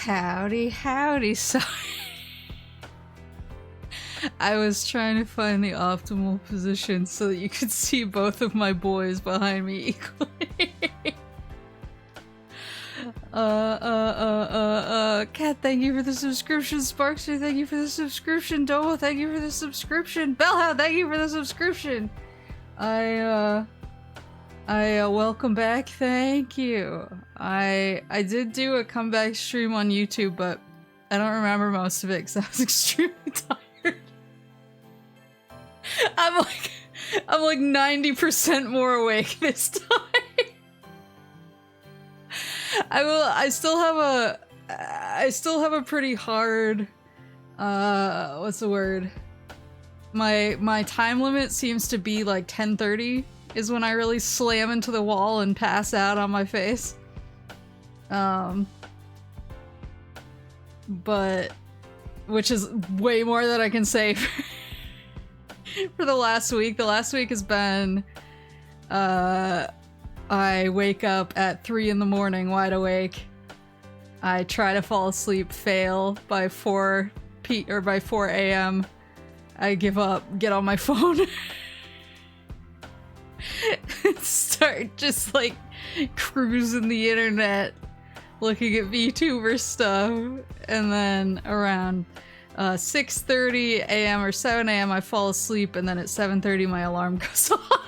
Howdy, howdy, sorry. I was trying to find the optimal position so that you could see both of my boys behind me equally. Cat, thank you for the subscription. Sparkster, thank you for the subscription. Domo, thank you for the subscription. Bellhound, thank you for the subscription. I welcome back, thank you. I did do a comeback stream on YouTube, but I don't remember most of it because I was extremely tired. I'm like 90% more awake this time. I still have a pretty hard, what's the word? My time limit seems to be like 10:30 is when I really slam into the wall and pass out on my face. But, which is way more than I can say for the last week. The last week has been, I wake up at 3 in the morning wide awake. I try to fall asleep, fail by 4 a.m. I give up, get on my phone, start just like cruising the internet, looking at VTuber stuff, and then around 6:30 a.m. or 7 a.m. I fall asleep, and then at 7:30 my alarm goes off.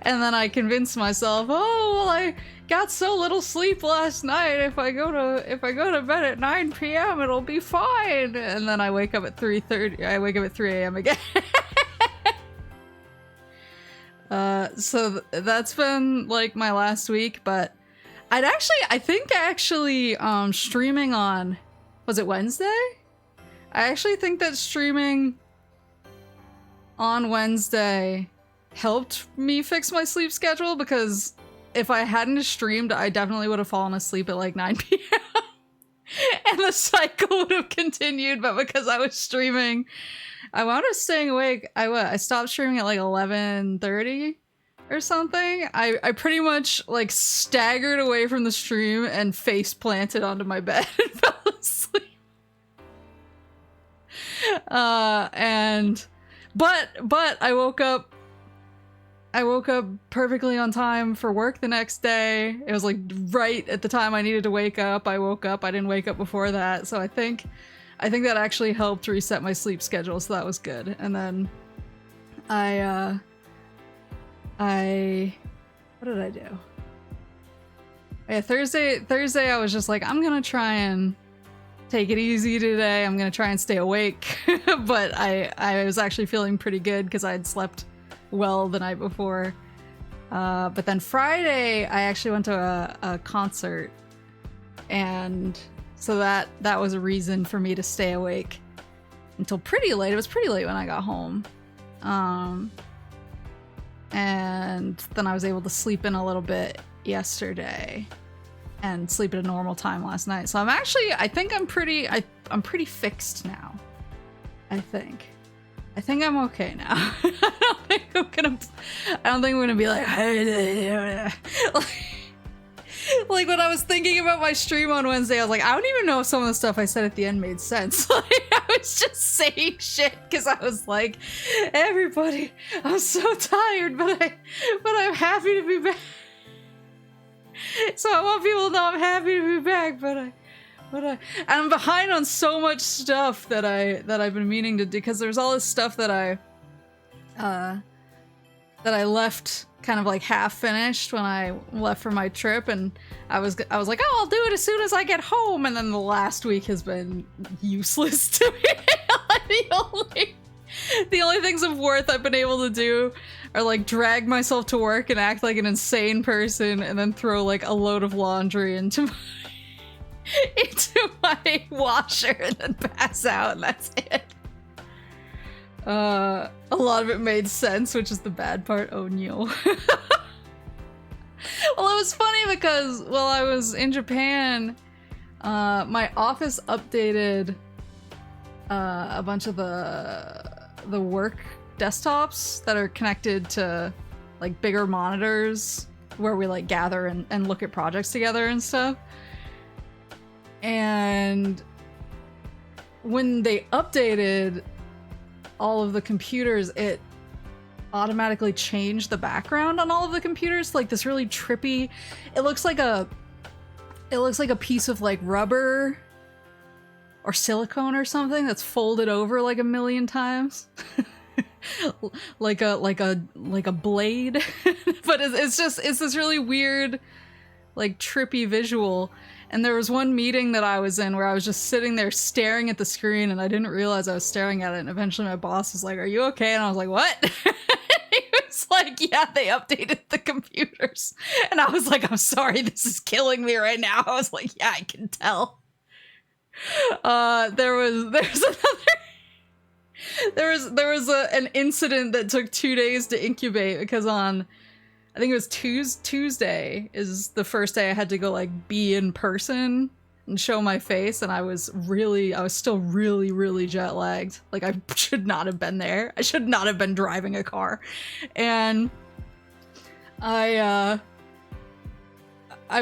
And then I convince myself, oh well, I got so little sleep last night, if I go to bed at 9 p.m. it'll be fine. And then I wake up at 3:30. I wake up at 3 a.m. again. So that's been like my last week, but I think streaming on, was it Wednesday? I actually think that streaming on Wednesday helped me fix my sleep schedule, because if I hadn't streamed, I definitely would have fallen asleep at like 9 p.m. and the cycle would have continued, but because I was streaming, I wound up staying awake. I stopped streaming at like 11:30 or something. I pretty much like staggered away from the stream and face planted onto my bed and fell asleep. But I woke up perfectly on time for work the next day. It was like right at the time I needed to wake up. I woke up. I didn't wake up before that. So I think that actually helped reset my sleep schedule. So that was good. And then what did I do? Yeah, Thursday I was just like, I'm gonna try and take it easy today. I'm gonna try and stay awake. But I was actually feeling pretty good because I had slept well the night before. But then Friday I actually went to a concert, and so that was a reason for me to stay awake until pretty late. It was pretty late when I got home. And then I was able to sleep in a little bit yesterday and sleep at a normal time last night. So I think I'm pretty fixed now. I think I'm okay now. I don't think I'm gonna be like like when I was thinking about my stream on Wednesday, I was like, I don't even know if some of the stuff I said at the end made sense. Like, I was just saying shit because I was like, everybody, I'm so tired, but I'm happy to be back. So I want people to know I'm happy to be back, but I'm behind on so much stuff that I've been meaning to do, because there's all this stuff that I left kind of like half finished when I left for my trip, and I was like, oh, I'll do it as soon as I get home, and then the last week has been useless to me. The only things of worth I've been able to do are like drag myself to work and act like an insane person, and then throw like a load of laundry into my washer and then pass out, and that's it. A lot of it made sense, which is the bad part. Oh no. Well, it was funny because while I was in Japan, my office updated a bunch of the work desktops that are connected to like bigger monitors where we like gather and look at projects together and stuff. And when they updated all of the computers, it automatically changed the background on all of the computers, like this really trippy, it looks like a piece of like rubber or silicone or something that's folded over like a million times. like a blade. But it's this really weird, like trippy visual. And there was one meeting that I was in where I was just sitting there staring at the screen, and I didn't realize I was staring at it, and eventually my boss was like, "Are you okay?" And I was like, "What?" He was like, "Yeah, they updated the computers." And I was like, "I'm sorry, this is killing me right now." I was like, "Yeah, I can tell." There was an incident that took 2 days to incubate, because on, I think it was Tuesday is the first day I had to go like be in person and show my face, and I was still really jet lagged. Like I should not have been there. I should not have been driving a car. And I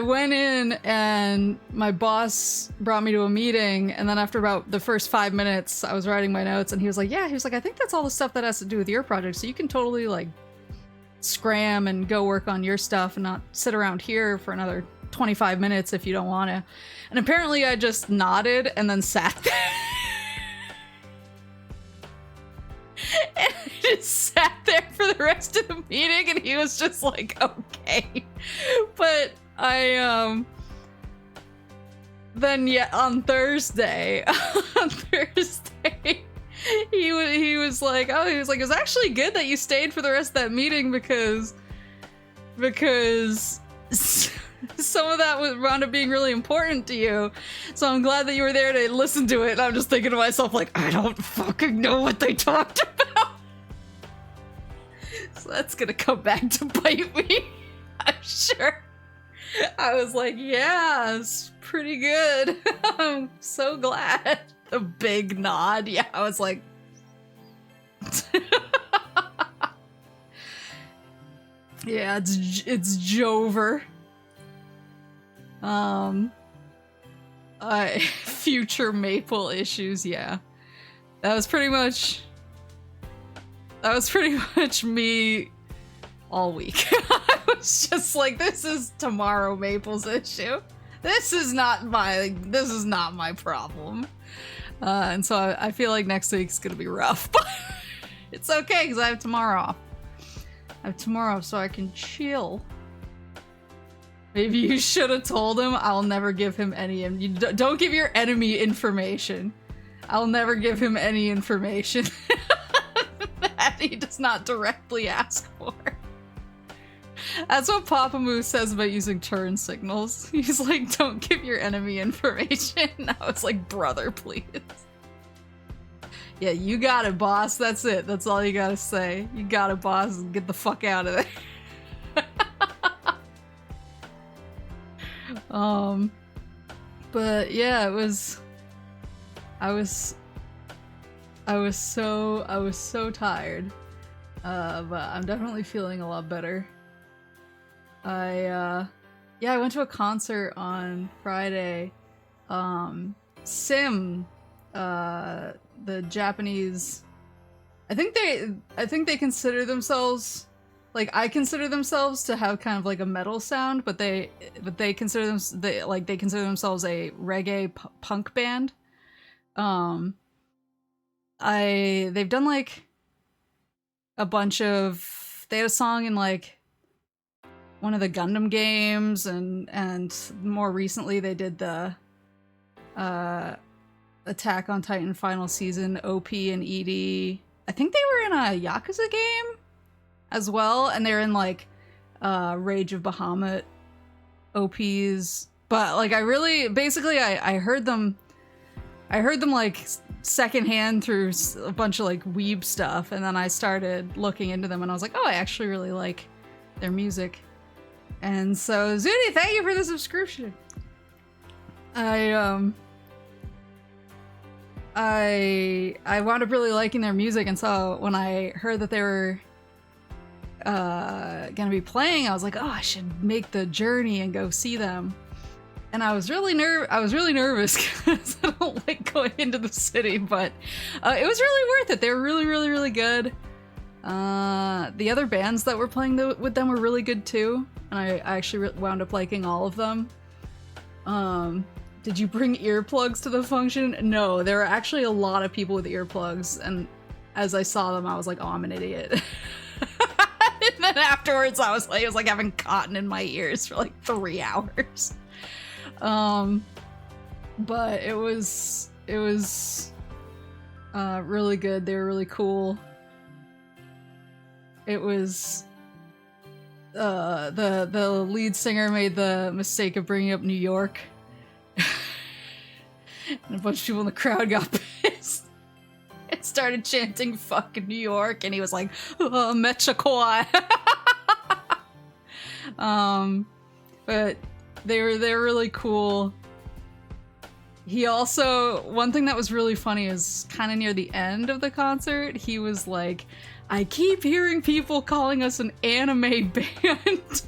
went in and my boss brought me to a meeting, and then after about the first 5 minutes I was writing my notes, and he was like, "I think that's all the stuff that has to do with your project, so you can totally like scram and go work on your stuff and not sit around here for another 25 minutes if you don't want to." And apparently I just nodded and then sat there. And I just sat there for the rest of the meeting, and he was just like, "Okay." But then on Thursday, he was like, it was actually good that you stayed for the rest of that meeting because some of that wound up being really important to you. So I'm glad that you were there to listen to it. And I'm just thinking to myself, like, I don't fucking know what they talked about. So that's gonna come back to bite me, I'm sure. I was like, yeah, it's pretty good. I'm so glad. A big nod. Yeah, I was like... Yeah, it's Jover. Future Maple issues, yeah. That was pretty much me all week. I was just like, this is tomorrow Maple's issue. This is not my problem. And so I feel like next week's gonna be rough, but it's okay because I have tomorrow off. I have tomorrow so I can chill. Maybe you should have told him I'll never give him any. You don't give your enemy information. I'll never give him any information that he does not directly ask for. That's what Papa Moose says about using turn signals. He's like, don't give your enemy information. I was like, brother, please. Yeah, you got it, boss. That's it. That's all you gotta say. You got it, boss. Get the fuck out of there. But yeah, I was so tired. But I'm definitely feeling a lot better. I went to a concert on Friday. Sim, the Japanese, I think they consider themselves, like, I consider themselves to have kind of like a metal sound, but they consider themselves a reggae punk band. They've done like a bunch of, they had a song in like one of the Gundam games, and more recently they did the Attack on Titan final season OP and ED. I think they were in a Yakuza game as well, and they're in like Rage of Bahamut OPs. But like I heard them like secondhand through a bunch of like weeb stuff, and then I started looking into them and I was like, oh, I actually really like their music. And so Zuni, thank you for the subscription. I wound up really liking their music, and so when I heard that they were gonna be playing, I was like, oh, I should make the journey and go see them. and I was really nervous because I don't like going into the city, but it was really worth it. They were really good. The other bands that were playing with them were really good too, and I actually wound up liking all of them. Did you bring earplugs to the function? No, there were actually a lot of people with earplugs, and as I saw them, I was like, oh, I'm an idiot. And then afterwards, it was like having cotton in my ears for like 3 hours. But it was really good. They were really cool. It was the lead singer made the mistake of bringing up New York. And a bunch of people in the crowd got pissed and started chanting fucking New York, and he was like, oh, Mechaquai. But they were really cool. He also, one thing that was really funny is kind of near the end of the concert, he was like, I keep hearing people calling us an anime band.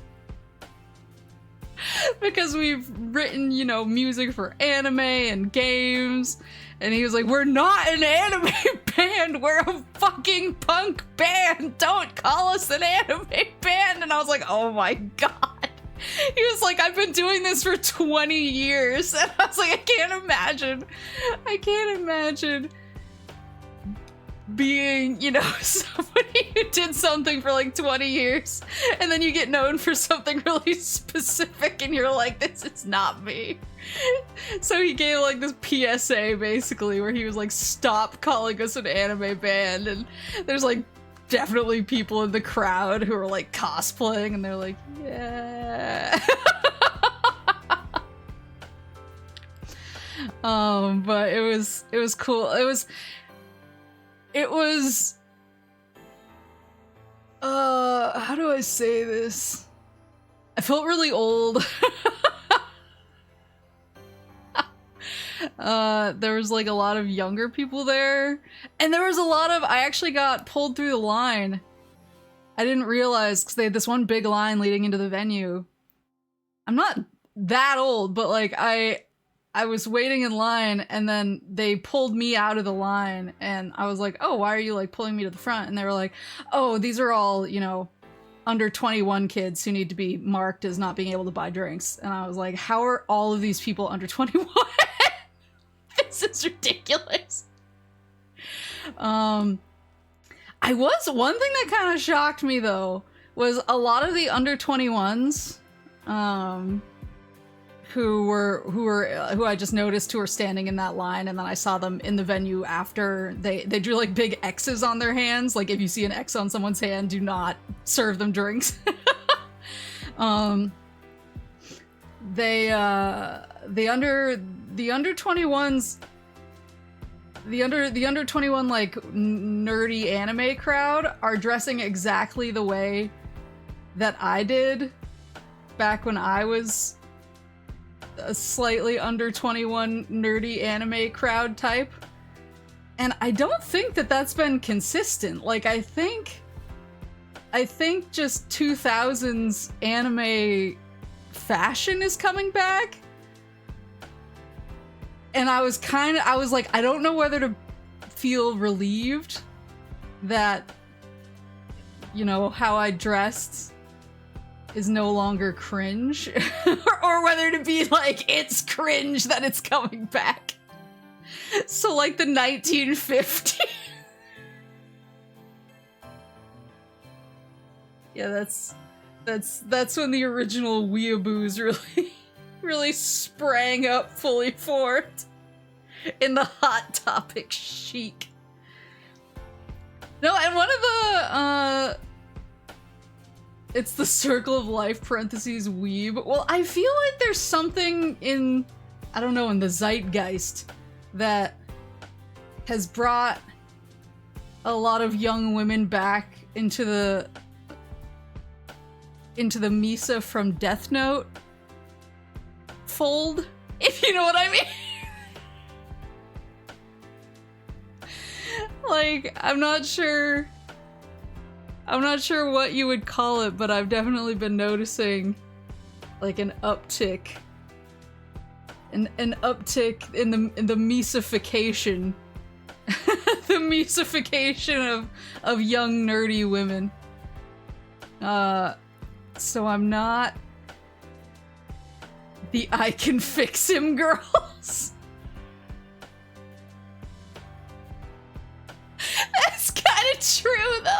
Because we've written, you know, music for anime and games. And he was like, we're not an anime band, we're a fucking punk band. Don't call us an anime band. And I was like, oh my god. He was like, I've been doing this for 20 years. And I was like, I can't imagine being, you know, somebody who did something for like 20 years and then you get known for something really specific and you're like, this is not me. So he gave like this PSA basically where he was like, stop calling us an anime band, and there's like definitely people in the crowd who are like cosplaying and they're like, yeah. But it was cool. It was how do I say this? I felt really old. There was like a lot of younger people there, and there was a lot of, I actually got pulled through the line. I didn't realize because they had this one big line leading into the venue. I'm not that old, but like I was waiting in line and then they pulled me out of the line and I was like, oh, why are you like pulling me to the front? And they were like, oh, these are all, you know, under 21 kids who need to be marked as not being able to buy drinks. And I was like, how are all of these people under 21? This is ridiculous. One thing that kind of shocked me though was a lot of the under 21s, who I just noticed who were standing in that line, and then I saw them in the venue after. They drew like big X's on their hands. Like if you see an X on someone's hand, do not serve them drinks. The under 21s, the under 21 like nerdy anime crowd are dressing exactly the way that I did back when I was a slightly under 21 nerdy anime crowd type. And I don't think that that's been consistent. Like I think just 2000s anime fashion is coming back. And I was like, I don't know whether to feel relieved that, you know, how I dressed is no longer cringe, or whether to be like, it's cringe that it's coming back. So like the 1950. Yeah, that's when the original weeaboos really sprang up fully formed in the Hot Topic chic. No, and one of the it's the circle of life parentheses weeb. Well, I feel like there's something in, I don't know, in the zeitgeist that has brought a lot of young women back into the Misa from Death Note fold, if you know what I mean. Like, I'm not sure what you would call it, but I've definitely been noticing like an uptick an uptick in the mesification, the mesification of young nerdy women. So I'm not the I can fix him girls. That's kind of true though.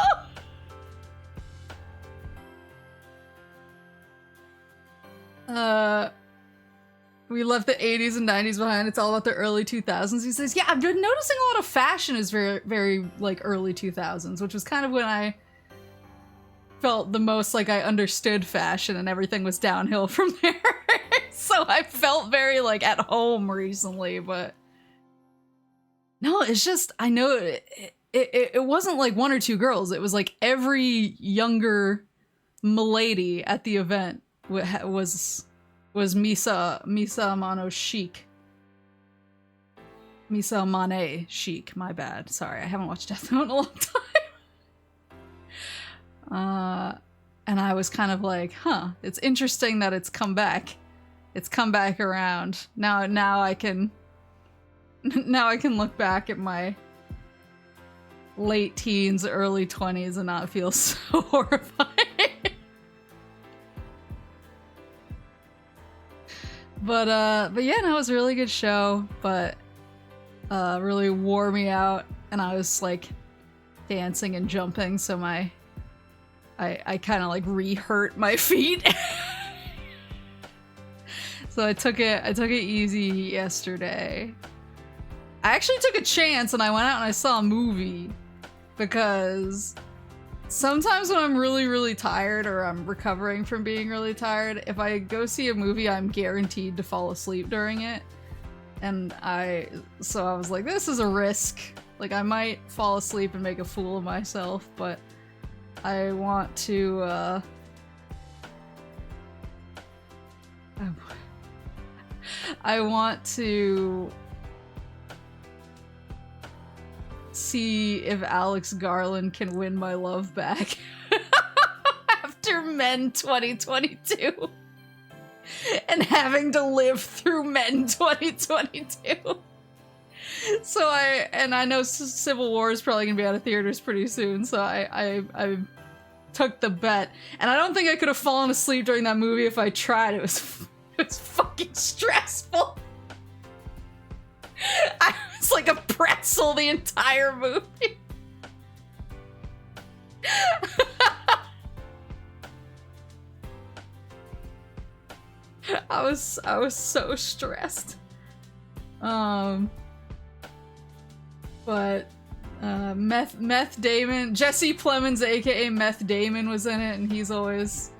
We left the 80s and 90s behind. It's all about the early 2000s. He says, yeah, I've been noticing a lot of fashion is very, very, like, early 2000s, which was kind of when I felt the most like I understood fashion and everything was downhill from there. So I felt very, like, at home recently, but... No, it's just, I know it wasn't, like, one or two girls. It was, like, every younger milady at the event was Misa Amano chic. Misa Amane chic, my bad. Sorry, I haven't watched Death Note in a long time. And I was kind of like, huh, it's interesting that it's come back. It's come back around. Now I can look back at my late teens, early 20s and not feel so horrified. But yeah, no, it was a really good show, but really wore me out, and I was like dancing and jumping, so I kind of like re-hurt my feet. So I took it easy yesterday. I actually took a chance and I went out and I saw a movie, because sometimes when I'm really, really tired or I'm recovering from being really tired, if I go see a movie, I'm guaranteed to fall asleep during it. And so I was like, this is a risk. Like, I might fall asleep and make a fool of myself, but I want to, I want to see if Alex Garland can win my love back after Men 2022 and having to live through Men 2022. So I know Civil War is probably gonna be out of theaters pretty soon, so I took the bet, and I don't think I could have fallen asleep during that movie if I tried. It was fucking stressful. I was like a pretzel the entire movie. I was so stressed. But Meth Damon, Jesse Plemons, aka Meth Damon, was in it, and he's always...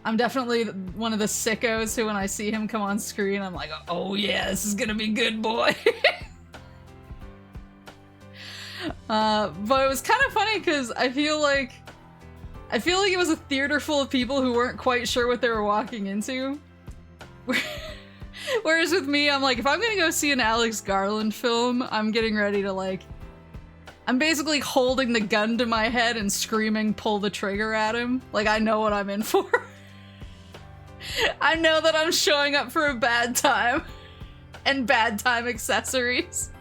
I'm definitely one of the sickos who, when I see him come on screen, I'm like, oh yeah, this is gonna be good, boy. But it was kind of funny because I feel like it was a theater full of people who weren't quite sure what they were walking into. Whereas with me, I'm like, if I'm gonna go see an Alex Garland film, I'm getting ready to, like, I'm basically holding the gun to my head and screaming, pull the trigger at him. Like, I know what I'm in for. I know that I'm showing up for a bad time. And bad time accessories.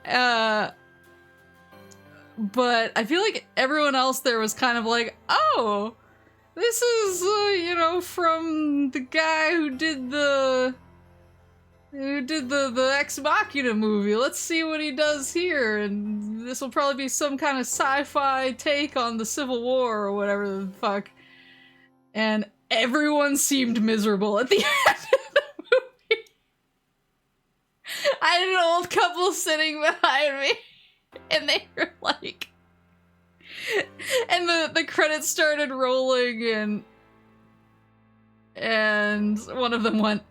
But I feel like everyone else there was kind of like, oh, this is, you know, from the guy who did the Ex Machina movie. Let's see what he does here, and this will probably be some kind of sci-fi take on the Civil War or whatever the fuck. And everyone seemed miserable at the end of the movie. I had an old couple sitting behind me, and they were like... And the credits started rolling, and one of them went,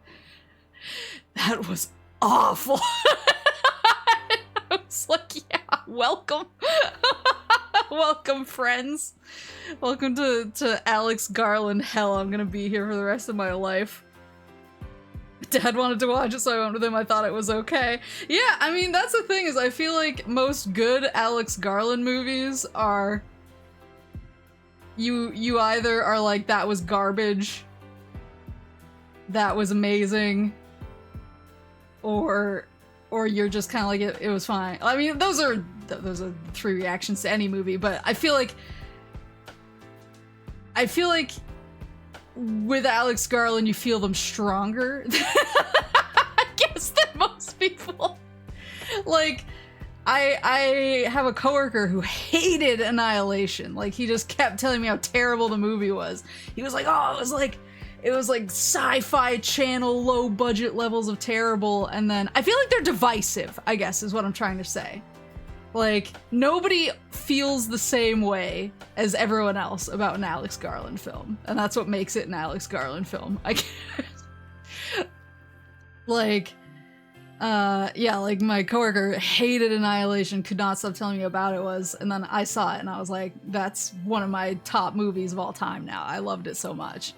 "That was awful." I was like, yeah, welcome. Welcome, friends. Welcome to Alex Garland hell. I'm gonna be here for the rest of my life. Dad wanted to watch it, so I went with him. I thought it was okay. Yeah, I mean, that's the thing, is I feel like most good Alex Garland movies are... You either are like, that was garbage, that was amazing, or you're just kind of like it was fine. I mean, those are 3 reactions to any movie, but I feel like with Alex Garland you feel them stronger I guess than most people. Like I have a coworker who hated Annihilation. Like, he just kept telling me how terrible the movie was. He was like, oh, it was like sci-fi channel, low budget levels of terrible. And then I feel like they're divisive, I guess is what I'm trying to say. Like, nobody feels the same way as everyone else about an Alex Garland film. And that's what makes it an Alex Garland film, I guess. Like, yeah, like my coworker hated Annihilation, could not stop telling me about it was, and then I saw it and I was like, that's one of my top movies of all time now. I loved it so much.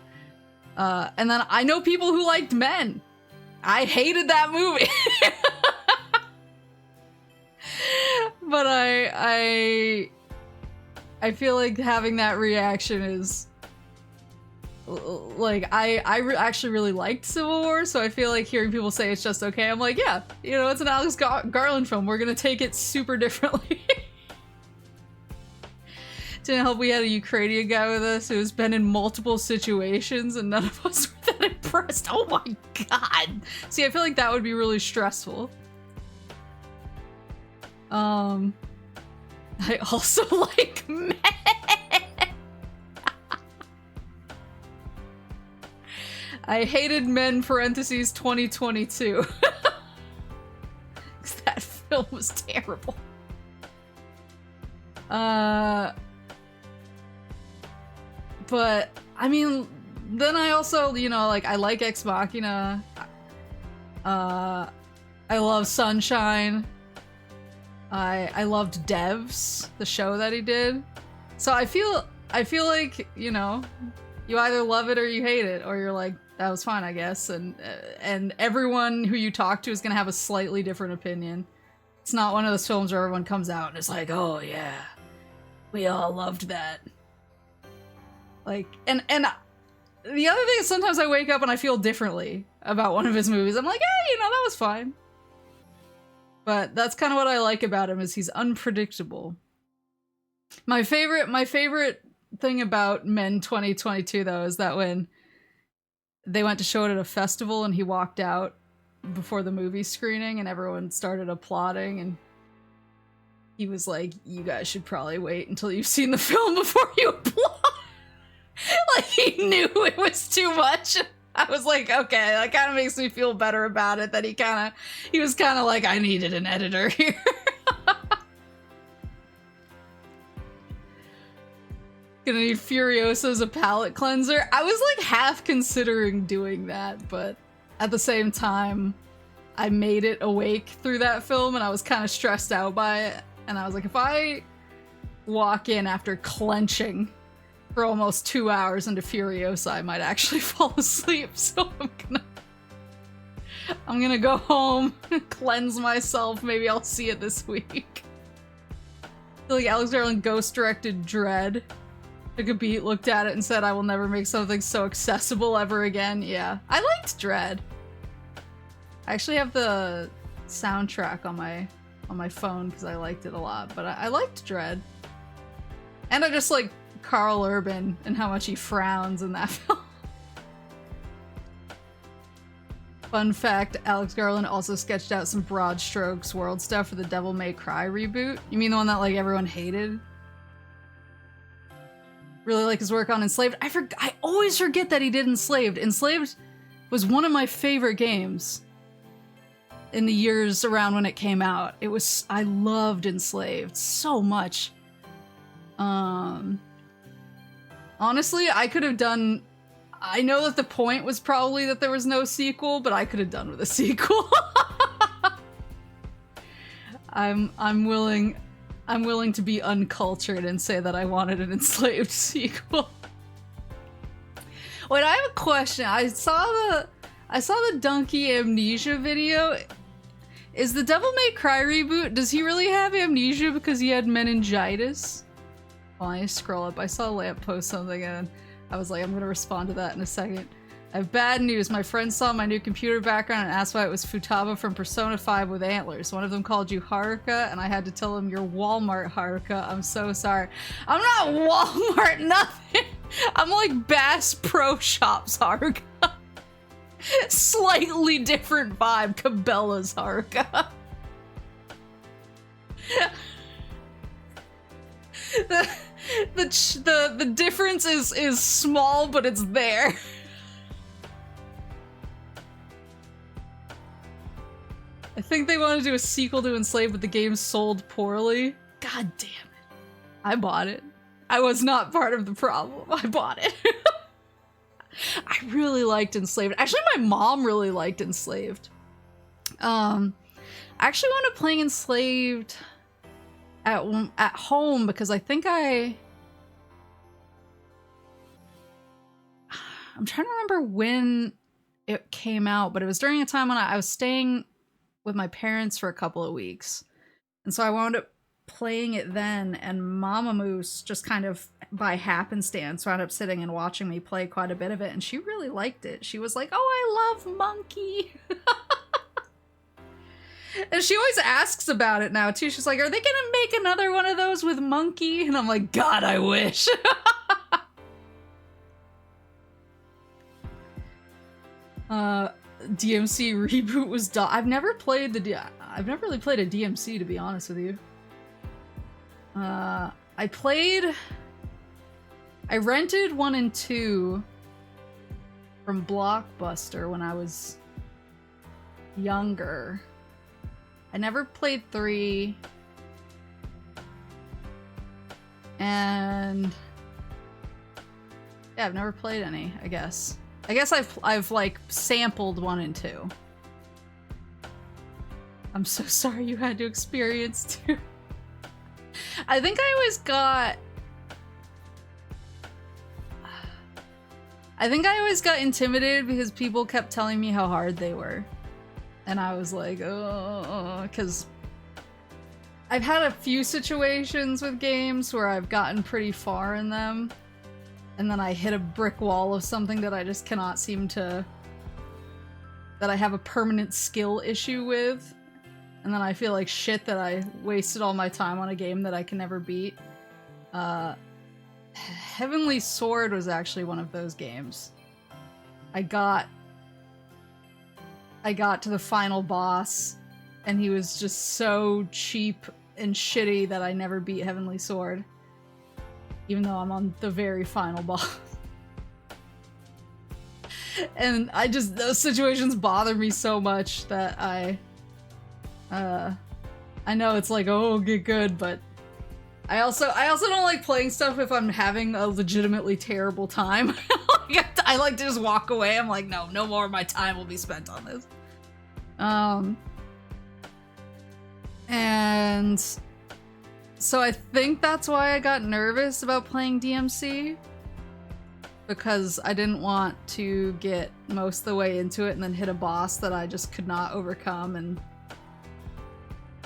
And then I know people who liked Men. I hated that movie. But I feel like having that reaction is like, I actually really liked Civil War, so I feel like hearing people say it's just okay, I'm like, yeah, you know, it's an Alex Garland film. We're gonna take it super differently. Didn't help we had a Ukrainian guy with us who's been in multiple situations and none of us were that impressed. Oh my god. See, I feel like that would be really stressful. I also like Men. I hated Men parentheses 2022. Because that film was terrible. But, I mean, then I also, you know, like, I like Ex Machina. I love Sunshine. I loved Devs, the show that he did. So I feel like, you know, you either love it or you hate it, or you're like, that was fine, I guess. And everyone who you talk to is gonna have a slightly different opinion. It's not one of those films where everyone comes out and is like, oh yeah, we all loved that. Like, and the other thing is sometimes I wake up and I feel differently about one of his movies. I'm like, hey, you know, that was fine. But that's kind of what I like about him, is he's unpredictable. My favorite thing about Men 2022 though is that when they went to show it at a festival and he walked out before the movie screening and everyone started applauding and he was like, you guys should probably wait until you've seen the film before you applaud. Like, he knew it was too much. I was like, okay, that kind of makes me feel better about it, that he was kind of like, I needed an editor here. Gonna need Furiosa as a palate cleanser. I was like half considering doing that, but at the same time, I made it awake through that film and I was kind of stressed out by it. And I was like, if I walk in after clenching for almost 2 hours into Furiosa, I might actually fall asleep. So I'm gonna go home, cleanse myself. Maybe I'll see it this week. I feel like Alex Garland ghost directed Dread. Took a beat, looked at it, and said, I will never make something so accessible ever again. Yeah. I liked Dread. I actually have the soundtrack on my phone because I liked it a lot, but I liked Dread. And I just like Carl Urban and how much he frowns in that film. Fun fact, Alex Garland also sketched out some broad strokes world stuff for the Devil May Cry reboot. You mean the one that like everyone hated? Really like his work on Enslaved. I always forget that he did Enslaved. Enslaved was one of my favorite games in the years around when it came out. I loved Enslaved so much. Honestly, I could have done, I know that the point was probably that there was no sequel, but I could have done with a sequel. I'm willing to be uncultured and say that I wanted an Enslaved sequel. Wait, I have a question. I saw the Donkey Amnesia video. Is the Devil May Cry reboot, does he really have amnesia because he had meningitis? Well, I scroll up. I saw Lamp post something and I was like, I'm gonna respond to that in a second. I have bad news. My friend saw my new computer background and asked why it was Futaba from Persona 5 with antlers. One of them called you Haruka, and I had to tell him you're Walmart Haruka. I'm so sorry. I'm not Walmart nothing. I'm like Bass Pro Shops Haruka. Slightly different vibe. Cabela's Haruka. The difference is small, but it's there. I think they want to do a sequel to Enslaved, but the game sold poorly. God damn it. I bought it. I was not part of the problem. I bought it. I really liked Enslaved. Actually, my mom really liked Enslaved. I actually wound up playing Enslaved at home because I think I'm trying to remember when it came out, but it was during a time when I was staying with my parents for a couple of weeks. And so I wound up playing it then, and Mama Moose, just kind of by happenstance, wound up sitting and watching me play quite a bit of it, and she really liked it. She was like, oh, I love Monkey. And she always asks about it now, too. She's like, are they gonna make another one of those with Monkey? And I'm like, God, I wish. DMC reboot was done. I've never really played a DMC, to be honest with you. I rented 1 and 2 from Blockbuster when I was younger. I never played 3. And yeah, I've never played any, I guess. I guess I've like sampled 1 and 2. I'm so sorry you had to experience 2. I think I always got intimidated because people kept telling me how hard they were. And I was like, oh, because I've had a few situations with games where I've gotten pretty far in them, and then I hit a brick wall of something that I just cannot seem to... that I have a permanent skill issue with, and then I feel like shit that I wasted all my time on a game that I can never beat. Heavenly Sword was actually one of those games. I got to the final boss, and he was just so cheap and shitty that I never beat Heavenly Sword. Even though I'm on the very final boss. And those situations bother me so much that I know it's like, oh, get good, but I also don't like playing stuff if I'm having a legitimately terrible time. I like to just walk away. I'm like, no more of my time will be spent on this. And so I think that's why I got nervous about playing DMC, because I didn't want to get most of the way into it and then hit a boss that I just could not overcome and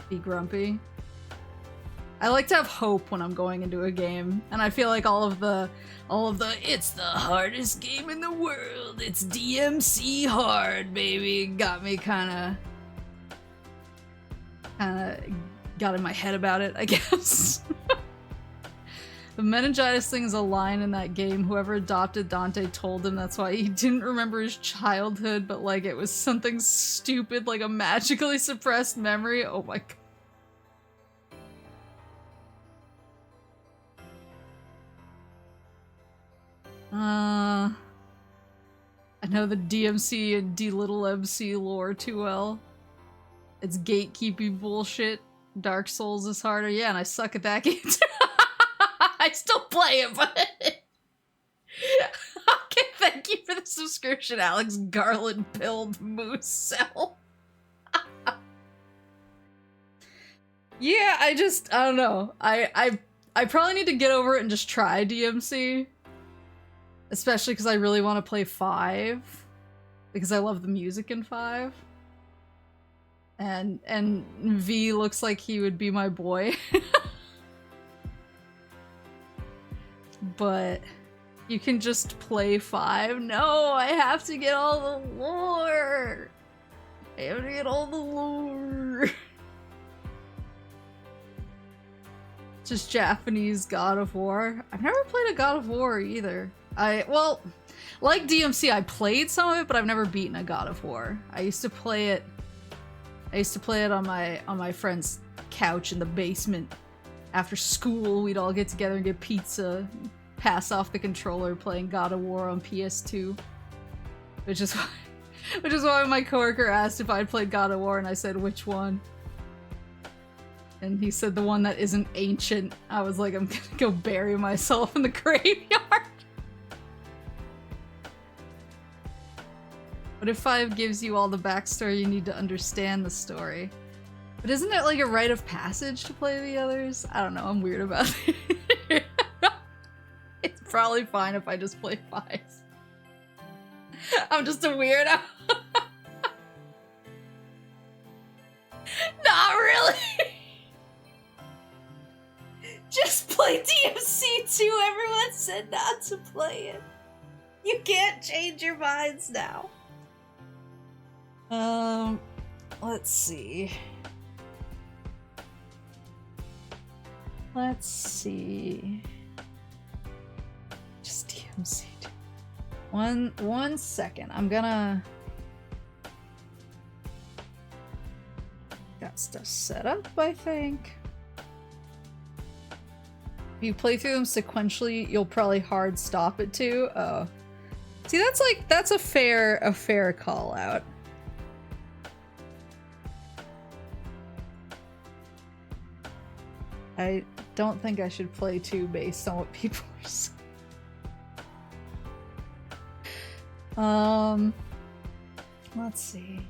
be grumpy. I like to have hope when I'm going into a game, and I feel like all of the it's the hardest game in the world, it's DMC hard, baby, got me kinda got in my head about it, I guess. The meningitis thing is a line in that game. Whoever adopted Dante told him that's why he didn't remember his childhood, but like it was something stupid, like a magically suppressed memory. Oh my god. I know the DMC and D-little-MC lore too well. It's gatekeeping bullshit. Dark Souls is harder. Yeah, and I suck at that game too. I still play it, but... Okay, thank you for the subscription, Alex Garland-pilled moose cell. Yeah, I don't know. I probably need to get over it and just try DMC. Especially because I really want to play 5. Because I love the music in 5. And V looks like he would be my boy. But You can just play 5? No, I have to get all the lore! I have to get all the lore! Just Japanese God of War. I've never played a God of War either. Well, like DMC, I played some of it, but I've never beaten a God of War. I used to play it on my friend's couch in the basement. After school, we'd all get together and get pizza, pass off the controller playing God of War on PS2. Which is why my coworker asked if I'd played God of War, and I said, which one? And he said the one that isn't ancient. I was like, I'm gonna go bury myself in the graveyard. What if 5 gives you all the backstory you need to understand the story? But isn't it like a rite of passage to play the others? I don't know, I'm weird about it. It's probably fine if I just play 5. I'm just a weirdo. Not really! Just play DMC 2, everyone said not to play it. You can't change your minds now. Let's see. Just DMC 2. One second. I'm gonna... Got stuff set up, I think. If you play through them sequentially, you'll probably hard stop it too. Oh. See, that's a fair call out. I don't think I should play 2 based on what people are saying. Let's see.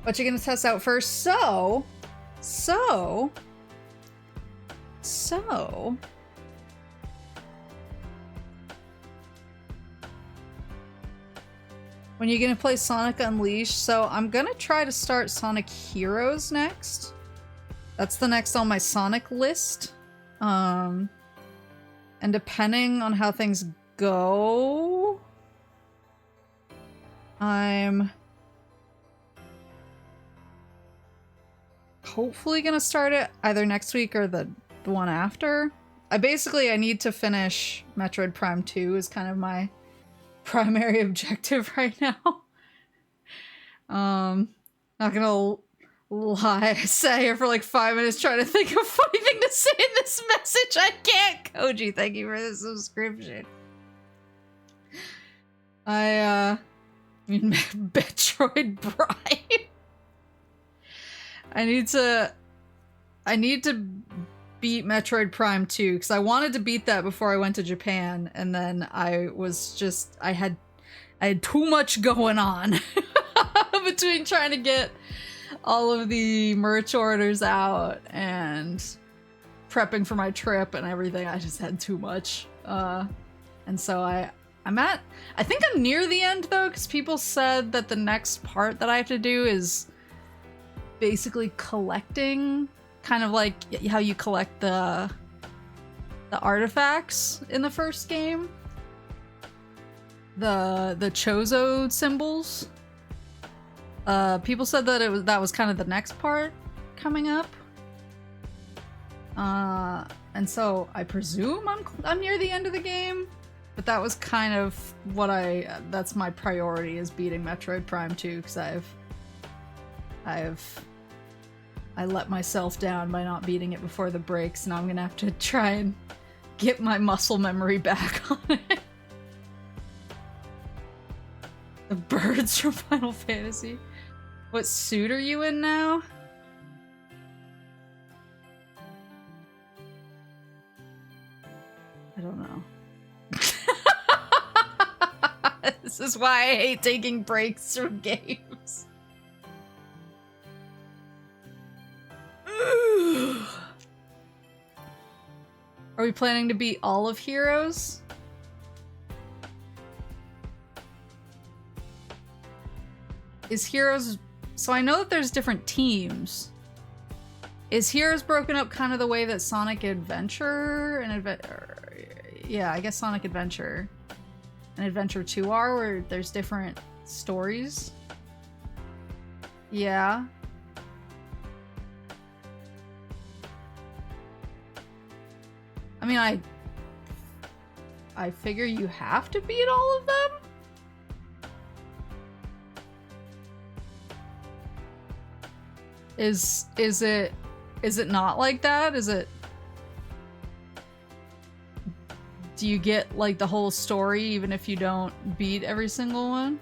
What you gonna test out first? So when you're gonna play Sonic Unleashed, so I'm gonna try to start Sonic Heroes next. That's the next on my Sonic list. And depending on how things go, I'm hopefully gonna start it either next week or the one after. I need to finish Metroid Prime 2 is kind of my primary objective right now. Not gonna lie, I sat here for like 5 minutes trying to think of a funny thing to say in this message. I can't. Koji, thank you for the subscription. I mean, Metroid Prime. I need to beat Metroid Prime 2 because I wanted to beat that before I went to Japan, and then I had too much going on between trying to get all of the merch orders out and prepping for my trip and everything. I just had too much. And so I think I'm near the end though, because people said that the next part that I have to do is basically collecting, kind of like how you collect the artifacts in the first game. The Chozo symbols. People said that that was kind of the next part coming up. And so I presume I'm near the end of the game, but that was kind of what that's my priority, is beating Metroid Prime 2, because I let myself down by not beating it before the breaks. Now I'm gonna have to try and get my muscle memory back on it. The birds from Final Fantasy. What suit are you in now? I don't know. This is why I hate taking breaks from games. Are we planning to beat all of Heroes? Is Heroes... So I know that there's different teams. Is Heroes broken up kind of the way that Sonic Adventure and yeah, I guess Sonic Adventure and Adventure 2 are, where there's different stories. Yeah. I mean, I figure you have to beat all of them? Is it not like that? Is it... Do you get, like, the whole story even if you don't beat every single one?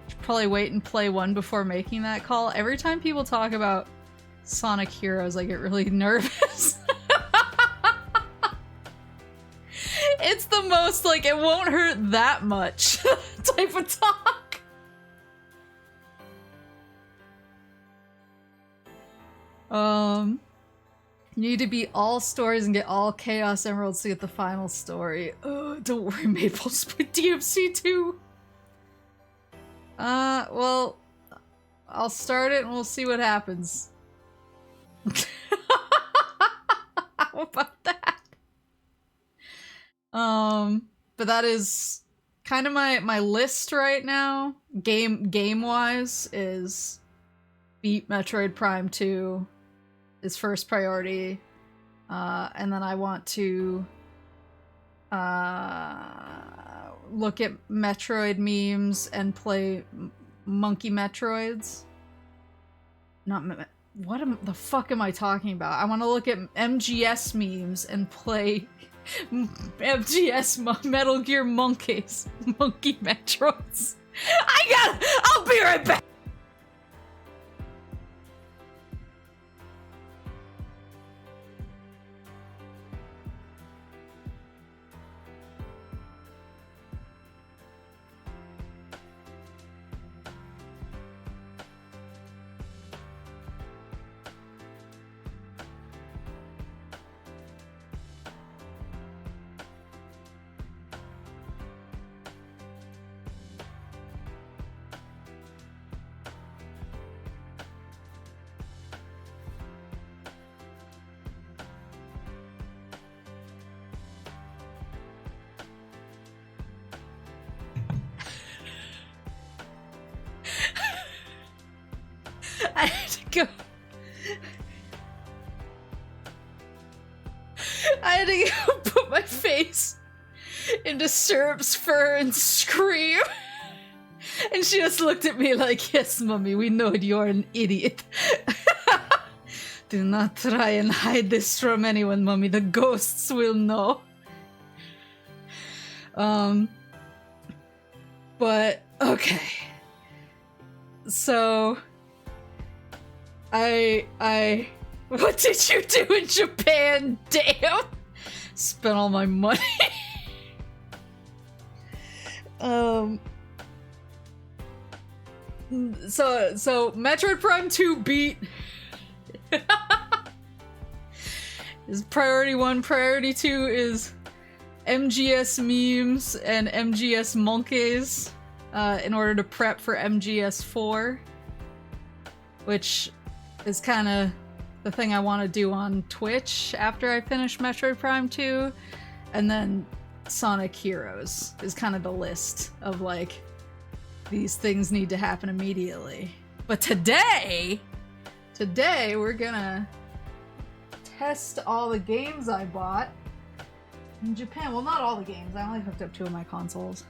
Should probably wait and play one before making that call. Every time people talk about Sonic Heroes, I get really nervous. It's the most, like, it won't hurt that much type of talk. You need to beat all stories and get all Chaos Emeralds to get the final story. Oh, don't worry, Maple's with DMC too. Well, I'll start it and we'll see what happens. How about that? But that is kind of my list right now. Game-wise is beat Metroid Prime 2 is first priority. And then I want to look at Metroid memes and play Monkey Metroids. What the fuck am I talking about? I want to look at MGS memes and play MGS Metal Gear Monkeys. Monkey Metroids. I'll be right back! I had to go. I had to go put my face into Syrup's fur and scream. And she just looked at me like, yes, Mummy, we know you're an idiot. Do not try and hide this from anyone, Mummy. The ghosts will know. But, okay. So... What did you do in Japan? Damn! Spent all my money. So Metroid Prime 2 beat is priority 1. Priority 2 is MGS memes and MGS monkeys in order to prep for MGS 4, which is kind of the thing I want to do on Twitch after I finish Metroid Prime 2, and then Sonic Heroes is kind of the list of, like, these things need to happen immediately. But today we're gonna test all the games I bought in Japan. Well, not all the games. I only hooked up 2 of my consoles.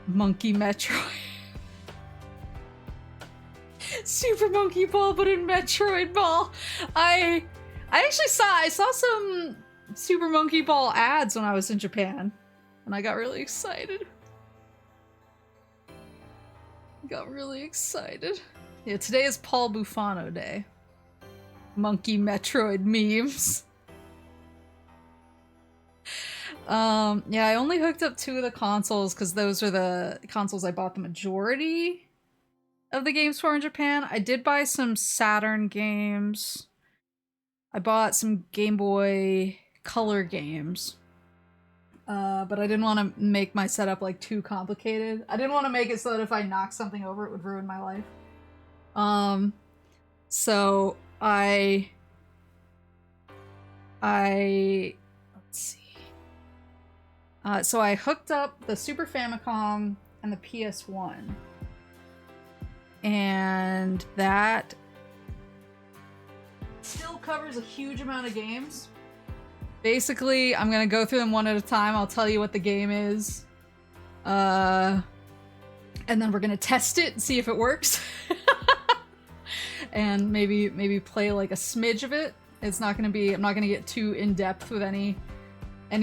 Monkey Metroid. Super Monkey Ball, but in Metroid Ball. I actually saw some Super Monkey Ball ads when I was in Japan, and I got really excited. Yeah, today is Paul Bufano Day. Monkey Metroid memes. Yeah, I only hooked up 2 of the consoles because those are the consoles I bought the majority of the games for in Japan. I did buy some Saturn games. I bought some Game Boy Color games. But I didn't want to make my setup, like, too complicated. I didn't want to make it so that if I knocked something over, it would ruin my life. So let's see. So I hooked up the Super Famicom and the PS1. And that still covers a huge amount of games. Basically, I'm gonna go through them one at a time. I'll tell you what the game is. And then we're gonna test it and see if it works. And maybe play like a smidge of it. It's not gonna be, I'm not gonna get too in-depth with any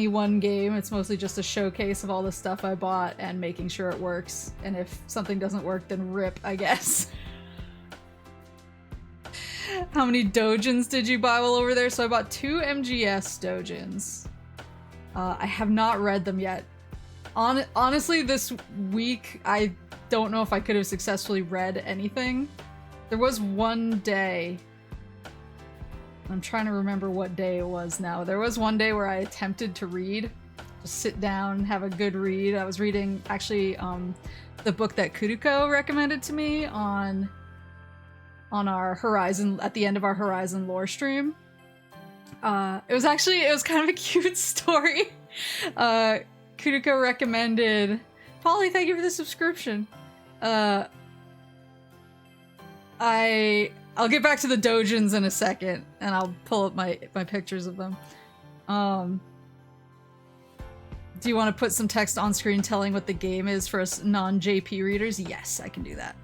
one game. It's mostly just a showcase of all the stuff I bought and making sure it works. And if something doesn't work, then rip, I guess. How many dojins did you buy while over there? So I bought 2 MGS dojins. I have not read them yet. Honestly, this week, I don't know if I could have successfully read anything. There was one day, I'm trying to remember what day it was now. There was one day where I attempted to read, just sit down, have a good read. I was reading, actually, the book that Kuruko recommended to me on our Horizon, at the end of our Horizon lore stream. It was kind of a cute story. Kuruko recommended, Polly, thank you for the subscription. I'll get back to the dojins in a second, and I'll pull up my pictures of them. Do you want to put some text on screen telling what the game is for us non-JP readers? Yes, I can do that.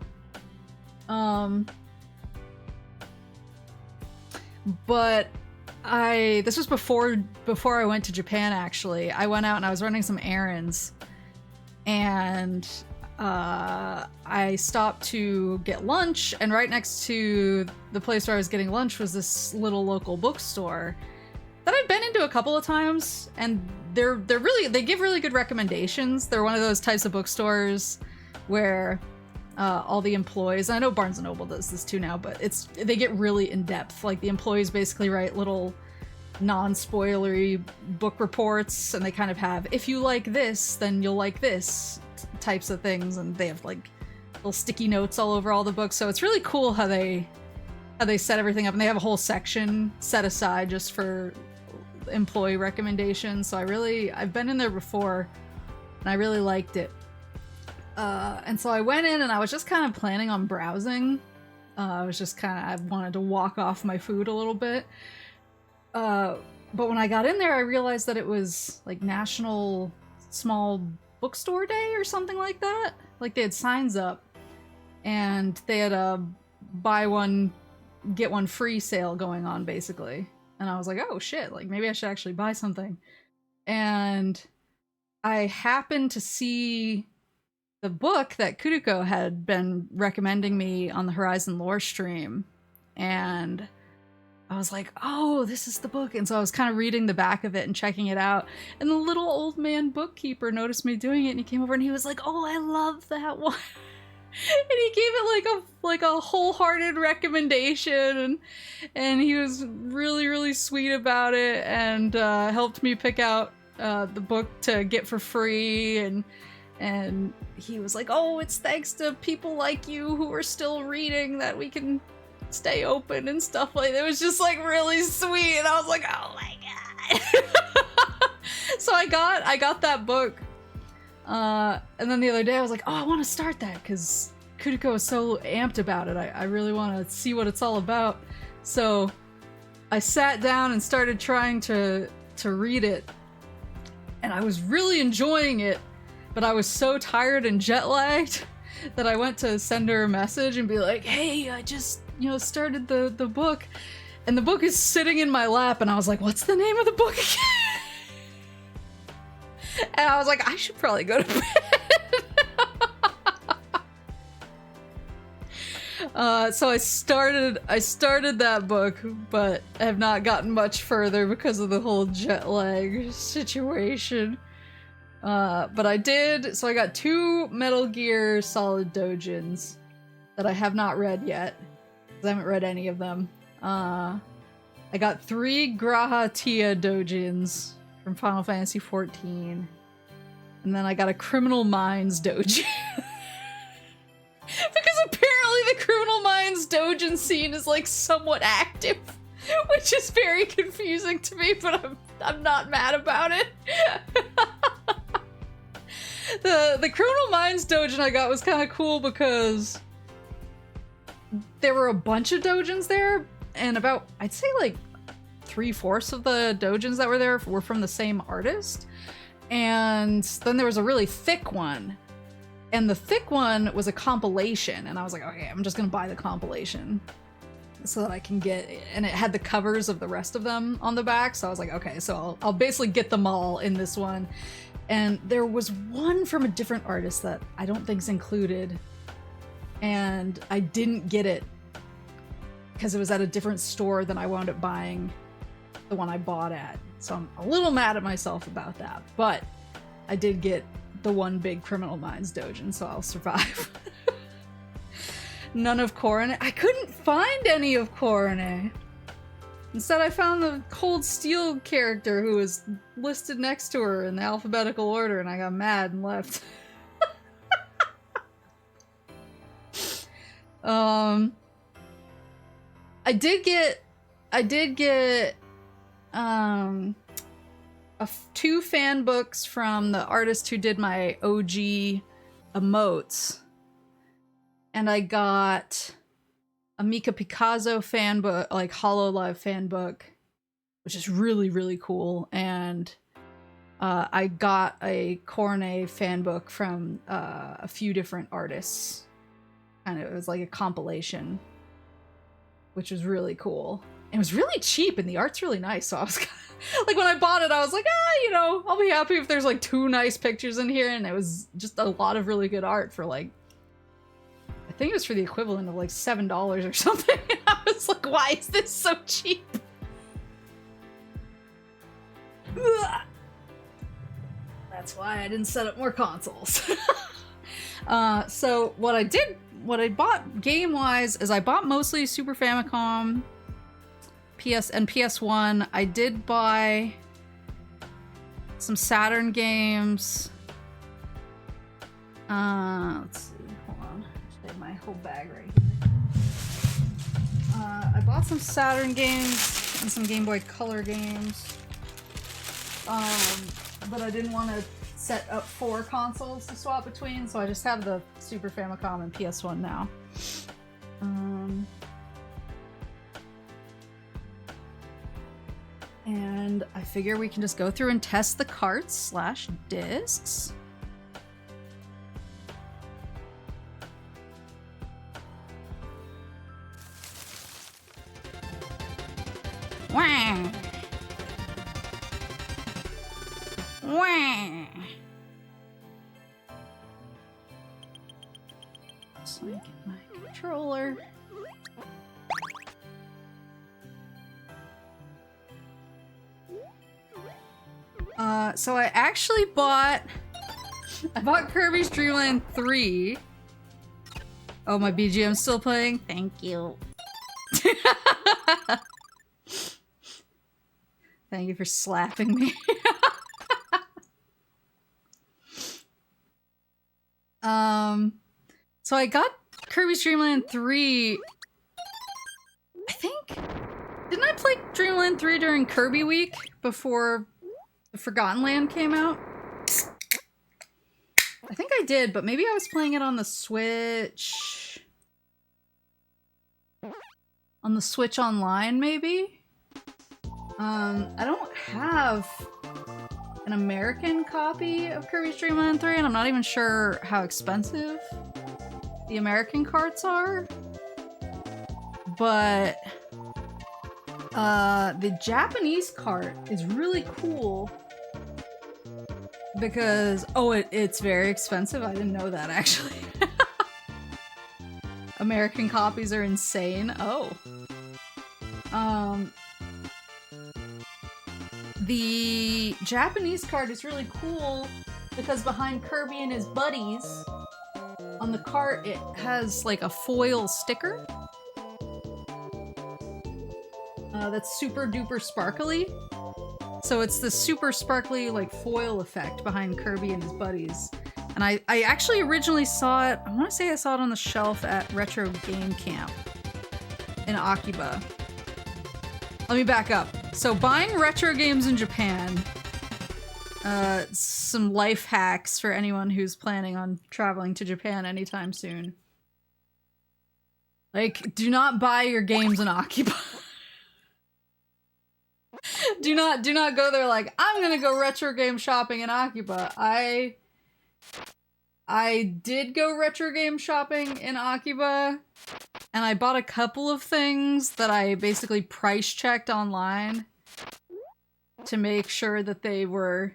But this was before I went to Japan, actually. I went out and I was running some errands, and I stopped to get lunch, and right next to the place where I was getting lunch was this little local bookstore that I've been into a couple of times, and they give really good recommendations. They're one of those types of bookstores where all the employees, I know Barnes & Noble does this too now, but they get really in-depth. Like, the employees basically write little non-spoilery book reports, and they kind of have, if you like this, then you'll like this types of things, and they have like little sticky notes all over all the books. So it's really cool how they set everything up, and they have a whole section set aside just for employee recommendations. So I've been in there before, and I really liked it. And so I went in, and I was just kind of planning on browsing. I wanted to walk off my food a little bit. But when I got in there, I realized that it was like National Small Bookstore Day or something like that. Like, they had signs up, and they had a buy one, get one free sale going on, basically. And I was like, oh shit, like, maybe I should actually buy something. And I happened to see the book that Kuruko had been recommending me on the Horizon lore stream, and I was like, oh, this is the book. And so I was kind of reading the back of it and checking it out, and the little old man bookkeeper noticed me doing it, and he came over and he was like, oh, I love that one. And he gave it like a wholehearted recommendation, and he was really, really sweet about it, and helped me pick out the book to get for free, and he was like, oh, it's thanks to people like you who are still reading that we can stay open and stuff like that. It was just like really sweet, and I was like, oh my god. So I got that book, and then the other day I was like, oh, I want to start that because Kuruko is so amped about it. I really want to see what it's all about. So I sat down and started trying to read it, and I was really enjoying it, but I was so tired and jet lagged that I went to send her a message and be like, hey, I just, started the book, and the book is sitting in my lap, and I was like, what's the name of the book again? And I was like, I should probably go to bed. So I started that book, but have not gotten much further because of the whole jet lag situation. But I did, so I got 2 Metal Gear Solid dojins that I have not read yet, because I haven't read any of them. I got 3 Graha Tia dojins from Final Fantasy XIV, and then I got a Criminal Minds dojin. Because apparently the Criminal Minds dojin scene is like somewhat active, which is very confusing to me, but I'm not mad about it. The Criminal Minds doujin I got was kind of cool because there were a bunch of doujins there, and about, I'd say like 3/4 of the doujins that were there were from the same artist. And then there was a really thick one, and the thick one was a compilation, and I was like, okay, I'm just gonna buy the compilation so that I can get it. And it had the covers of the rest of them on the back, so I was like, okay, so I'll basically get them all in this one. And there was one from a different artist that I don't think's included, and I didn't get it because it was at a different store than I wound up buying the one I bought at. So I'm a little mad at myself about that, but I did get the one big Criminal Minds doujin, so I'll survive. None of Korone. I couldn't find any of Korone. Instead, I found the Cold Steel character who was listed next to her in the alphabetical order, and I got mad and left. I did get two fan books from the artist who did my OG emotes, and I got a Mika Picasso fan book, like HoloLive fan book, which is really, really cool, and I got a Korone fan book from a few different artists. Kind of, it was like a compilation, which was really cool. It was really cheap, and the art's really nice, so I was like, when I bought it, I was like, you know, I'll be happy if there's like 2 nice pictures in here, and it was just a lot of really good art for like, I think it was for the equivalent of like $7 or something. And I was like, why is this so cheap? That's why I didn't set up more consoles. So what I bought game-wise is I bought mostly Super Famicom, PS, and PS1. I did buy some Saturn games. Let's see, hold on. I have my whole bag right here. I bought some Saturn games and some Game Boy Color games. But I didn't want to set up 4 consoles to swap between, so I just have the Super Famicom and PS1 now. And I figure we can just go through and test the carts / discs. Wah! Wah! So I get my controller. So I actually bought Kirby's Dream Land 3. Oh, my BGM's still playing? Thank you. Thank you for slapping me. So I got Kirby's Dream Land 3. I think, didn't I play Dream Land 3 during Kirby Week before the Forgotten Land came out? I think I did, but maybe I was playing it on the Switch. On the Switch Online, maybe? I don't have an American copy of Kirby's Dream Land 3, and I'm not even sure how expensive the American carts are. But the Japanese cart is really cool because, oh, it's very expensive. I didn't know that, actually. American copies are insane. Oh. The Japanese cart is really cool because behind Kirby and his buddies, on the cart, it has like a foil sticker that's super duper sparkly. So it's the super sparkly like foil effect behind Kirby and his buddies. And I actually originally saw it, I want to say I saw it on the shelf at Retro Game Camp in Akiba. Let me back up. So buying retro games in Japan, some life hacks for anyone who's planning on traveling to Japan anytime soon. Like, do not buy your games in Akiba. do not go there like, I'm gonna go retro game shopping in Akiba. I did go retro game shopping in Akiba, and I bought a couple of things that I basically price checked online to make sure that they were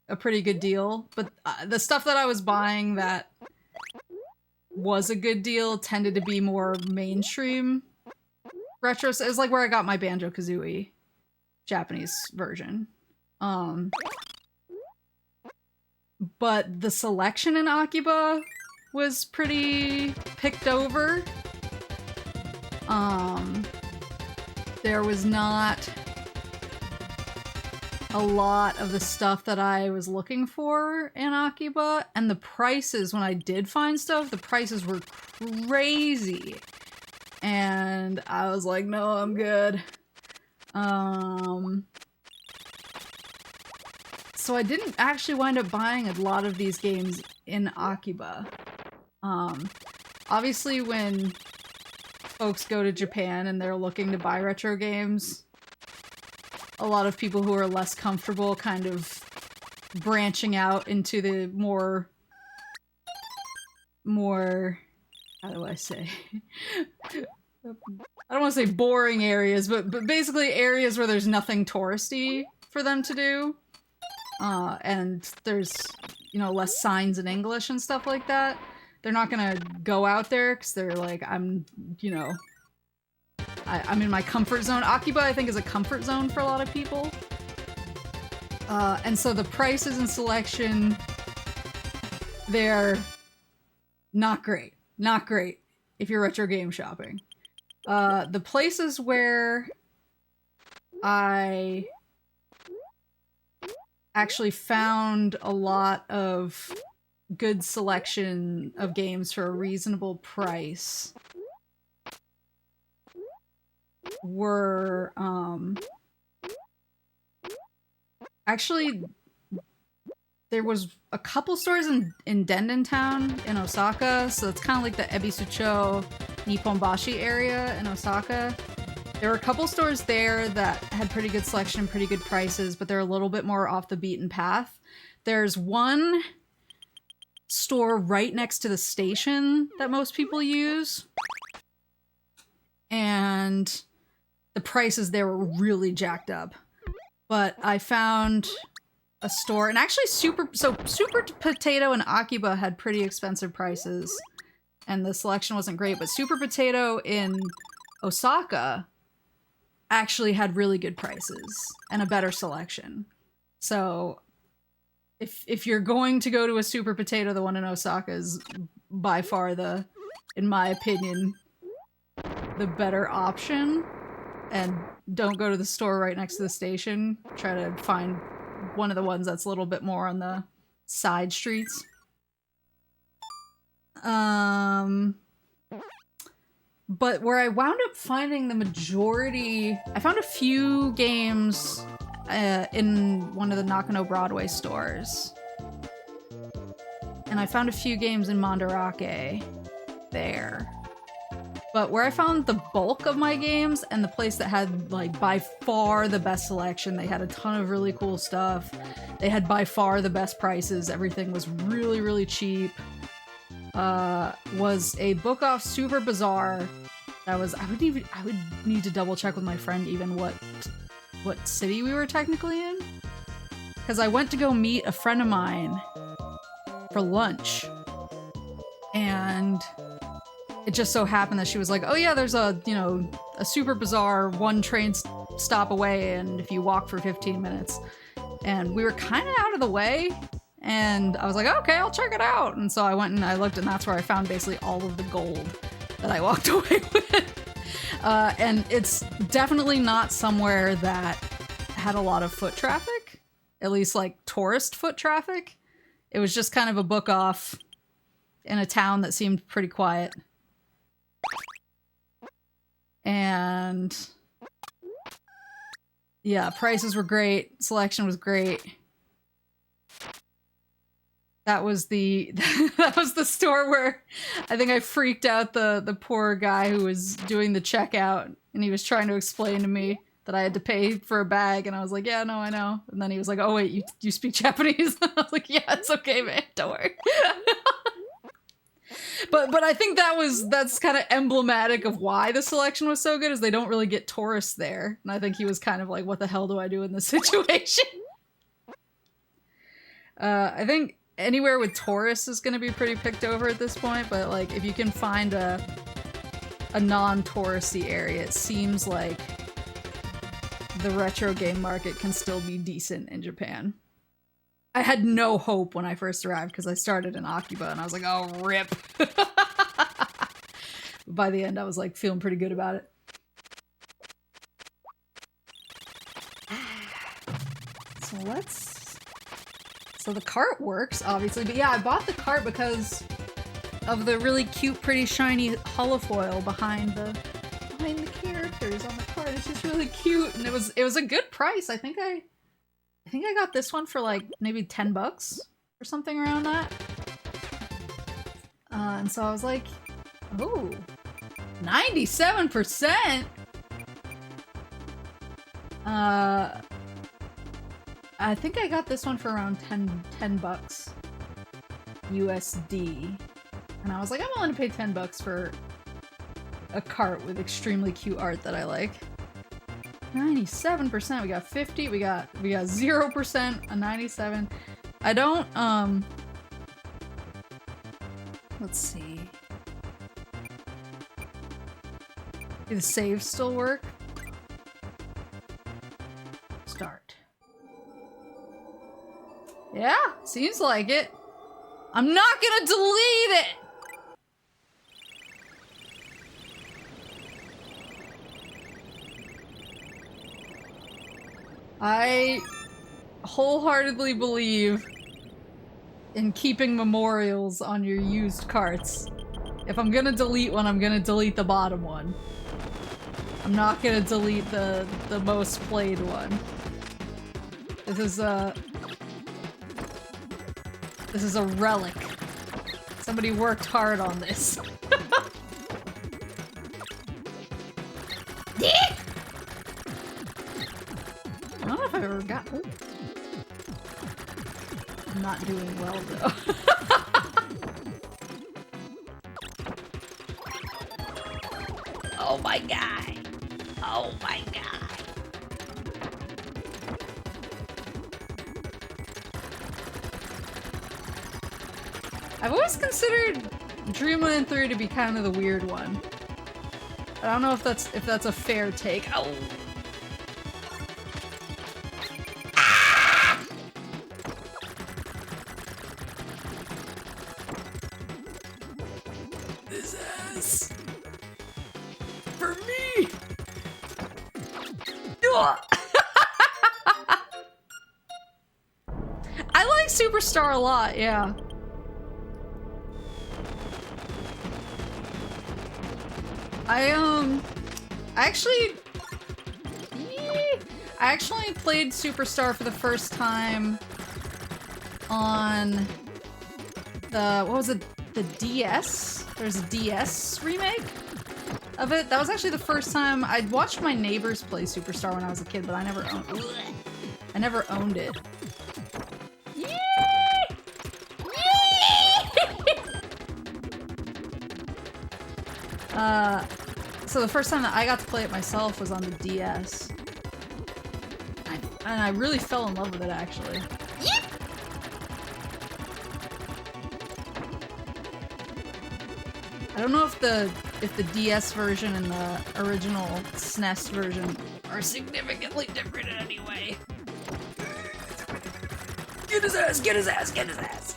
a pretty good deal. But the stuff that I was buying that was a good deal tended to be more mainstream retro. So it was like where I got my Banjo-Kazooie Japanese version. But the selection in Akiba was pretty picked over. There was not a lot of the stuff that I was looking for in Akiba, and the prices, when I did find stuff, the prices were crazy. And I was like, no, I'm good. So I didn't actually wind up buying a lot of these games in Akiba. Obviously when folks go to Japan and they're looking to buy retro games, a lot of people who are less comfortable kind of branching out into the more, how do I say? I don't want to say boring areas, but basically areas where there's nothing touristy for them to do. And there's, you know, less signs in English and stuff like that. They're not gonna go out there because they're like, I'm in my comfort zone. Akiba, I think, is a comfort zone for a lot of people. And so the prices and selection, they're not great. Not great if you're retro game shopping. The places where I actually found a lot of good selection of games for a reasonable price were actually there was a couple stores in Denden Town in Osaka, so it's kind of like the Ebisucho Nipponbashi area in Osaka. There were a couple stores there that had pretty good selection, pretty good prices, but they're a little bit more off the beaten path. There's one store right next to the station that most people use, and the prices there were really jacked up. But I found a store, and actually Super Potato and Akiba had pretty expensive prices, and the selection wasn't great, but Super Potato in Osaka actually had really good prices and a better selection. So if you're going to go to a Super Potato, the one in Osaka is by far the, in my opinion, the better option. And don't go to the store right next to the station. Try to find one of the ones that's a little bit more on the side streets. But where I wound up finding the majority, I found a few games in one of the Nakano Broadway stores. And I found a few games in Mandarake there. But where I found the bulk of my games, and the place that had, like, by far the best selection, they had a ton of really cool stuff. They had by far the best prices. Everything was really, really cheap. Was a book off Super Bazaar. That was, I would need to double check with my friend even what city we were technically in. Because I went to go meet a friend of mine for lunch. And it just so happened that she was like, oh yeah, there's a Super Bazaar one train stop away, and if you walk for 15 minutes. And we were kind of out of the way, and I was like, okay, I'll check it out. And so I went and I looked, and that's where I found basically all of the gold that I walked away with. And it's definitely not somewhere that had a lot of foot traffic, at least like tourist foot traffic. It was just kind of a book off in a town that seemed pretty quiet. And yeah, prices were great, selection was great. That was the that was the store where I think I freaked out the poor guy who was doing the checkout, and he was trying to explain to me that I had to pay for a bag, and I was like, yeah, no, I know. And then he was like, oh wait, you speak Japanese? I was like, yeah, it's okay, man, don't worry. But I think that's kind of emblematic of why the selection was so good, is they don't really get tourists there. And I think he was kind of like, what the hell do I do in this situation? I think anywhere with tourists is going to be pretty picked over at this point, but like if you can find a non-touristy area, it seems like the retro game market can still be decent in Japan. I had no hope when I first arrived because I started in Akiba and I was like, oh, rip. By the end, I was like feeling pretty good about it. So the cart works, obviously, but yeah, I bought the cart because of the really cute, pretty, shiny holofoil behind the characters on the cart. It's just really cute, and it was a good price. I think I got this one for like maybe $10 or something around that. And so I was like, oh, 97%. I think I got this one for around $10 USD. And I was like, I'm willing to pay $10 for a cart with extremely cute art that I like. 97%, we got 50, we got 0%, a 97. I don't, let's see. Do the saves still work? Start. Yeah, seems like it. I'm not gonna delete it! I wholeheartedly believe in keeping memorials on your used carts. If I'm gonna delete one, I'm gonna delete the bottom one. I'm not gonna delete the most played one. This is a relic. Somebody worked hard on this. I don't know if I've ever got. Ooh. I'm not doing well though. Oh my god. Oh my god. I've always considered Dreamland 3 to be kind of the weird one. I don't know if that's a fair take. Oh. This is for me. I like Superstar a lot, yeah. I actually played Superstar for the first time on the, what was it, the DS? There's a DS remake of it. That was actually the first time. I'd watched my neighbors play Superstar when I was a kid, but I never owned it. So the first time that I got to play it myself was on the DS. And I really fell in love with it, actually. I don't know if the DS version and the original SNES version are significantly different in any way. Get his ass! Get his ass! Get his ass!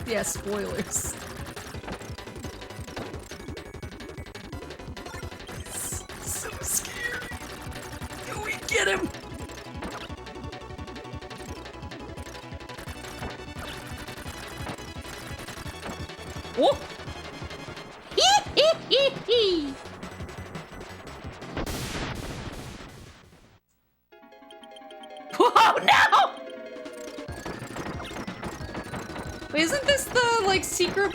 Yeah, spoilers. So scary. Can we get him? Oh! Whoa, no! Wait, isn't this the, like, secret...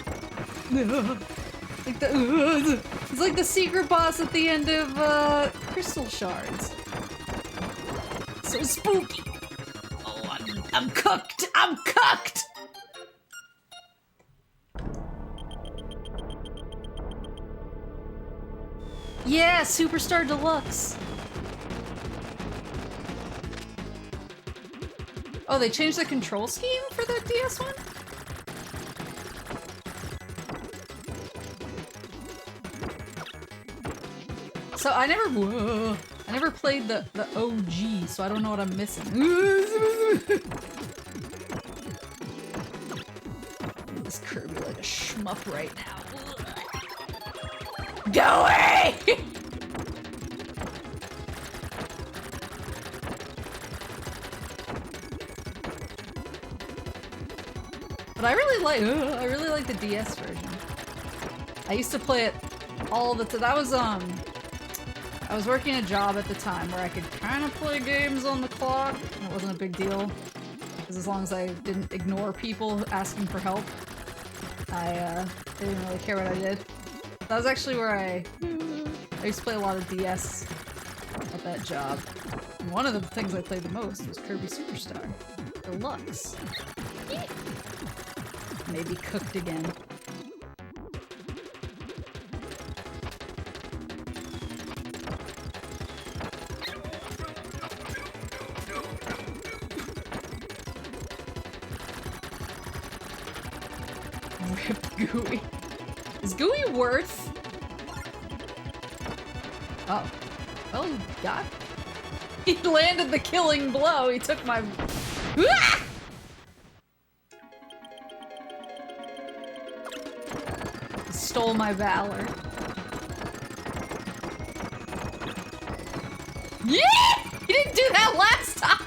like the... It's like the secret boss at the end of, Crystal Shards. So spooky. Oh, I'm cooked! I'm cooked! Yeah, Superstar Deluxe. Oh, they changed the control scheme for the DS one? So I never played the OG, so I don't know what I'm missing. This Kirby like a shmup right now. Go away! But I really like the DS version. I used to play it all the time. That was I was working a job at the time where I could kind of play games on the clock. It wasn't a big deal, because as long as I didn't ignore people asking for help, I didn't really care what I did. That was actually where I used to play a lot of DS at that job. And one of the things I played the most was Kirby Superstar Deluxe. Maybe cooked again. Rip Gooey. Is Gooey worth? Oh. Well, he got. He landed the killing blow. He took my. Ah! He stole my valor. Yeah! He didn't do that last time.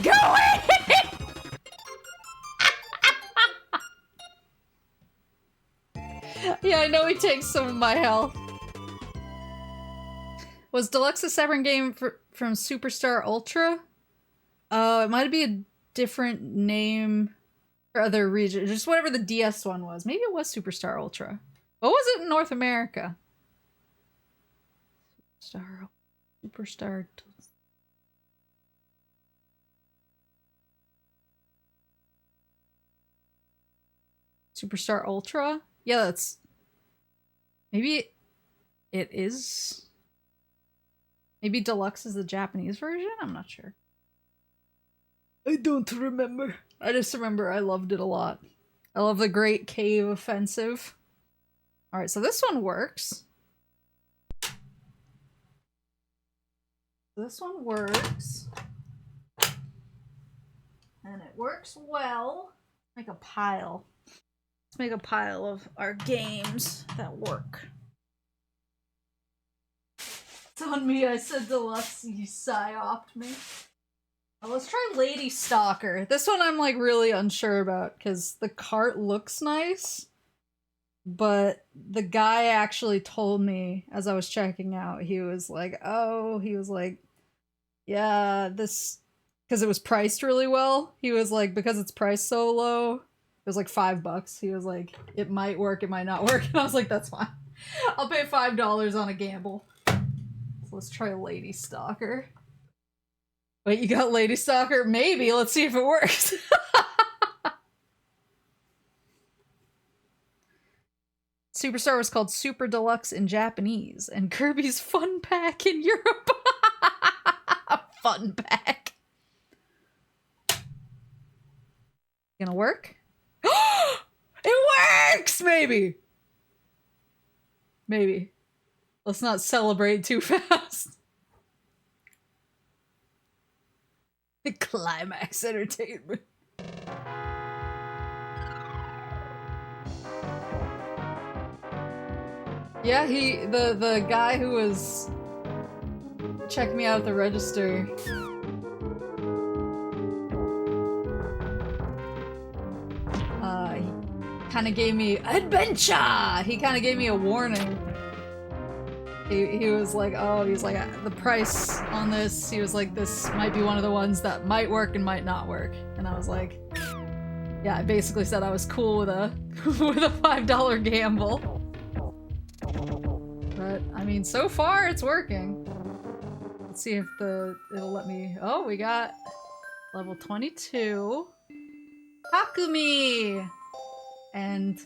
Go away! Yeah, I know he takes some of my health. Was Deluxe a separate game from Superstar Ultra? It might be a different name for other regions. Just whatever the DS one was. Maybe it was Superstar Ultra. What was it in North America? Superstar. Superstar Ultra? Yeah, that's... Maybe it is... Maybe Deluxe is the Japanese version? I'm not sure. I don't remember. I just remember I loved it a lot. I love the Great Cave Offensive. Alright, so this one works. This one works. And it works well. Make a pile. Let's make a pile of our games that work. It's on me, I said Deluxe, you psyoped me. Well, let's try Lady Stalker. This one I'm like really unsure about because the cart looks nice, but the guy actually told me as I was checking out, he was like, yeah, this, because it was priced really well. He was like, because it's priced so low, it was like $5. He was like, it might work, it might not work. And I was like, that's fine. I'll pay $5 on a gamble. So let's try Lady Stalker. Wait, you got Lady Stalker? Maybe. Let's see if it works. Superstar was called Super Deluxe in Japanese, and Kirby's Fun Pack in Europe. Fun Pack. Gonna work? It works! Maybe. Maybe. Let's not celebrate too fast. The climax entertainment. Yeah, the guy who was checking me out at the register. kind of gave me adventure. He kind of gave me a warning. He was like, oh, he's like, the price on this, he was like, this might be one of the ones that might work and might not work. And I was like, yeah, I basically said I was cool with a with a $5 gamble. But I mean, so far it's working. Let's see if it'll let me. Oh, we got level 22. Takumi and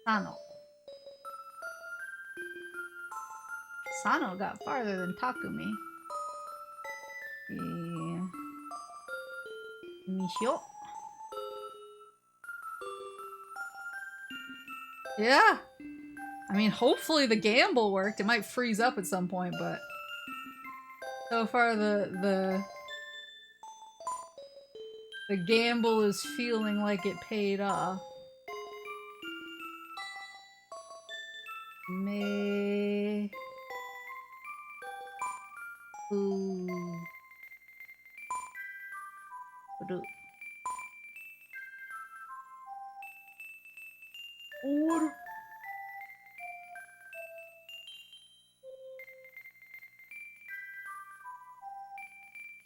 Sano. Sano got farther than Takumi. Mishio. Yeah. I mean, hopefully the gamble worked. It might freeze up at some point, but so far the gamble is feeling like it paid off.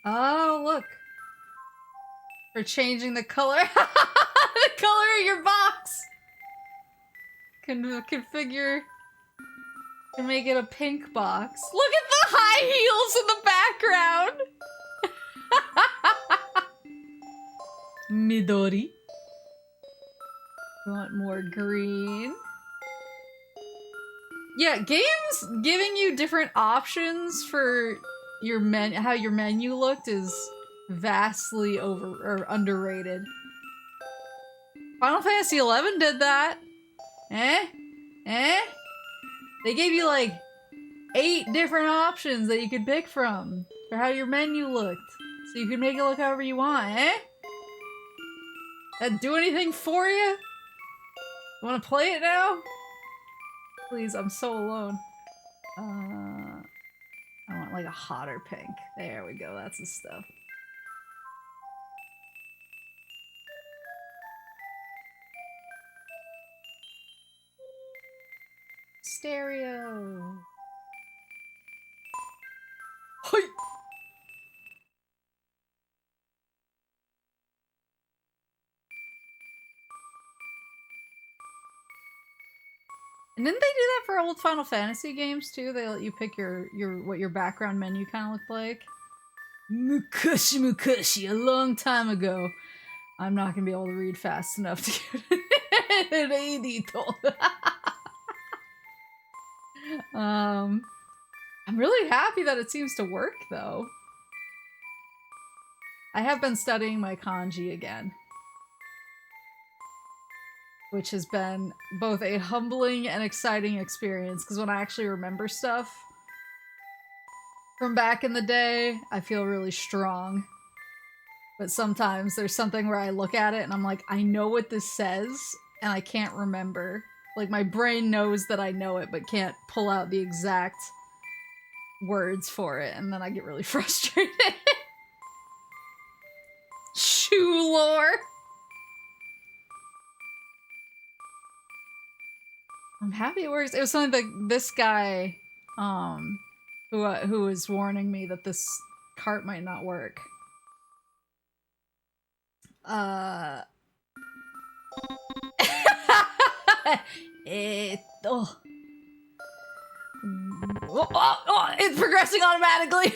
Oh, look. For changing the color. The color of your box. Can configure to make it a pink box. Look at the high heels in the background. Midori. You want more green? Yeah, games giving you different options for your how your menu looked is vastly underrated. Final Fantasy XI did that. Eh? They gave you like 8 different options that you could pick from for how your menu looked. So you could make it look however you want, eh? That do anything for you? You wanna play it now? Please, I'm so alone. I want like a hotter pink. There we go, that's the stuff. Stereo. Hi. And didn't they do that for old Final Fantasy games too? They let you pick what your background menu kind of looked like. Mukushi, a long time ago. I'm not gonna be able to read fast enough to get an edito. I'm really happy that it seems to work though. I have been studying my kanji again, which has been both a humbling and exciting experience, because when I actually remember stuff from back in the day, I feel really strong. But sometimes there's something where I look at it and I'm like, I know what this says, and I can't remember. Like, my brain knows that I know it, but can't pull out the exact words for it, and then I get really frustrated. Shoe lore! I'm happy it works. It was something like this guy, who was warning me that this cart might not work. It's progressing automatically.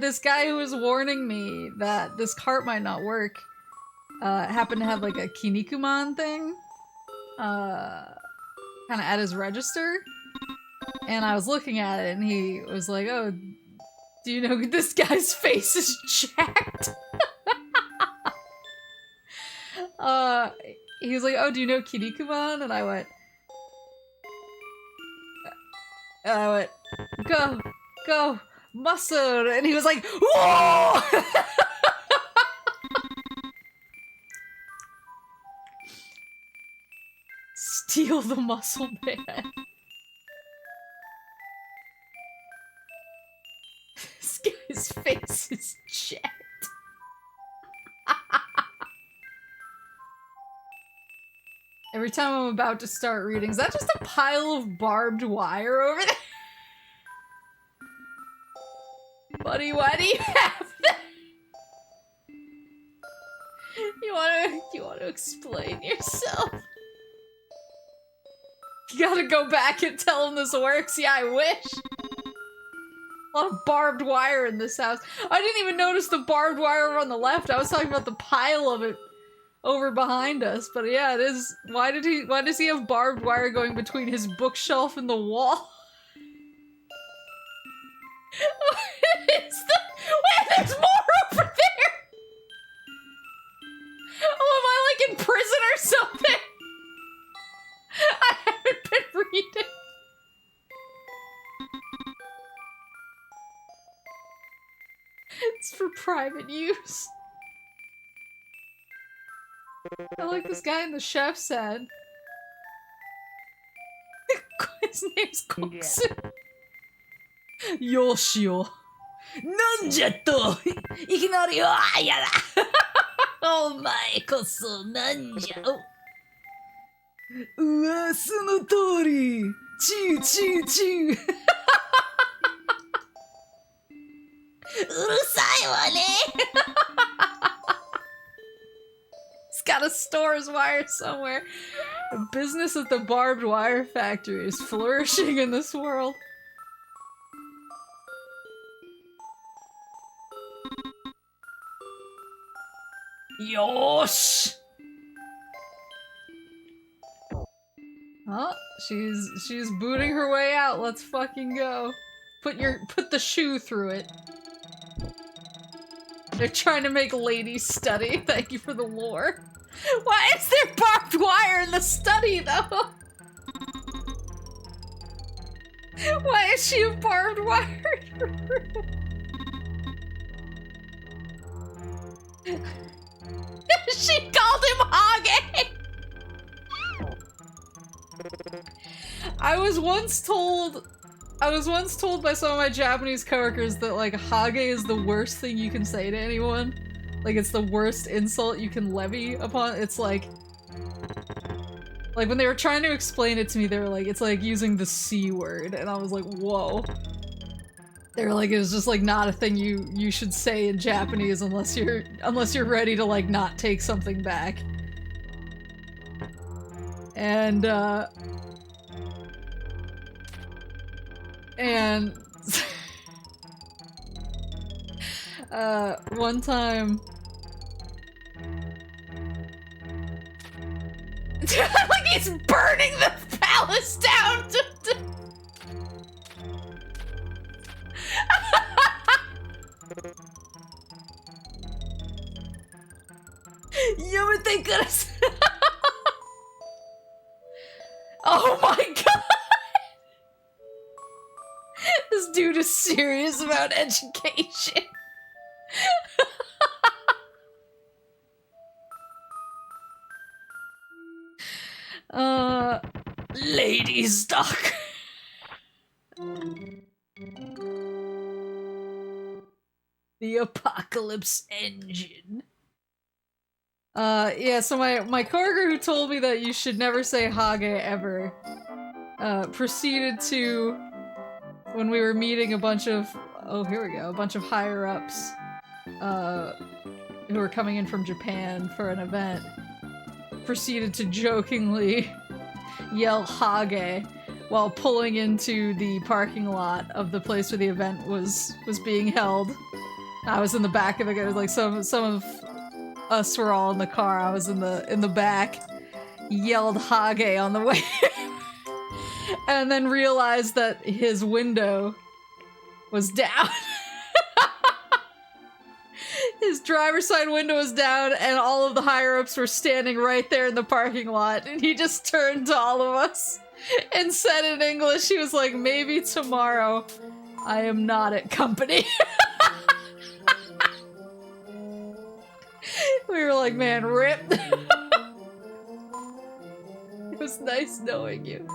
This guy who was warning me that this cart might not work happened to have like a Kinnikuman thing kind of at his register, and I was looking at it and he was like, oh, do you know this guy's face is jacked? He was like, oh, do you know Kinnikuman? And I went, go, muscle. And he was like, whoa! Steal the muscle man. This guy's face is jacked. Every time I'm about to start reading, is that just a pile of barbed wire over there? Buddy, why do you have that? You wanna explain yourself? You gotta go back and tell him this works. Yeah, I wish. A lot of barbed wire in this house. I didn't even notice the barbed wire over on the left. I was talking about the pile of it over behind us. But yeah, it is. Why does he have barbed wire going between his bookshelf and the wall? Wait, there's more over there! Oh, am I like in prison or something? I haven't been reading. It's for private use. I like this guy in the chef's head. His name's Koksu. Yoshio. Nanjato! Ikinari wa ayara! Oh my, koso nanja. Uwa, sono tori! Chiu, chiu, chiu! Urusai wa ne! He's gotta store his wire somewhere. The business at the barbed wire factory is flourishing in this world. Yosh! Oh, she's booting her way out. Let's fucking go. Put the shoe through it. They're trying to make ladies study. Thank you for the lore. Why is there barbed wire in the study though? Why is she a barbed wire in her room? She called him Hage! I was once told by some of my Japanese coworkers that like Hage is the worst thing you can say to anyone. Like it's the worst insult you can levy upon. It's like when they were trying to explain it to me, they were like, it's like using the C word, and I was like, whoa. They were like, it was just like not a thing you should say in Japanese unless you're ready to like not take something back. And one time like he's burning the palace down to Yamete kudasai. Oh my god! This dude is serious about education. Lady stock. The apocalypse engine. Yeah, so my coworker who told me that you should never say Hage ever, proceeded to, when we were meeting a bunch of, oh here we go, a bunch of higher-ups, who were coming in from Japan for an event, proceeded to jokingly yell Hage while pulling into the parking lot of the place where the event was being held. I was in the back of it, it was like some of us were all in the car, I was in the back, yelled Hage on the way, and then realized that his window was down. His driver's side window was down, and all of the higher-ups were standing right there in the parking lot, and he just turned to all of us and said in English, he was like, maybe tomorrow I am not at company. We were like, man, rip. It was nice knowing you.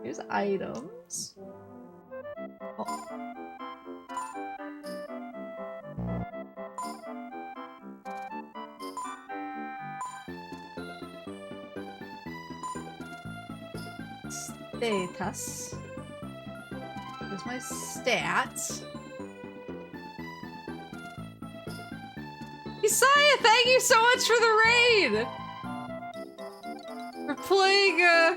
Here's items. Oh. Status. Here's my stats. Isaiah, thank you so much for the raid! We're playing, I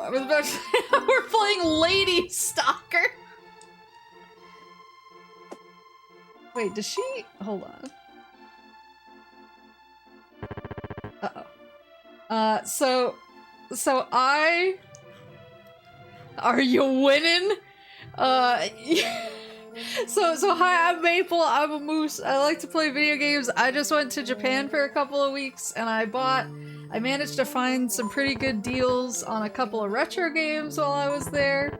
was about to say, we're playing Lady Stalker. Wait, does she? Hold on. Uh-oh. So are you winning? So hi, I'm Maple, I'm a moose, I like to play video games. I just went to Japan for a couple of weeks and I managed to find some pretty good deals on a couple of retro games while I was there.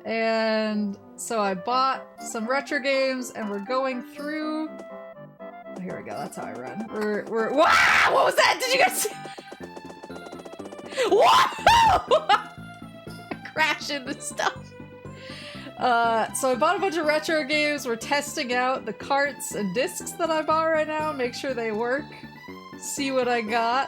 And so I bought some retro games and we're going through... Oh, here we go, that's how I run. We're wow! What was that? Did you guys see? Whoa! I crashed into stuff. So I bought a bunch of retro games. We're testing out the carts and discs that I bought right now, make sure they work, see what I got.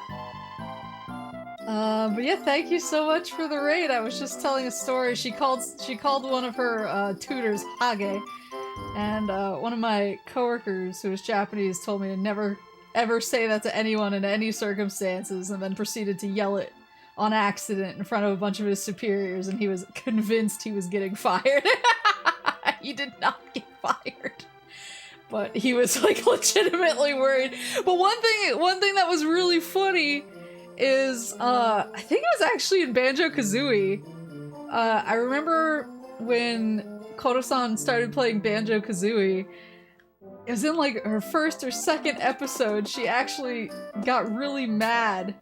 But yeah, thank you so much for the raid. I was just telling a story. She called one of her tutors Hage, and one of my coworkers who was Japanese told me to never ever say that to anyone in any circumstances, and then proceeded to yell it on accident in front of a bunch of his superiors, and he was convinced he was getting fired. He did not get fired, but he was like legitimately worried. But one thing that was really funny is I think it was actually in Banjo-Kazooie. I remember when Koro-san started playing Banjo-Kazooie, it was in like her first or second episode, she actually got really mad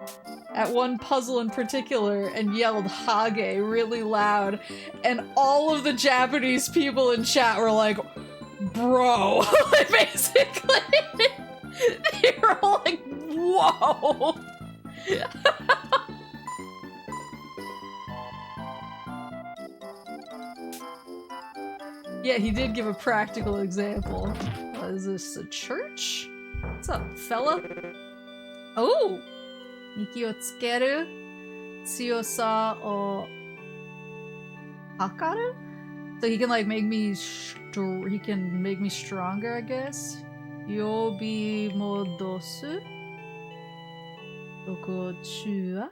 at one puzzle in particular and yelled Hage really loud, and all of the Japanese people in chat were like, bro. Basically, they were all like, whoa. Yeah, he did give a practical example. Is this a church? What's up, fella? Oh! Iki o tsukeru, tsuyosa o hakaru? So he can like make me he can make me stronger, I guess. Yobi modosu. Doko chu wa?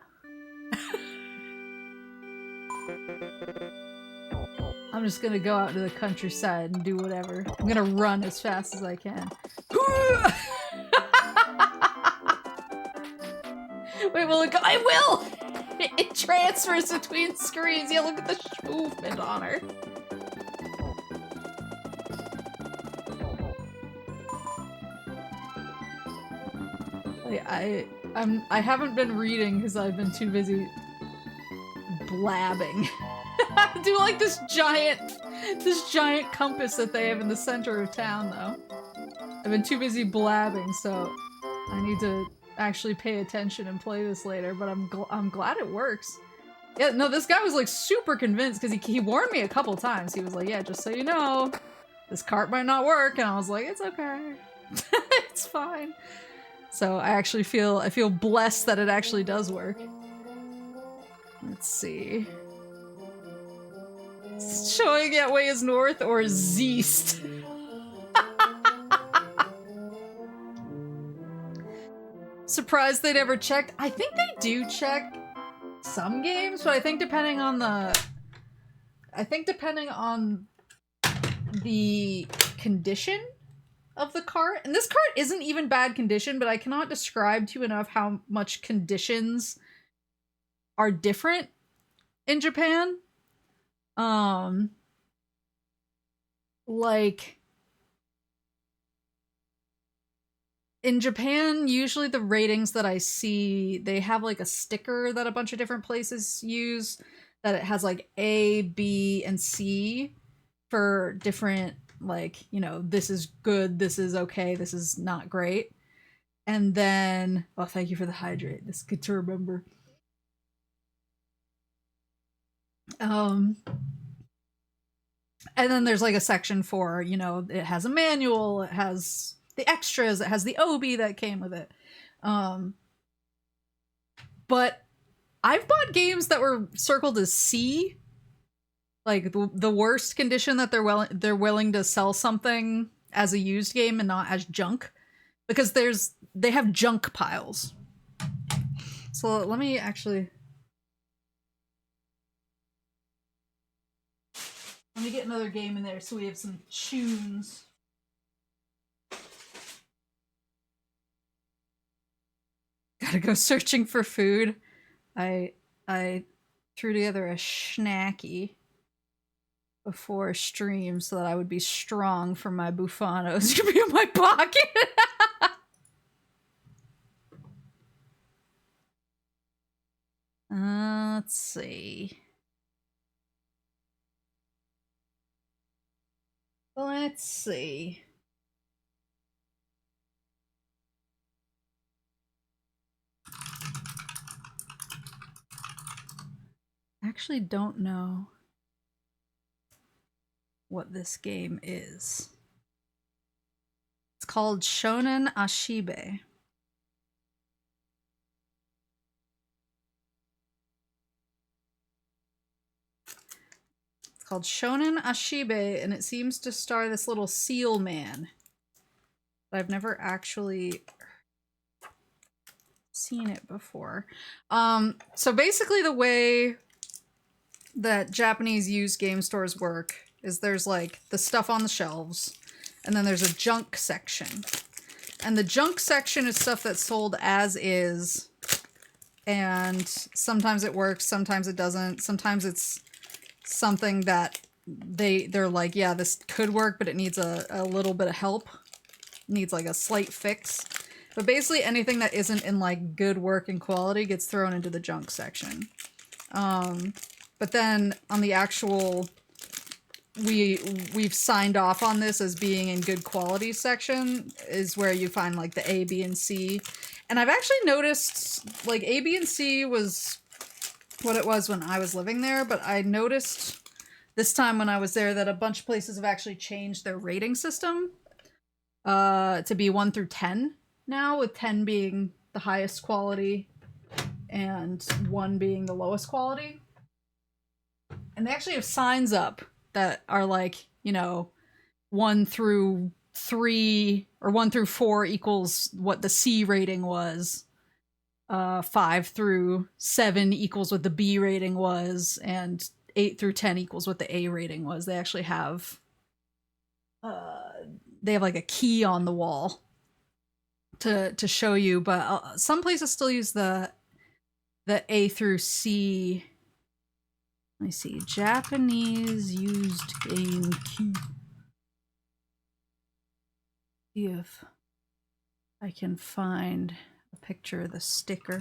I'm just gonna go out to the countryside and do whatever. I'm gonna run as fast as I can. Wait, will it go? I will! It transfers between screens. Yeah, look at the movement on her. Like, I haven't been reading because I've been too busy blabbing. I do like this giant compass that they have in the center of town, though. I've been too busy blabbing, so I need to actually pay attention and play this later. But I'm glad it works. Yeah, no, this guy was like super convinced because he warned me a couple times. He was like, "Yeah, just so you know, this cart might not work," and I was like, "It's okay, it's fine." So I feel blessed that it actually does work. Let's see. Showing it way is north or zeast. Surprised they never checked. I think they do check some games, but I think depending on the condition of the cart, and this cart isn't even bad condition, but I cannot describe to you enough how much conditions are different in Japan. Like, in Japan, usually the ratings that I see, they have like a sticker that a bunch of different places use, that it has like A, B, and C for different, like, you know, this is good, this is okay, this is not great. And then, oh, thank you for the hydrate. This is good to remember. And then there's like a section for, you know, it has a manual, it has the extras, it has the OB that came with it. But I've bought games that were circled as C, like the worst condition that they're willing to sell something as a used game and not as junk, because they have junk piles. So let me actually get another game in there so we have some tunes. Gotta go searching for food. I threw together a snacky before stream so that I would be strong for my Bufanos to be in my pocket. Let's see. Let's see. I actually don't know what this game is. It's called Shonen Ashibe. It's called Shonen Ashibe, and it seems to star this little seal man. But I've never actually seen it before. So basically the way that Japanese used game stores work is there's like the stuff on the shelves, and then there's a junk section. And the junk section is stuff that's sold as is, and sometimes it works, sometimes it doesn't. Sometimes it's something that they're like, yeah, this could work, but it needs a little bit of help. Needs like a slight fix. But basically anything that isn't in like good working quality gets thrown into the junk section. But then on the actual, we've signed off on this as being in good quality section is where you find like the A, B, and C. And I've actually noticed like A, B, and C was what it was when I was living there, but I noticed this time when I was there that a bunch of places have actually changed their rating system to be 1 through 10 now, with 10 being the highest quality and 1 being the lowest quality. And they actually have signs up that are like, you know, 1 through 3 or 1 through 4 equals what the C rating was. 5 through 7 equals what the B rating was, and 8 through 10 equals what the A rating was. They actually have like a key on the wall to show you, but some places still use the A through C. Let me see, Japanese used game key. See if I can find a picture of the sticker.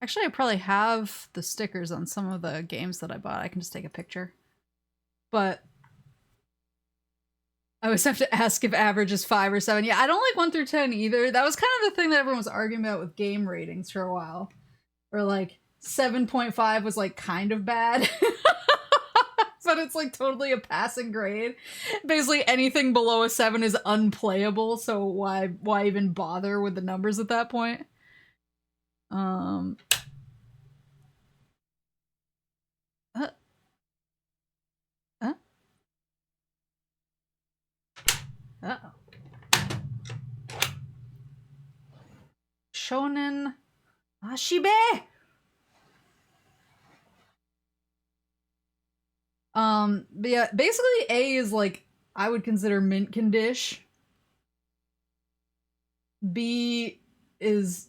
Actually, I probably have the stickers on some of the games that I bought. I can just take a picture. But I always have to ask if average is 5 or 7. Yeah, I don't like 1 through 10 either. That was kind of the thing that everyone was arguing about with game ratings for a while. Or like 7.5 was like kind of bad. But it's like totally a passing grade. Basically anything below a 7 is unplayable, so why even bother with the numbers at that point? Uh-oh. Shonen Ashibe! But yeah, basically A is like, I would consider mint condish. B is,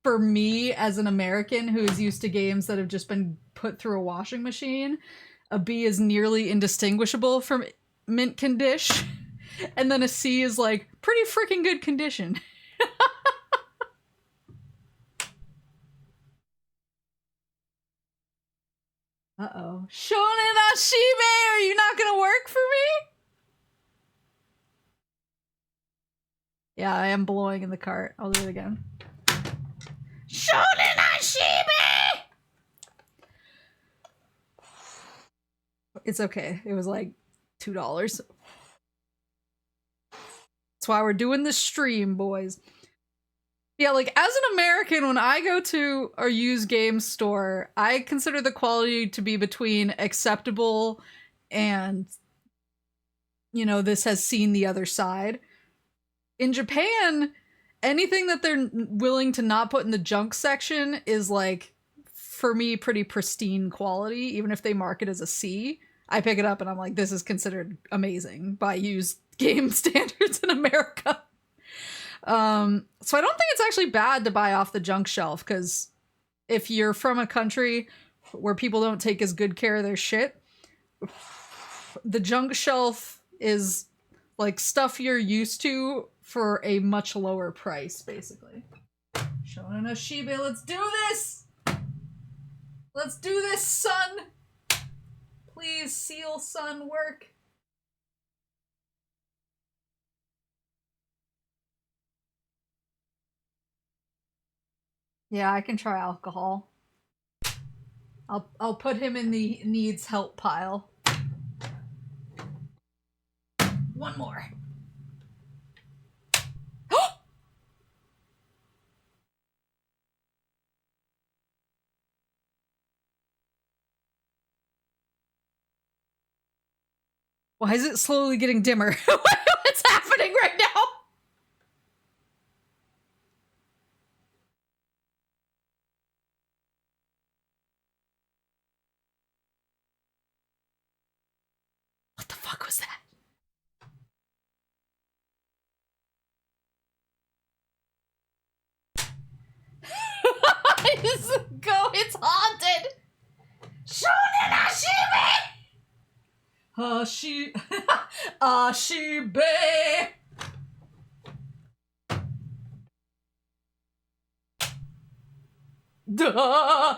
for me as an American who is used to games that have just been put through a washing machine, a B is nearly indistinguishable from mint condish. And then a C is like pretty freaking good condition. Uh-oh. Shonen Ashibe, are you not gonna work for me? Yeah, I am blowing in the cart. I'll do it again. Shonen Ashibe! It's okay. It was like $2. That's why we're doing this stream, boys. Yeah, like as an American, when I go to a used game store, I consider the quality to be between acceptable and, you know, this has seen the other side. In Japan, anything that they're willing to not put in the junk section is like, for me, pretty pristine quality. Even if they mark it as a C, I pick it up and I'm like, this is considered amazing by used game standards in America. So I don't think it's actually bad to buy off the junk shelf, because if you're from a country where people don't take as good care of their shit, the junk shelf is like stuff you're used to for a much lower price, basically. Shonen Ashibe, let's do this! Let's do this, son! Please, seal son, work. Yeah, I can try alcohol. I'll put him in the needs help pile. One more. Why is it slowly getting dimmer? What's happening right now? What the fuck was that? Just go, it's haunted! Shonen Ashibe! Ashibe! Duh!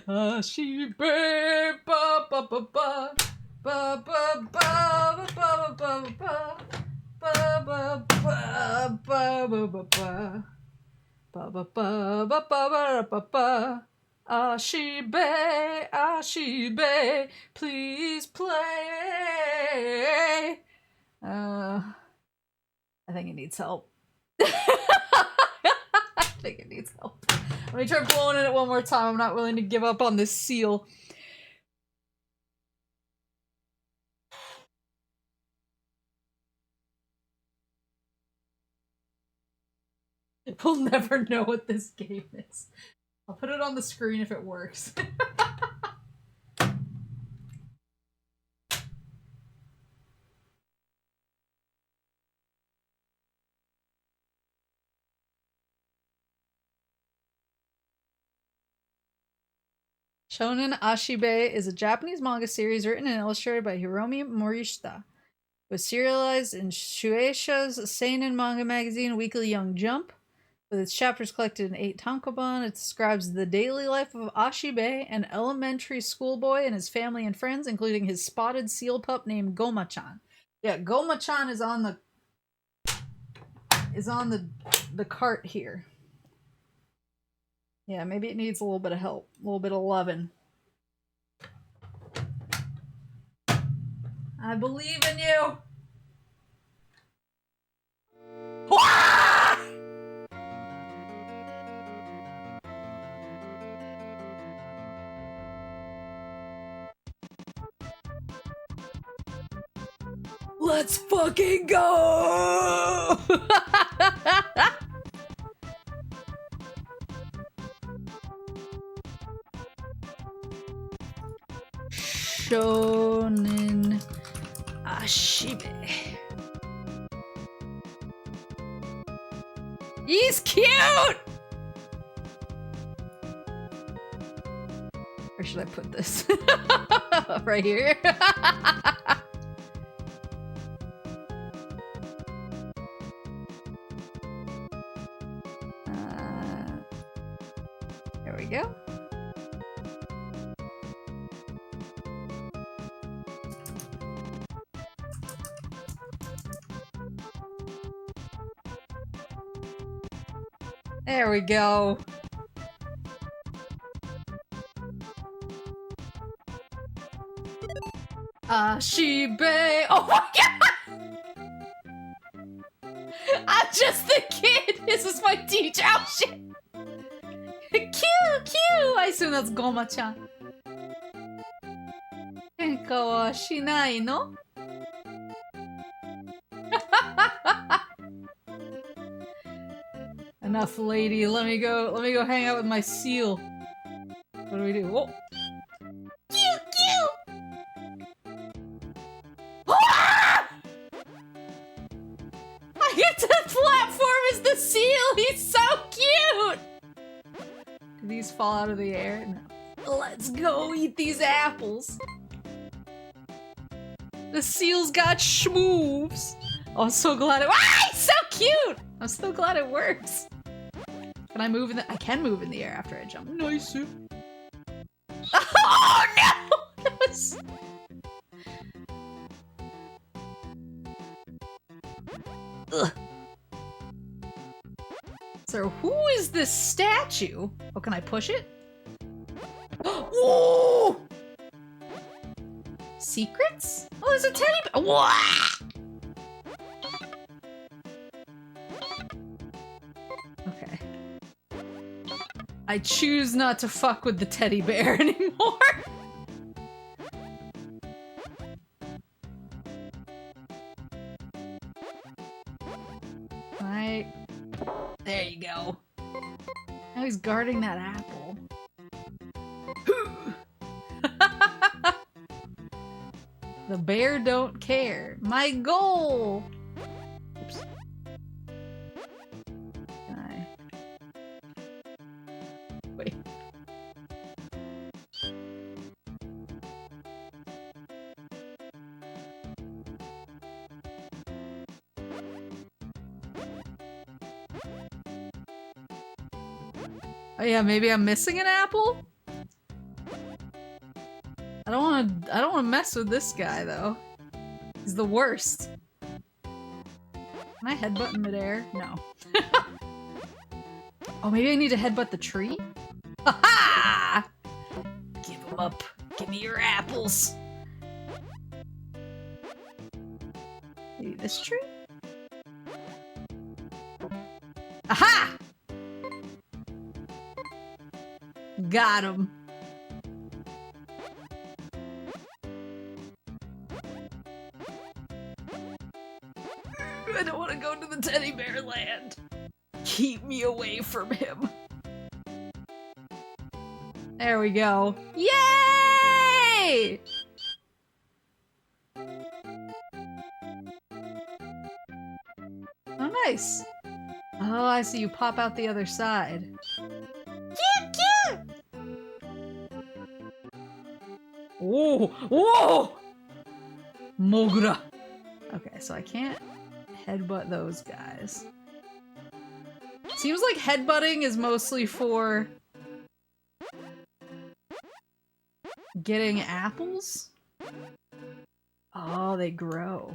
Ashibe! Ba ba ba ba ba ba ba ba ba ba ba. Ba ba ba ba ba ba ba ba ba ba ba ba ba ba. Ashibe, Ashibe, please play. I think it needs help. I think it needs help. Let me try blowing it one more time. I'm not willing to give up on this seal. We'll never know what this game is. I'll put it on the screen if it works. Shonen Ashibe is a Japanese manga series written and illustrated by Hiromi Morishita. It was serialized in Shueisha's seinen manga magazine Weekly Young Jump. With its chapters collected in 8 tankobon, it describes the daily life of Ashibe, an elementary schoolboy, and his family and friends, including his spotted seal pup named Goma-chan. Yeah, Goma-chan is on the cart here. Yeah, maybe it needs a little bit of help, a little bit of loving. I believe in you. Let's fucking go! Shonen Ashibe. He's cute! Where should I put this? Right here. There we go. There we go. Shibe. Oh my god! I'm just the kid! This is my teacher! Oh shit! Q! I assume that's Goma-chan. Kenka wa shinai no? Enough, lady. Let me go hang out with my seal. What do we do? Whoa. Q! Ah! I get to platform as the seal! He's so cute! Do these fall out of the air? No. Let's go eat these apples. The seal's got schmoves. Oh, I'm so glad it- Ah, he's so cute! I'm so glad it works. Can I move in the- I can move in the air after I jump. Nice. Oh no! That was... Ugh. So who is this statue? Oh, can I push it? Whoa! Secrets? Oh, there's a teddy bear. What? Okay. I choose not to fuck with the teddy bear anymore. Right. There you go. Now he's guarding that apple. The bear don't care. My goal! Oops. Can I... Wait. Oh yeah, maybe I'm missing an apple? I don't wanna mess with this guy though. He's the worst. Can I headbutt in midair? No. Oh, maybe I need to headbutt the tree? Ha-ha! Give him up. Give me your apples. Maybe this tree? Aha! Got him. I don't want to go to the teddy bear land. Keep me away from him. There we go. Yay! Oh, nice. Oh, I see you pop out the other side. Cute! Whoa! Whoa! Mogra. Okay, so I can't headbutt those guys. Seems like headbutting is mostly for getting apples. Oh, they grow.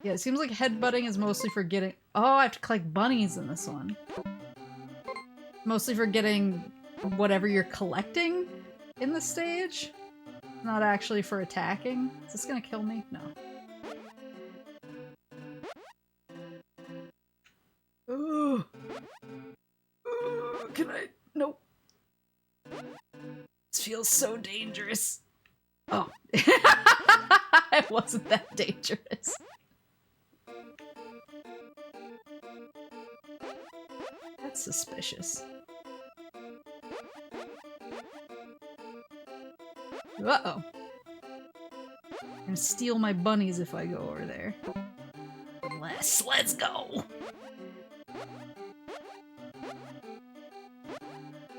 Yeah, it seems like headbutting is mostly for getting- Oh, I have to collect bunnies in this one. Mostly for getting whatever you're collecting in the stage. Not actually for attacking. Is this gonna kill me? No. Ooh. Ooh, can I? Nope. This feels so dangerous. Oh. It wasn't that dangerous. That's suspicious. Uh-oh. I'm gonna steal my bunnies if I go over there. Let's go!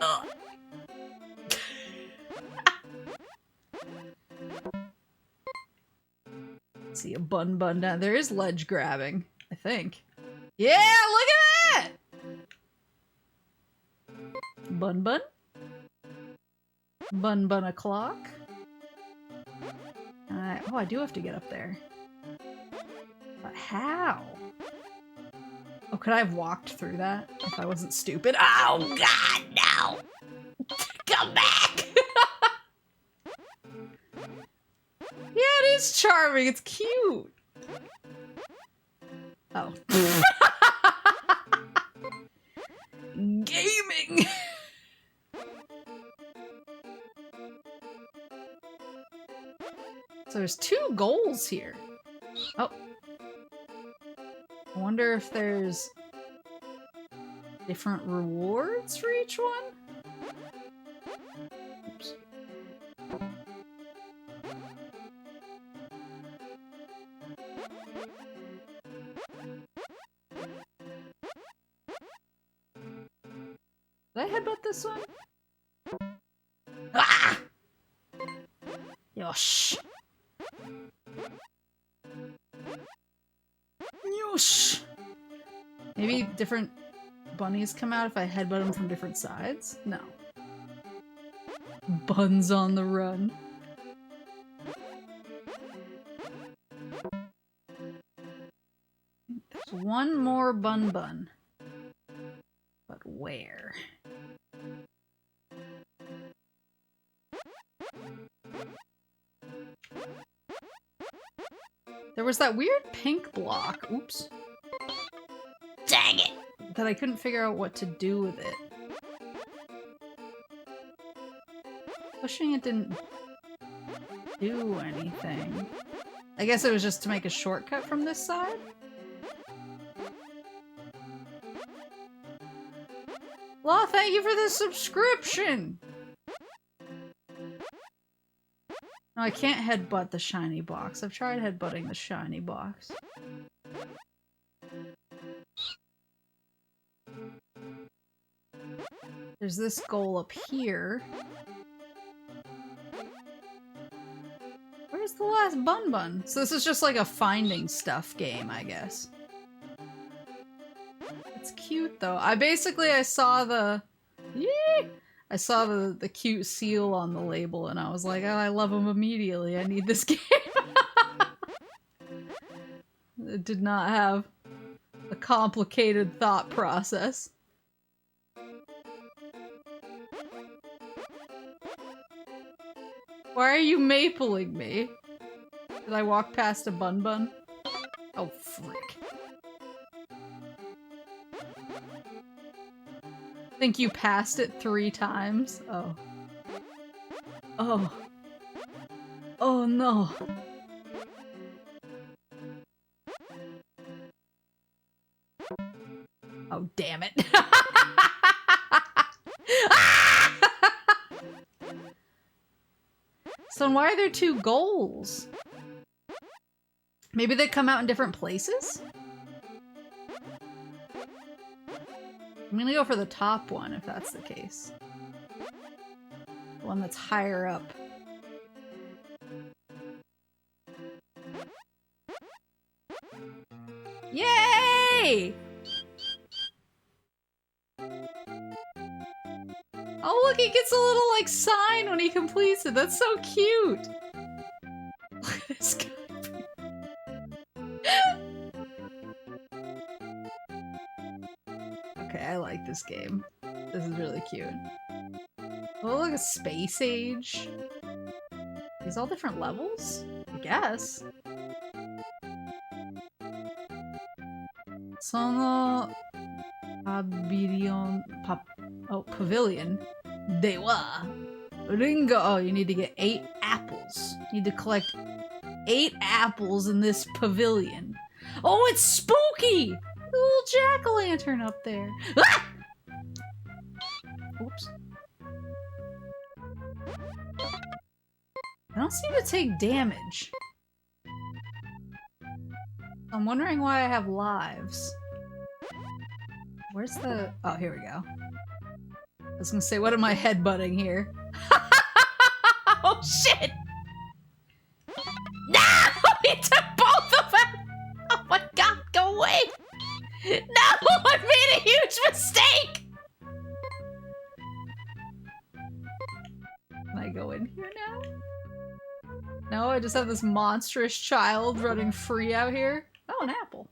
Ugh. See a bun down. There is ledge grabbing, I think. Yeah, look at that! Bun? Bun o'clock? Oh, I do have to get up there. But how? Oh, could I have walked through that if I wasn't stupid? Oh, God, no! Come back! Yeah, it is charming. It's cute. Oh. Gaming! So there's 2 goals here. Oh. I wonder if there's different rewards for each one? Oops. Did I headbutt this one? Ah! Yosh. Yosh. Maybe different bunnies come out if I headbutt them from different sides? No. Buns on the run. There's one more bun. But where? There was that weird pink block. Oops. Dang it! That I couldn't figure out what to do with it. Pushing it didn't do anything. I guess it was just to make a shortcut from this side? Law, thank you for the subscription! No, I can't headbutt the shiny box. I've tried headbutting the shiny box. There's this goal up here. Where's the last bun? So this is just like a finding stuff game, I guess. It's cute though. I saw the the cute seal on the label and I was like, oh, I love him immediately. I need this game. It did not have a complicated thought process. Why are you mapling me? Did I walk past a bun? Oh, frick. Think you passed it 3 times? Oh. Oh. Oh no. Oh, damn it. So why are there 2 goals? Maybe they come out in different places? I'm gonna go for the top one if that's the case. The one that's higher up. Yay! Oh look, he gets a little like sign when he completes it. That's so cute. Look at this guy. Okay, I like this game. This is really cute. Oh, look, a space age. These all different levels? I guess. Sono pavilion. Dewa. Ringo. Oh, you need to get 8 apples. You need to collect 8 apples in this pavilion. Oh, it's spooky! The little jack-o'-lantern up there. Ah! Oops. I don't seem to take damage. I'm wondering why I have lives. Where's the... Oh, here we go. I was gonna say, what am I headbutting here? Oh, shit! No! He took both of them! Oh my god, go away! No! I made a huge mistake! Can I go in here now? No, I just have this monstrous child running free out here. Oh, an apple.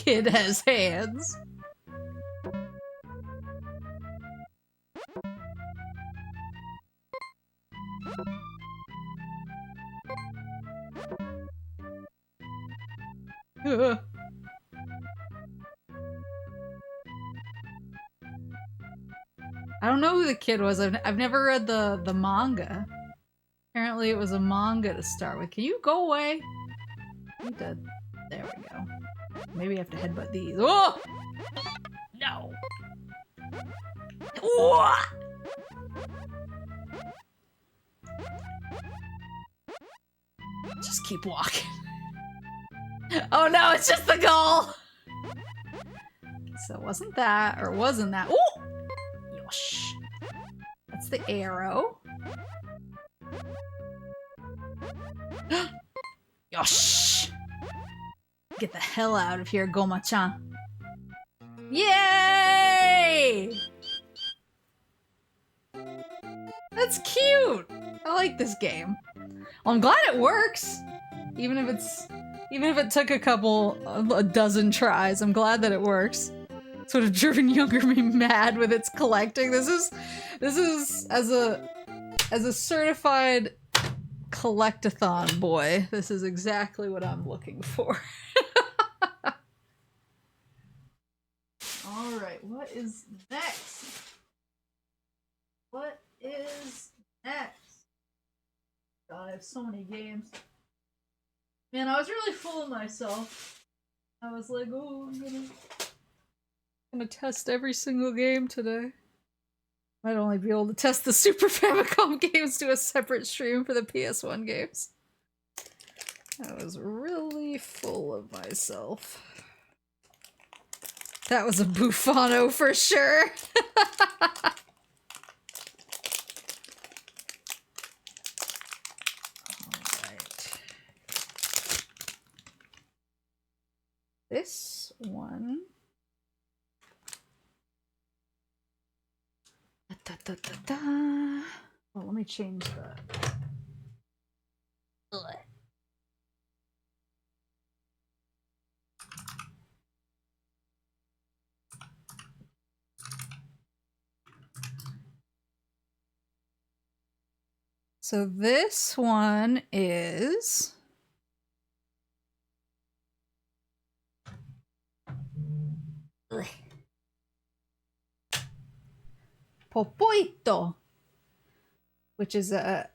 kid has hands. I don't know who the kid was. I've never read the manga. Apparently it was a manga to start with. Can you go away? You did. There we go. Maybe I have to headbutt these. Oh! No! What? Just keep walking. Oh no, it's just the goal! So it wasn't that, or it wasn't that. Ooh! Yosh. That's the arrow. Yosh! Get the hell out of here, Goma-chan. Yay! That's cute! I like this game. Well, I'm glad it works! Even if it took a dozen tries, I'm glad that it works. It's would have driven younger me mad with its collecting. This is as a certified collectathon boy, this is exactly what I'm looking for. Alright, what is next? What is next? God, I have so many games. Man, I was really fooling myself. I was like, oh, I'm gonna test every single game today. Might only be able to test the Super Famicom games to a separate stream for the PS1 games. I was really full of myself. That was a Buffano for sure. Alright. This one. Well, let me change that. Ugh. So this one is Popoito, which is a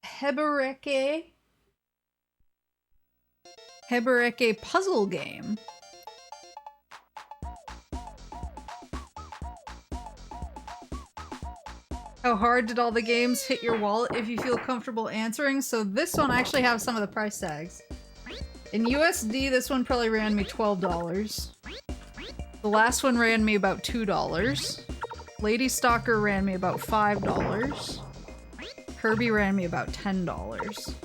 Hebereke puzzle game. How hard did all the games hit your wallet if you feel comfortable answering? So this one I actually have some of the price tags. In USD, this one probably ran me $12. The last one ran me about $2. Lady Stalker ran me about $5. Kirby ran me about $10.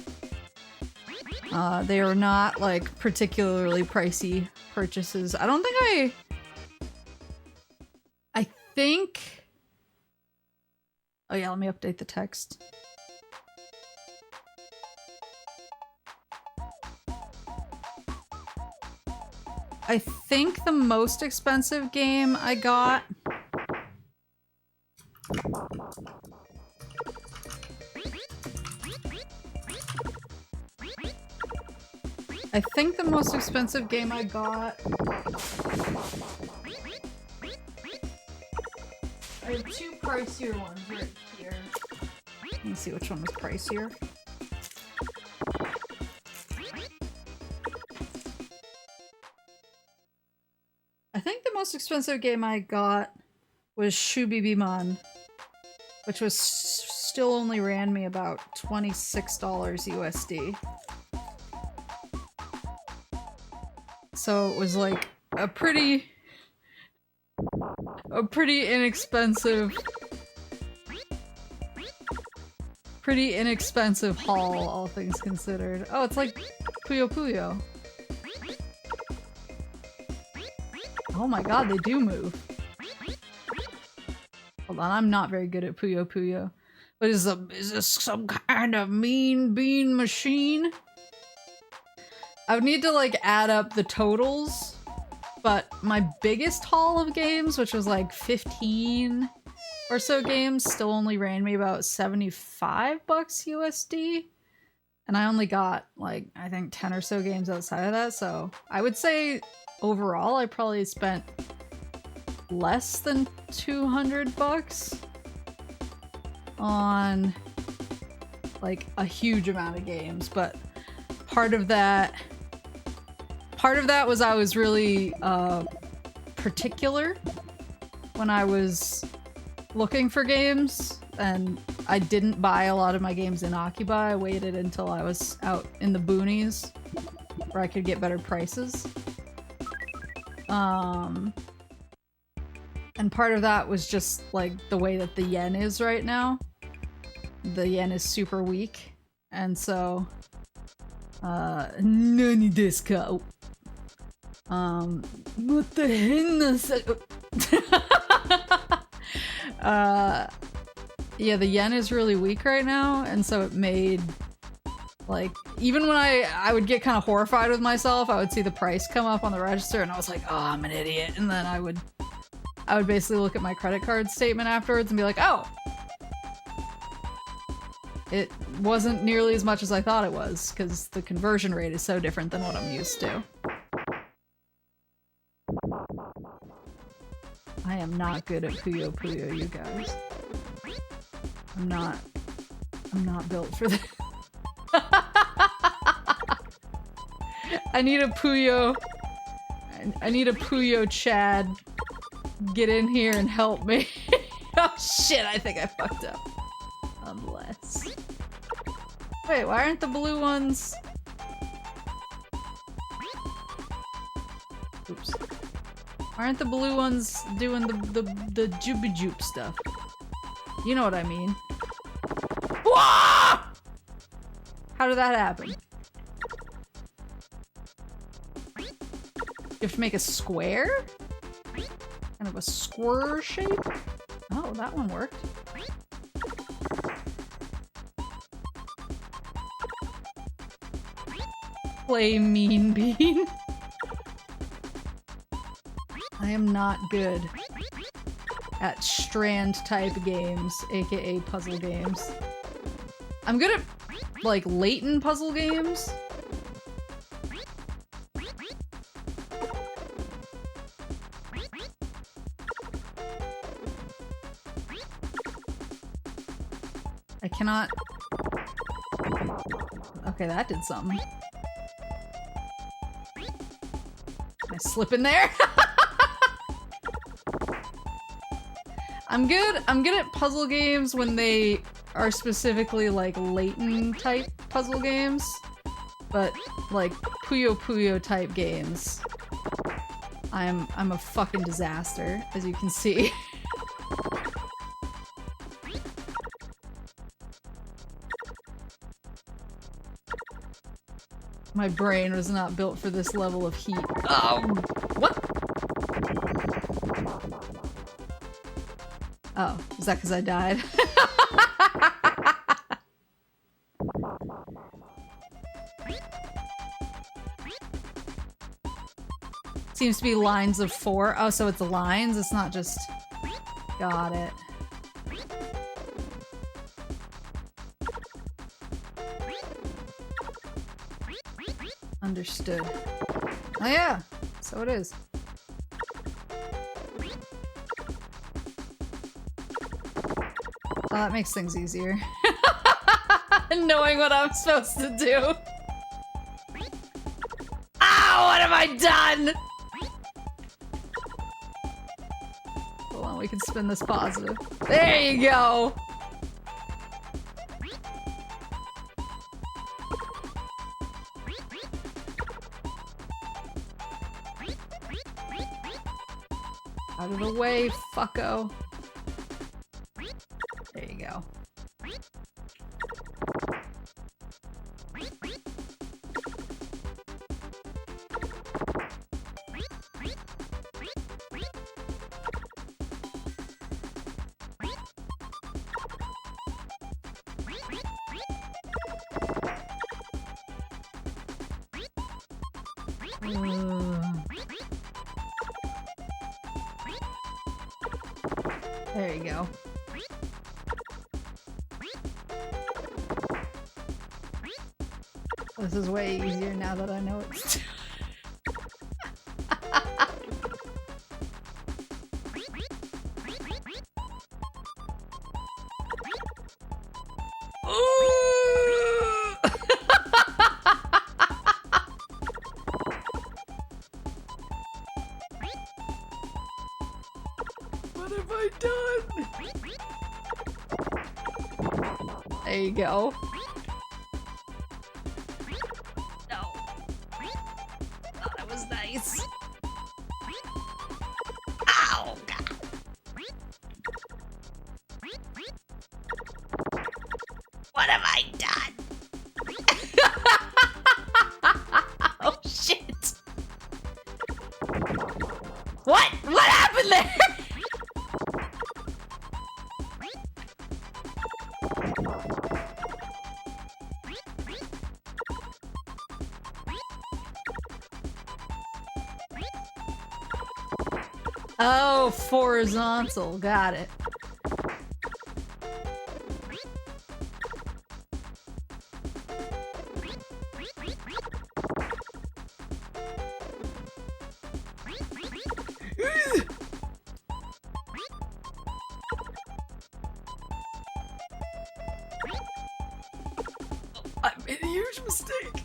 They are not, like, particularly pricey purchases. I don't think I think... Oh yeah, let me update the text. I think the most expensive game I got... I think the most expensive game I got... I have two pricier ones right here. Let me see which one was pricier. I think the most expensive game I got was Shubibiman, which was still only ran me about $26 USD. So it was like a pretty inexpensive haul, all things considered. Oh, it's like Puyo Puyo. Oh my god, they do move. Hold on, I'm not very good at Puyo Puyo. But is this some kind of mean bean machine? I would need to like add up the totals But my biggest haul of games, which was like 15 or so games, still only ran me about 75 bucks USD. And I only got like, I think 10 or so games outside of that. So I would say overall, I probably spent less than 200 bucks on like a huge amount of games. But part of that was I was really particular when I was looking for games, and I didn't buy a lot of my games in Occupy. I waited until I was out in the boonies where I could get better prices. And part of that was just like the way that the yen is right now. The yen is super weak, and so nani desu ka? What the hell? Yeah, the yen is really weak right now, and so it made, like, even when I would get kind of horrified with myself, I would see the price come up on the register, and I was like, oh, I'm an idiot, and then I would basically look at my credit card statement afterwards and be like, oh, it wasn't nearly as much as I thought it was, because the conversion rate is so different than what I'm used to. I am not good at Puyo Puyo, you guys. I'm not built for this. I need a Puyo Chad. Get in here and help me. Oh shit, I think I fucked up. Unless... Wait, why aren't the blue ones... Oops. Why aren't the blue ones doing the joopy joop stuff? You know what I mean. Whoa! How did that happen? You have to make a square? Kind of a square shape? Oh, that one worked. Play Mean Bean. I am not good at strand type games, aka puzzle games. I'm good at, like, Layton puzzle games. I cannot... Okay, that did something. Can I slip in there? I'm good at puzzle games when they are specifically like Layton type puzzle games, but like Puyo Puyo type games, I'm a fucking disaster, as you can see. My brain was not built for this level of heat. Oh, what? Oh, is that because I died? Seems to be lines of 4. Oh, so it's lines? It's not just... Got it. Understood. Oh yeah, so it is. Well, that makes things easier. Knowing what I'm supposed to do. Ow! What have I done? Hold on, we can spin this positive. There you go! Out of the way, fucko. There you go. There you go. This is way easier now that I know it's... What have I done? There you go. No. Oh, that was nice. Ow! God. What have I done? Oh shit! What? What happened there? Oh, horizontal. Got it. I made a huge mistake.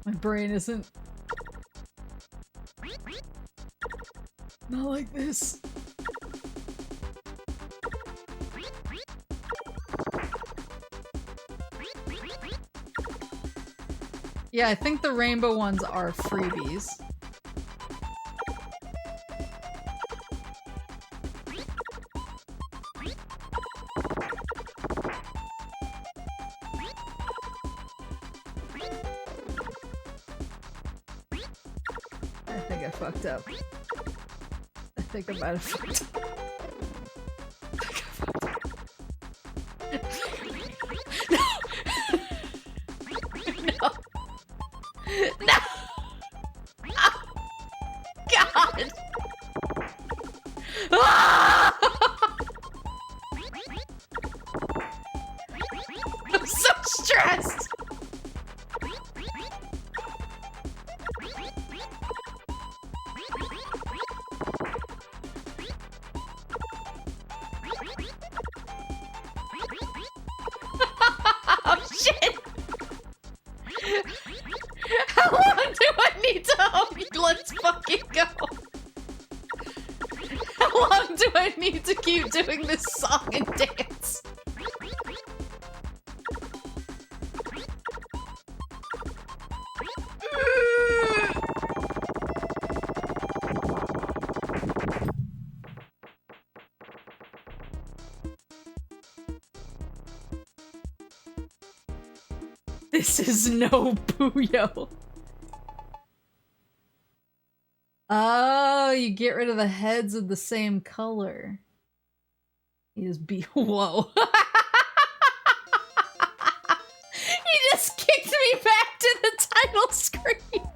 My brain isn't not like this. Yeah, I think the rainbow ones are freebies. I think I fucked up. I think I might have fucked up. No! Oh, God! Ah! I'm so stressed! Oh, shit! How long do I need to hum? Let's fucking go. How long do I need to keep doing this song and dance? This is no Puyo. Oh, you get rid of the heads of the same color. He just be whoa. He just kicked me back to the title screen.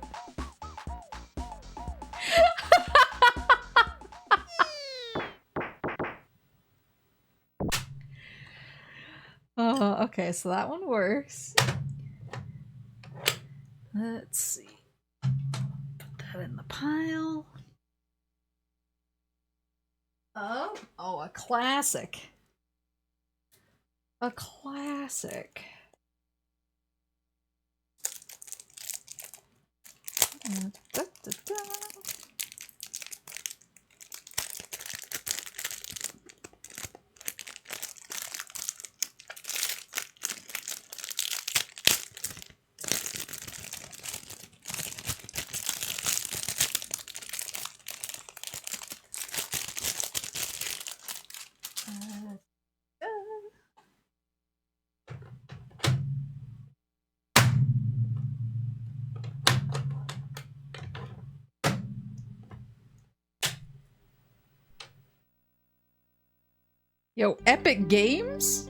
Oh, okay, so that one works. Let's see. Put that in the pile. Oh, a classic. A classic. Da, da, da. Yo, Epic Games?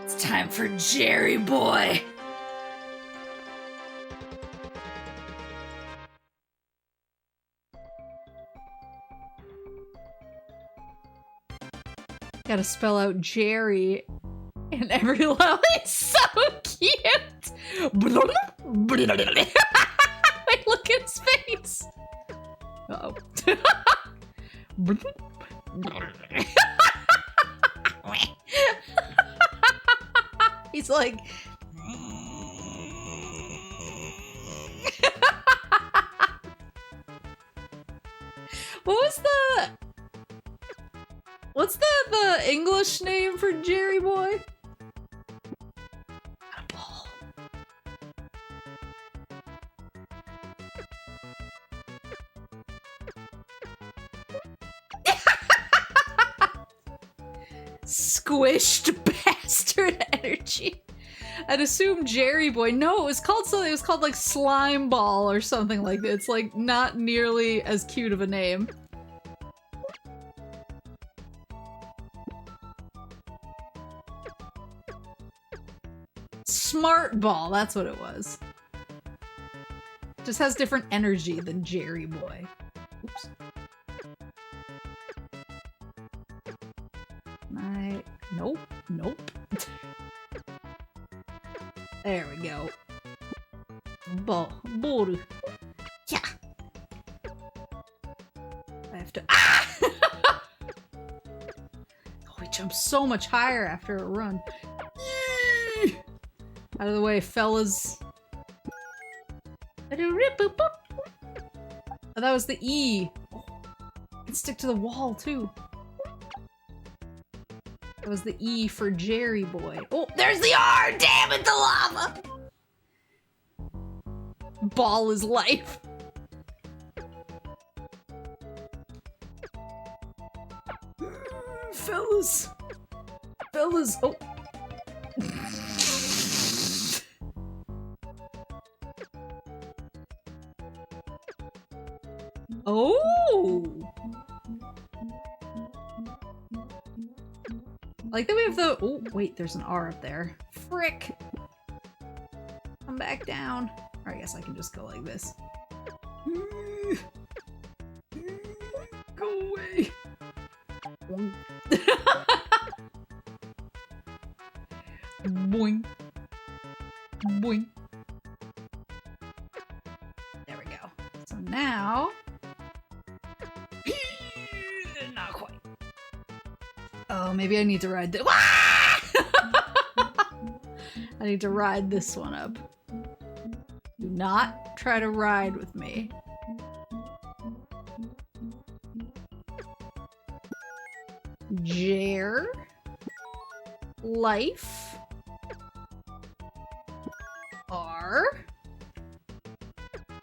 It's time for Jerry Boy. Gotta spell out Jerry in every level. It's so cute. Wait, look at his face. Uh-oh. He's like... What's the English name for Jerry Boy? Got a ball. Squished bastard energy. I'd assume Jerry Boy. No, it was called something. It was called like Slime Ball or something like that. It's like not nearly as cute of a name. Smart Ball, that's what it was. Just has different energy than Jerry Boy. Oops. Nope, nope. There we go. Ball. Yeah. I have to. Ah! Oh, he jumps so much higher after a run. Out of the way, fellas. Oh, that was the E. I can stick to the wall, too. That was the E for Jerry Boy. Oh, there's the R! Damn it, the lava! Ball is life. Fellas. Fellas. Oh. Oh! I like that we have the- oh, wait, there's an R up there. Frick! Come back down. Or I guess I can just go like this. Go away! Boing. Boing. There we go. So now... not quite. Oh, maybe I need to ride this. I need to ride this one up. Do not try to ride with me. Jer. Life. R.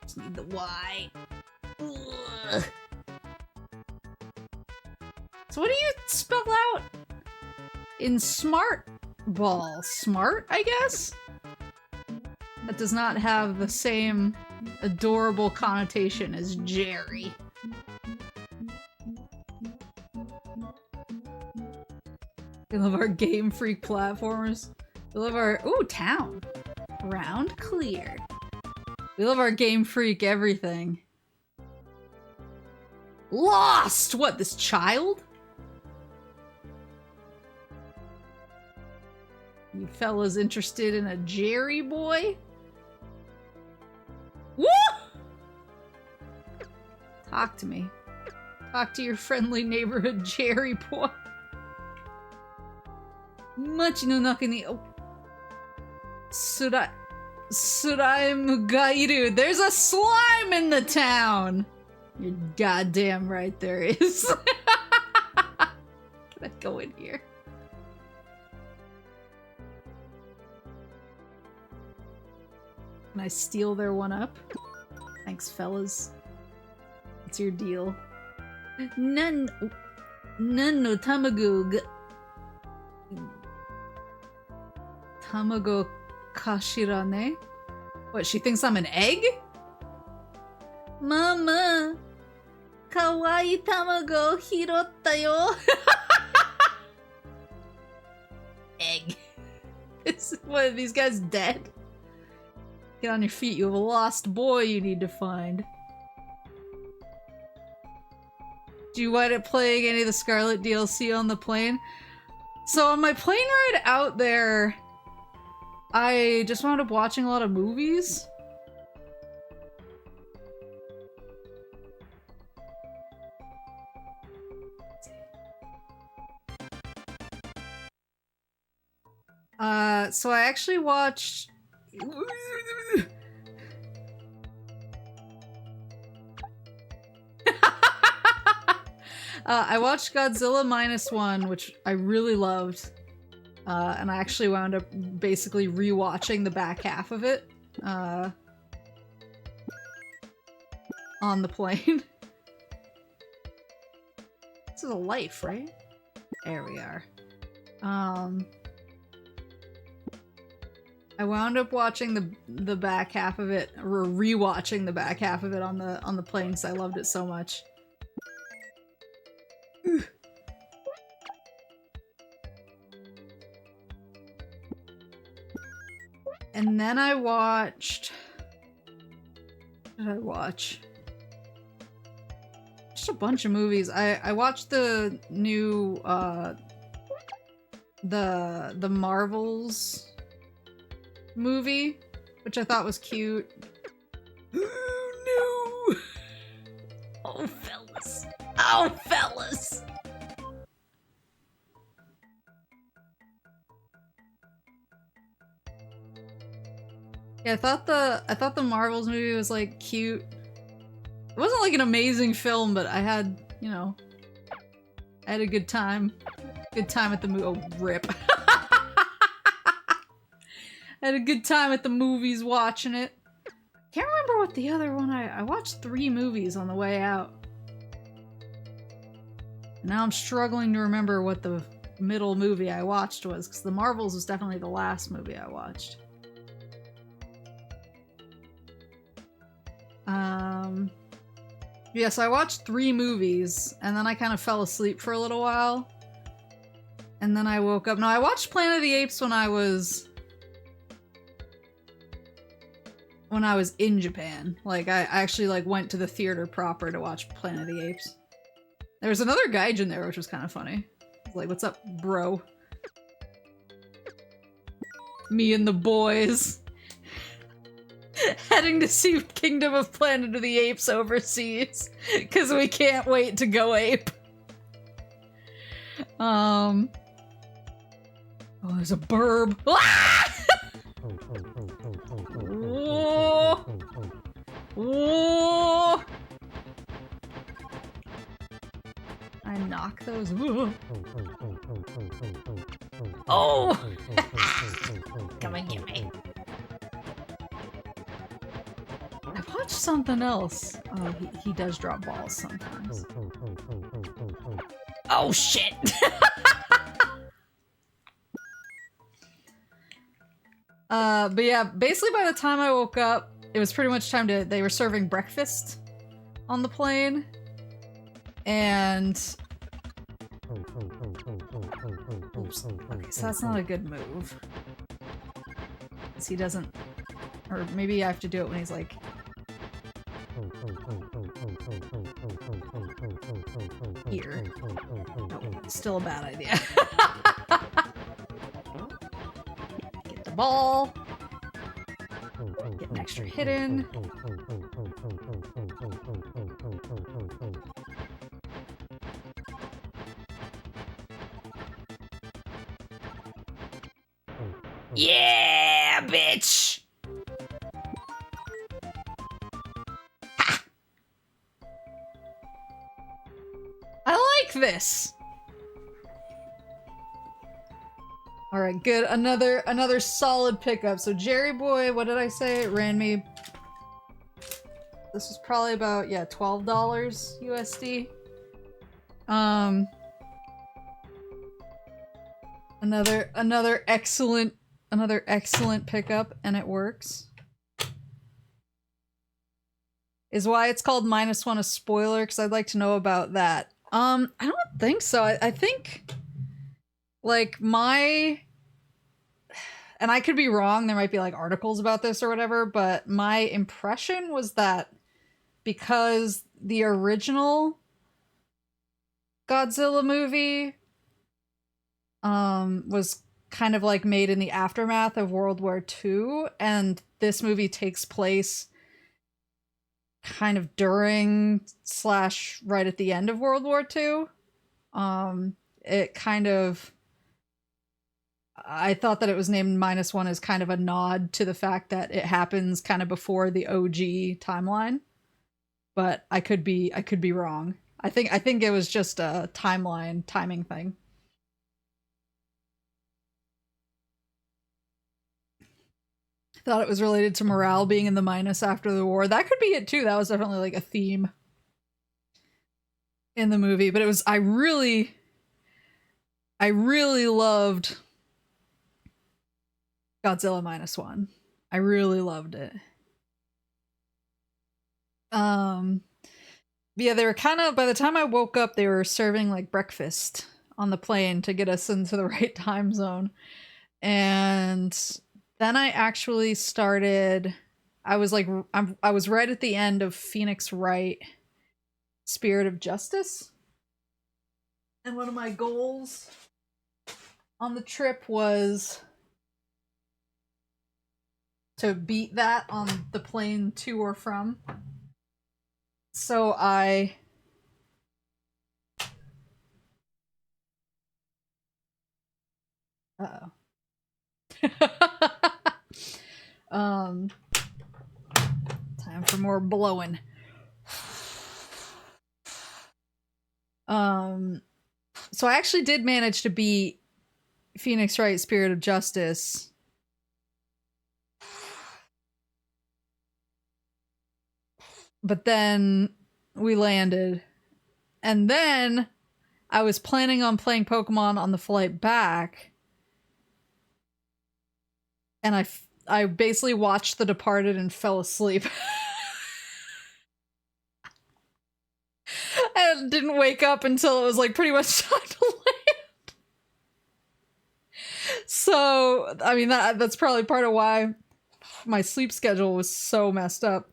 Just need the Y. Ugh. So what do you spell out in Smart Ball? Smart, I guess? That does not have the same adorable connotation as Jerry. We love our Game Freak platformers. We love our- ooh, town. Round cleared. We love our Game Freak everything. Lost! What, this child? You fellas interested in a Jerry Boy? Woo! Talk to me. Talk to your friendly neighborhood Jerry Boy. Machi no naka ni- oh. Slime ga iru. There's a slime in the town! You're goddamn right there is. Can I go in here? Can I steal their one up? Thanks, fellas. What's your deal? Nan no tamago ga... Tamago Kashirane. What, she thinks I'm an egg? Mama, kawaii tamago hirotta yo. Egg. What, are these guys dead? Get on your feet, you have a lost boy you need to find. Do you wind up playing any of the Scarlet DLC on the plane? So on my plane ride out there, I just wound up watching a lot of movies. So I actually watched... I watched Godzilla -1, which I really loved. And I actually wound up basically rewatching the back half of it. On the plane. This is a life, right? There we are. I wound up watching the back half of it, or rewatching the back half of it on the plane because I loved it so much. And then I watched... What did I watch? Just a bunch of movies. I watched the new the Marvels movie, which I thought was cute. Oh no! Oh fellas! Oh fellas! Yeah, I thought the Marvels movie was like cute. It wasn't like an amazing film, but I had, you know, I had a good time. Good time at the movie. Oh, rip. I had a good time at the movies watching it. Can't remember what the other one I watched 3 movies on the way out. Now I'm struggling to remember what the middle movie I watched was, because the Marvels was definitely the last movie I watched. Yeah, so I watched 3 movies, and then I kind of fell asleep for a little while. And then I woke up. No, I watched Planet of the Apes when I was in Japan. Like, I actually, like, went to the theater proper to watch Planet of the Apes. There was another gaijin there, which was kind of funny. Like, what's up, bro? Me and the boys. Heading to see Kingdom of Planet of the Apes overseas, because we can't wait to go ape. Oh, there's a burb. Ah! Oh! Oh! I knock those. Oh! Come and get me. I watched something else. Oh, he does drop balls sometimes. Oh shit! But yeah, basically by the time I woke up, it was pretty much time to- they were serving breakfast on the plane. And... Oops. Okay, so that's not a good move. Because he doesn't... Or maybe I have to do it when he's like... Here. Oh, still a bad idea. Get the ball. Get an extra hit in. Yeah, bitch! I like this! Alright, good. Another solid pickup. So Jerry Boy, what did I say? It ran me... This was probably about, yeah, $12 USD. Another excellent Another excellent pickup, and it works. Is why it's called -1 a spoiler, because I'd like to know about that. I don't think so. I think, like, and I could be wrong, there might be, like, articles about this or whatever, but my impression was that because the original Godzilla movie was kind of, like, made in the aftermath of World War II, and this movie takes place kind of during / right at the end of World War II. It kind of, I thought that it was named -1 as kind of a nod to the fact that it happens kind of before the OG timeline, but I could be wrong. I think it was just a timing thing. Thought it was related to morale being in the minus after the war. That could be it too. That was definitely like a theme in the movie, but it was, I really loved Godzilla -1. I really loved it. Yeah, they were kind of, by the time I woke up, they were serving like breakfast on the plane to get us into the right time zone. And then I actually started, I was like, I was right at the end of Phoenix Wright, Spirit of Justice. And one of my goals on the trip was to beat that on the plane to or from. So I uh-oh. Time for more blowing. So I actually did manage to beat Phoenix Wright, Spirit of Justice. But then we landed. And then I was planning on playing Pokemon on the flight back. And I basically watched The Departed and fell asleep. And didn't wake up until it was like pretty much time to land. So, I mean, that's probably part of why my sleep schedule was so messed up.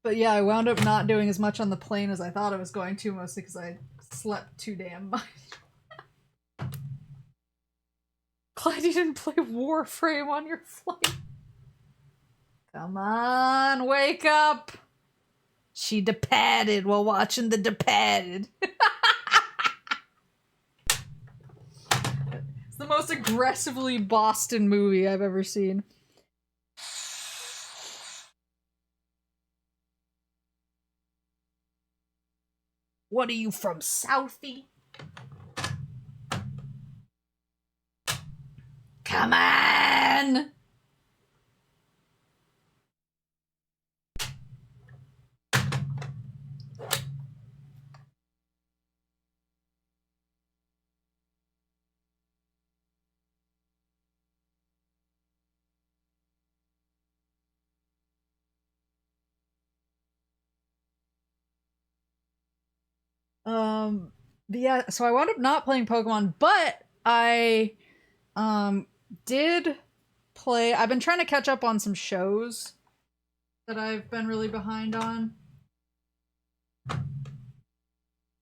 But yeah, I wound up not doing as much on the plane as I thought I was going to, mostly because I slept too damn much. Glad you didn't play Warframe on your flight. Come on, wake up! She departed while watching The Departed. It's the most aggressively Boston movie I've ever seen. What are you from, Southie? Come on! Yeah, so I wound up not playing Pokemon, but I did play, I've been trying to catch up on some shows that I've been really behind on,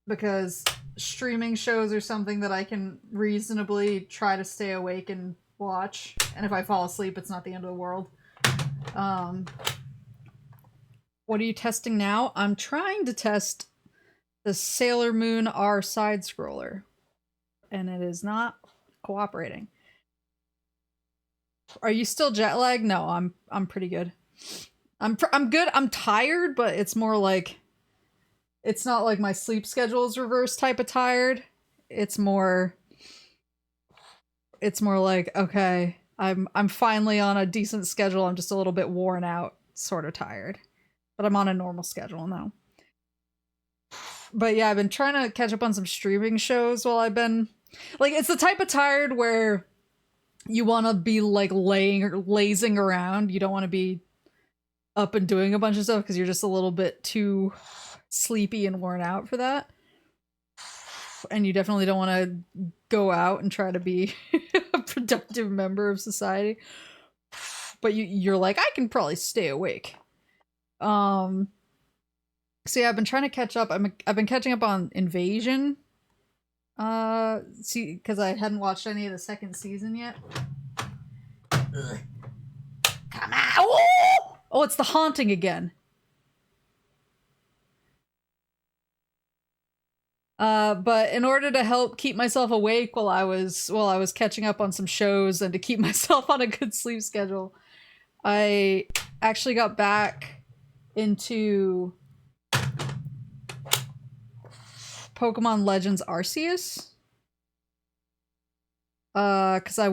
because streaming shows are something that I can reasonably try to stay awake and watch, and if I fall asleep, it's not the end of the world. What are you testing now? I'm trying to test the Sailor Moon R side-scroller, and it is not cooperating. Are you still jet lagged? No, I'm pretty good. I'm good. I'm tired, but it's more like, it's not like my sleep schedule is reversed type of tired. It's more like, okay, I'm finally on a decent schedule. I'm just a little bit worn out, sort of tired, but I'm on a normal schedule now. But yeah, I've been trying to catch up on some streaming shows while I've been Like, it's the type of tired where you want to be like lazing around. You don't want to be up and doing a bunch of stuff because you're just a little bit too sleepy and worn out for that. And you definitely don't want to go out and try to be a productive member of society. But you're like, I can probably stay awake. So yeah, I've been trying to catch up. I've been catching up on Invasion. See, because I hadn't watched any of the second season yet. Ugh. Come on! Oh, it's the haunting again. But in order to help keep myself awake while I was catching up on some shows and to keep myself on a good sleep schedule, I actually got back into Pokemon Legends Arceus. Because I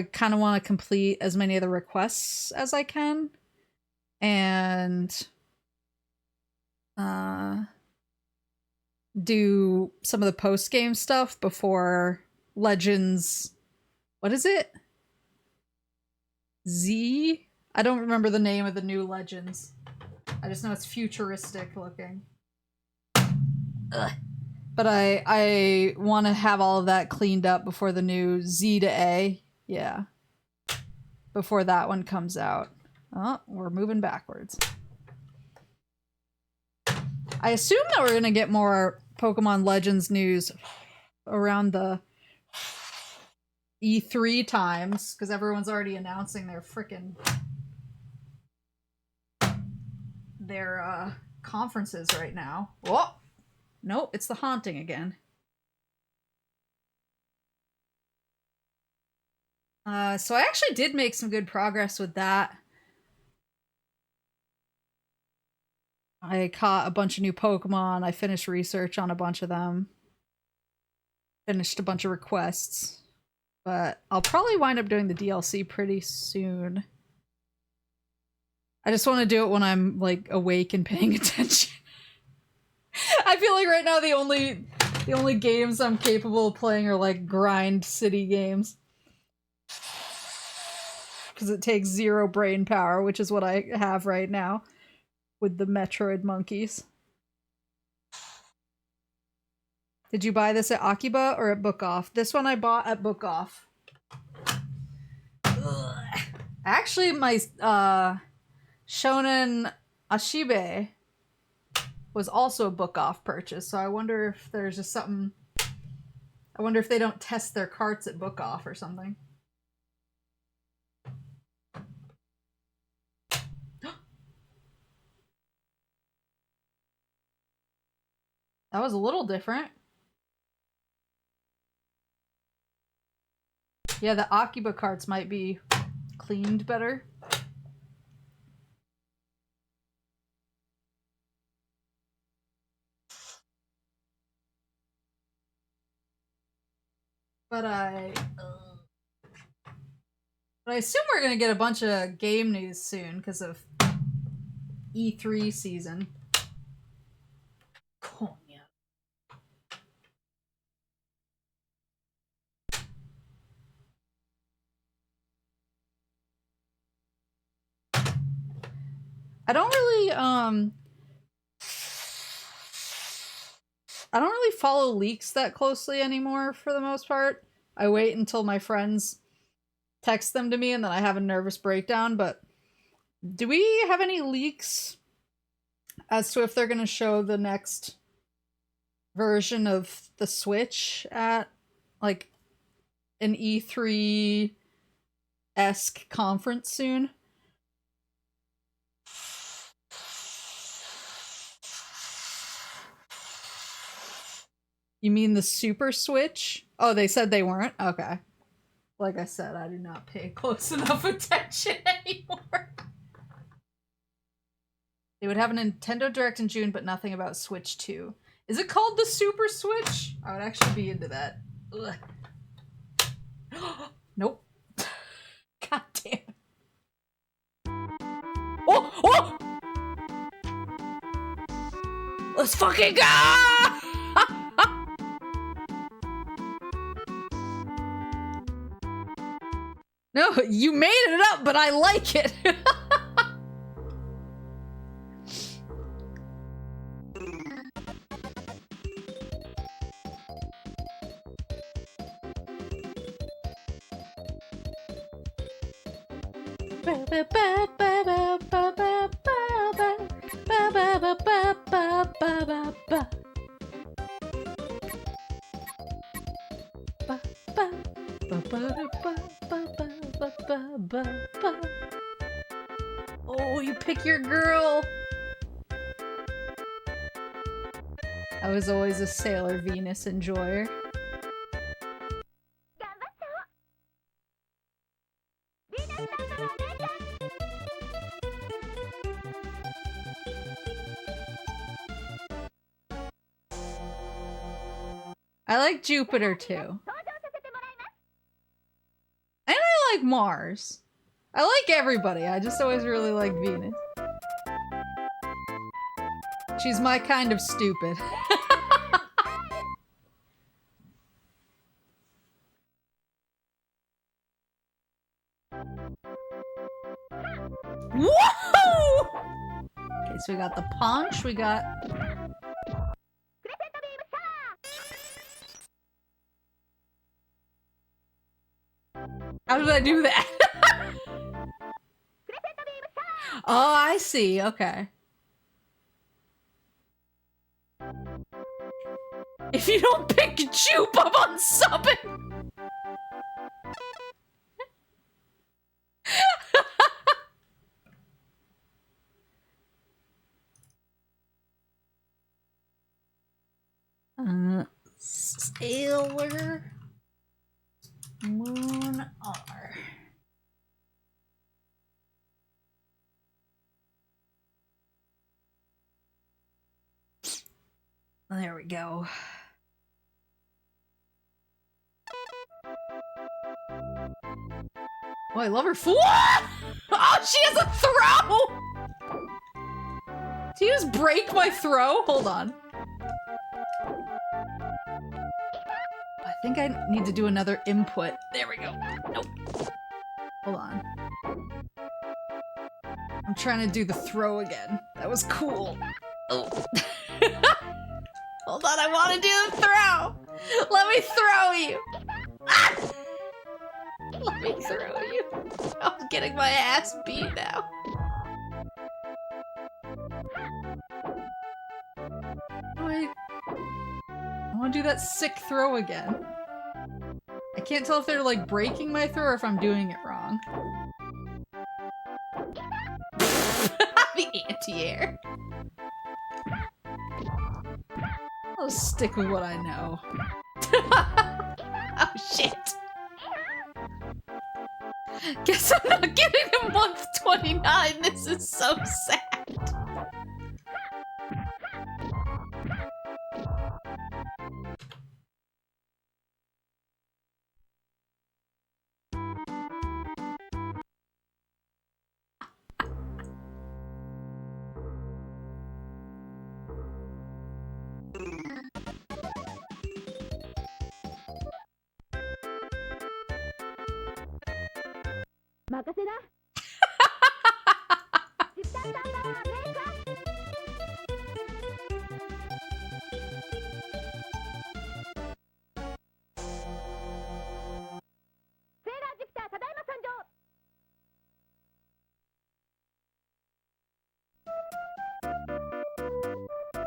kind of want to complete as many of the requests as I can. And do some of the post-game stuff before Legends... What is it? Z? I don't remember the name of the new Legends. I just know it's futuristic looking. Ugh. But I want to have all of that cleaned up before the new Z to A. Yeah. Before that one comes out. Oh, we're moving backwards. I assume that we're going to get more Pokemon Legends news around the E3 times, because everyone's already announcing their conferences right now. Whoa! Nope, it's the haunting again. So I actually did make some good progress with that. I caught a bunch of new Pokemon. I finished research on a bunch of them. Finished a bunch of requests. But I'll probably wind up doing the DLC pretty soon. I just want to do it when I'm, like, awake and paying attention. I feel like right now the only games I'm capable of playing are, like, grind city games. Because it takes 0 brain power, which is what I have right now. With the Metroid monkeys. Did you buy this at Akiba or at Book Off? This one I bought at Book Off. Ugh. Actually, my Shonen Ashibe was also a Book Off purchase, so I wonder if there's just something... I wonder if they don't test their carts at Book Off or something. That was a little different. Yeah, the Akiba carts might be cleaned better. But I assume we're gonna get a bunch of game news soon because of E3 season. Cool. I don't really follow leaks that closely anymore for the most part. I wait until my friends text them to me and then I have a nervous breakdown, but do we have any leaks as to if they're going to show the next version of the Switch at, like, an E3-esque conference soon? You mean the Super Switch? Oh, they said they weren't? Okay. Like I said, I do not pay close enough attention anymore. They would have a Nintendo Direct in June, but nothing about Switch 2. Is it called the Super Switch? I would actually be into that. Ugh. Nope. God damn. Oh! Oh! Let's fucking go! No, you made it up, but I like it. Oh, you pick your girl. I was always a Sailor Venus enjoyer. I like Jupiter too. And I like Mars. I like everybody. I just always really like Venus. She's my kind of stupid. Woohoo! Okay, so we got the paunch, we got... How did I do that? Oh, I see. Okay. If you don't pick Jupe, I'm unsubbing! Sailor Moon R. There we go. Oh, I love her. What? Oh, she has a throw! Did you just break my throw? Hold on. I think I need to do another input. There we go. Nope. Hold on. I'm trying to do the throw again. That was cool. Oh. Hold on, I want to do the throw! Let me throw you! Ah! Let me throw you. I'm getting my ass beat now. Wait. I want to do that sick throw again. I can't tell if they're like breaking my throw or if I'm doing it wrong. The anti-air. I'll stick with what I know. Oh shit. Guess I'm not getting to month 29. This is so sad.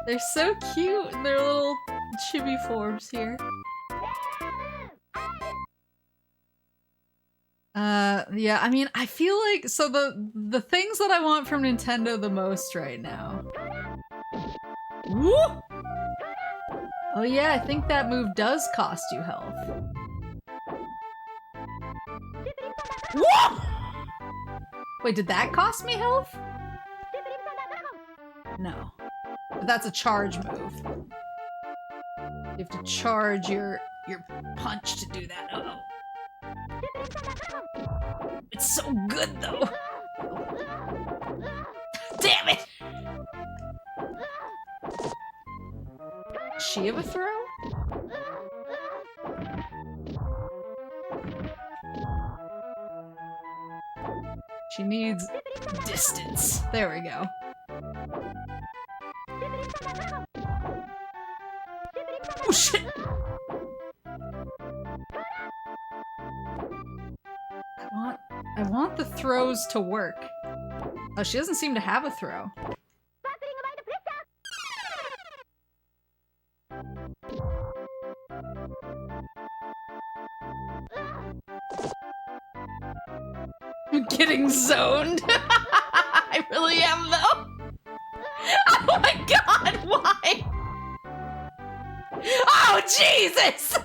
They're so cute in their little chibi forms here. Yeah, I mean, I feel like, so the things that I want from Nintendo the most right now. Woo! Oh yeah, I think that move does cost you health. Woo! Wait, did that cost me health? No. But that's a charge move. You have to charge your punch to do that. Uh-oh. It's so good though. Damn it! Does she have a throw? She needs distance. There we go. Oh shit! I want the throws to work. Oh, she doesn't seem to have a throw. I'm getting zoned. I really am though. Oh my god, why? Oh Jesus!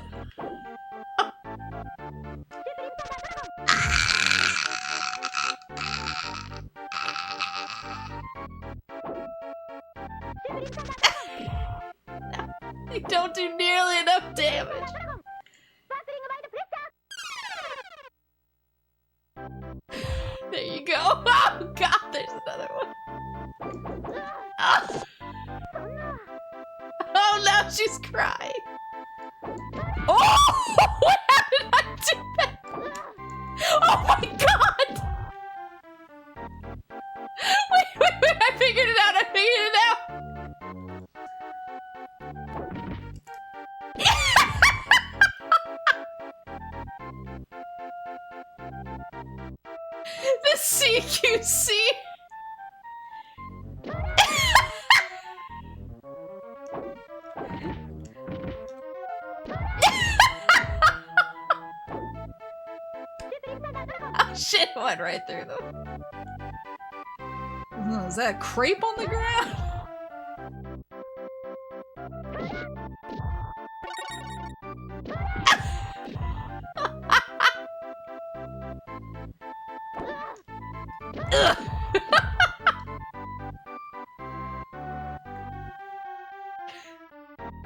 They don't do nearly enough damage. There you go. Oh god, there's another one. Oh, oh no, she's crying. Oh, how did I do that? Oh my god! Wait, I figured it out, The CQC! Oh shit, went right through them. Oh, is that a crepe on the ground?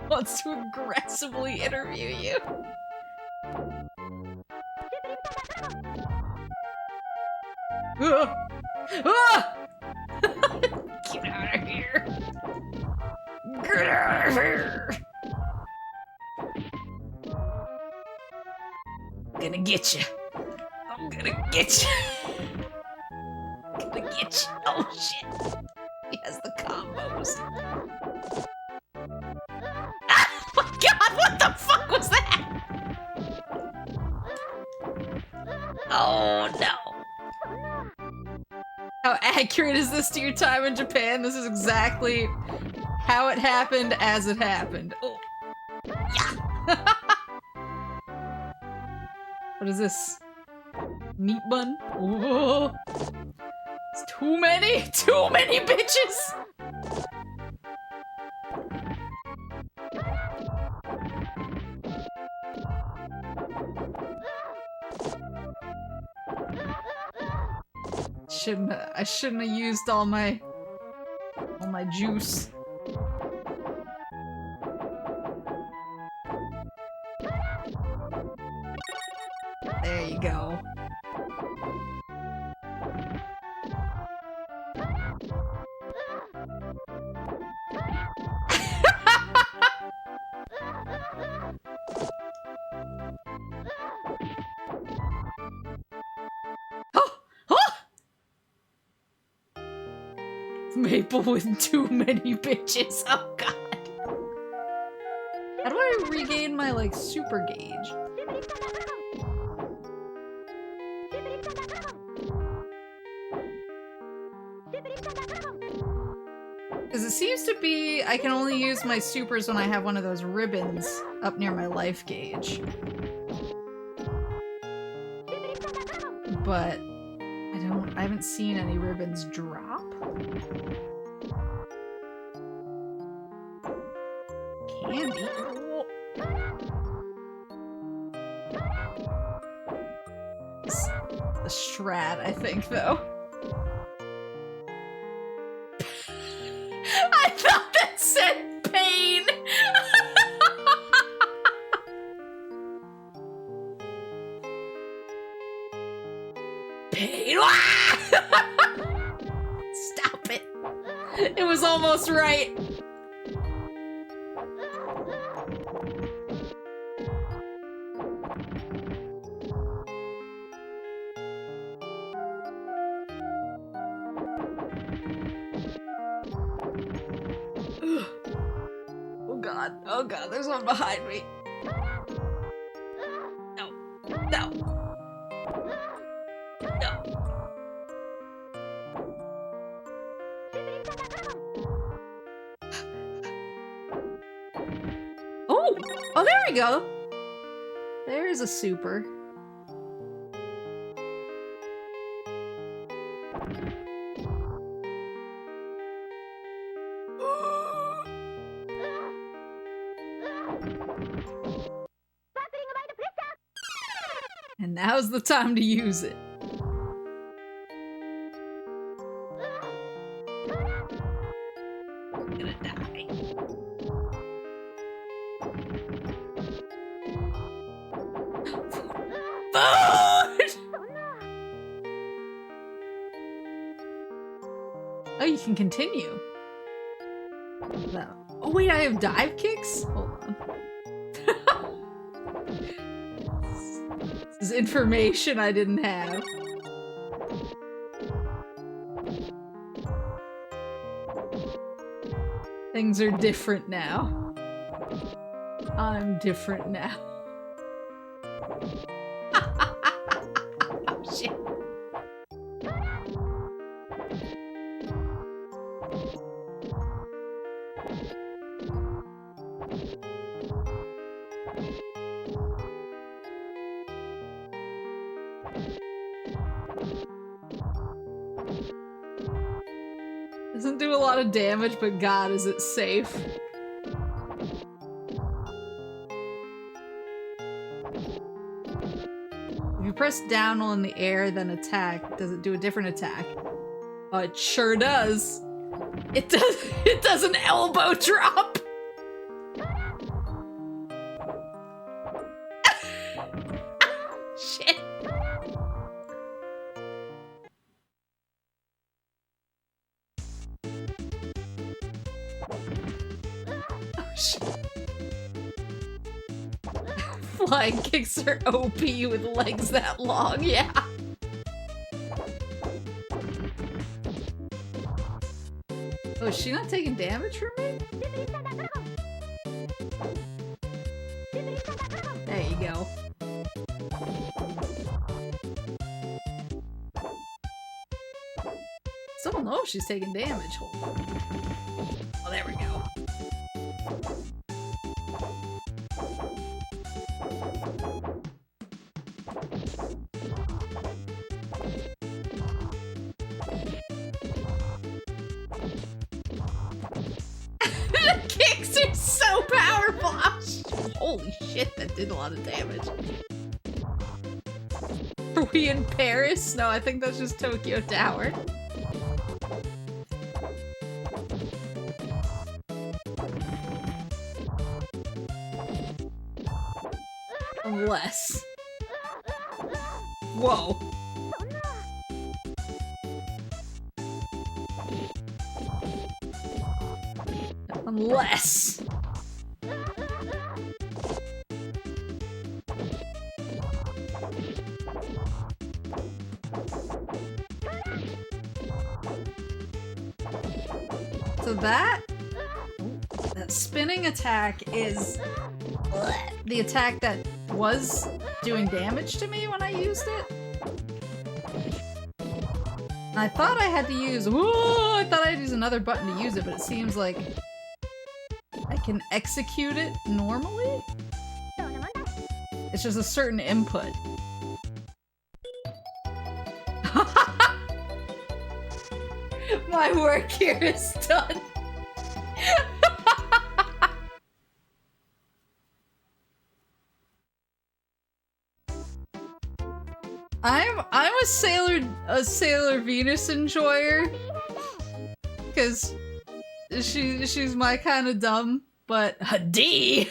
Wants to aggressively interview you. Get out of here! Get out of here! I'm gonna get you. I'm gonna get you. I'm gonna get you. Oh shit! He has the combos. Oh my god! What the fuck was that? Oh no! How accurate is this to your time in Japan? This is exactly how it happened as it happened. Oh. Yeah. What is this? Meat bun? Whoa. It's too many bitches! I shouldn't have used all my juice. There you go. Maple with too many bitches. Oh god. How do I regain my like super gauge? Because it seems to be I can only use my supers when I have one of those ribbons up near my life gauge. But I haven't seen any ribbons drop. Candy? It's the Strat, I think, though. I thought that said pain! Pain! Stop it! It was almost right. god. Oh god, there's one behind me. No. No. No. Oh! Oh, there we go! There's a super. And now's the time to use it. I'm gonna die. Food! Oh, you can continue. No. Oh wait, I have dive kicks? Hold on. This is information I didn't have. Things are different now. I'm different now. Oh shit. Doesn't do a lot of damage, but god, is it safe. If you press down while in the air, then attack, does it do a different attack? Oh, it sure does. It does an elbow drop. Shit. Flying kicks are OP with legs that long, yeah. Oh, is she not taking damage from me? There you go. Still don't know if she's taking damage. Hold on. Oh, there we go. The kicks are so powerful! Holy shit, that did a lot of damage. Are we in Paris? No, I think that's just Tokyo Tower. Unless... Whoa. Unless... So that spinning attack is the attack that was doing damage to me when I used it. And I thought I had to use, whoa, I thought I had to use another button to use it, but it seems like I can execute it normally? It's just a certain input. My work here is done. I'm a Sailor Venus enjoyer, because she's my kind of dumb, but HOWDY.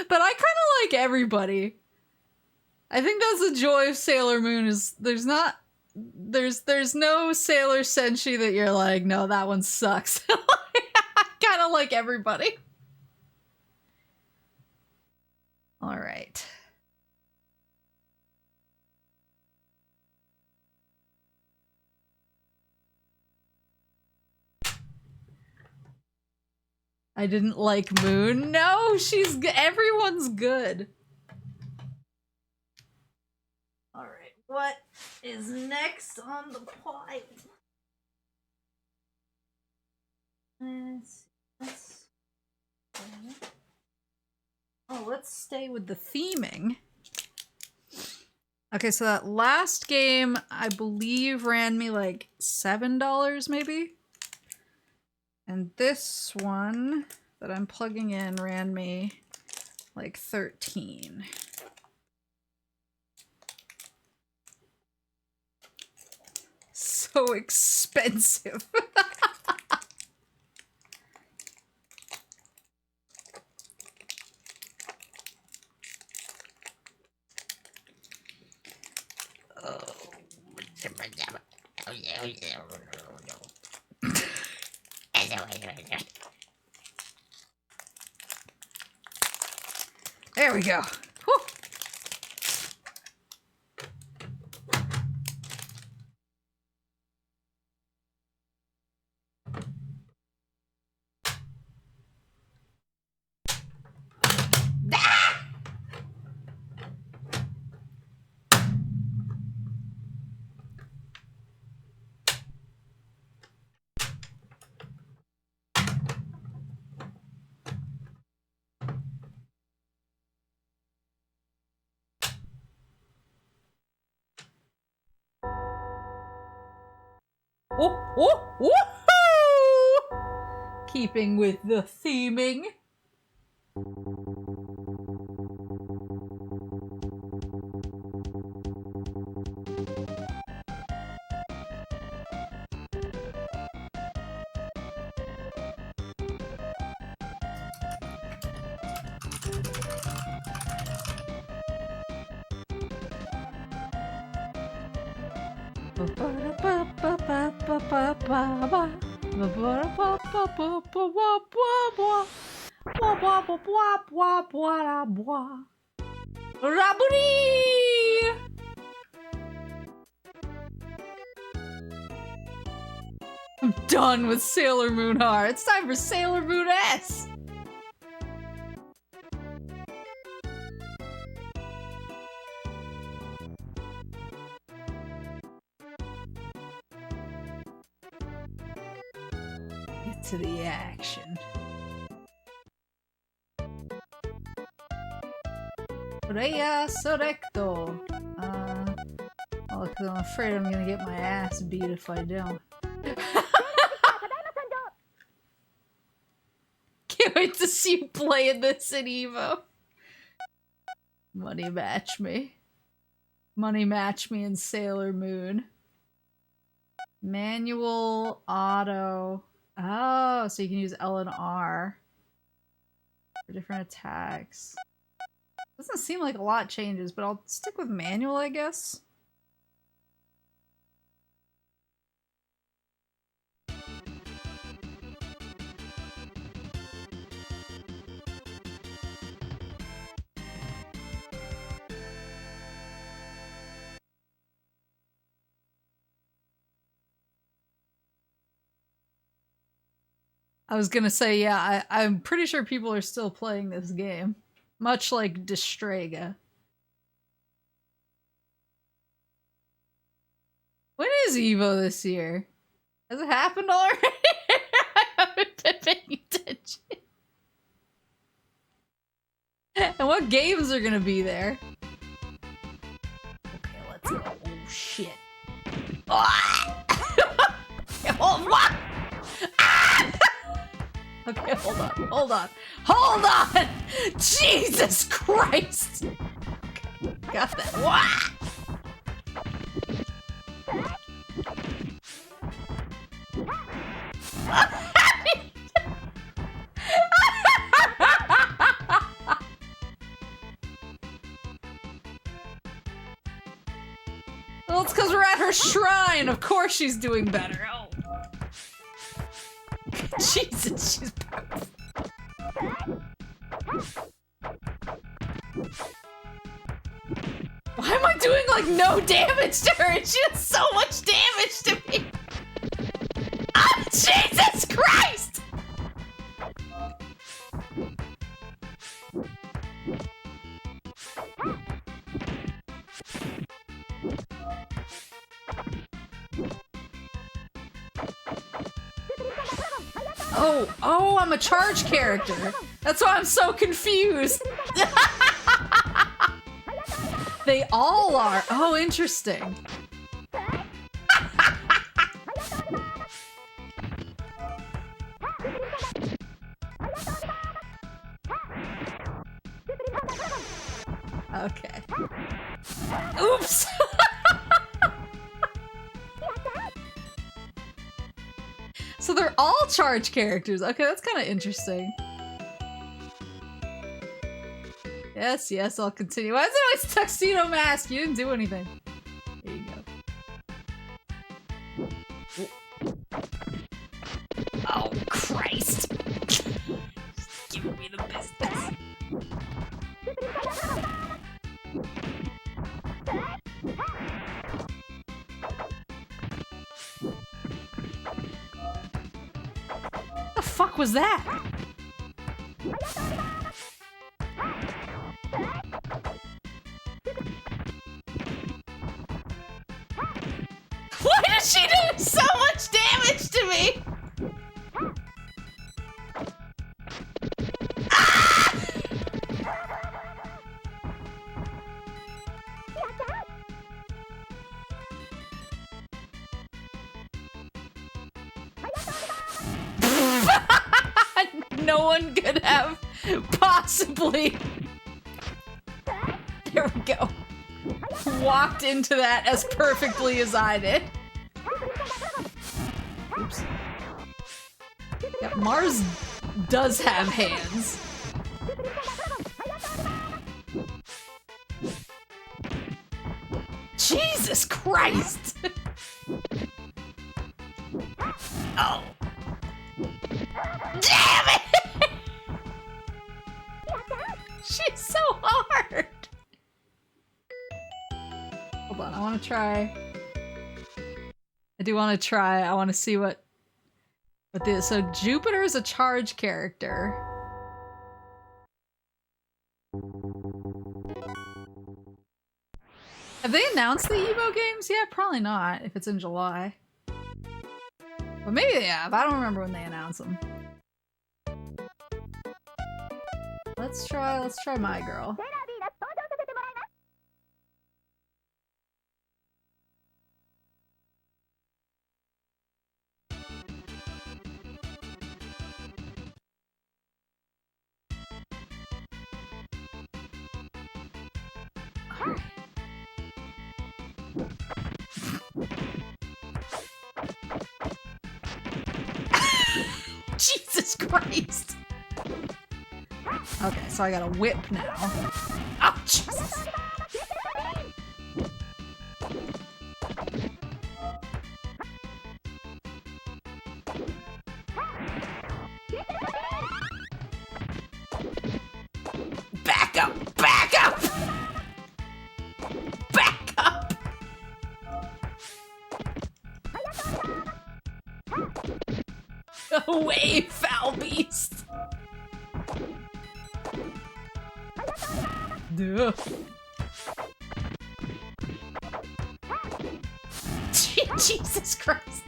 But I kind of like everybody. I think that's the joy of Sailor Moon, is there's no Sailor Senshi that you're like, no, that one sucks. I kind of like everybody. All right. I didn't like Moon. No, everyone's good. All right, what is next on the pile? Let's stay with the theming. Okay, so that last game, I believe, ran me like $7 maybe. And this one that I'm plugging in ran me like 13. So expensive. There we go. Whew. Woohoo! Keeping with the theming. I'm done with Sailor Moon R. It's time for Sailor Moon S. Get to the action. Rhea Sorecto. Oh, because I'm afraid I'm gonna get my ass beat if I don't. Can't wait to see you playing this in Evo. Money match me. Money match me in Sailor Moon. Manual, auto. Oh, so you can use L and R for different attacks. Doesn't seem like a lot changes, but I'll stick with manual, I guess. I was gonna say, yeah, I'm pretty sure people are still playing this game. Much like Distrega. When is Evo this year? Has it happened already? I haven't been paying attention. And what games are gonna be there? Okay, let's go. Oh, shit. Ah! Oh, fuck! Ah! Okay, hold on, hold on, hold on! Jesus Christ! Okay, got that. Wah! Well, it's because we're at her shrine. Of course she's doing better. Oh. Jesus, she's powerful. Why am I doing like no damage to her? She does so much damage to me. Oh, Jesus Christ! Oh, I'm a charge character. That's why I'm so confused. They all are. Oh, interesting. Okay. Oops. So they're all charge characters. Okay, that's kind of interesting. Yes, yes, I'll continue. Why is it always tuxedo mask? You didn't do anything. There you go. Oh, Christ. Just giving me the business. What the fuck was that? Why does she do so much damage to me? Ah! No one could have possibly. There we go. Walked into that as perfectly as I did. Oops. Yeah, Mars does have hands. Jesus Christ! Oh. Damn it! She's so hard! Hold on, I want to try. I do want to try. I want to see what this. So Jupiter is a charge character. Have they announced the Evo games yet? Probably not, if it's in July. But maybe they have. I don't remember when they announced them. Let's try my girl. Jesus Christ! Okay, so I got a whip now. Oh, Jesus! Back up! Back up! Back up! Away, foul beast! Duh. Jesus Christ!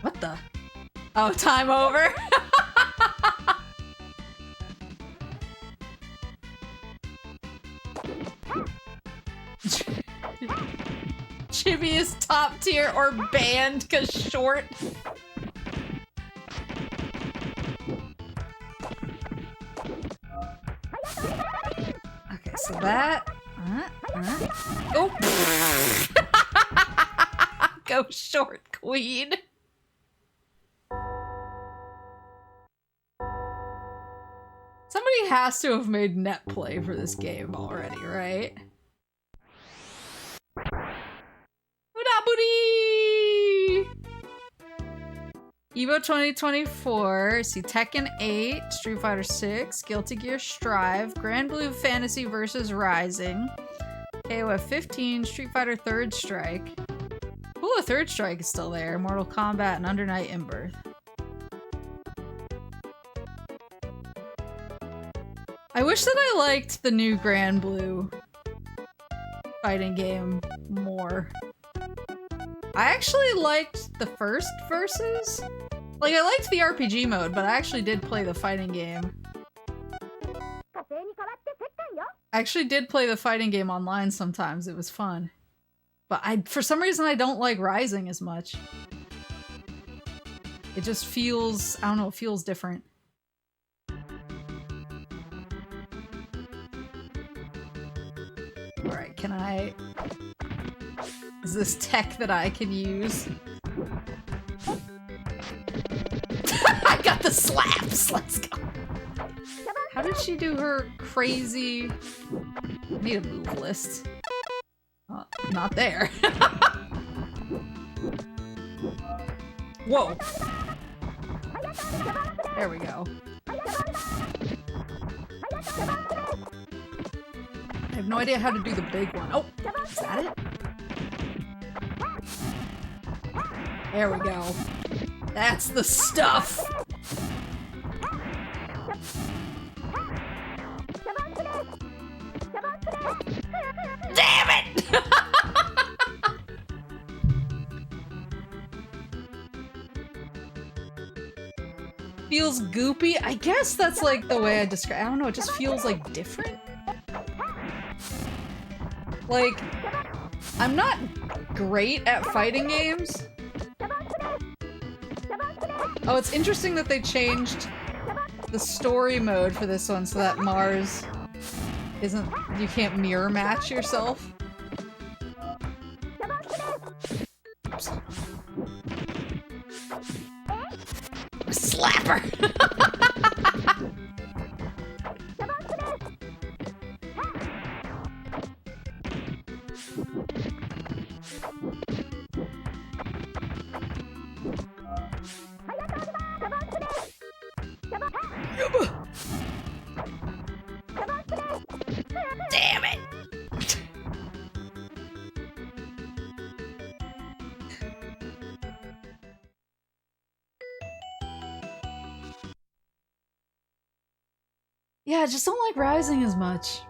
What the? Oh, time over? Chibi is top tier or banned cause short. Okay, so that. Oh, go short, queen. Somebody has to have made net play for this game already, right? Evo 2024, see Tekken 8, Street Fighter 6, Guilty Gear Strive, Grand Blue Fantasy vs. Rising, KOF 15, Street Fighter Third Strike. Ooh, a Third Strike is still there, Mortal Kombat and Under Night in Birth. I wish that I liked the new Grand Blue fighting game more. I actually liked the first Versus. Like, I liked the RPG mode, but I actually did play the fighting game. I actually did play the fighting game online sometimes. It was fun. But for some reason, I don't like Rising as much. It just feels, I don't know, it feels different. Alright, can I... Is this tech that I can use? I got the slaps! Let's go! How did she do her crazy... I need a move list. Not there. Whoa! There we go. I have no idea how to do the big one. Oh! Is that it? There we go. That's the stuff! Damn it! Feels goopy? I guess that's like the way I describe- I don't know, it just feels like different? Like, I'm not great at fighting games. Oh, it's interesting that they changed the story mode for this one so that Mars isn't- you can't mirror match yourself. Slapper! Damn it! Yeah, I just don't like Rising as much.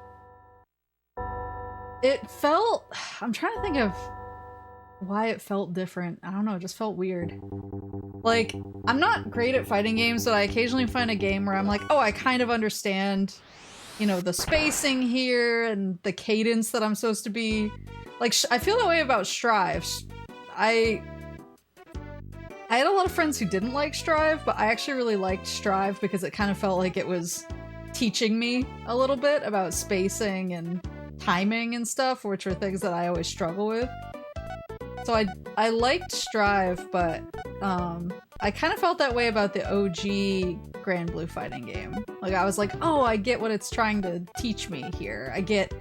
It felt... I'm trying to think of why it felt different. I don't know, it just felt weird. Like, I'm not great at fighting games, but I occasionally find a game where I'm like, oh, I kind of understand, you know, the spacing here and the cadence that I'm supposed to be. Like, I feel that way about Strive. I had a lot of friends who didn't like Strive, but I actually really liked Strive because it kind of felt like it was teaching me a little bit about spacing and timing and stuff, which are things that I always struggle with. So I liked Strive, but I kind of felt that way about the OG Grand Blue fighting game. Like, I was like, oh, I get what it's trying to teach me here. I get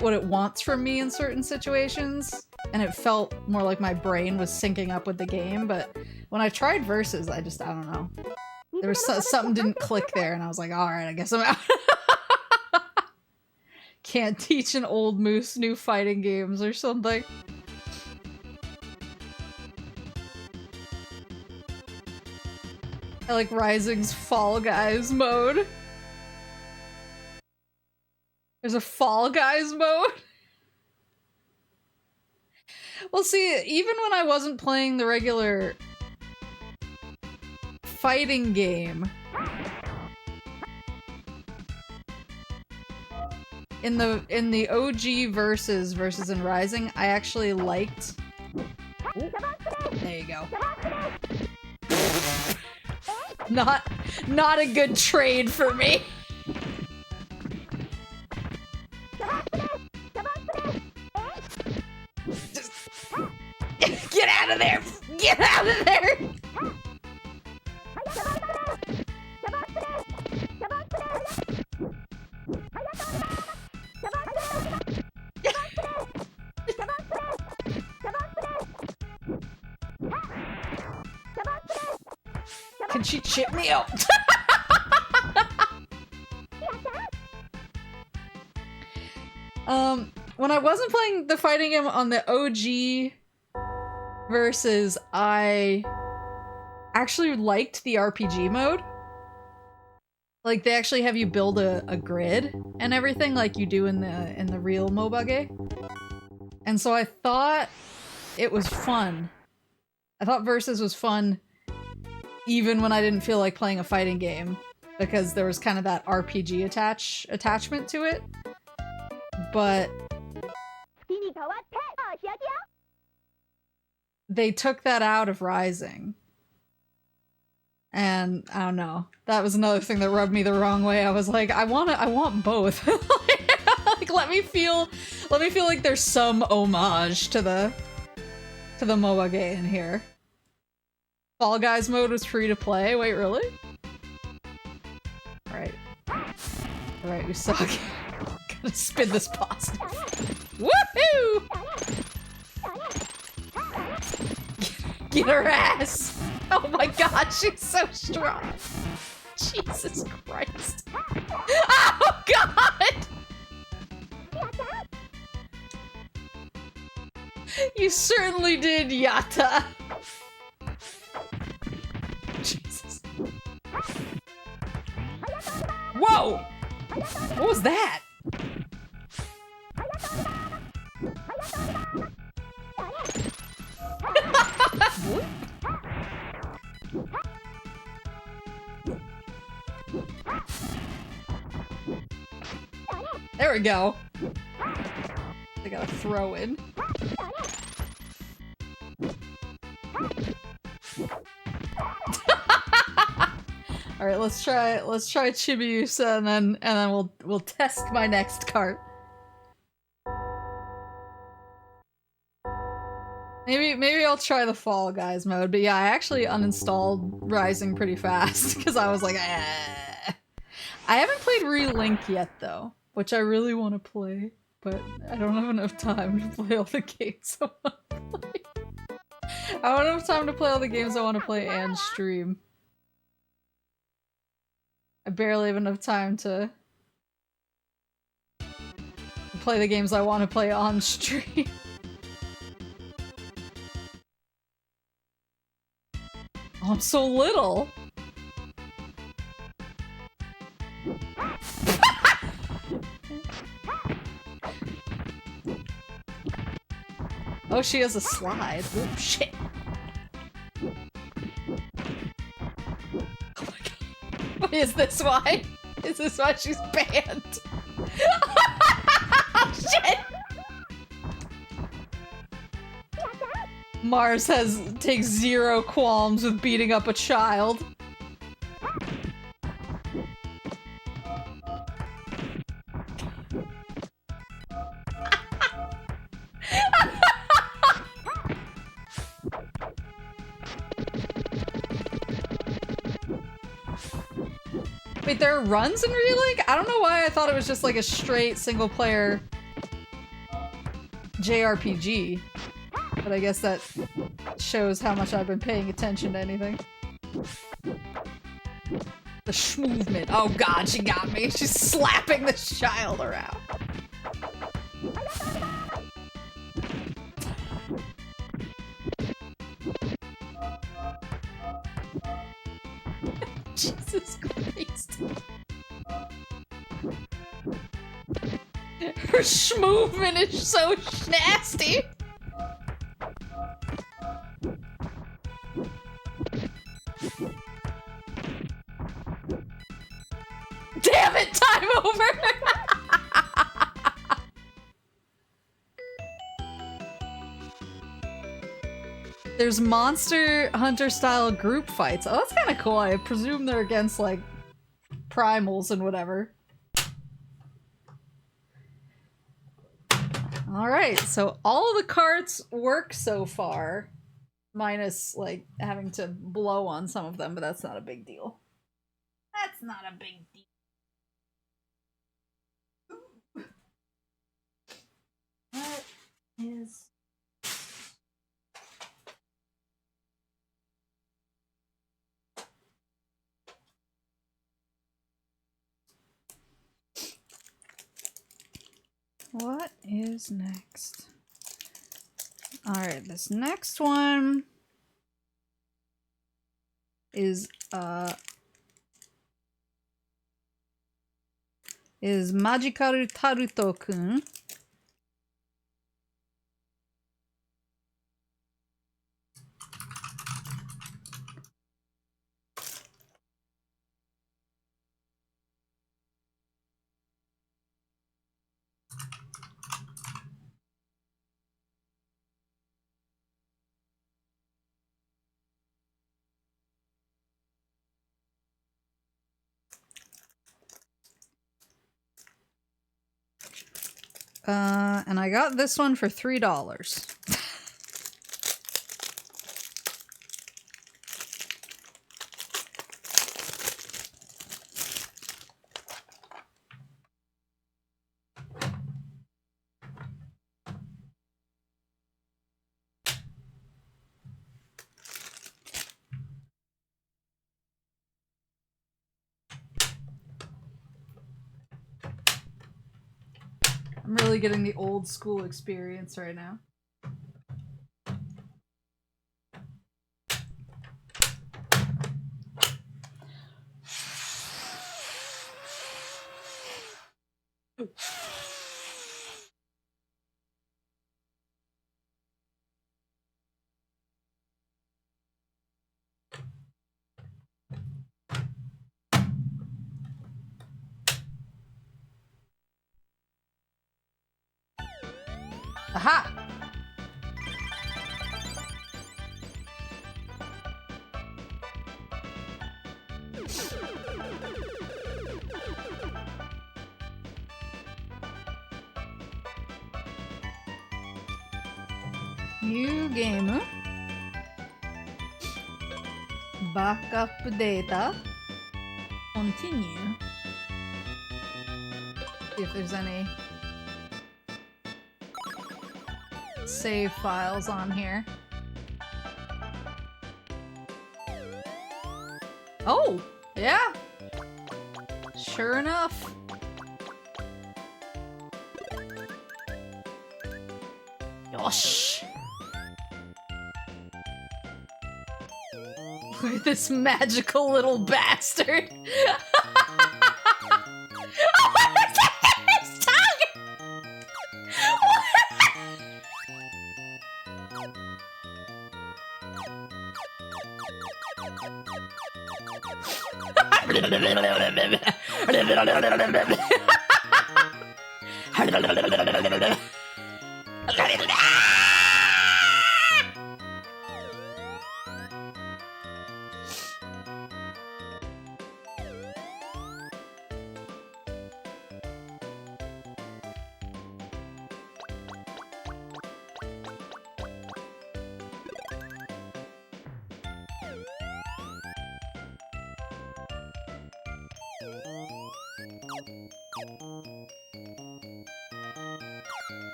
what it wants from me in certain situations, and it felt more like my brain was syncing up with the game. But when I tried Versus, I don't know. There was something didn't click there, and I was like, all right, I guess I'm out. Can't teach an old moose new fighting games or something. I like Rising's Fall Guys mode. There's a Fall Guys mode? Well, see, even when I wasn't playing the regular fighting game, in the OG versus in Rising, I actually liked... Ooh, there you go. Not a good trade for me. Just get out of there! Get out of there! Can she chip me out? When I wasn't playing the fighting game on the OG versus, I actually liked the RPG mode. Like they actually have you build a grid and everything like you do in the real MOBA game. And so I thought it was fun. I thought Versus was fun even when I didn't feel like playing a fighting game, because there was kind of that RPG attachment to it. But they took that out of Rising. And I don't know. That was another thing that rubbed me the wrong way. I was like, I want both. Like let me feel like there's some homage to the MOBA game in here. Fall Guys mode was free to play. Wait, really? Alright. Alright, we suck. Gotta spin this positive. Woohoo! Get her ass! Oh my god, she's so strong! Jesus Christ. Oh god! You certainly did, Yata! Jesus. Whoa! What was that? There we go. I gotta throw in. All right, let's try Chibiusa, and then we'll test my next cart. Maybe I'll try the Fall Guys mode, but yeah, I actually uninstalled Rising pretty fast because I was like, eh. I haven't played Relink yet though, which I really want to play, but I don't have enough time to play all the games I want to play. I don't have enough time to play all the games I want to play and stream. I barely have enough time to play the games I want to play on stream. Oh, I'm so little! Oh, she has a slide. Oh, shit. Oh my god. Is this why? Is this why she's banned? Shit! Mars takes zero qualms with beating up a child. Wait, there are runs in Relink? I don't know why I thought it was just like a straight single-player JRPG. But I guess that shows how much I've been paying attention to anything. The movement. Oh god, she got me. She's slapping this child around. Jesus Christ. Her movement is so nasty. Damn it, time over! There's Monster Hunter style group fights. Oh, that's kind of cool. I presume they're against like primals and whatever. Alright, so all of the carts work so far. Minus like having to blow on some of them, but that's not a big deal. That's not a big deal. What is... What is next? Alright, this next one is is Magical Taruto-kun. And I got this one for $3. I'm really getting the old school experience right now. Aha! New game. Backup data. Continue. See if there's any save files on here. Oh, yeah. Sure enough. Yosh. Look at this magical little bastard.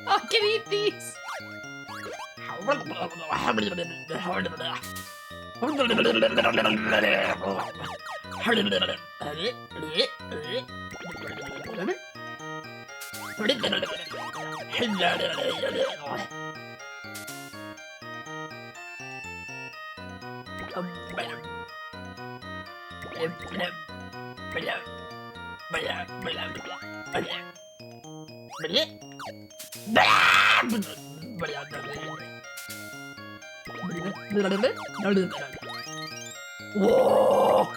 I can eat these. Whoa!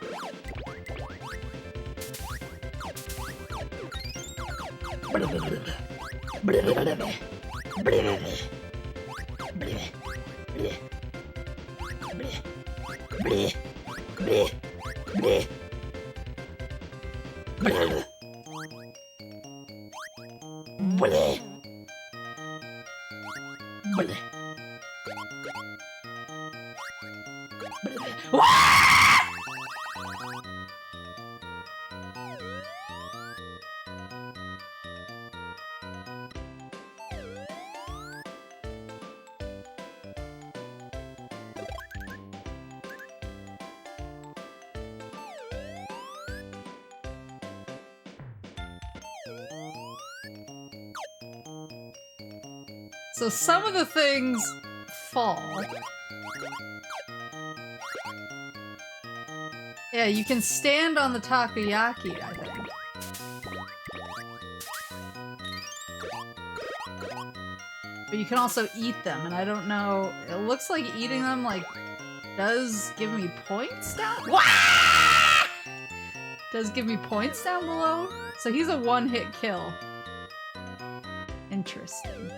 So some of the things fall. Yeah, you can stand on the takoyaki, I think. But you can also eat them, and I don't know. It looks like eating them, like, does give me points down. Wah! Does give me points down below. So he's a one-hit kill. Interesting.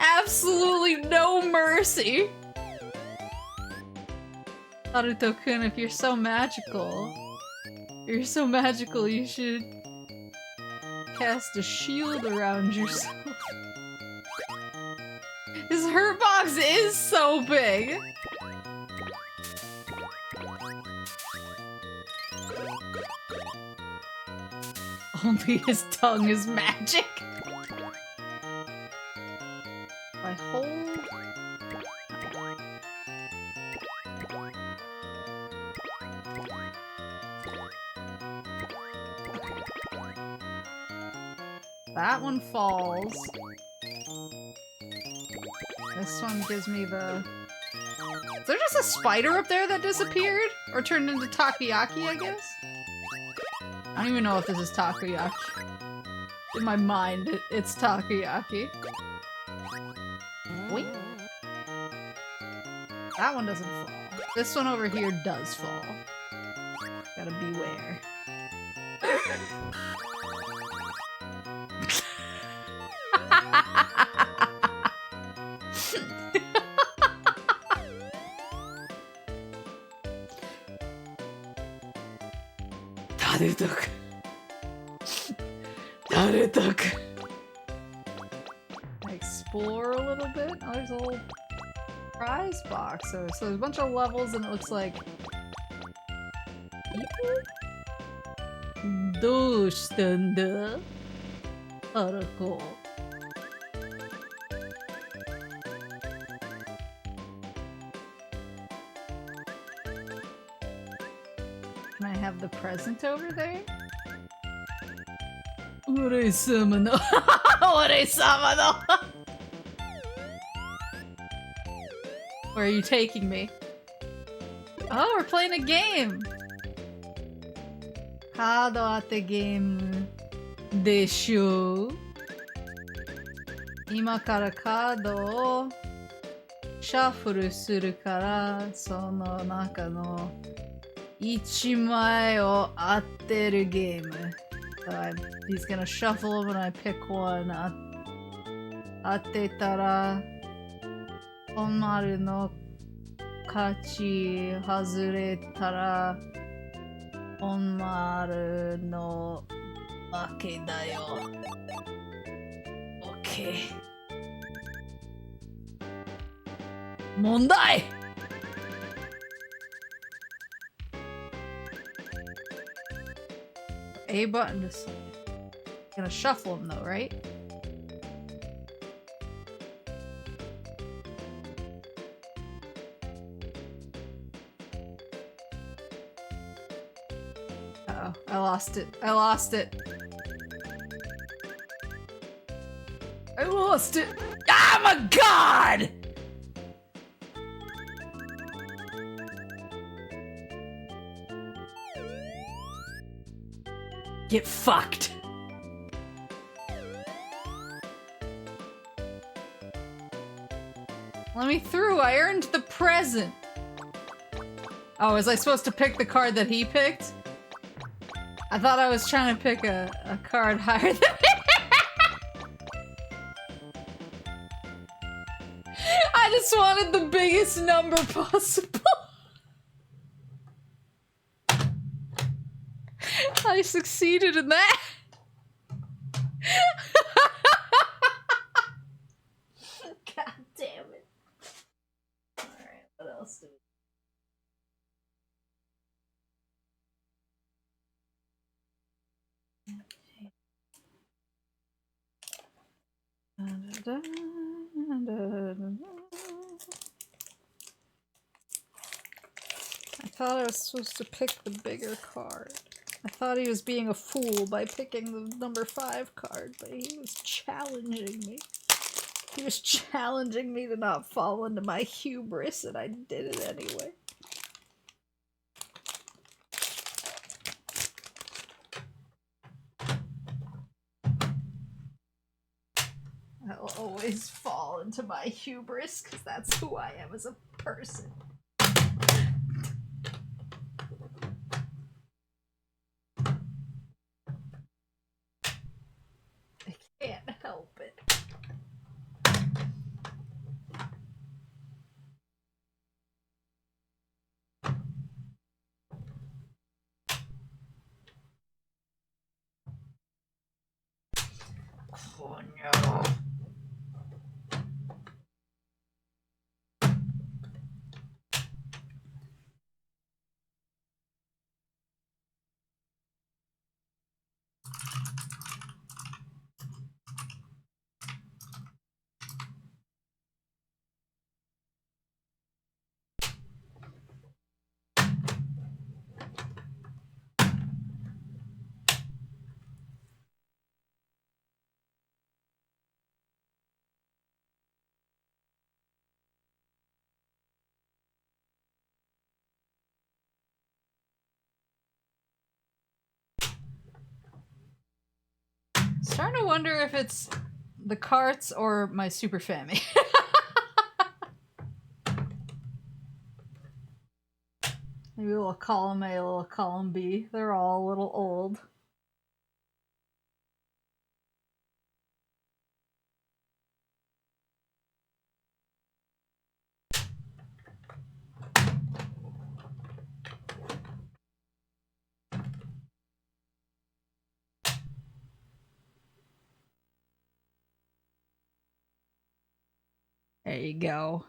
Absolutely no mercy. Naruto-kun, if you're so magical, you should cast a shield around yourself. His hurt box is so big. Only his tongue is magic. I hold. That one falls. This one gives me the... Is there just a spider up there that disappeared? Or turned into takoyaki, I guess? I don't even know if this is takoyaki. In my mind, it's takoyaki. Wait. That one doesn't fall. This one over here does fall. Gotta beware. Naruto-kun. Naruto-kun. Explore a little bit. Oh, there's a little prize box. So there's a bunch of levels and it looks like... Doushitanda? Haruko. Can I have the present over there? Ore-sama no. Ore-sama no. Where are you taking me? Oh, we're playing a game! Card ate game desho. Ima kara card o shuffle suru kara, sono naka no 1枚を当てるゲーム. So he's gonna shuffle them and I pick one. 当てたら本丸の勝ち、外れたら本丸の負けだよ。OK。問題! A button to select. Gonna shuffle them though, right? Uh-oh, I lost it. I lost it. I lost it. Oh my god! Get fucked. Let me through. I earned the present. Oh, was I supposed to pick the card that he picked? I thought I was trying to pick a card higher than I just wanted the biggest number possible. I succeeded in that. I thought I was supposed to pick the bigger card. I thought he was being a fool by picking the number 5 card, but he was challenging me. He was challenging me to not fall into my hubris, and I did it anyway. I'll always fall into my hubris, because that's who I am as a person. I can't help it. Oh no. Starting to wonder if it's the carts or my Super Fammy. Maybe a little column A, a little column B. They're all a little old. There you go.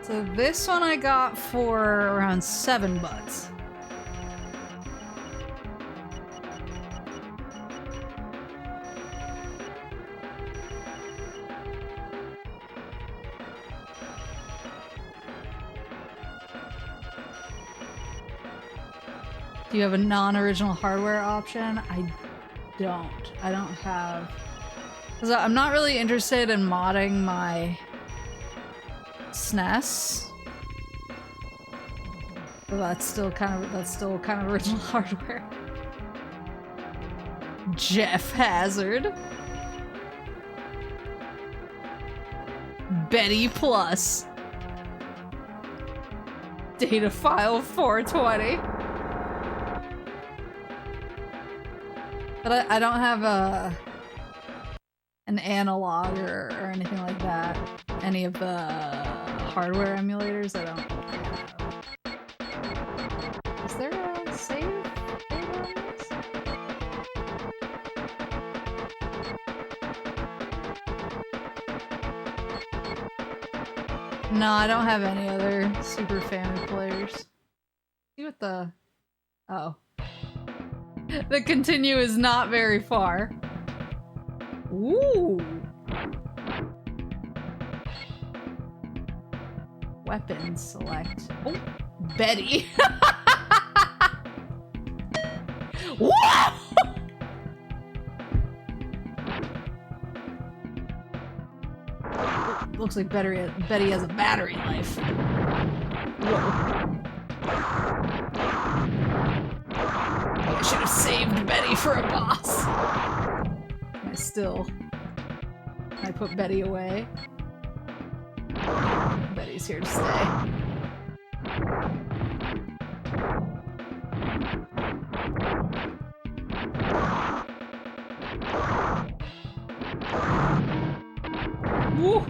So this one I got for around $7. Do you have a non-original hardware option? I don't. I don't have... Because I'm not really interested in modding my SNES. But that's still kind of original hardware. Jeff Hazard. Betty Plus. Data file 420. But I don't have an analog or anything like that. Any of the hardware emulators I don't have. Is there a save on this? No, I don't have any other Super Family players. See what the... Oh. The continue is not very far. Ooh. Weapons select. Oh, Betty. Whoa! Looks like Betty has a battery life. Whoa. I should have saved Betty for a boss. I put Betty away. Betty's here to stay. Woo!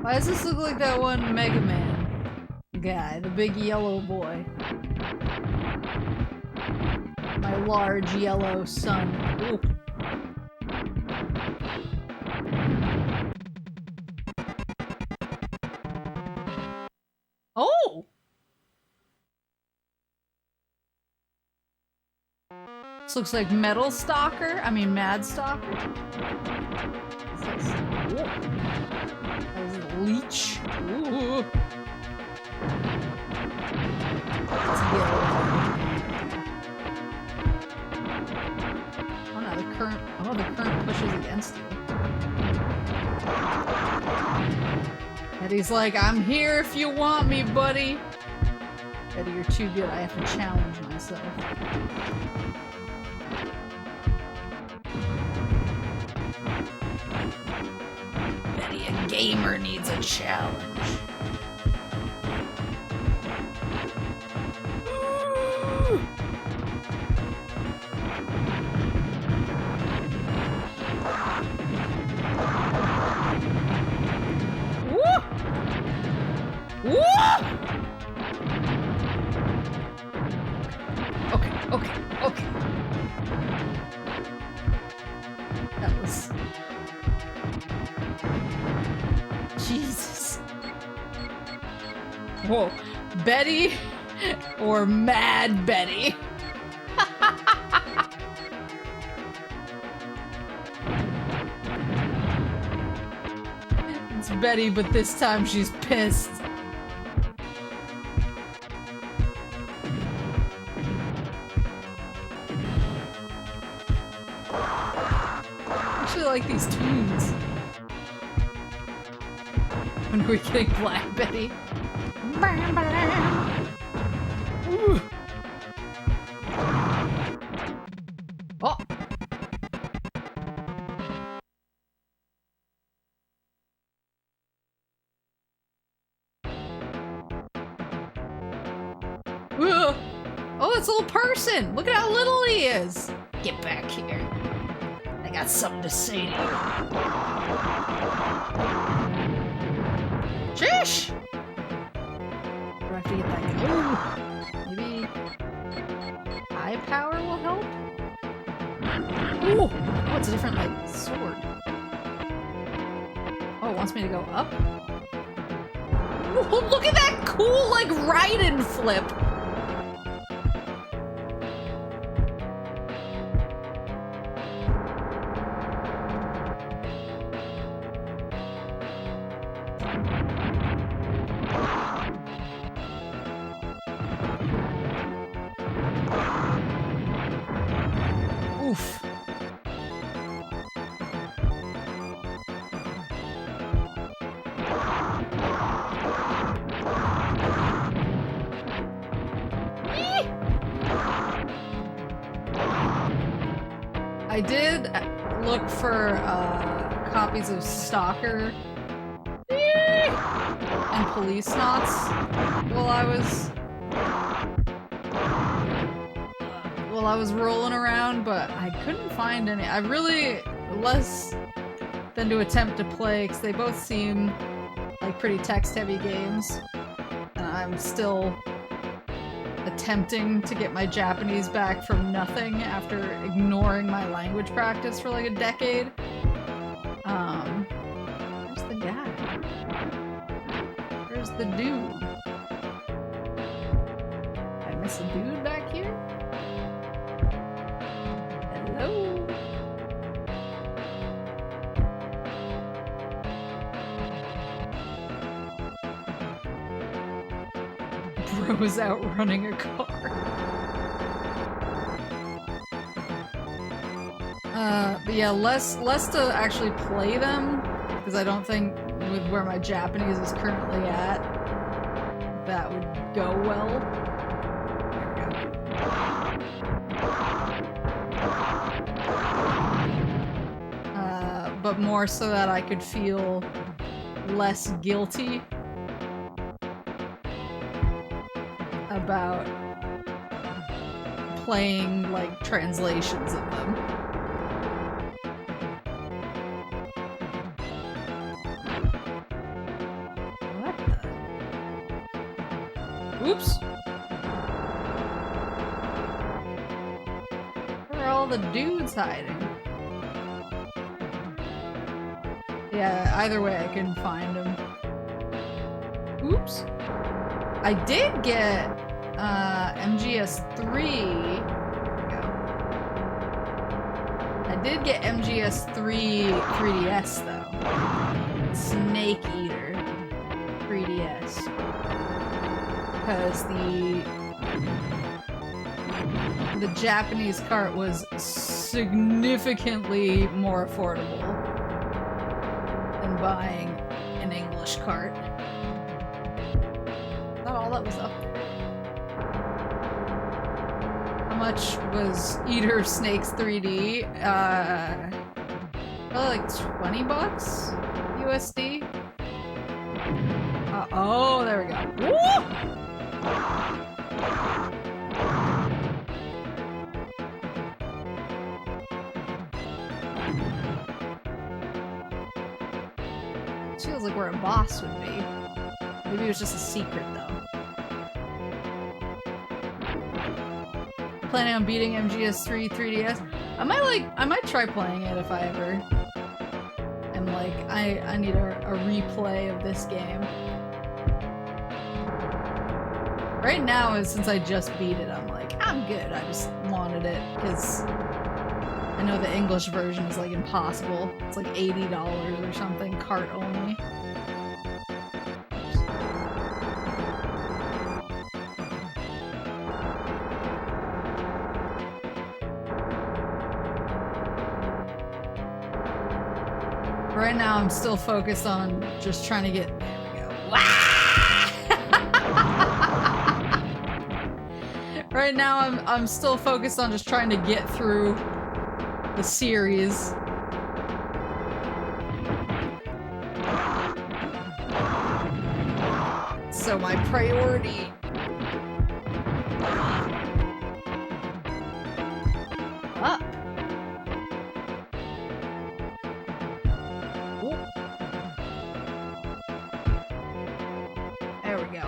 Why does this look like that one Mega Man guy, the big yellow boy? My large yellow son. Ooh. Oh! This looks like Metal Stalker. I mean, Mad Stalker. That was a leech. Ooh. Oh no, the current pushes against you. And he's like, I'm here if you want me, buddy. Eddie, you're too good. I have to challenge myself. Betty, a gamer needs a challenge. Okay. That was... Jesus. Whoa. Betty or Mad Betty? It's Betty, but this time she's pissed. Like these tunes. When are we getting Black Betty? Ooh. Oh. Ooh. Oh, it's a little person. Look at how little he is. Get back here. I got something to say to you. Sheesh! Do I have to get that guy? Ooh! Maybe... eye power will help? Ooh! Oh, it's a different, like, sword. Oh, it wants me to go up? Ooh, look at that cool, like, Raiden flip! I did look for copies of Stalker and Police Knots while I was rolling around, but I couldn't find any. I really, less than to attempt to play, because they both seem like pretty text-heavy games, and I'm still attempting to get my Japanese back from nothing after ignoring my language practice for like a decade. Where's the guy? Where's the dude? Did I miss a dude back here? Hello? Bro's outrunning a car. But yeah, less to actually play them, because I don't think with where my Japanese is currently at, that would go well. There we go. But more so that I could feel less guilty about playing, like, translations of them. Oops. Where are all the dudes hiding? Yeah, either way I can find them. Oops. I did get MGS3. Here we go. I did get MGS3 3DS though. Snake Eater 3DS. Because the Japanese cart was significantly more affordable than buying an English cart. Not all that was up there. How much was Eater of Snakes 3D? Probably like 20 bucks USD. Oh, there we go. Woo! Feels like where a boss would be. Maybe it was just a secret though. Planning on beating MGS3 3DS. I might try playing it if I ever am like, I need a replay of this game. Right now, since I just beat it, I'm like, I'm good. I just wanted it because I know the English version is like impossible. It's like $80 or something, cart only. Right now, I'm still focused on just trying to get. There we go. Right now, I'm still focused on just trying to get through the series. So my priority. Up. There we go.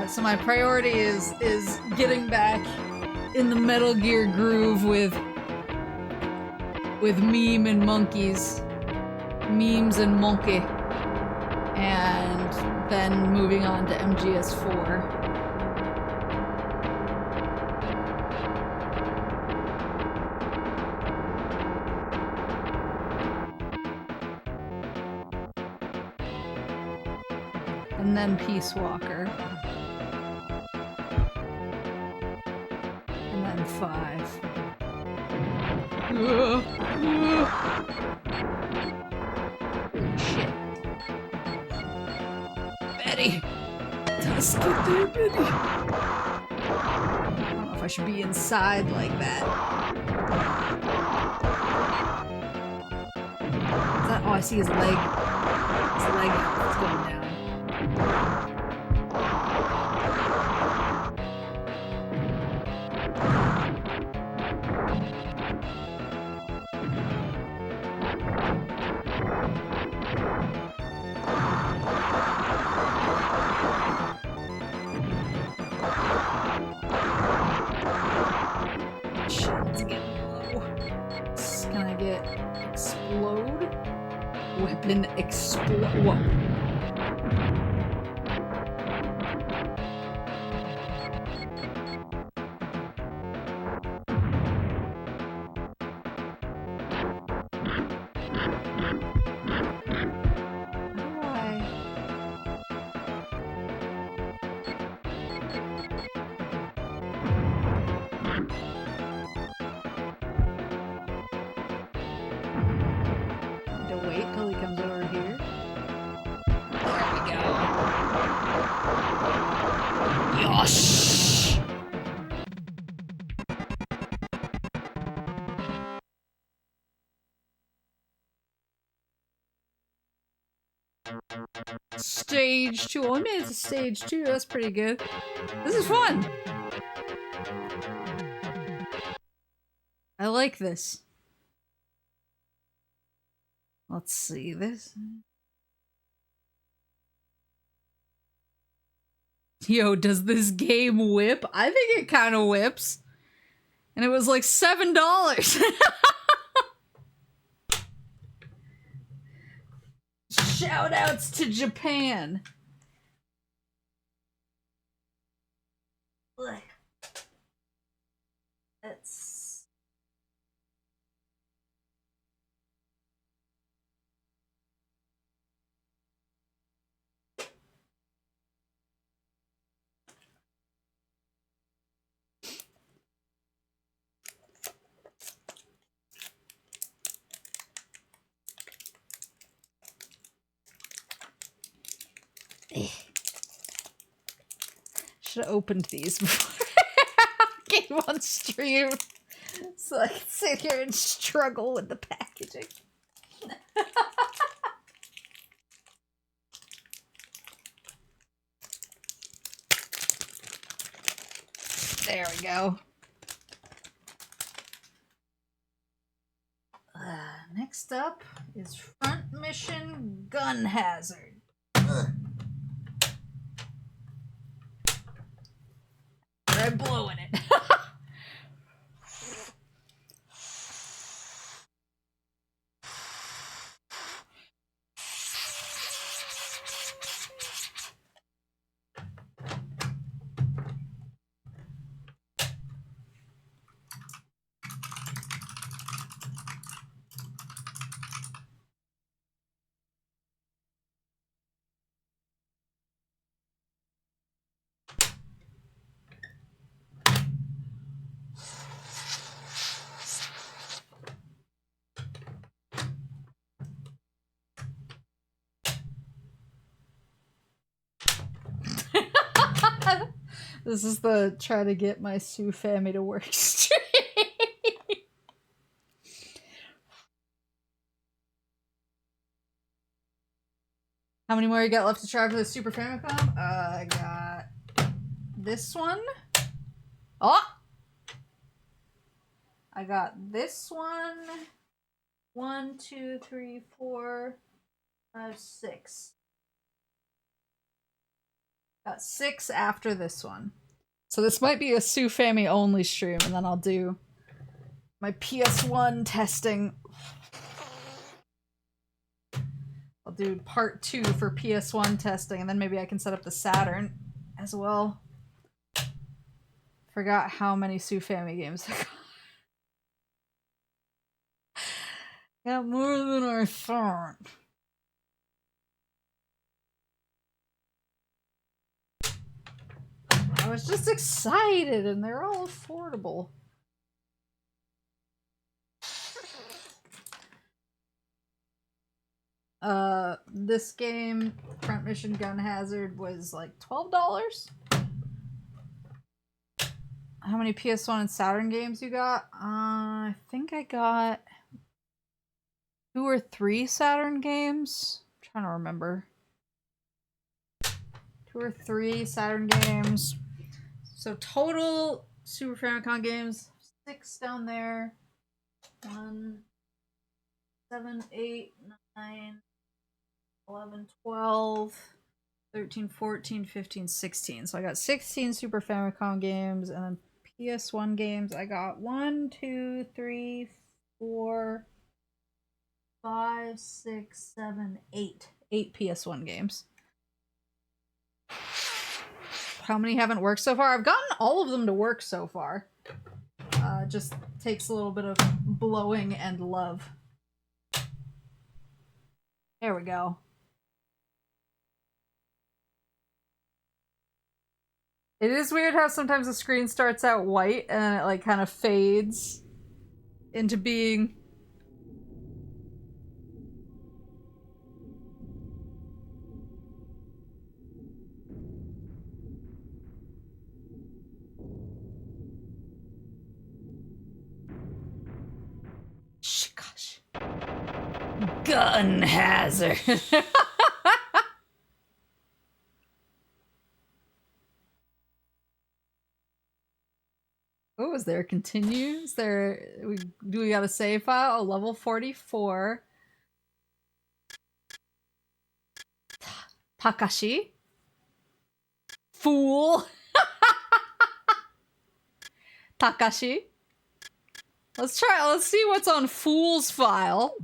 So my priority is getting back in the Metal Gear groove with meme and monkeys, memes and monkey, and then moving on to MGS4. And then Peace Walker. And then 5. Shit. Betty! Let's get there, Betty! I don't know if I should be inside like that. Is that, oh, I see his leg. His leg is going down. Weapon explode. Whoa. Wait till he comes over here. There we go. Yosh! Stage 2. Oh, I made it to stage 2. That's pretty good. This is fun. I like this. Let's see this. Yo, does this game whip? I think it kind of whips. And it was like $7. Shoutouts to Japan. That's... Should have opened these before I came on stream, so I can sit here and struggle with the packaging. There we go. Next up is Front Mission Gun Hazard. I'm blowing it. This is the try to get my Sue family to work stream. How many more you got left to try for the Super Famicom? I got this one. Oh! I got this one. 1, 2, 3, 4, 5, 6. Got 6 after this one. So this might be a Sue Family only stream, and then I'll do my PS1 testing. I'll do part 2 for PS1 testing, and then maybe I can set up the Saturn as well. Forgot how many Sue Family games I got. Got more than I thought. I was just excited, and they're all affordable. This game, Front Mission Gun Hazard, was like $12. How many PS1 and Saturn games you got? I think I got 2 or 3 Saturn games. I'm trying to remember. 2 or 3 Saturn games. So total Super Famicom games, 6 down there. 1, 7, 8, 9, 11, 12, 13, 14, 15, 16. So I got 16 Super Famicom games, and then PS1 games. I got 1, 2, 3, 4, 5, 6, 7, 8. 8 PS1 games. How many haven't worked so far? I've gotten all of them to work so far. Just takes a little bit of blowing and love. There we go. It is weird how sometimes the screen starts out white and then it like kind of fades into being... Gosh. Gun hazard. Oh, is there a continue? Is there... Do we got a save file? Oh, level 44. Takashi? Fool! Takashi? Let's see what's on Fool's file.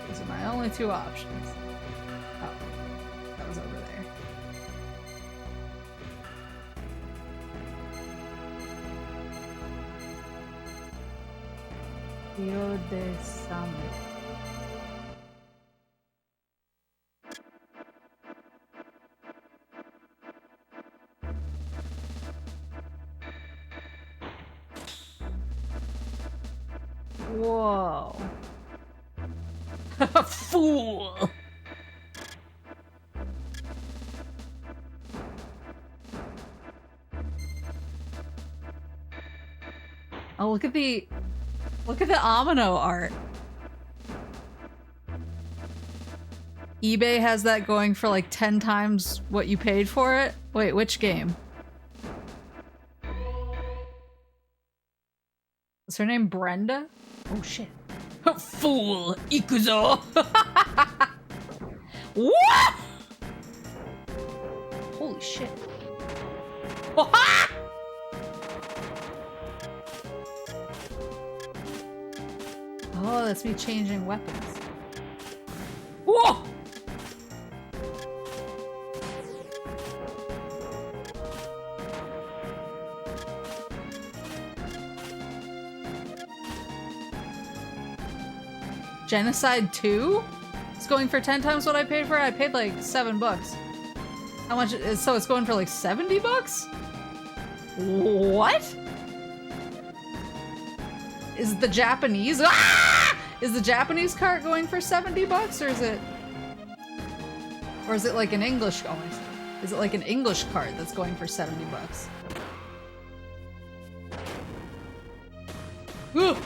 Those are my only two options. Oh, that was over there. Rio de Summer. Whoa. Fool! Oh, look at the Amino art. eBay has that going for like 10 times what you paid for it. Wait, which game? Is her name Brenda? Oh shit. Fool! Ikuzo! What? Holy shit. Oh, that's me changing weapons. Whoa! Genocide 2? It's going for 10 times what I paid for it? I paid like $7. How much? So it's going for like $70? What? Is the Japanese? Ah! Is the Japanese cart going for $70 or is it? Or is it like an English? Oh, is it like an English cart that's going for $70? Ugh.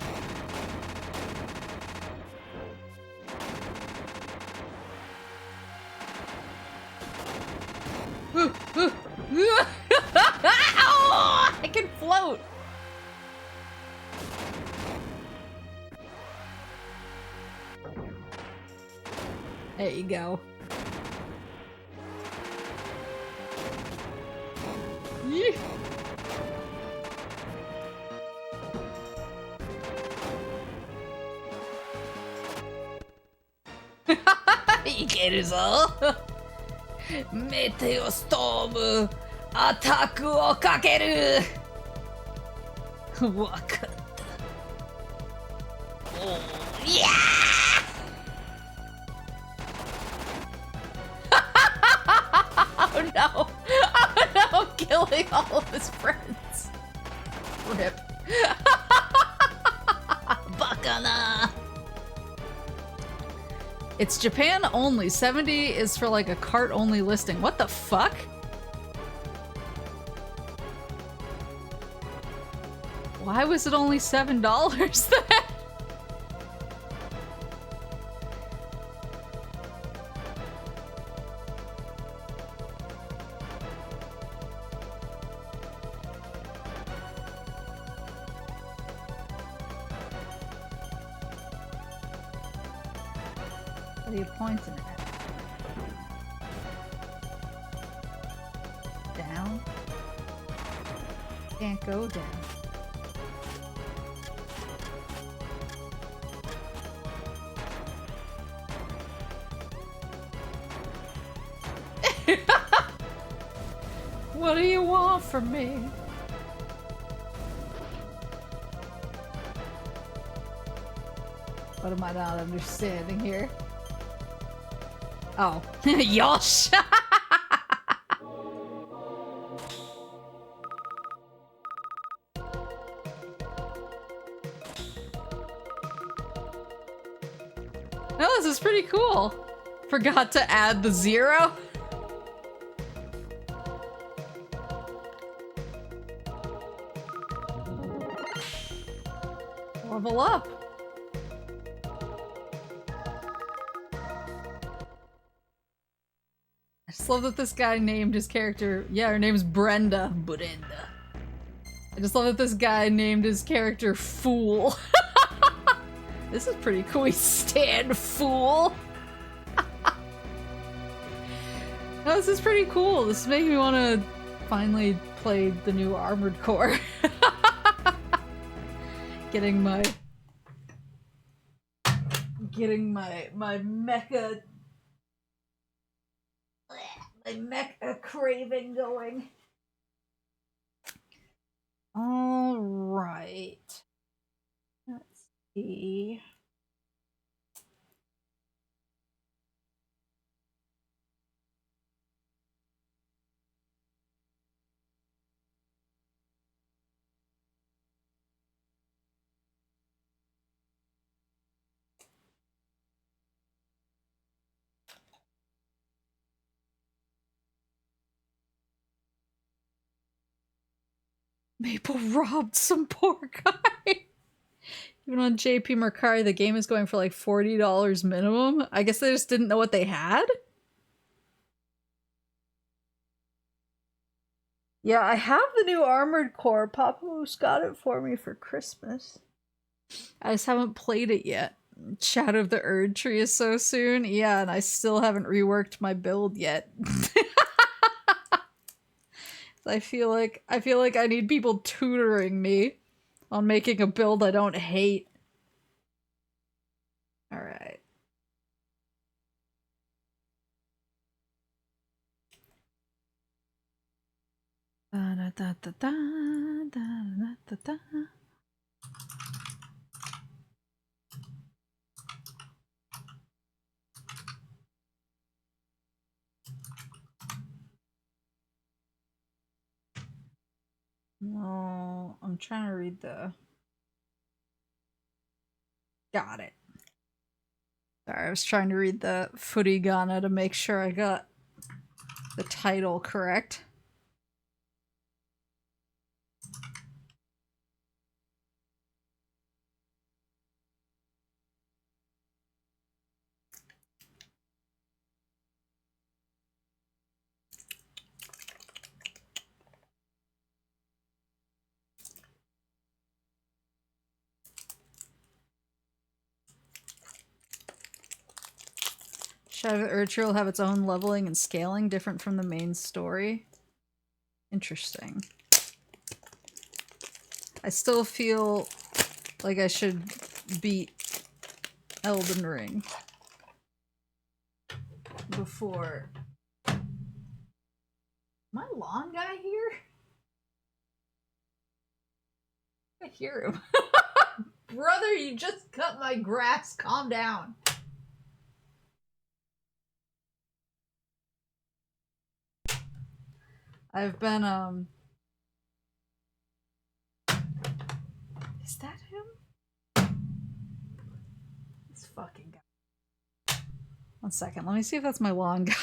Oh, I can float. There you go. Yeah. Ikeruzo. Meteo storm アタックをかける。わかった。おー、いやー。Oh no! Oh no! I'm killing all of his friends. Rip. バカな。It's Japan only. 70 is for like a cart only listing. What the fuck? Why was it only $7 then? What are you pointing at? Down? Can't go down. What do you want from me? What am I not understanding here? Oh, yosh! No, this is pretty cool. Forgot to add the 0. Level up. I just love that this guy named his character. Yeah, her name's Brenda. Brenda. I just love that this guy named his character Fool. This is pretty cool. He stand Fool. No, this is pretty cool. This is making me want to finally play the new Armored Core. Getting my mecha craving going. All right. Let's see. Maple robbed some poor guy. Even on JP Mercari, the game is going for like $40 minimum. I guess they just didn't know what they had? Yeah, I have the new Armored Core. Papa Moose got it for me for Christmas. I just haven't played it yet. Shadow of the Erd Tree is so soon. Yeah, and I still haven't reworked my build yet. I feel like I need people tutoring me on making a build I don't hate. All right. Da, da, da, da, da, da, da, da. No, I'm trying to read the... Got it. Sorry, I was trying to read the footy Ghana to make sure I got the title correct. Shadow of the Erd Tree will have its own leveling and scaling, different from the main story. Interesting. I still feel like I should beat Elden Ring before... My lawn guy here? I hear him. Brother, you just cut my grass. Calm down. I've been, Is that him? This fucking guy. One second, let me see if that's my lawn guy.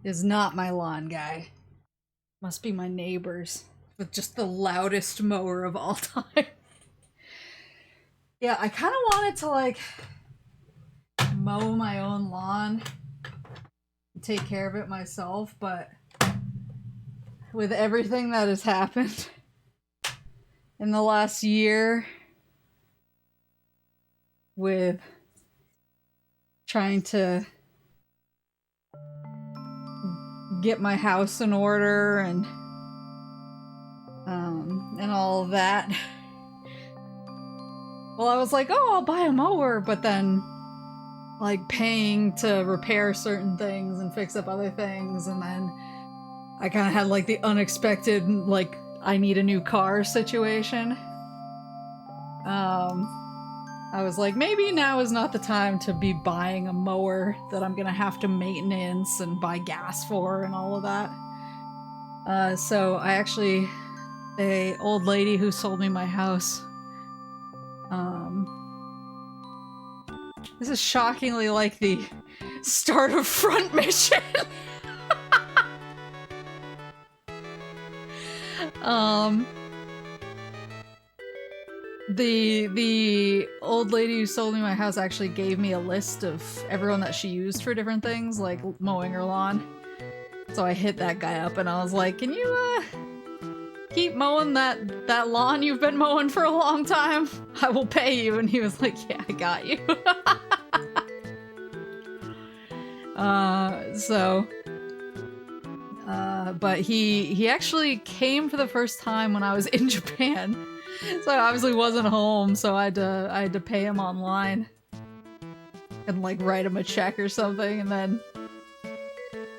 is not my lawn guy. Must be my neighbors with just the loudest mower of all time. Yeah, I kind of wanted to like mow my own lawn, take care of it myself, but with everything that has happened in the last year, with trying to get my house in order and all of that, well, I was like, oh, I'll buy a mower, but then like paying to repair certain things and fix up other things, and then I kind of had like the unexpected like I need a new car situation. I was like, maybe now is not the time to be buying a mower that I'm gonna have to maintenance and buy gas for and all of that. So I actually, the old lady who sold me my house, this is shockingly like the start of front mission. The old lady who sold me my house actually gave me a list of everyone that she used for different things, like mowing her lawn. So I hit that guy up and I was like, can you, keep mowing that lawn you've been mowing for a long time? I will pay you. And he was like, yeah, I got you. But he actually came for the first time when I was in Japan. So I obviously wasn't home, so I had to pay him online and like write him a check or something, and then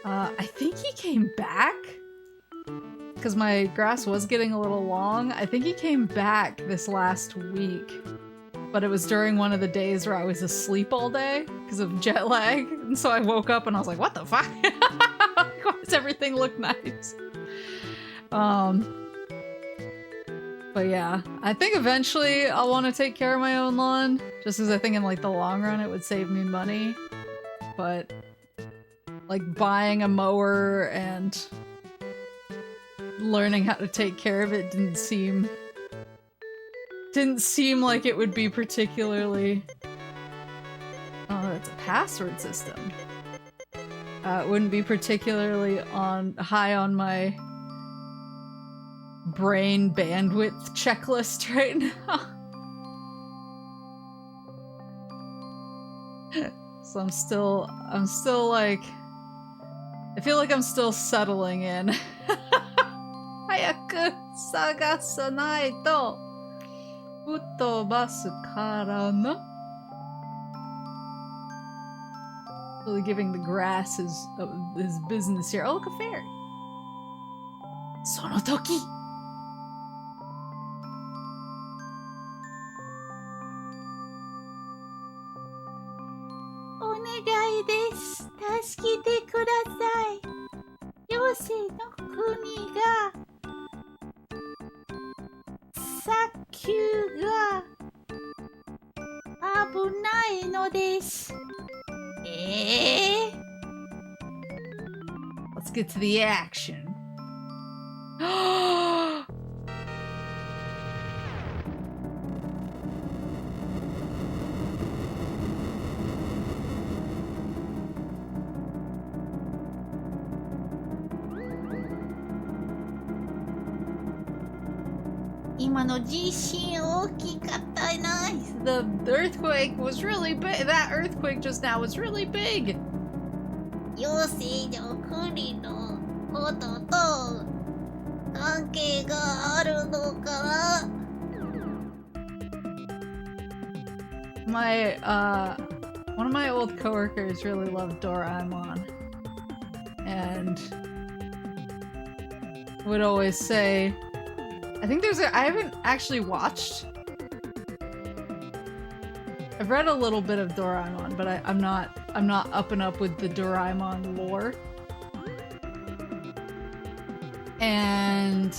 I think he came back because my grass was getting a little long. I think he came back this last week, but it was during one of the days where I was asleep all day because of jet lag, and so I woke up and I was like, what the fuck? Why does everything look nice? But yeah, I think eventually I'll want to take care of my own lawn, just because I think in like the long run it would save me money. But like buying a mower and learning how to take care of it didn't seem like it would be particularly... Oh, that's a password system. It wouldn't be particularly high on my brain bandwidth checklist right now. So I'm still like, I feel like I'm still settling in. Hayaku sagasanai to futobasu kara no. Really giving the grass his business here. Oh, look, a fairy. Sono toki. Onegai desu. Tasukete kudasai. Yosei no kuni ga sakyū ga abunai no desu. Let's get to the action. The earthquake was really big. That earthquake just now was really big. One of my old coworkers really loved Doraemon and would always say, I haven't actually watched. I've read a little bit of Doraemon, but I'm not up and up with the Doraemon lore. And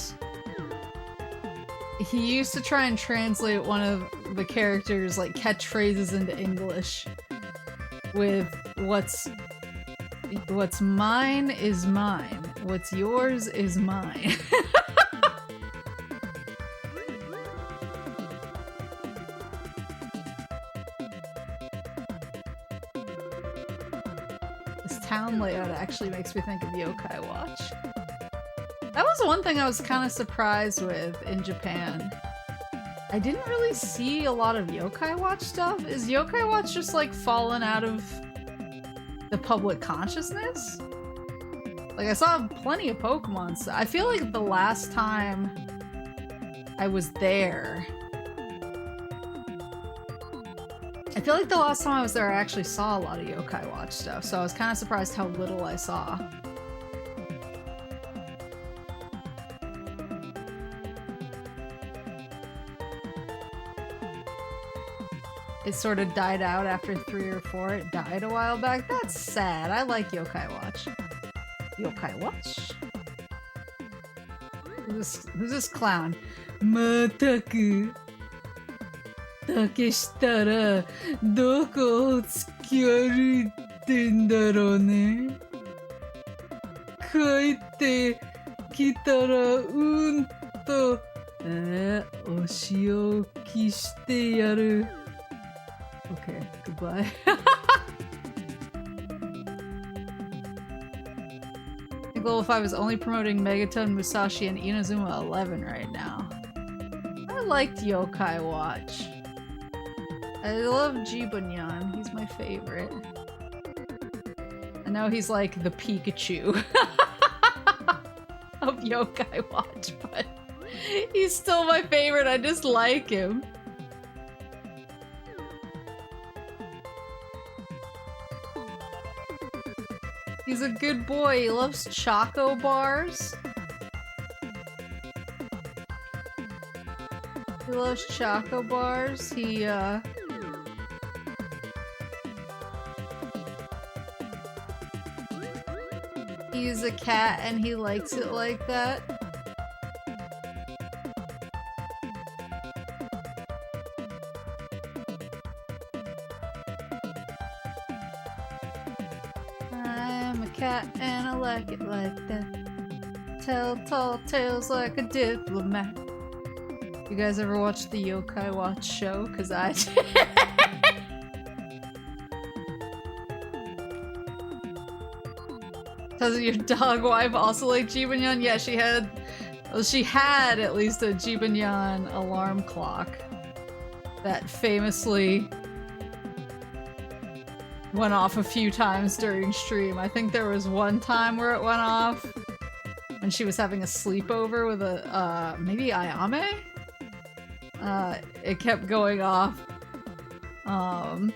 he used to try and translate one of the characters' like catchphrases into English with what's What's mine is mine. What's yours is mine. This town layout actually makes me think of Yokai Watch. That was one thing I was kind of surprised with in Japan. I didn't really see a lot of Yokai Watch stuff. Is Yokai Watch just like fallen out of the public consciousness? Like I saw plenty of Pokemon stuff. I feel like the last time I was there, I actually saw a lot of Yokai Watch stuff, so I was kind of surprised how little I saw. It sort of died out after 3 or 4. It died a while back. That's sad. I like Yokai Watch. Yokai Watch? Who's this clown? Mataku. Takeshita ra doko o tsuki aruite n darou ne? Kaite kitara to oshioki shite yaru. Okay, goodbye. I think level 5 is only promoting Megaton, Musashi, and Inazuma 11 right now. I liked Yokai Watch. I love Jibunyan, he's my favorite. I know he's like the Pikachu of Yokai Watch, but he's still my favorite, I just like him. He's a good boy. He loves Choco Bars. He loves Choco Bars. He's a cat and he likes it like that. Cat and I like it like that. Tell tall tales like a diplomat. You guys ever watch the Yokai Watch show? Cause I did. Does your dog wife also like Jibunyan? Yeah, she had at least a Jibunyan alarm clock that famously went off a few times during stream. I think there was one time where it went off when she was having a sleepover with a, maybe Ayame? It kept going off. And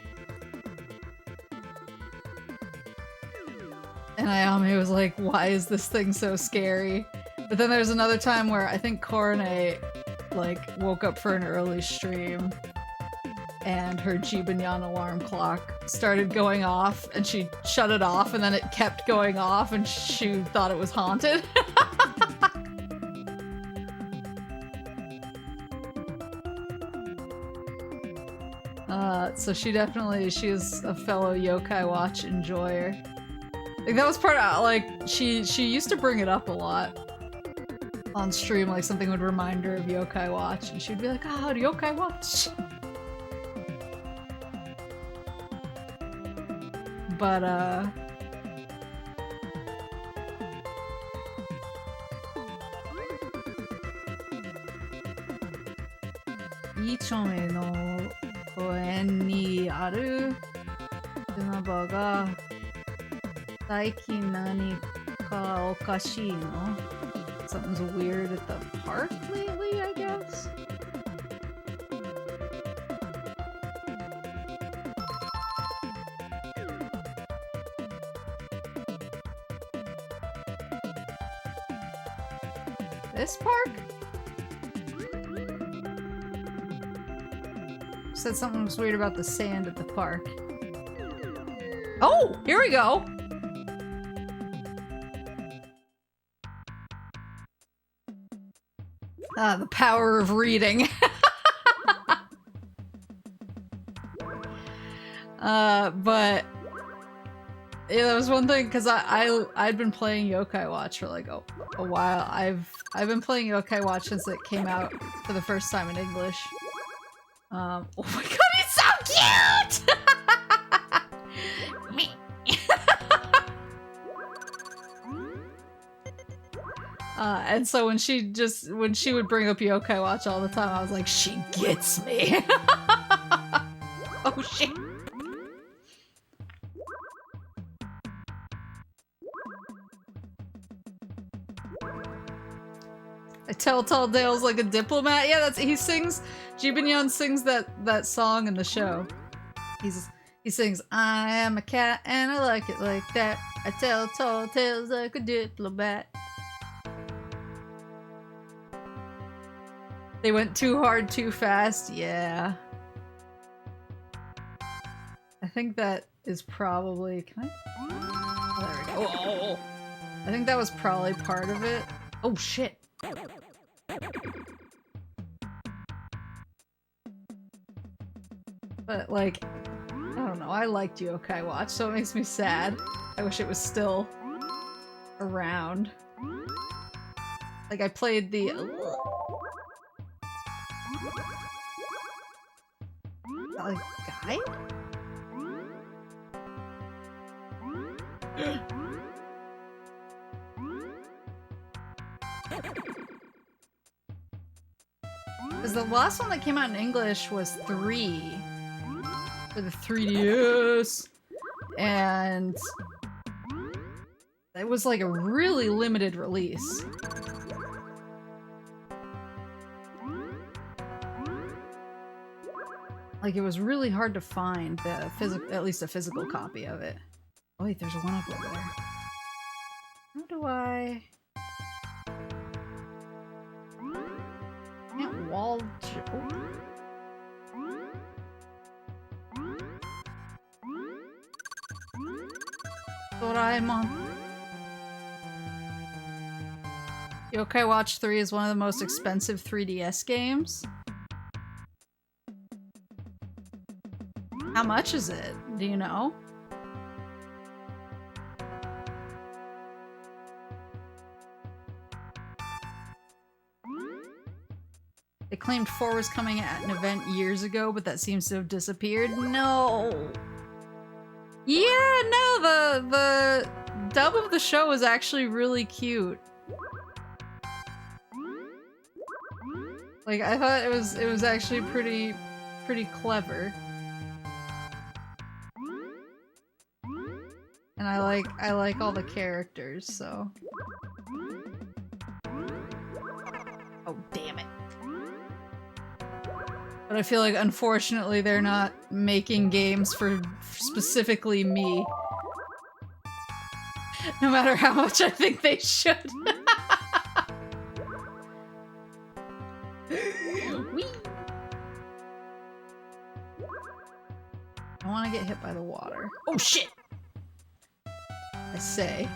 Ayame was like, why is this thing so scary? But then there's another time where I think Korone, like, woke up for an early stream and her Jibunyan alarm clock started going off and she shut it off and then it kept going off and she thought it was haunted. So she is a fellow Yokai Watch enjoyer. Like that was part of, like, she used to bring it up a lot on stream, like something would remind her of Yokai Watch and she'd be like, oh, Yokai Watch! But, Ichome no koen ni aru sunaba ga saikin nani ka okashii no? Something's weird at the park lately, I guess? This park? Said something was weird about the sand at the park. Oh, here we go. The power of reading. But Yeah, that was one thing because I'd been playing Yokai Watch for like a while. I've been playing Yokai Watch since it came out for the first time in English. Oh my god, he's so cute! Me. And so when she would bring up Yokai Watch all the time, I was like, she gets me. Oh shit. I tell tall tales like a diplomat. Yeah, he sings. Jibanyan sings that song in the show. He sings, I am a cat and I like it like that. I tell tall tales like a diplomat. They went too hard too fast. Yeah. I think that is probably. Can I? Oh, there we go. Oh. I think that was probably part of it. Oh shit. But like, I don't know, I liked Yokai Watch, so it makes me sad. I wish it was still around. Like I played the... Like, guide? Because the last one that came out in English was 3 for the 3DS, and it was like a really limited release. Like it was really hard to find the at least a physical copy of it. Oh wait, there's one up over there. How do I? Can't wall. Doraemon. Yokai Watch 3 is one of the most expensive 3DS games. How much is it? Do you know? They claimed 4 was coming at an event years ago, but that seems to have disappeared. No! Yeah, no, the dub of the show was actually really cute. Like, I thought it was actually pretty clever. And I like all the characters, so. Oh, damn it. But I feel like, unfortunately, they're not making games for specifically me. No matter how much I think they should. Whee! I want to get hit by the water. Oh shit! I say.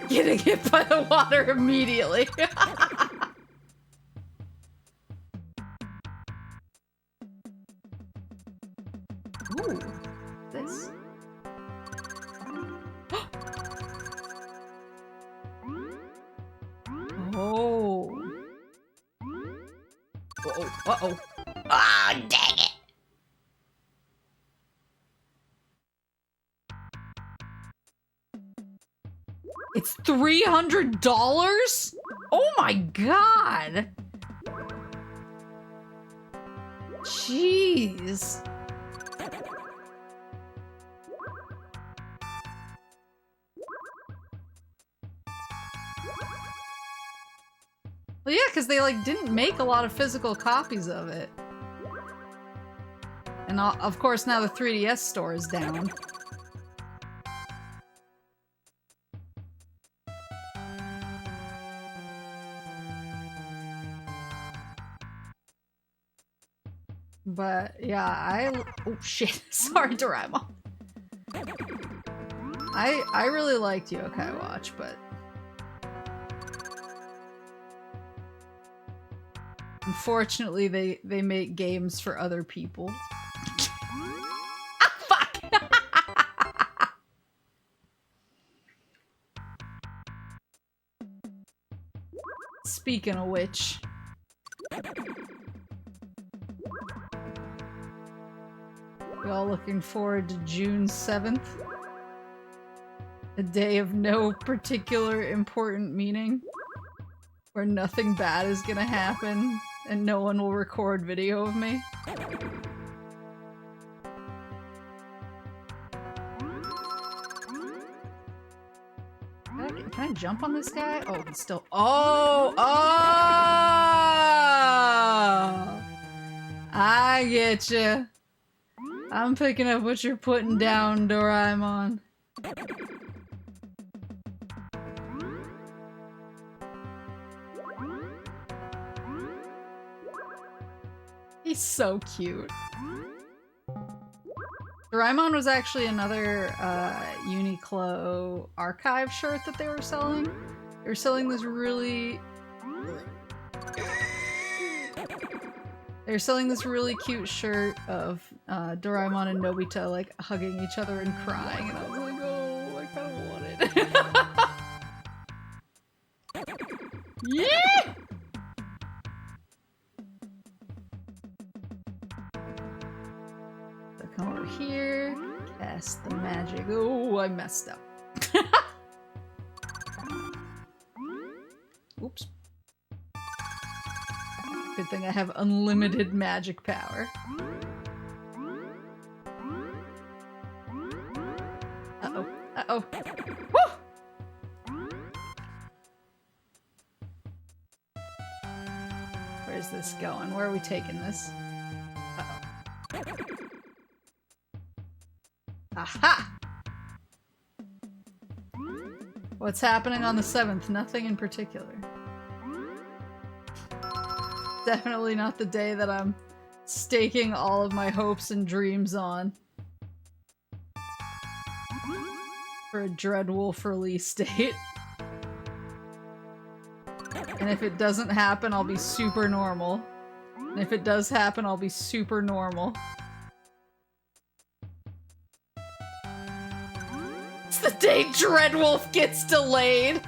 Getting hit by the water immediately. Ooh, this. Oh. Uh-oh. Uh-oh. Ah, dang it. It's $300? Oh my god. Jeez. Well, yeah, because they, like, didn't make a lot of physical copies of it. And, of course, now the 3DS store is down. But, yeah, oh, shit. Sorry, Doraemon. I really liked Yokai Watch, but... unfortunately, they make games for other people. Ah, fuck! Speaking of which... we all looking forward to June 7th? A day of no particular important meaning? Where nothing bad is gonna happen and no one will record video of me? Can I jump on this guy? Oh, he's still- oh! Oh! I get you. I'm picking up what you're putting down, Doraemon. He's so cute. Doraemon was actually another Uniqlo archive shirt that they were selling. They were selling this really... they were selling this really cute shirt of Doraemon and Nobita like hugging each other and crying, and I was like, oh, I kinda want it. Yeah! So come over here, cast the magic. Oh, I messed up. Oops. Good thing I have unlimited magic power. Uh-oh. Uh-oh. Woo! Where's this going? Where are we taking this? Uh-oh. Aha! What's happening on the 7th? Nothing in particular. Definitely not the day that I'm staking all of my hopes and dreams on. For a Dreadwolf release date. And if it doesn't happen, I'll be super normal. And if it does happen, I'll be super normal. It's the day Dreadwolf gets delayed!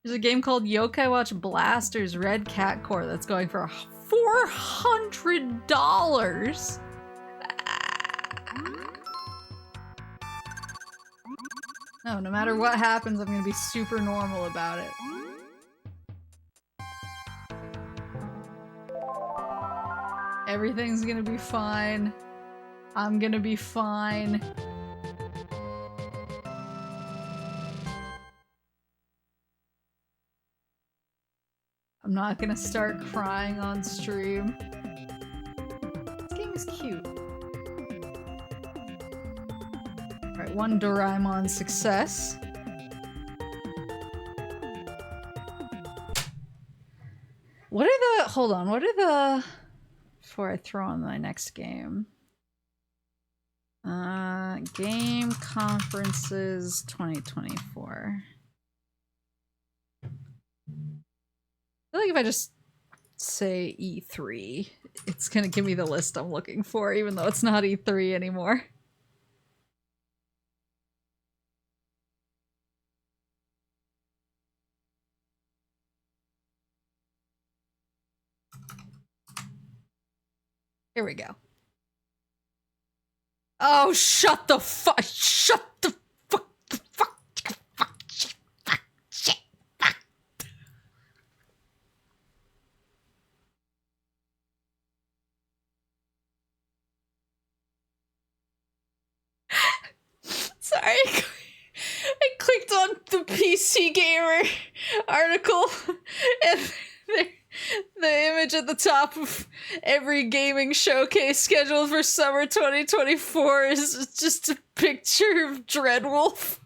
There's a game called Yokai Watch Blasters Red Cat Core that's going for $400! No matter what happens, I'm gonna be super normal about it. Everything's gonna be fine. I'm gonna be fine. I'm not gonna start crying on stream. This game is cute. Alright, one Doraemon success. What are the- hold on, what are the- before I throw on my next game. Game conferences 2024. I feel like if I just say E3, it's gonna give me the list I'm looking for, even though it's not E3 anymore. Here we go. Oh, shut the fuck! Shut the fuck! Shit, fuck. Sorry, I clicked on the PC Gamer article, and the image at the top of every gaming showcase scheduled for summer 2024 is just a picture of Dreadwolf.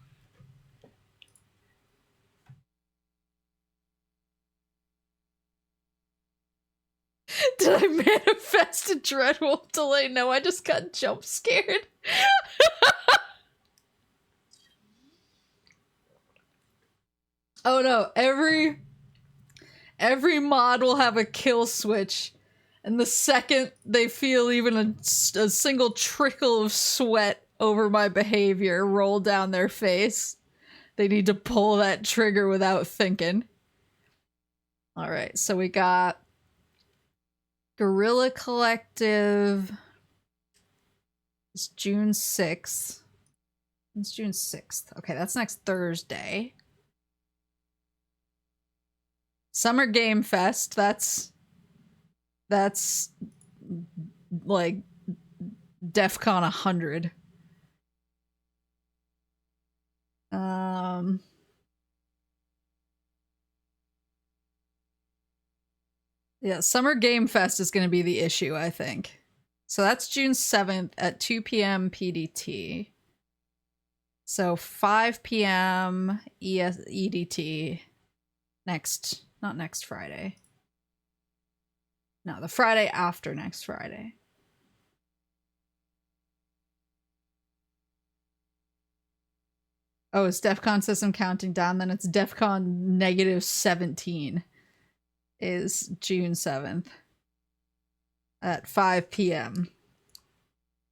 Did I manifest a Dreadwolf delay? No, I just got jump scared. Oh no, every mod will have a kill switch, and the second they feel even a single trickle of sweat over my behavior roll down their face, They need to pull that trigger without thinking. All right, so we got Guerrilla Collective. It's June 6th. It's June 6th. Okay, that's next Thursday. Summer Game Fest. That's like DEFCON 100. Yeah, Summer Game Fest is going to be the issue, I think. So that's June 7th at 2 p.m. PDT. So 5 p.m. EDT not next Friday. No, the Friday after next Friday. Oh, is DEFCON system counting down? Then it's DEFCON -17 is June 7th at 5 p.m.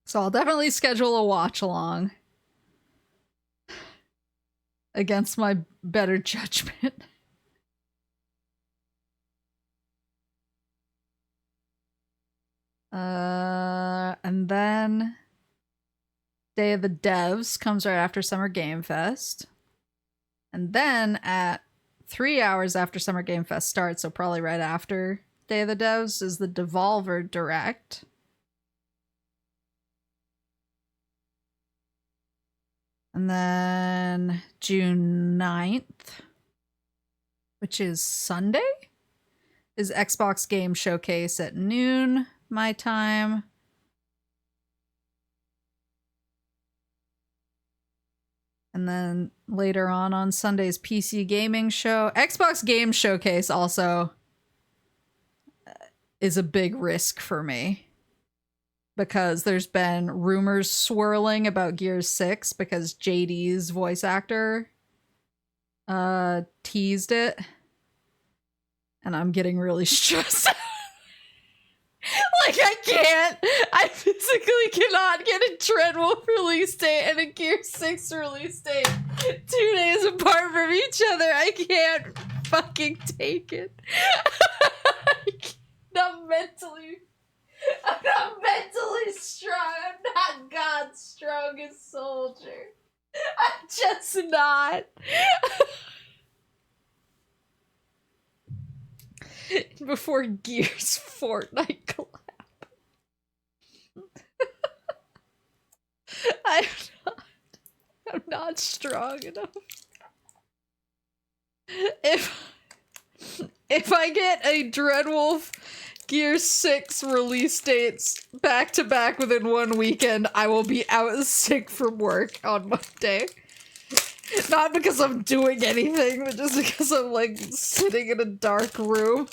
So I'll definitely schedule a watch along against my better judgment. And then Day of the Devs comes right after Summer Game Fest. And then at 3 hours after Summer Game Fest starts, so probably right after Day of the Devs, is the Devolver Direct. And then June 9th, which is Sunday, is Xbox Game Showcase at noon, my time. And then later on Sunday's PC Gaming Show. Xbox Game Showcase also is a big risk for me, because there's been rumors swirling about Gears 6 because JD's voice actor teased it. And I'm getting really stressed out. Like, I physically cannot get a Dreadwolf release date and a Gear 6 release date 2 days apart from each other. I can't fucking take it. I'm not mentally strong. I'm not God's strongest soldier. I'm just not. Before Gears Fortnite collab. I'm not strong enough. If I get a Dreadwolf Gears 6 release dates back to back within one weekend, I will be out sick from work on Monday. Not because I'm doing anything, but just because I'm, like, sitting in a dark room.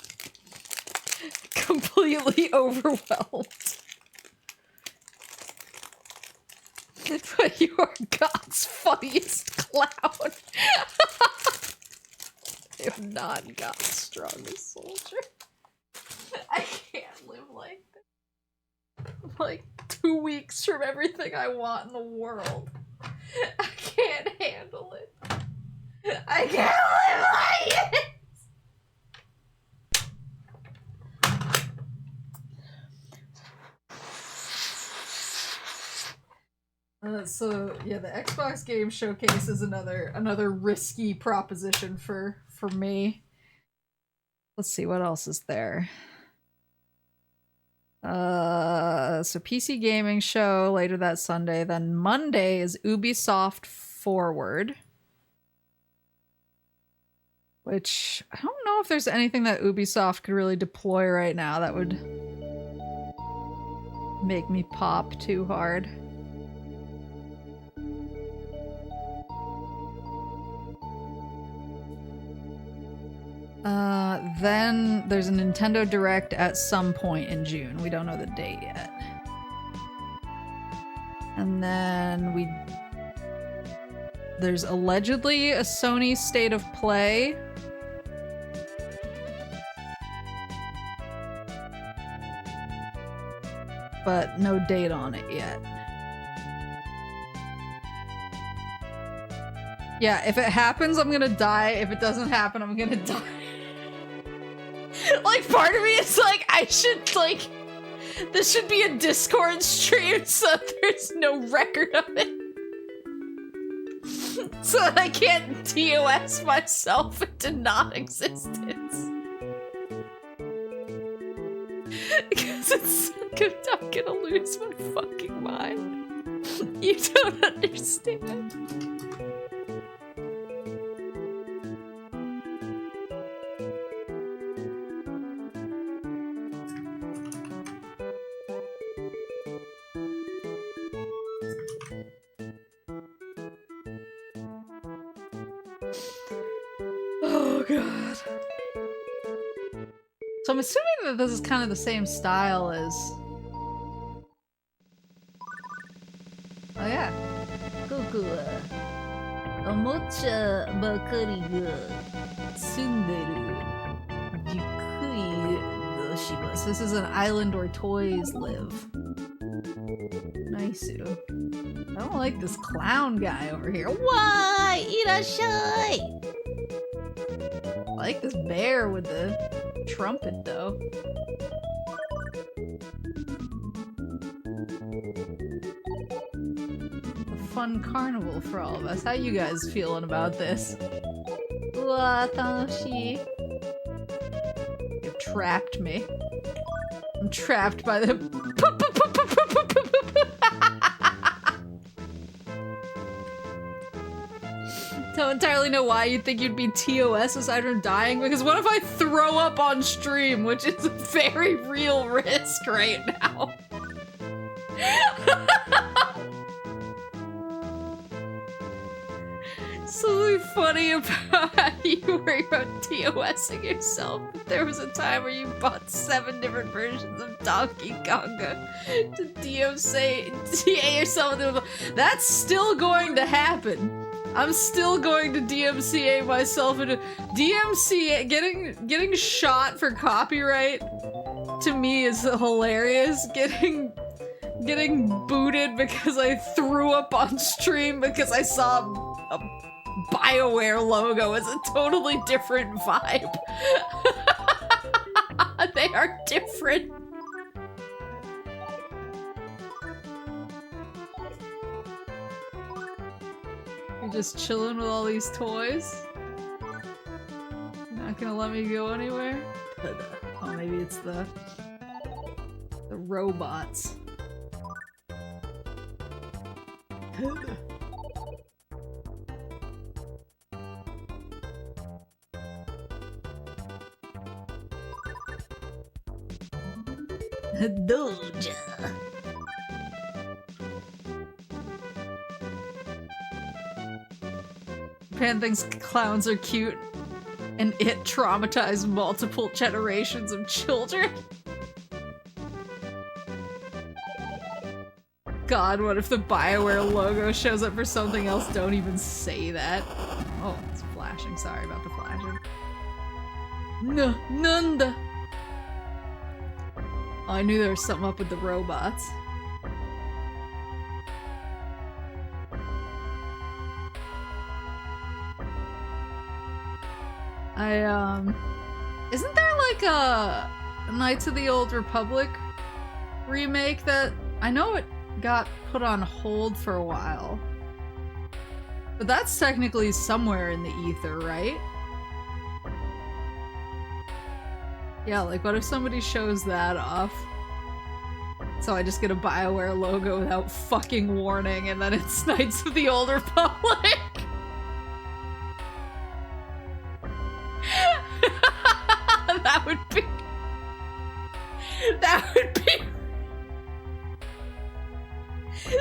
Completely overwhelmed. But you are God's funniest clown. I am not God's strongest soldier. I can't live like this. I'm like 2 weeks from everything I want in the world. I can't handle it. I can't live like it! So yeah, the Xbox Game Showcase is another risky proposition for me. Let's see what else is there. So PC Gaming Show later that Sunday. Then Monday is Ubisoft Forward, which I don't know if there's anything that Ubisoft could really deploy right now that would make me pop too hard. Then there's a Nintendo Direct at some point in June. We don't know the date yet. And then there's allegedly a Sony State of Play. But no date on it yet. Yeah, if it happens, I'm gonna die. If it doesn't happen, I'm gonna die. Like, part of me is like, I should, like, this should be a Discord stream so there's no record of it. So that I can't TOS myself into non-existence. Because it's like I'm gonna lose my fucking mind. You don't understand. Oh god. So I'm assuming that this is kind of the same style as... Oh yeah. Koku wa omocha bakari ga tsunderu yukui no shimasu. This is an island where toys live. Nice. I don't like this clown guy over here. Why? Irashai! I like this bear with the trumpet, though. A fun carnival for all of us. How you guys feeling about this? Uwa, tanoshii. You've trapped me. I'm trapped by the... Don't entirely know why you'd think you'd be TOS aside from dying, because what if I throw up on stream, which is a very real risk right now? Something funny about how you worry about TOSing yourself. There was a time where you bought 7 different versions of Donkey Konga to DMCA yourself. That's still going to happen. I'm still going to DMCA myself into DMCA. Getting shot for copyright to me is hilarious. Getting booted because I threw up on stream because I saw a BioWare logo is a totally different vibe. They are different. You're just chilling with all these toys? You're not gonna let me go anywhere? Oh, maybe it's the robots. Doja. Japan thinks clowns are cute, and it traumatized multiple generations of children. God, what if the BioWare logo shows up for something else? Don't even say that. Oh, it's flashing. Sorry about the flashing. No, nanda. Oh, I knew there was something up with the robots. Isn't there like a Knights of the Old Republic remake that I know it got put on hold for a while, but that's technically somewhere in the ether, right? Yeah, like what if somebody shows that off? So I just get a BioWare logo without fucking warning, and then it's Knights of the Old Republic.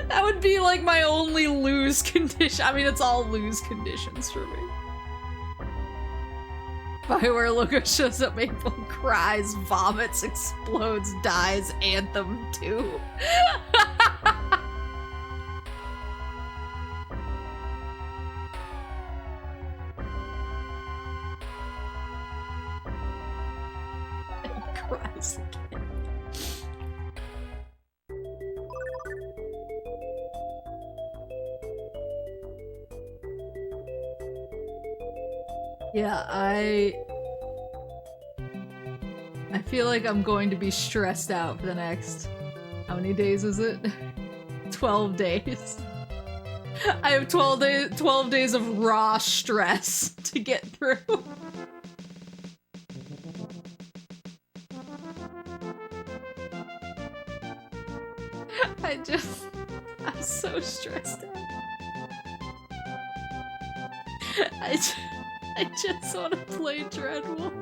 That would be like my only lose condition. I mean, it's all lose conditions for me. BioWare logo shows up, Maple cries, vomits, explodes, dies, Anthem 2. Cries again. Yeah, I feel like I'm going to be stressed out for the next... How many days is it? 12 days. I have 12 days of raw stress to get through. I'm so stressed out. I just want to play Dreadwolf.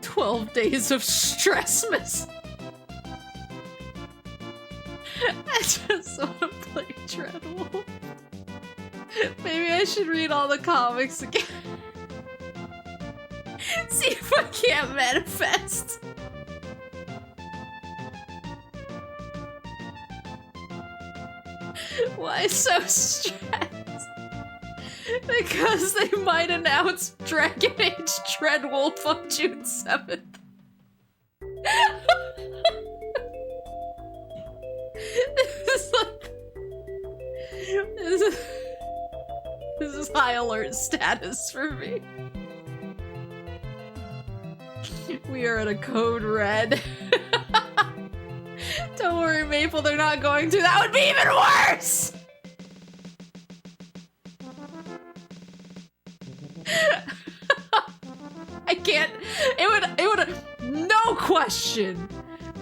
"12 days of stressmas." I just want to play Dreadwolf. Maybe I should read all the comics again. See if I can't manifest. Why so stressed? Because they might announce Dragon Age Dreadwolf on June 7th. This is high alert status for me. We are at a code red. Don't worry, Maple, they're not going to. That would be even worse! I can't. It would, no question,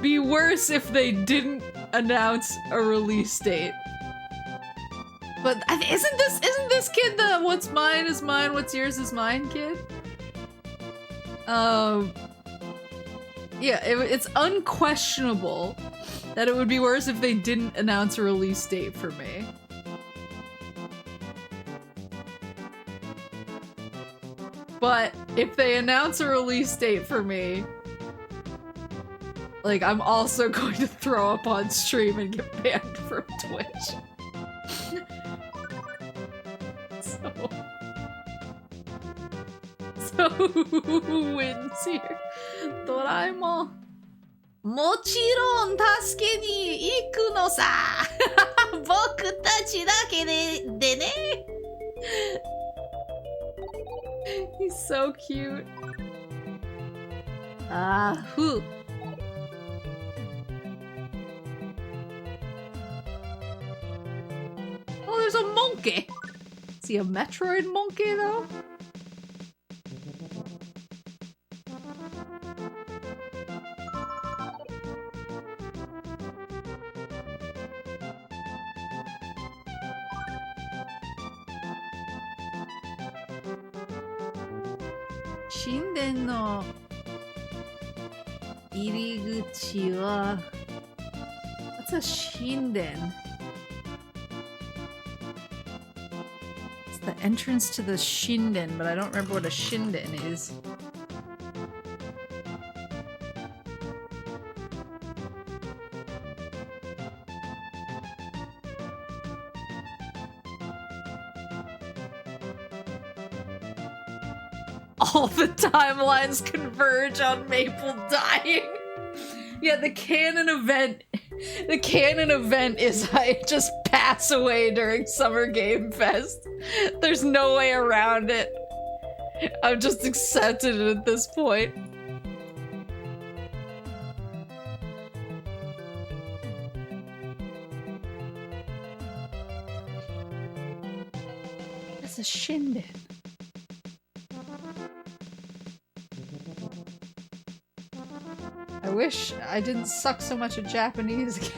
be worse if they didn't announce a release date. But isn't this kid the "what's mine is mine, what's yours is mine" kid? Yeah, it's unquestionable that it would be worse if they didn't announce a release date for me. But if they announce a release date for me, like, I'm also going to throw up on stream and get banned from Twitch. So who wins here? Doraemon. もちろん助けに行くのさ。僕たちだけでね。He's so cute. Who? Oh, there's a monkey. Is he a Metroid monkey though? Shinden no iriguchi wa... What's a shinden? It's the entrance to the shinden, but I don't remember what a shinden is. All the timelines converge on Maple dying. Yeah, the canon event is I just pass away during Summer Game Fest. There's no way around it. I've just accepted it at this point. That's a shindig. I wish I didn't suck so much at Japanese again.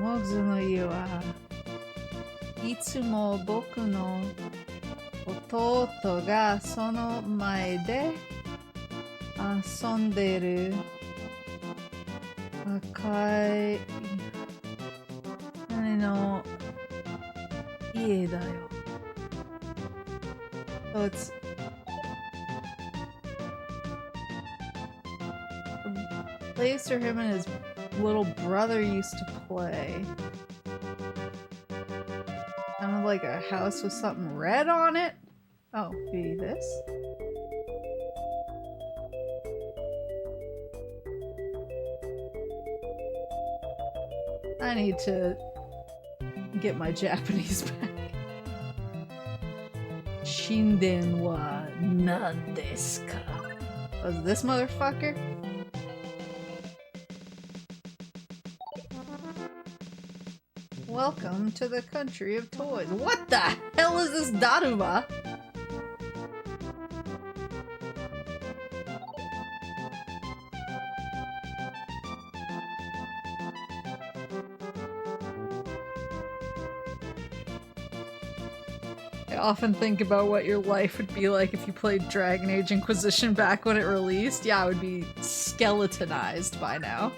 Mozu no ii wa itsumo boku no ototo ga sono mae de asonderu akai nani no ie da yo. So it's a place where him and his little brother used to play. Kind of like a house with something red on it. Oh, maybe this? I need to get my Japanese back. Shinden wa nan desu ka? Was this motherfucker? Welcome to the country of toys. What the hell is this Daruma? I often think about what your life would be like if you played Dragon Age Inquisition back when it released. Yeah, I would be skeletonized by now.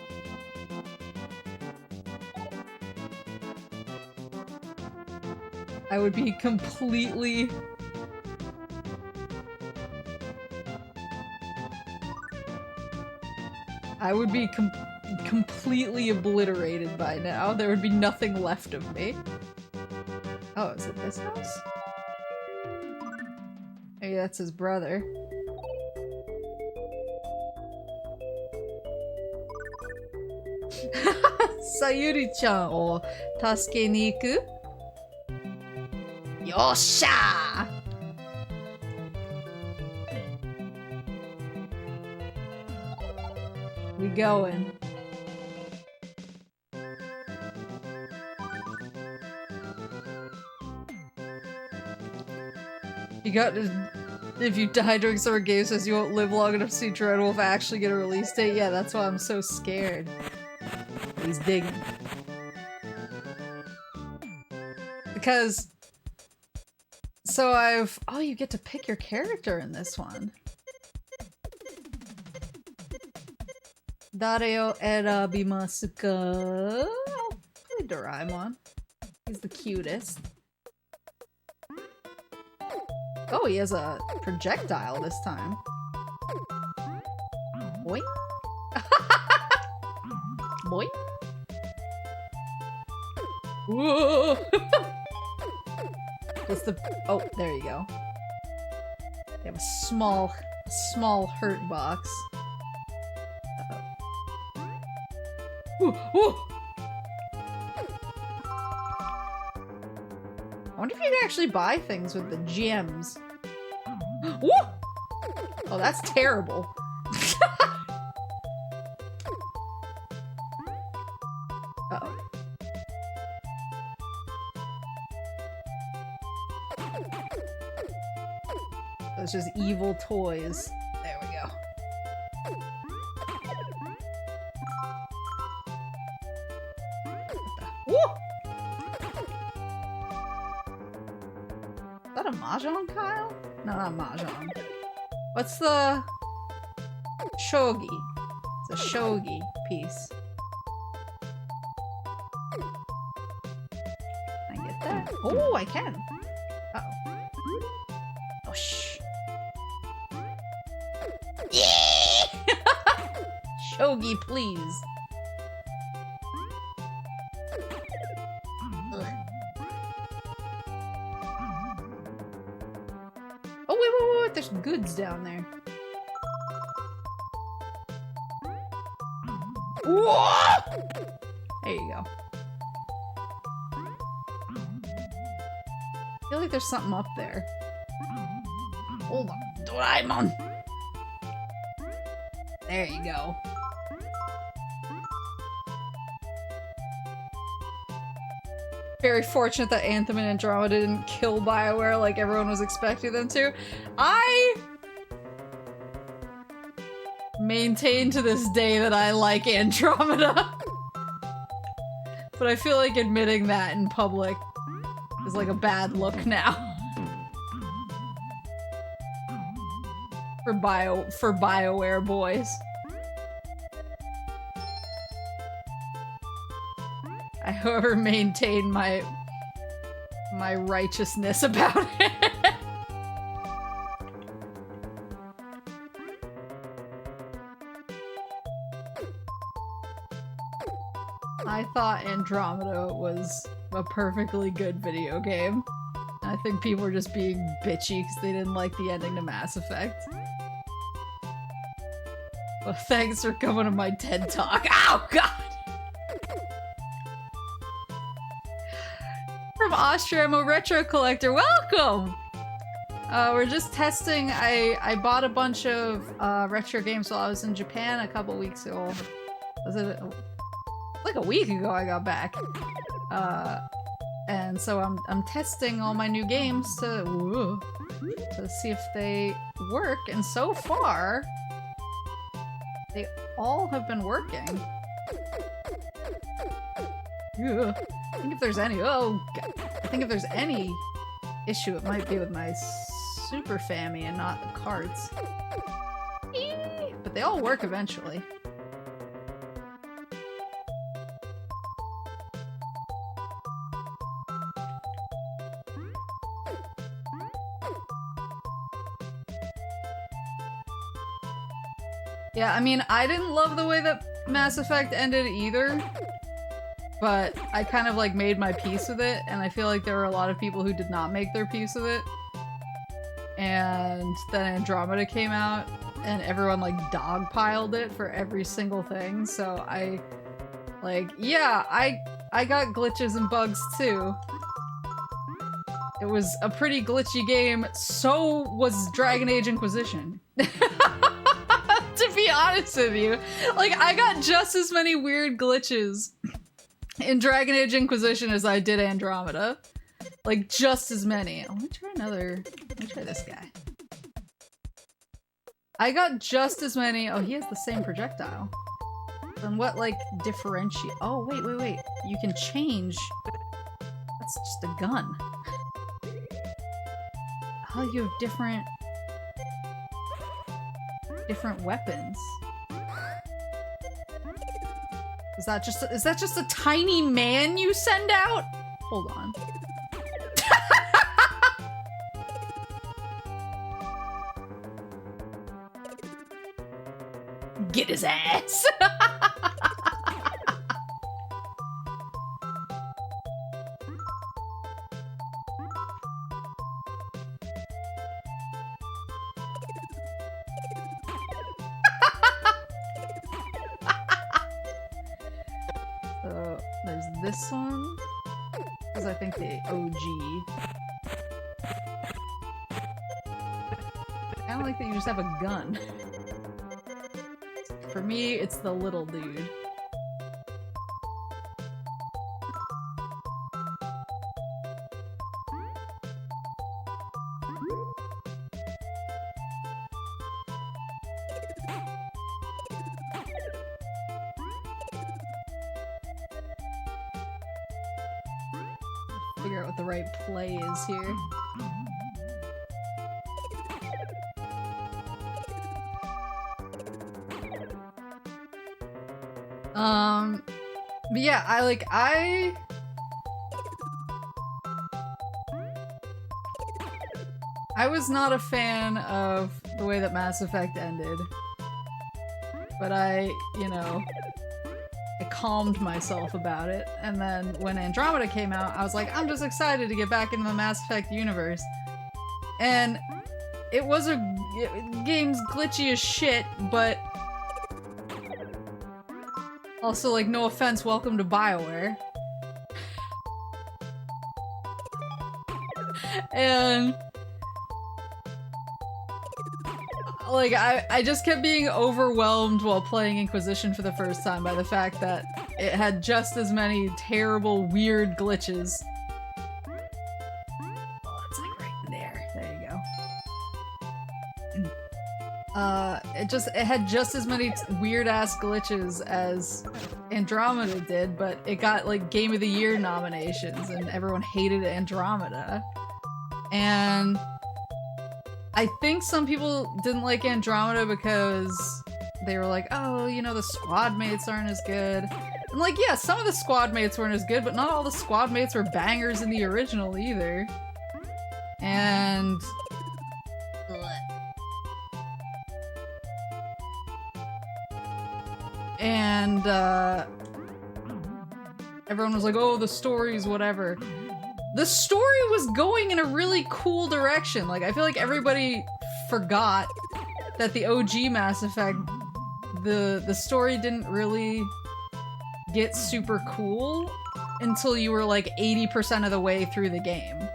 I would be completely... I would be completely obliterated by now. There would be nothing left of me. Oh, is it this house? Maybe that's his brother. Sayuri-chan o tasuke ni iku? Yossha! We going. You got to, if you die during summer games, says you won't live long enough to see Dreadwolf actually get a release date. Yeah, that's why I'm so scared. He's digging. Because, so oh, you get to pick your character in this one. Dare o erabimasu ka? I'll play Doraemon. He's the cutest. Oh, he has a projectile this time. Boing. Boing. Whoa. What's the... Oh, there you go. They have a small hurt box. Uh-oh. Whoa. I wonder if you can actually buy things with the gems. Woo! Oh, that's terrible. Uh-oh. Those just evil toys. There we go. Is that a Mahjong, Kyle? No, not Mahjong. What's the... Shogi? It's a Shogi piece. Can I get that? Oh, I can! Uh-oh. Oh, shh. Yeah! Shogi, please. There's goods down there. Whoa! There you go. I feel like there's something up there. Hold on. Doraemon! There you go. Very fortunate that Anthem and Andromeda didn't kill BioWare like everyone was expecting them to. I maintain to this day that I like Andromeda. But I feel like admitting that in public is like a bad look now. For BioWare boys. I, however, maintain my righteousness about it. I thought Andromeda was a perfectly good video game. I think people were just being bitchy because they didn't like the ending to Mass Effect. Well, thanks for coming to my TED Talk. Ow, God! from Austria. I'm a retro collector. Welcome! We're just testing. I bought a bunch of retro games while I was in Japan a couple weeks ago. Was it like a week ago I got back? And so I'm testing all my new games to see if they work, and so far they all have been working. I think if there's any issue, it might be with my Super Fammy and not the carts. But they all work eventually. Yeah, I mean, I didn't love the way that Mass Effect ended either, but I kind of like made my peace with it, and I feel like there were a lot of people who did not make their peace with it. And then Andromeda came out, and everyone like dogpiled it for every single thing, so I got glitches and bugs too. It was a pretty glitchy game, so was Dragon Age Inquisition. To be honest with you, like, I got just as many weird glitches in Dragon Age Inquisition as I did Andromeda. Like, just as many. Let me try this guy. I got just as many. Oh, he has the same projectile. Then what, like, differentiate? Oh, wait. You can change. That's just a gun. Oh, you have different weapons. Is that just a tiny man you send out? Hold on. Get his ass. So there's this one, because I think the OG. I don't like that you just have a gun. For me, it's the little dude. Figure out what the right play is here. But yeah, I was not a fan of the way that Mass Effect ended, but I calmed myself about it, and then when Andromeda came out, I was like, I'm just excited to get back into the Mass Effect universe. And it was game's glitchy as shit, but also, like, no offense, welcome to BioWare. And like, I just kept being overwhelmed while playing Inquisition for the first time by the fact that it had just as many terrible, weird glitches. Oh, it's like right there. There you go. It had just as many weird-ass glitches as Andromeda did, but it got, like, Game of the Year nominations, and everyone hated Andromeda. And I think some people didn't like Andromeda because they were like, oh, the squad mates aren't as good. And like, yeah, some of the squad mates weren't as good, but not all the squad mates were bangers in the original either. And everyone was like, oh, the story's whatever. The story was going in a really cool direction. Like, I feel like everybody forgot that the OG Mass Effect, the story didn't really get super cool until you were like 80% of the way through the game.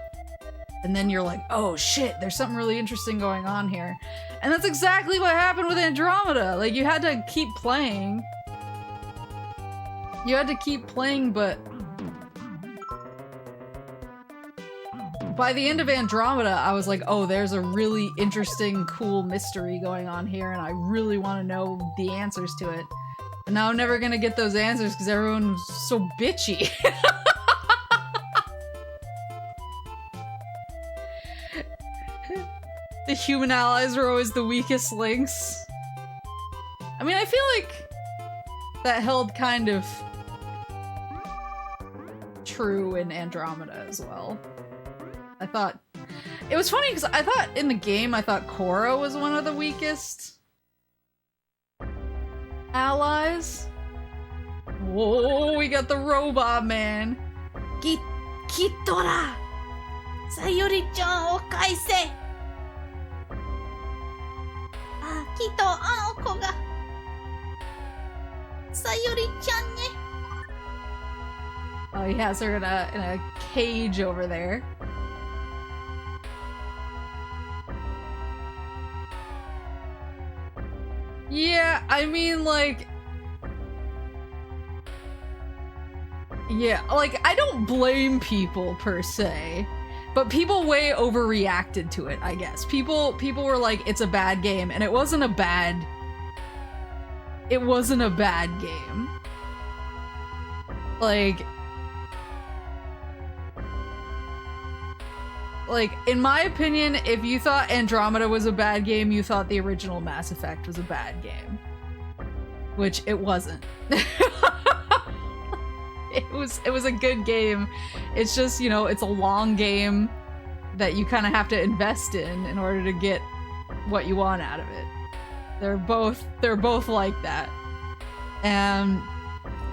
And then you're like, oh shit, there's something really interesting going on here. And that's exactly what happened with Andromeda. Like, you had to keep playing. You had to keep playing, but by the end of Andromeda, I was like, oh, there's a really interesting, cool mystery going on here, and I really want to know the answers to it. And now I'm never gonna get those answers because everyone's so bitchy. The human allies were always the weakest links. I mean, I feel like that held kind of true in Andromeda as well. I thought it was funny because I thought in the game, I thought Korra was one of the weakest allies. Whoa, we got the robot man. Kitora! Sayori-chan o kaise! Kito, oko ga Sayori-chan ne. Oh, he has her in a cage over there. Yeah, I mean, like, yeah, like, I don't blame people per se, but people way overreacted to it, I guess. People were like, it's a bad game, and it wasn't a bad game. Like, in my opinion, if you thought Andromeda was a bad game, you thought the original Mass Effect was a bad game. Which it wasn't. It was a good game. It's just, you know, it's a long game that you kind of have to invest in order to get what you want out of it. They're both like that. And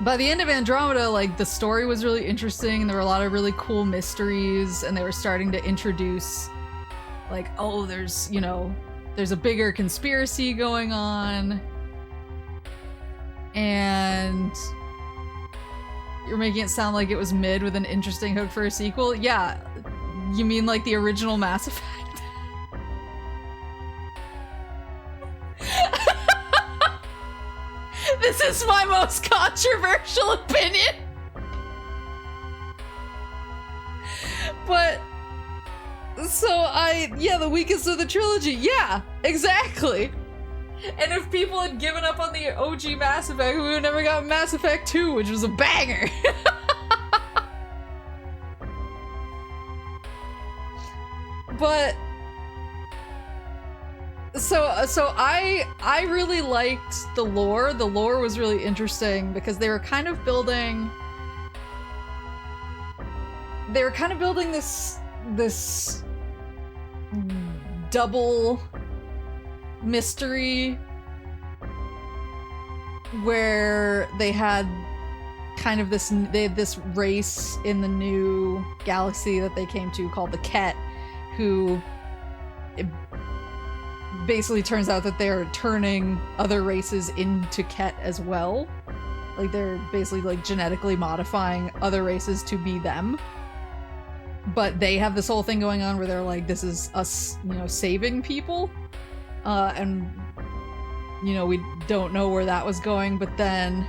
by the end of Andromeda, like, the story was really interesting, and there were a lot of really cool mysteries, and they were starting to introduce, like, oh, there's, you know, there's a bigger conspiracy going on. And you're making it sound like it was mid with an interesting hook for a sequel? Yeah. You mean like the original Mass Effect? This is my most controversial opinion. But so yeah, the weakest of the trilogy. Yeah, exactly. And if people had given up on the OG Mass Effect, we would have never got Mass Effect 2, which was a banger. But so I really liked the lore. The lore was really interesting because they were kind of building this double mystery where they had kind of this race in the new galaxy that they came to called the Ket, who it basically turns out that they're turning other races into Ket as well. Like, they're basically like genetically modifying other races to be them. But they have this whole thing going on where they're like, this is us, you know, saving people. And, you know, we don't know where that was going, but then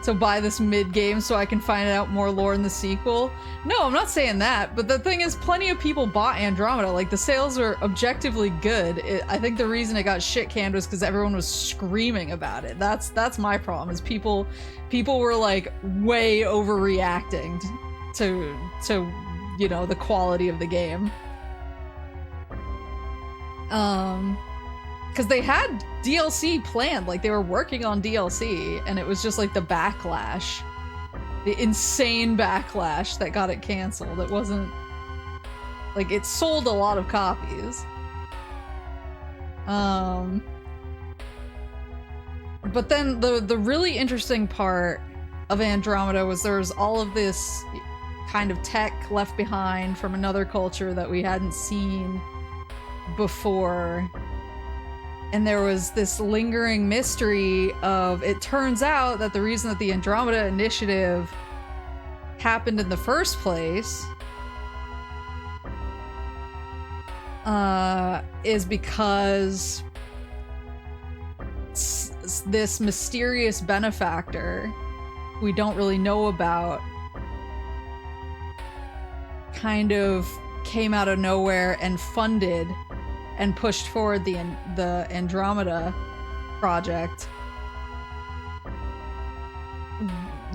so buy this mid-game so I can find out more lore in the sequel. No, I'm not saying that, but the thing is, plenty of people bought Andromeda. Like, the sales were objectively good. I think the reason it got shit-canned was because everyone was screaming about it. That's my problem, is people were, like, way overreacting to, you know, the quality of the game. Because they had DLC planned, like, they were working on DLC, and it was just, like, the backlash. The insane backlash that got it canceled. It wasn't... like, it sold a lot of copies. But then the really interesting part of Andromeda was there was all of this kind of tech left behind from another culture that we hadn't seen before. And there was this lingering mystery of, it turns out that the reason that the Andromeda Initiative happened in the first place is because this mysterious benefactor we don't really know about kind of came out of nowhere and funded and pushed forward the Andromeda project.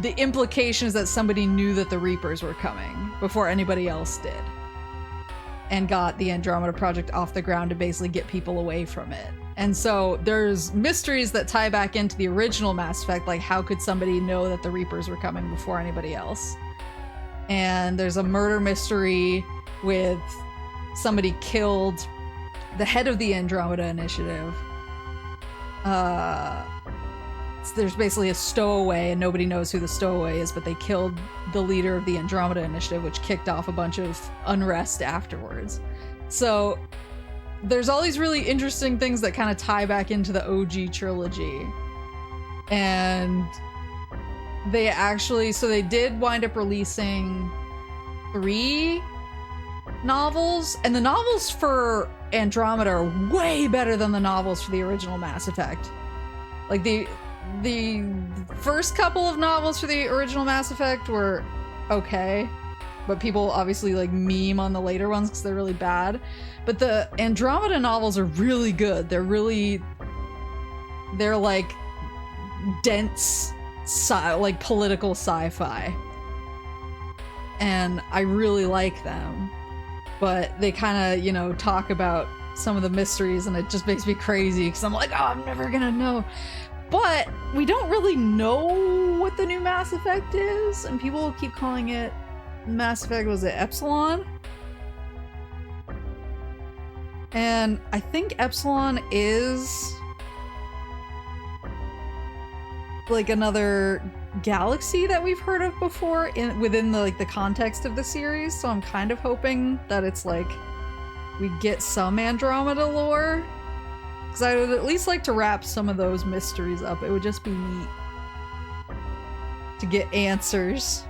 The implication is that somebody knew that the Reapers were coming before anybody else did, and got the Andromeda project off the ground to basically get people away from it. And so there's mysteries that tie back into the original Mass Effect, like how could somebody know that the Reapers were coming before anybody else? And there's a murder mystery with somebody killed the head of the Andromeda Initiative. There's basically a stowaway and nobody knows who the stowaway is, but they killed the leader of the Andromeda Initiative, which kicked off a bunch of unrest afterwards. So there's all these really interesting things that kind of tie back into the OG trilogy. And they actually, so they did wind up releasing 3 novels, and the novels for Andromeda are way better than the novels for the original Mass Effect. Like the first couple of novels for the original Mass Effect were okay, but people obviously like meme on the later ones because they're really bad. But the Andromeda novels are really good. They're like dense like political sci-fi, and I really like them. But they kind of, you know, talk about some of the mysteries, and it just makes me crazy because I'm like, oh, I'm never gonna know. But we don't really know what the new Mass Effect is, and people keep calling it Mass Effect, was it Epsilon? And I think Epsilon is like another galaxy that we've heard of before within the context of the series, so I'm kind of hoping that it's like we get some Andromeda lore, because I would at least like to wrap some of those mysteries up. It would just be neat to get answers.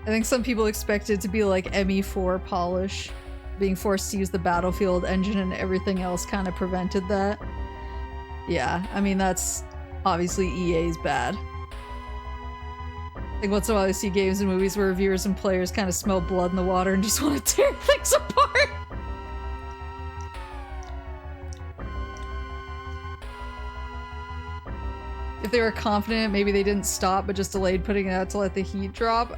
I think some people expect it to be like ME4 polish. Being forced to use the Battlefield engine and everything else kind of prevented that. Yeah, I mean, that's obviously EA's bad. Like once in a while I see games and movies where reviewers and players kind of smell blood in the water and just want to tear things apart. If they were confident, maybe they didn't stop but just delayed putting it out to let the heat drop.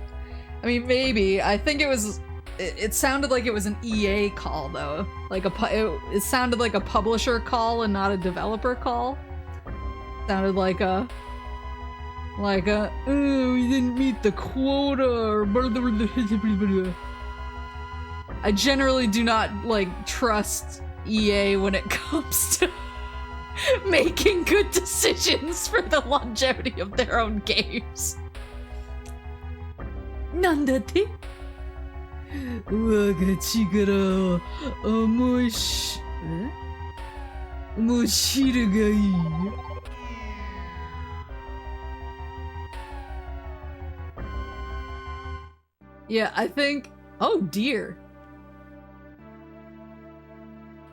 I mean, maybe. I think it was... It sounded like it was an EA call, though. Like it sounded like a publisher call and not a developer call. Sounded like a... oh, we didn't meet the quota, or blah, blah, blah, blah, blah. I generally do not, like, trust EA when it comes to making good decisions for the longevity of their own games. Nandate? 我が力を面白がいいよ。Yeah, I think... Oh dear.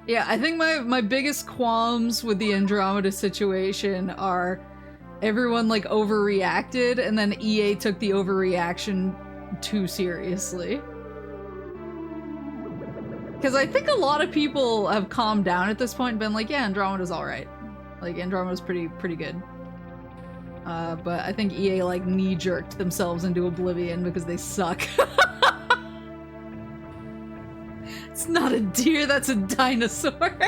Yeah, I think my biggest qualms with the Andromeda situation are everyone like overreacted and then EA took the overreaction too seriously. Because I think a lot of people have calmed down at this point and been like, yeah, Andromeda's alright. Like, Andromeda's pretty good. But I think EA, like, knee-jerked themselves into oblivion because they suck. It's not a deer, that's a dinosaur.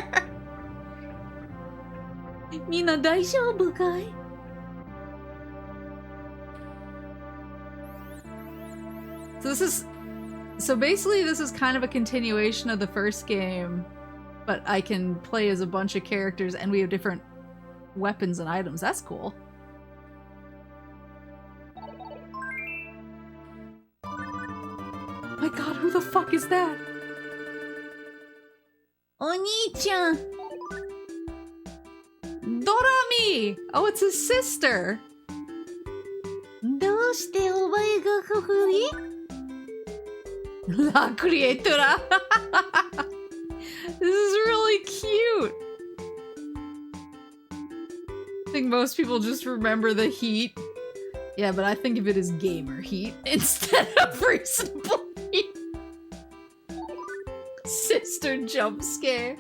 Mina daijoubu kai? So basically this is kind of a continuation of the first game, but I can play as a bunch of characters and we have different weapons and items. That's cool. My god, who the fuck is that? Oni-chan! Howdy! Oh, it's his sister! どうしてお前がここに? La criatura! This is really cute! I think most people just remember the heat. Yeah, but I think of it as gamer heat instead of reasonable heat. Sister jump scare.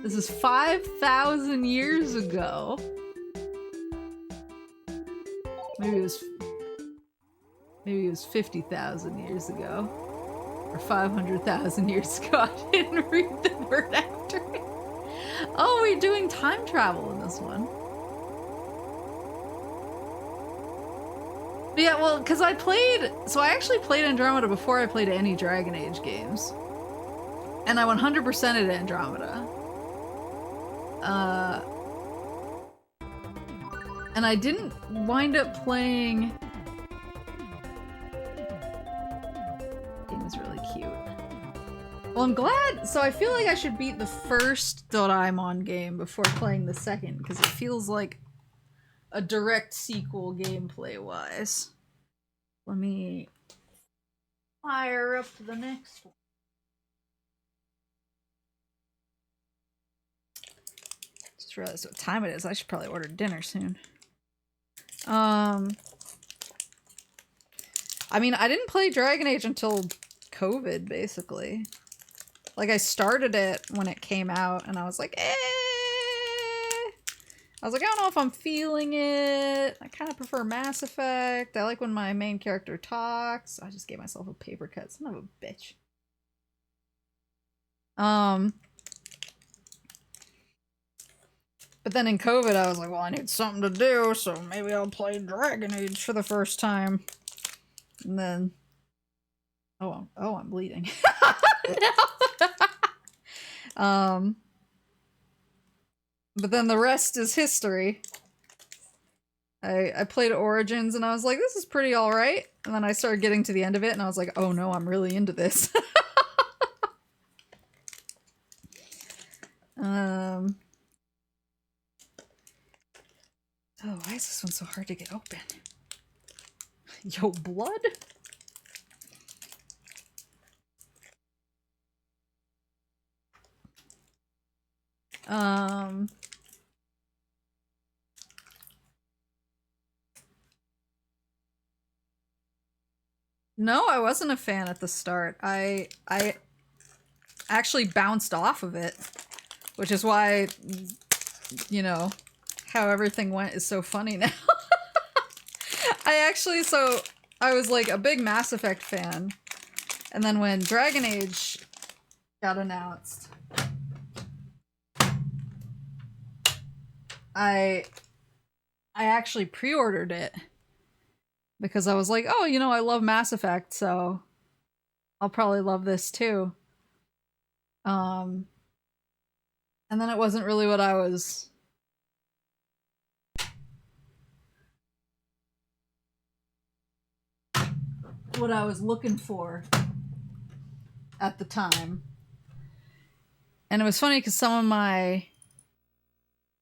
This is 5,000 years ago. Maybe it was 50,000 years ago. Or 500,000 years ago. I didn't read the word after it. Oh, we're doing time travel in this one. But yeah, well, because I actually played Andromeda before I played any Dragon Age games. And I 100%ed Andromeda. And I didn't wind up playing... The game was really cute. Well, I'm glad. So I feel like I should beat the first Doraemon game before playing the second, because it feels like a direct sequel gameplay-wise. Let me fire up to the next one. Just realized what time it is. I should probably order dinner soon. I mean, I didn't play Dragon Age until COVID, basically. Like, I started it when it came out, and I was like, eh. I was like, I don't know if I'm feeling it. I kind of prefer Mass Effect. I like when my main character talks. I just gave myself a paper cut. Son of a bitch. But then in COVID, I was like, well, I need something to do, so maybe I'll play Dragon Age for the first time. And then... Oh, I'm bleeding. No. But then the rest is history. I played Origins and I was like, this is pretty alright. And then I started getting to the end of it and I was like, oh no, I'm really into this. Oh, why is this one so hard to get open? Yo, blood? No, I wasn't a fan at the start. I actually bounced off of it, which is why, you know, how everything went is so funny now. I was like a big Mass Effect fan, and then when Dragon Age got announced, I actually pre-ordered it because I was like, oh, you know, I love Mass Effect, so I'll probably love this too. And then it wasn't really what I was looking for at the time. And it was funny because some of my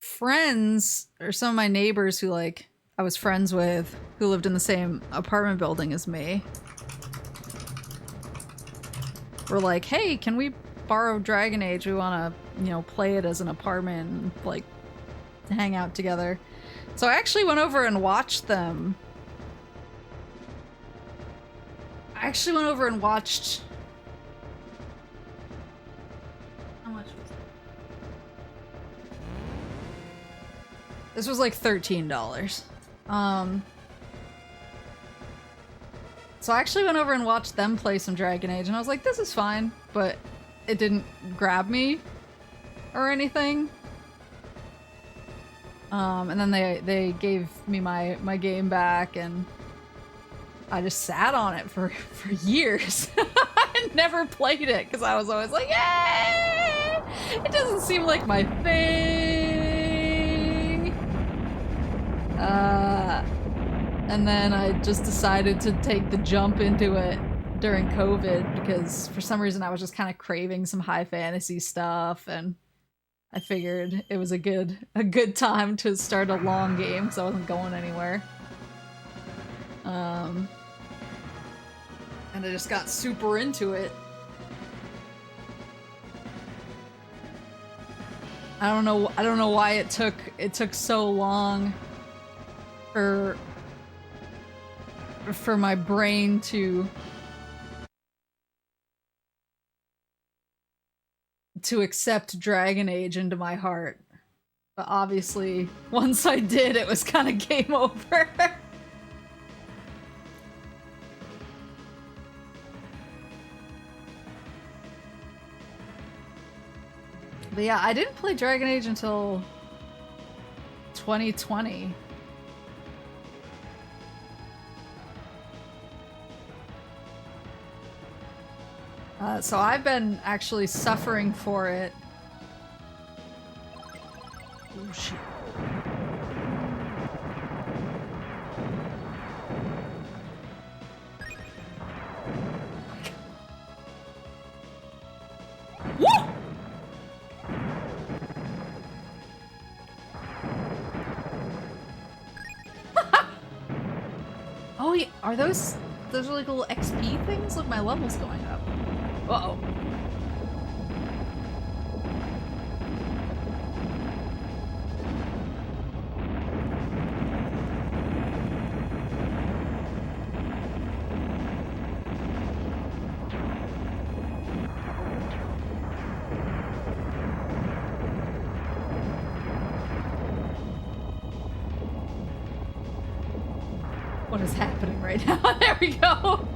friends, or some of my neighbors who, like, I was friends with, who lived in the same apartment building as me, were like, hey, can we borrow Dragon Age? We want to, you know, play it as an apartment and, like, hang out together. So I actually went over and watched them. I actually went over and watched... How much was it? This was like $13. So I actually went over and watched them play some Dragon Age, and I was like, this is fine, but it didn't grab me or anything. And then they gave me my game back, and I just sat on it for years. I never played it because I was always like, yay! It doesn't seem like my thing. And then I just decided to take the jump into it during COVID because for some reason I was just kind of craving some high fantasy stuff, and I figured it was a good time to start a long game because I wasn't going anywhere. And I just got super into it. I don't know why it took so long for my brain to accept Dragon Age into my heart. But obviously, once I did, it was kind of game over. But yeah, I didn't play Dragon Age until 2020. So I've been actually suffering for it. Oh shit. Woo! Oh, yeah. Are those like little XP things? Look, my level's going up. Uh-oh. What is happening right now? There we go!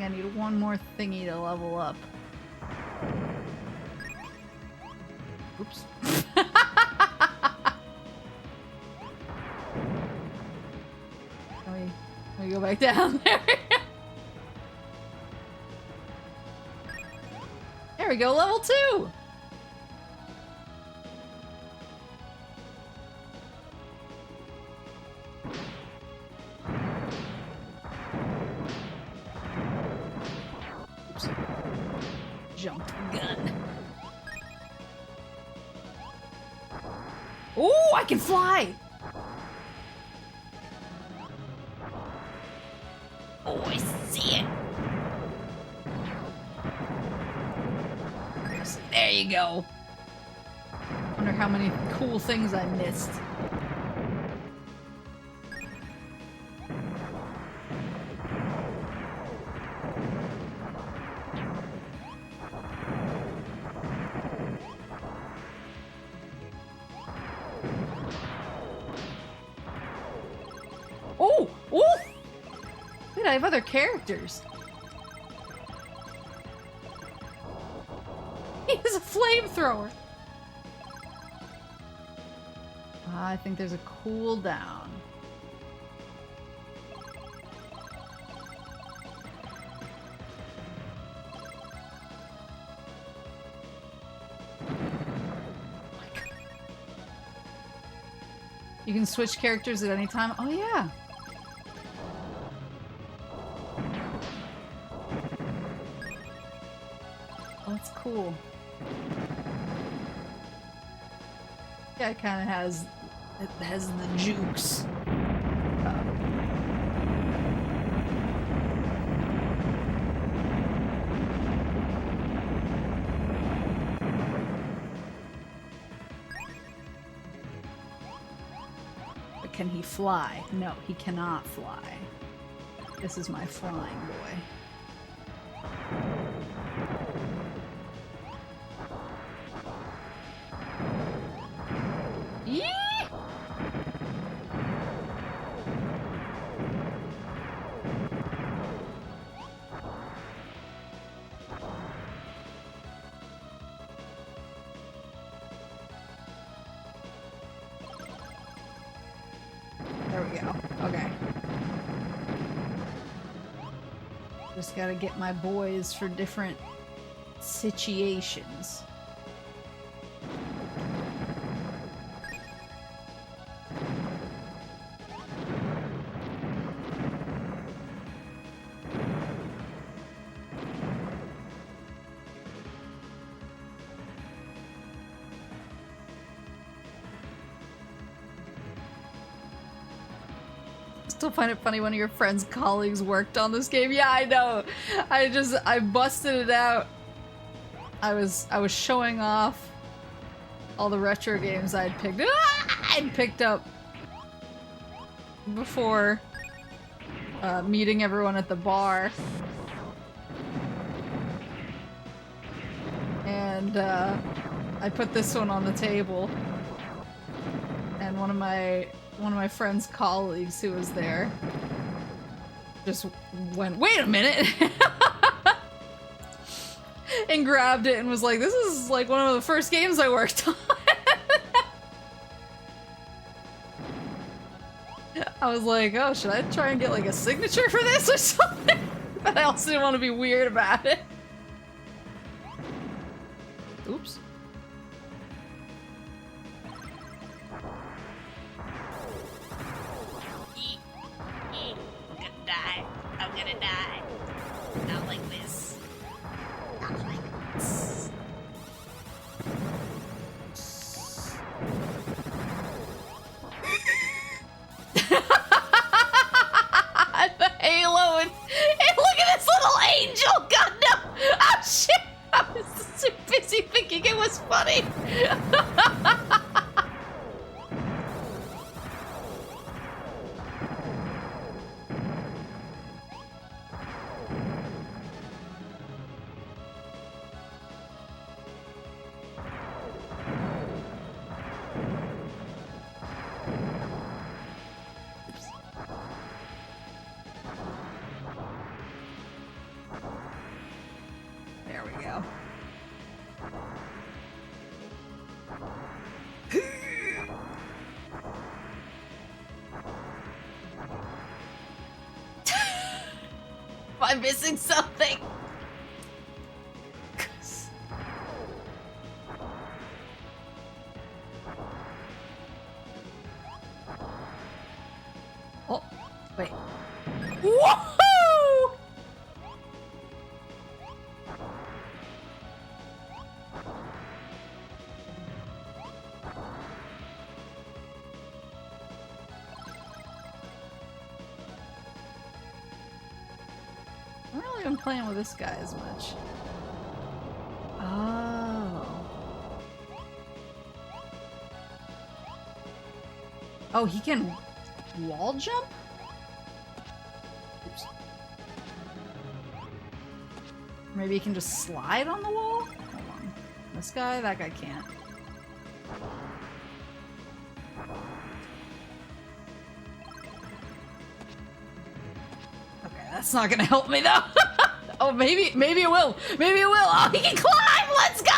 I need one more thingy to level up. Oops. Let me go back down there. There we go, level 2! Jump gun. Ooh, I can fly! Oh, I see it. There you go. Wonder how many cool things I missed. I have other characters. He has a flamethrower. I think there's a cooldown. You can switch characters at any time. Oh yeah. That's cool. Yeah, it kind of has the jukes. But can he fly? No, he cannot fly. This is my flying boy. Yee! There we go. Okay. Just gotta get my boys for different situations. Still find it funny one of your friends' colleagues worked on this game. Yeah, I know. I busted it out. I was showing off all the retro games I'd picked up before meeting everyone at the bar. And I put this one on the table. And one of my friend's colleagues who was there just went, "Wait a minute," and grabbed it and was like, "This is like one of the first games I worked on." I was like, "Oh, should I try and get like a signature for this or something?" But I also didn't want to be weird about it. Oops. I'm gonna die. Not like this. Not like this. The halo and look at this little angel! God no! Oh shit! I was so busy thinking it was funny. There we go. Am I missing something? Oh, wait. Woohoo! I haven't really been playing with this guy as much. Oh. Oh, he can wall jump? Oops. Maybe he can just slide on the wall? Hold on. This guy? That guy can't. Okay, that's not gonna help me though. Oh, maybe it will. Maybe it will. Oh, he can climb! Let's go!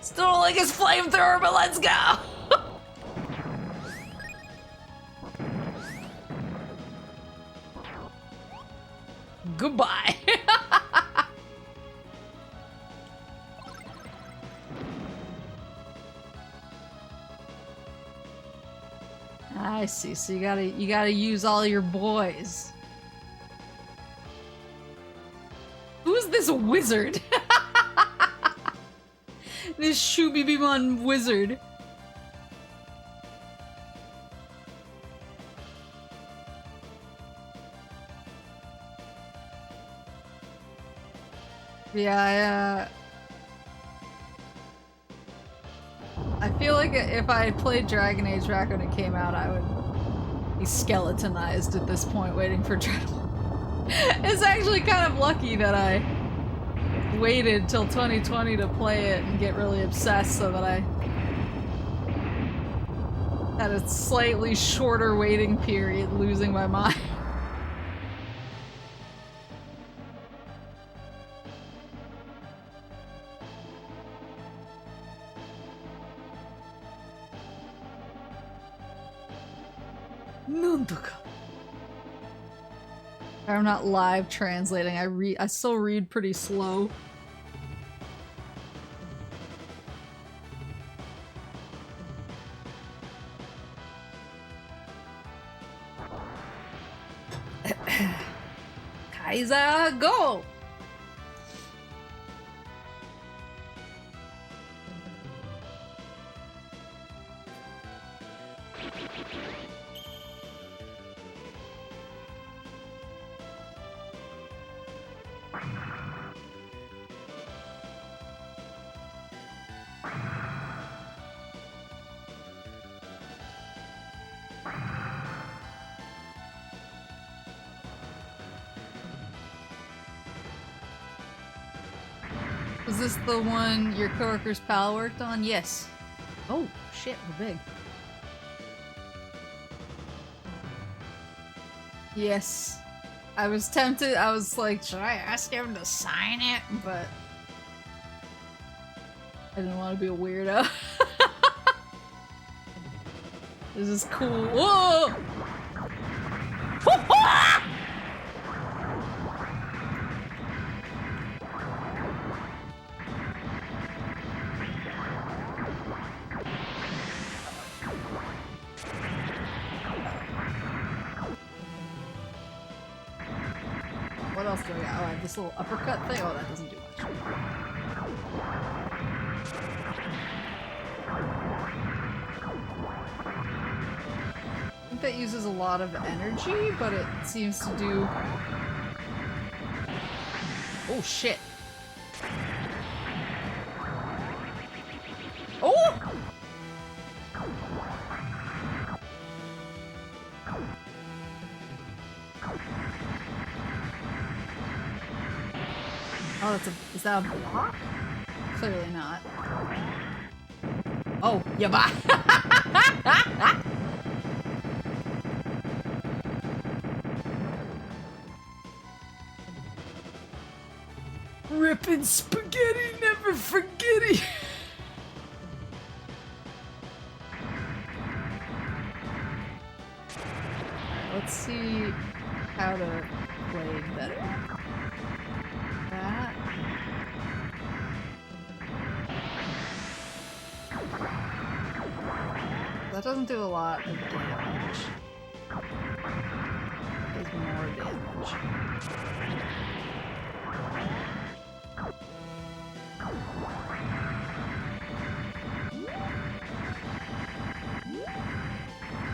Still like his flamethrower, but let's go! Goodbye. I see. So you gotta use all your boys. Who's this wizard? This Shubibimon wizard. Yeah, I feel like if I had played Dragon Age back when it came out, I would He's skeletonized at this point, waiting for Dreadwolf. It's actually kind of lucky that I waited till 2020 to play it and get really obsessed so that I had a slightly shorter waiting period, losing my mind. I'm not live translating. I still read pretty slow. Kaiser, go! Was this the one your coworker's pal worked on? Yes. Oh, shit, we're big. Yes. I was tempted, I was like, should I ask him to sign it? But I didn't want to be a weirdo. This is cool. Whoa! What else do I got? Oh, I have this little uppercut thing. Oh, that doesn't do much. I think that uses a lot of energy, but it seems to do... Oh, shit. Oh! Oh, that's a- is that a block? Clearly not. Oh, yeah, bye! Rippin' spaghetti, never forgetty! Let's see how to play better. That. That doesn't do a lot of damage. It does more damage.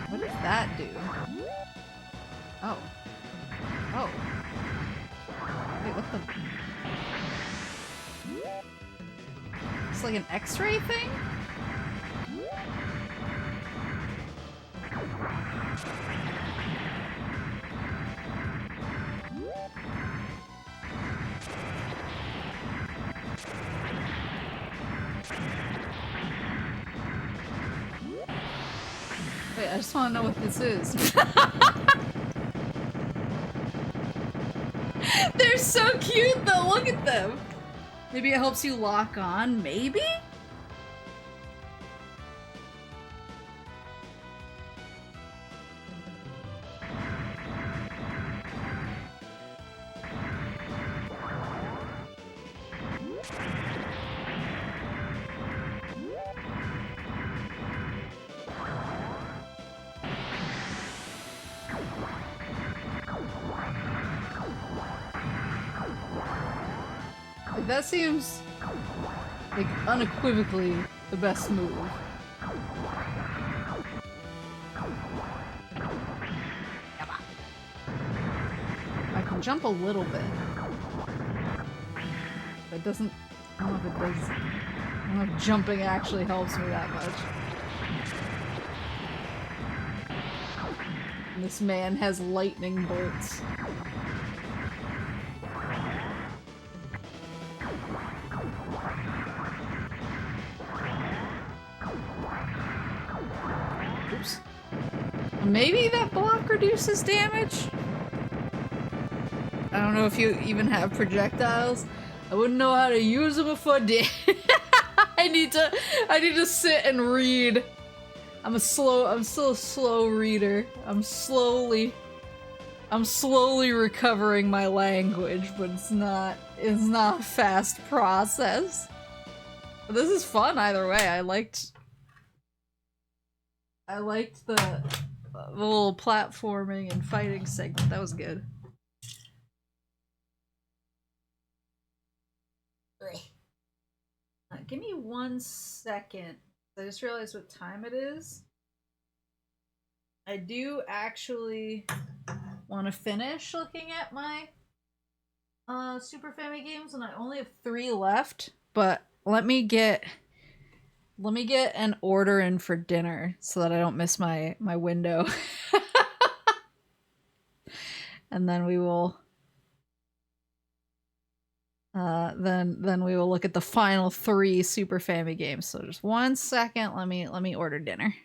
What does that do? Oh. Oh. Wait, what the? It's like an X-ray thing? Wait, I just want to know what this is. They're so cute though, look at them! Maybe it helps you lock on, maybe? That seems like unequivocally the best move. I can jump a little bit. But it doesn't... I don't know if it does... I don't know if jumping actually helps me that much. And this man has lightning bolts. Oops. Maybe that block reduces damage? I don't know if you even have projectiles. I wouldn't know how to use them if I did. I need to sit and read. I'm still a slow reader. I'm slowly recovering my language, but it's not a fast process. But this is fun either way. I liked the little platforming and fighting segment. That was good. Give me 1 second. I just realized what time it is. I do actually want to finish looking at my Super Family games, and I only have 3 left. But let me get an order in for dinner so that I don't miss my window. And then we will then we will look at the final 3 Super Family games. So just 1 second, let me order dinner.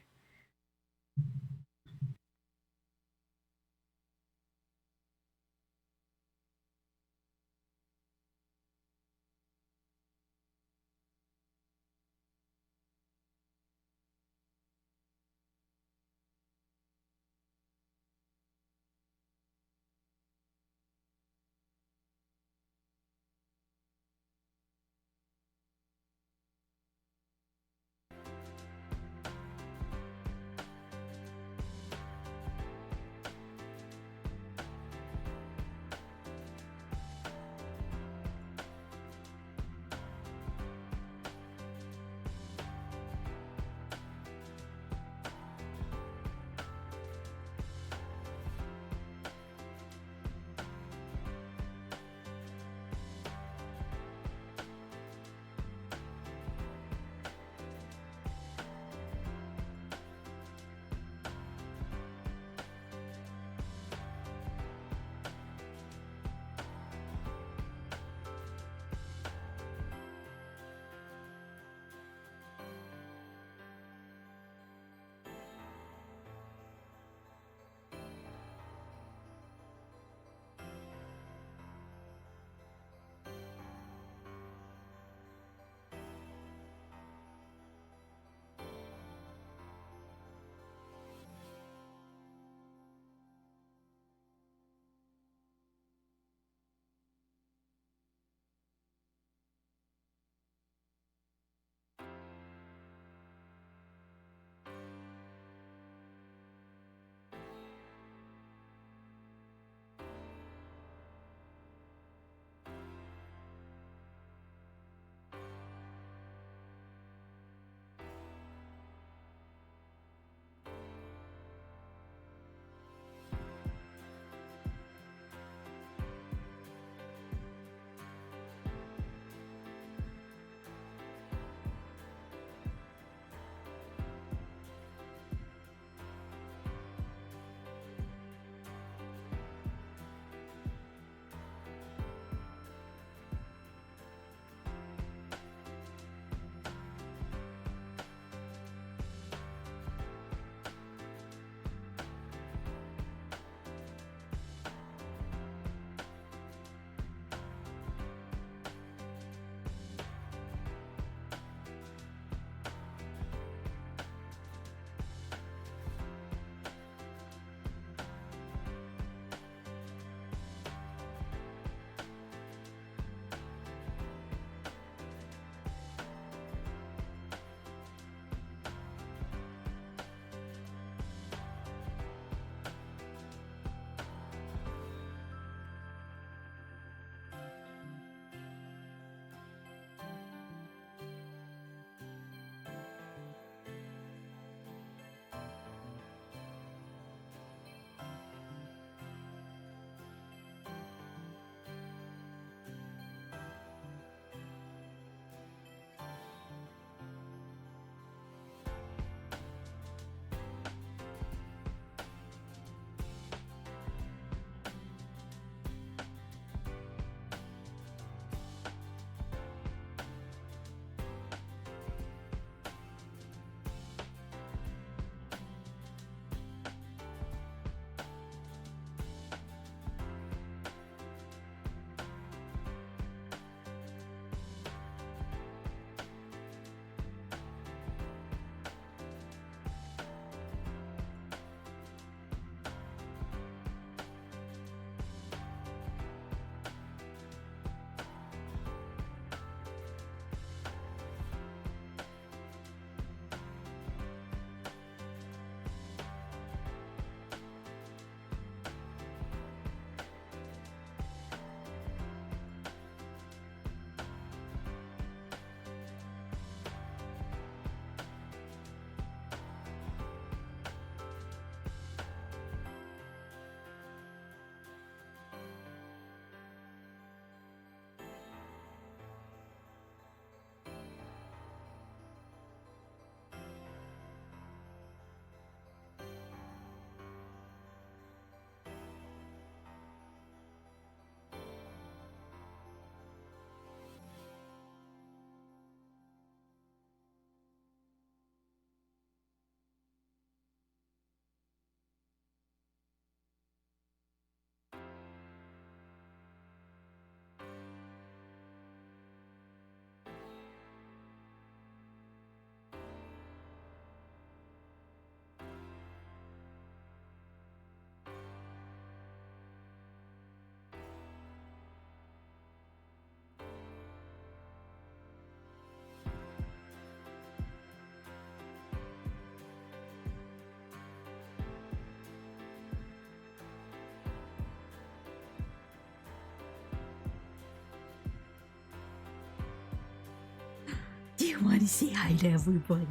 You want to say hi to everybody?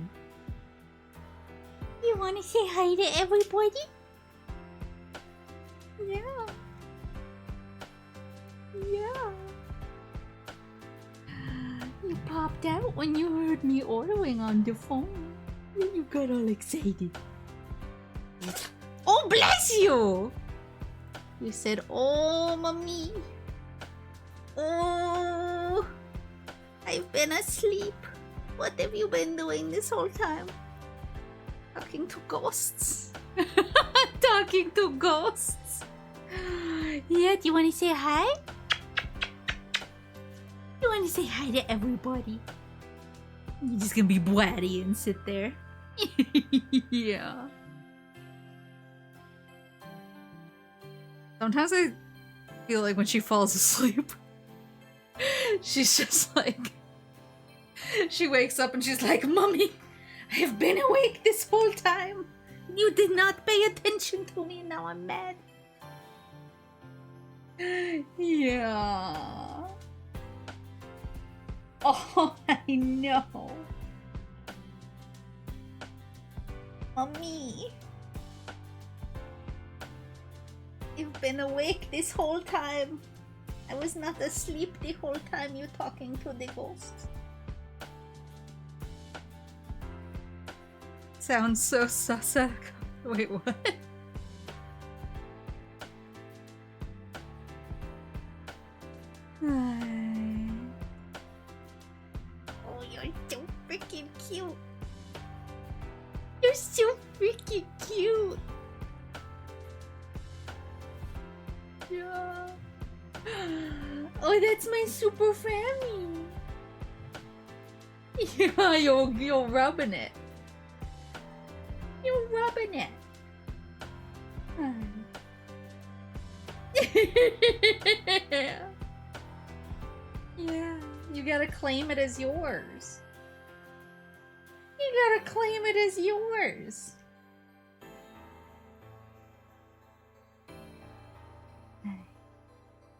You want to say hi to everybody? Yeah. Yeah. You popped out when you heard me ordering on the phone. Then you got all excited. Oh, bless you! You said, oh, mommy. Oh, I've been asleep. What have you been doing this whole time? Talking to ghosts. Talking to ghosts. Yeah, do you want to say hi? You want to say hi to everybody? You're just gonna be bratty and sit there. Yeah. Sometimes I feel like when she falls asleep, she's just like... She wakes up and she's like, Mommy, I have been awake this whole time. You did not pay attention to me, now I'm mad. Yeah. Oh, I know. Mommy. You've been awake this whole time. I was not asleep the whole time you talking to the ghosts. Sounds so sussy. Wait, what? Oh, you're so freaking cute. You're so freaking cute. Yeah. Oh, that's my super family. Yeah, you're rubbing it. You're rubbing it. Yeah, you gotta claim it as yours. You gotta claim it as yours.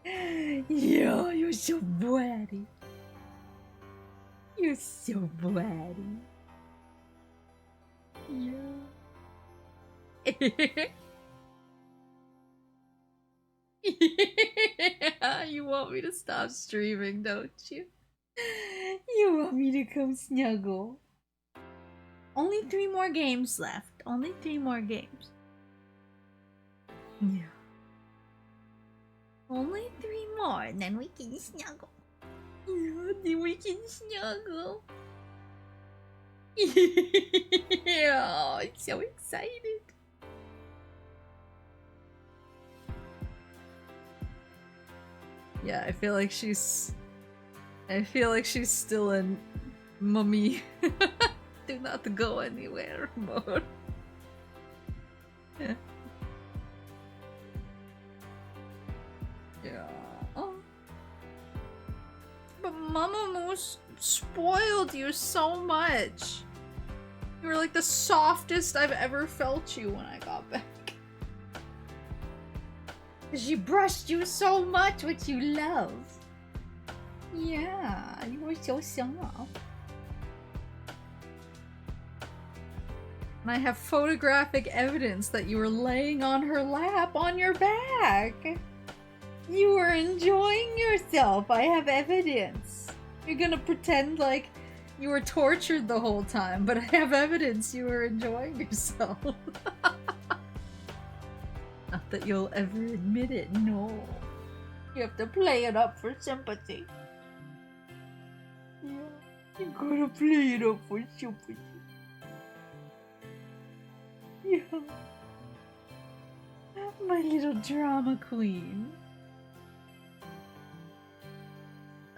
Yeah, you're so bratty. You're so bratty. Yeah. Yeah, you want me to stop streaming, don't you? You want me to come snuggle. Only 3 more games left. Only 3 more games. Yeah. Only 3 more, and then we can snuggle. Yeah, then we can snuggle. Yeah, I'm so excited. Yeah, I feel like she's still in mummy do not go anywhere mode. Yeah. Yeah. Oh. But Mama Moose spoiled you so much. You were like the softest I've ever felt you when I got back. She brushed you so much, which you love. Yeah, you were so soft. And I have photographic evidence that you were laying on her lap on your back. You were enjoying yourself. I have evidence. You're gonna pretend like you were tortured the whole time, but I have evidence you were enjoying yourself. Not that you'll ever admit it, no. You have to play it up for sympathy. Yeah, you gotta play it up for sympathy. Yeah. My little drama queen.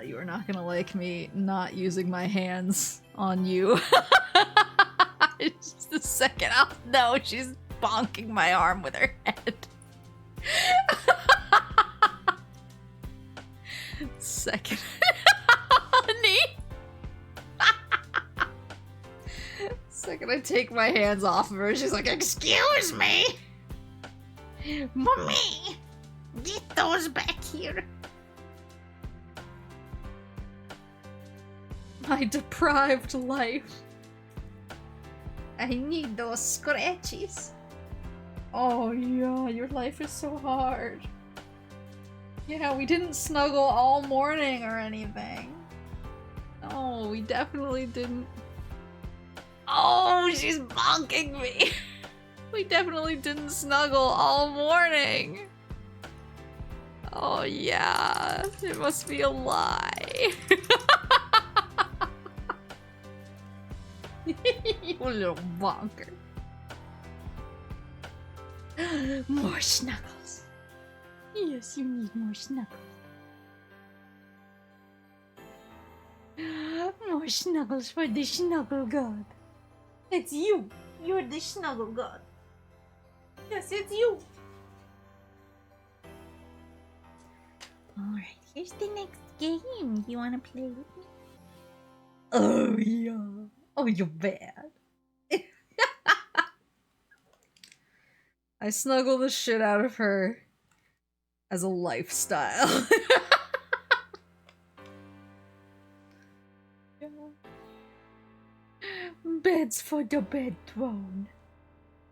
You are not gonna like me not using my hands on you. It's just a second. Oh no, she's bonking my arm with her head. Second. Honey. Second I take my hands off of her, she's like, excuse me! Mommy! Get those back here! my deprived life. I need those scratches. Oh yeah, your life is so hard. Yeah, we didn't snuggle all morning or anything. No, we definitely didn't. Oh, she's bonking me. We definitely didn't snuggle all morning. Oh yeah, it must be a lie. You little bonker. More snuggles. Yes, you need more snuggles. More snuggles for the snuggle god. It's you. You're the snuggle god. Yes, it's you. Alright, here's the next game. You wanna play with me? Oh yeah. Oh, you're bad. I snuggle the shit out of her as a lifestyle. Yeah. Beds for the bed throne.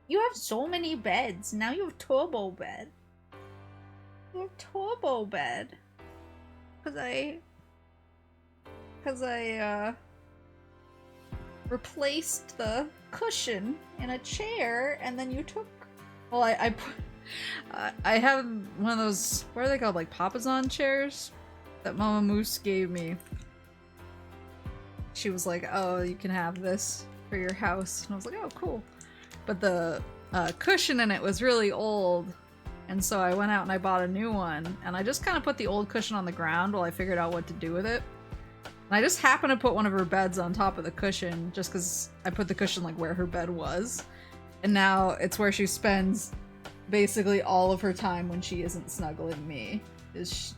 You have so many beds. Now you have turbo bed. You have turbo bed. Cause I replaced the cushion in a chair, and then you took. Well, I have one of those. What are they called? Like Papazon chairs that Mama Moose gave me. She was like, "Oh, you can have this for your house," and I was like, "Oh, cool." But the cushion in it was really old, and so I went out and I bought a new one, and I just kind of put the old cushion on the ground while I figured out what to do with it. And I just happened to put one of her beds on top of the cushion, just because I put the cushion like where her bed was. And now it's where she spends basically all of her time when she isn't snuggling me, is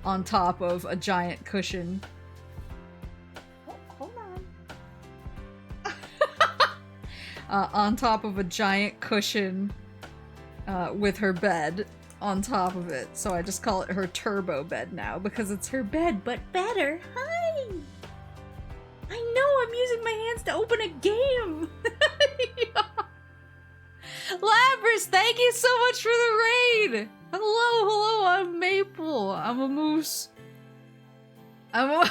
on top of a giant cushion. Oh, hold on. On top of a giant cushion with her bed on top of it. So I just call it her turbo bed now, because it's her bed, but better. Hi! I know, I'm using my hands to open a game! Yeah. Labrys, thank you so much for the raid! Hello, I'm Maple. I'm a moose. I'm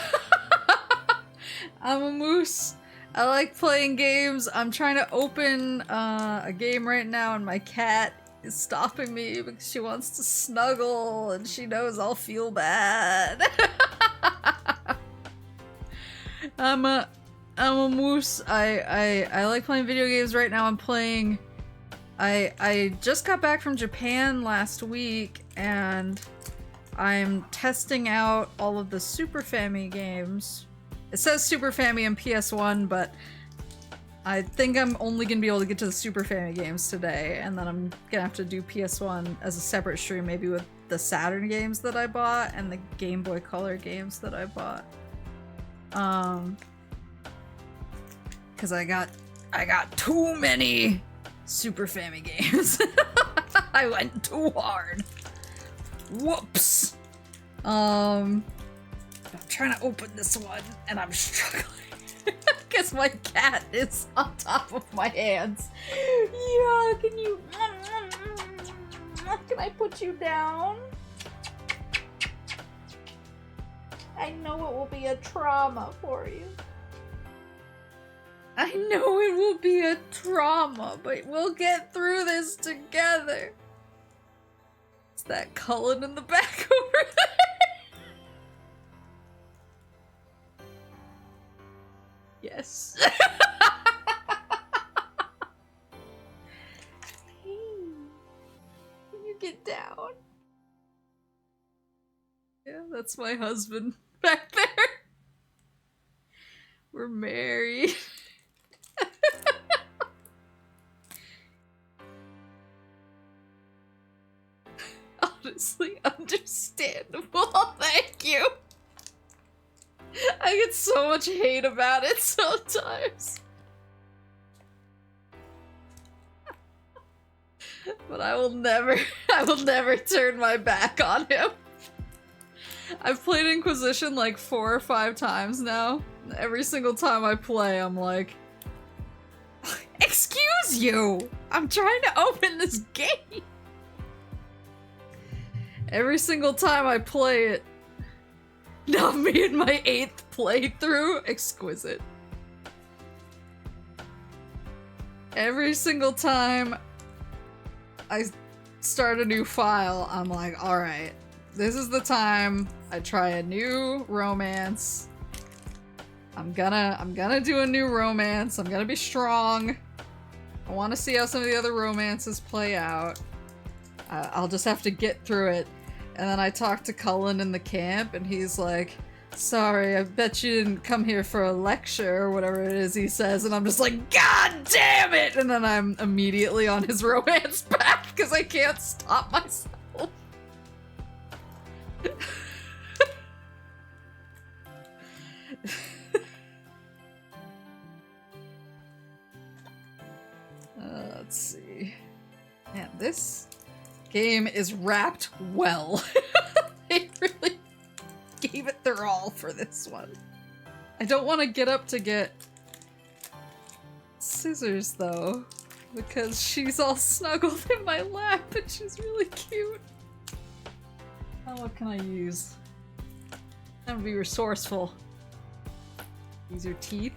a moose. I like playing games. I'm trying to open a game right now, and my cat is stopping me because she wants to snuggle and she knows I'll feel bad. I'm a moose. I like playing video games right now. I'm playing. I just got back from Japan last week, and I'm testing out all of the Super Fami games. It says Super Fami and PS1, but I think I'm only gonna be able to get to the Super Fami games today, and then I'm gonna have to do PS1 as a separate stream, maybe with the Saturn games that I bought and the Game Boy Color games that I bought. Cause I got too many Super Fami games. I went too hard. Whoops. I'm trying to open this one and I'm struggling because my cat is on top of my hands. Yeah, can you? Can I put you down? I know it will be a trauma for you. I know it will be a trauma, but we'll get through this together. It's that Cullen in the back over there. Yes. Hey, can you get down? Yeah, that's my husband back there. We're married. Honestly, understandable. Thank you. I get so much hate about it sometimes. But I will never turn my back on him. I've played Inquisition like 4 or 5 times now. Every single time I play, I'm like, excuse you! I'm trying to open this game! Every single time I play it. Now me in my 8th playthrough, exquisite. Every single time I start a new file, I'm like, alright, this is the time I try a new romance. I'm gonna do a new romance. I'm gonna be strong. I want to see how some of the other romances play out. I'll just have to get through it. And then I talk to Cullen in the camp, and he's like, sorry, I bet you didn't come here for a lecture, or whatever it is he says, and I'm just like, God damn it! And then I'm immediately on his romance path, because I can't stop myself. Let's see. Man, this game is wrapped well. They really gave it their all for this one. I don't want to get up to get scissors though, because she's all snuggled in my lap and she's really cute. Oh, what can I use? I'm gonna be resourceful. Use your teeth.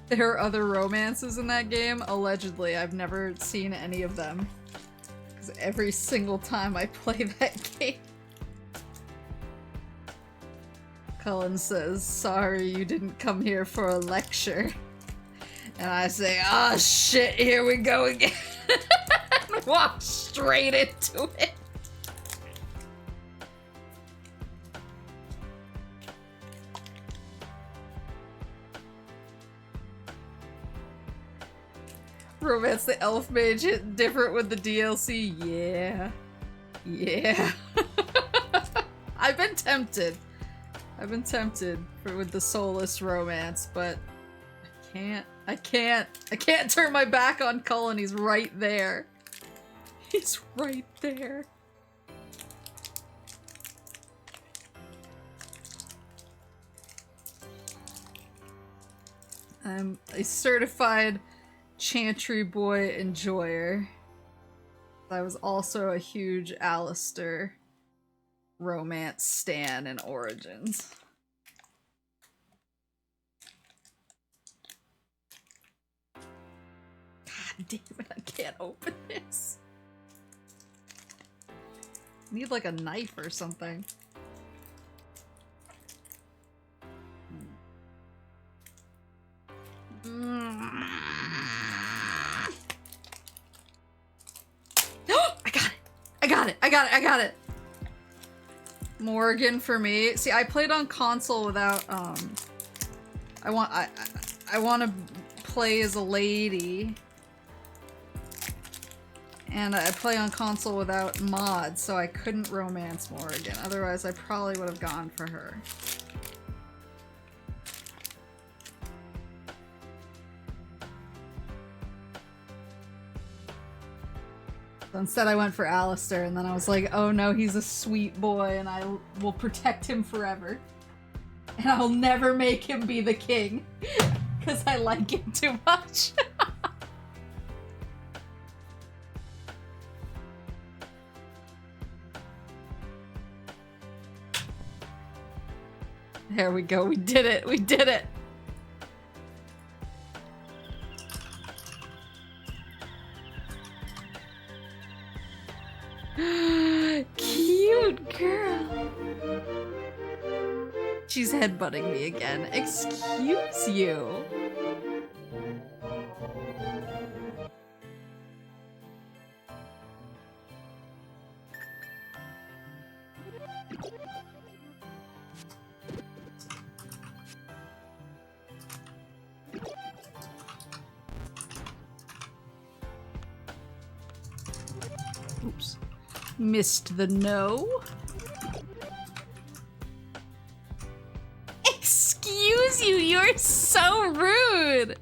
There are other romances in that game, allegedly. I've never seen any of them. Because every single time I play that game, Cullen says, sorry you didn't come here for a lecture. And I say, oh shit, here we go again. And walk straight into it. Romance the elf mage hit different with the DLC. Yeah. Yeah. I've been tempted. With the soulless romance, but I can't turn my back on Cullen. He's right there. He's right there. I'm a certified Chantry boy enjoyer. I was also a huge Alistair romance stan in Origins. God damn it, I can't open this. I need like a knife or something. I got it! Morgan for me. See, I played on console without, I want to play as a lady. And I play on console without mods, so I couldn't romance Morgan. Otherwise, I probably would have gone for her. Instead I went for Alistair, and then I was like, oh no, he's a sweet boy and I will protect him forever. And I'll never make him be the king. Because I like him too much. There we go, we did it, we did it! Cute girl. She's headbutting me again. Excuse you. Oops. Missed the no. Excuse you, you're so rude.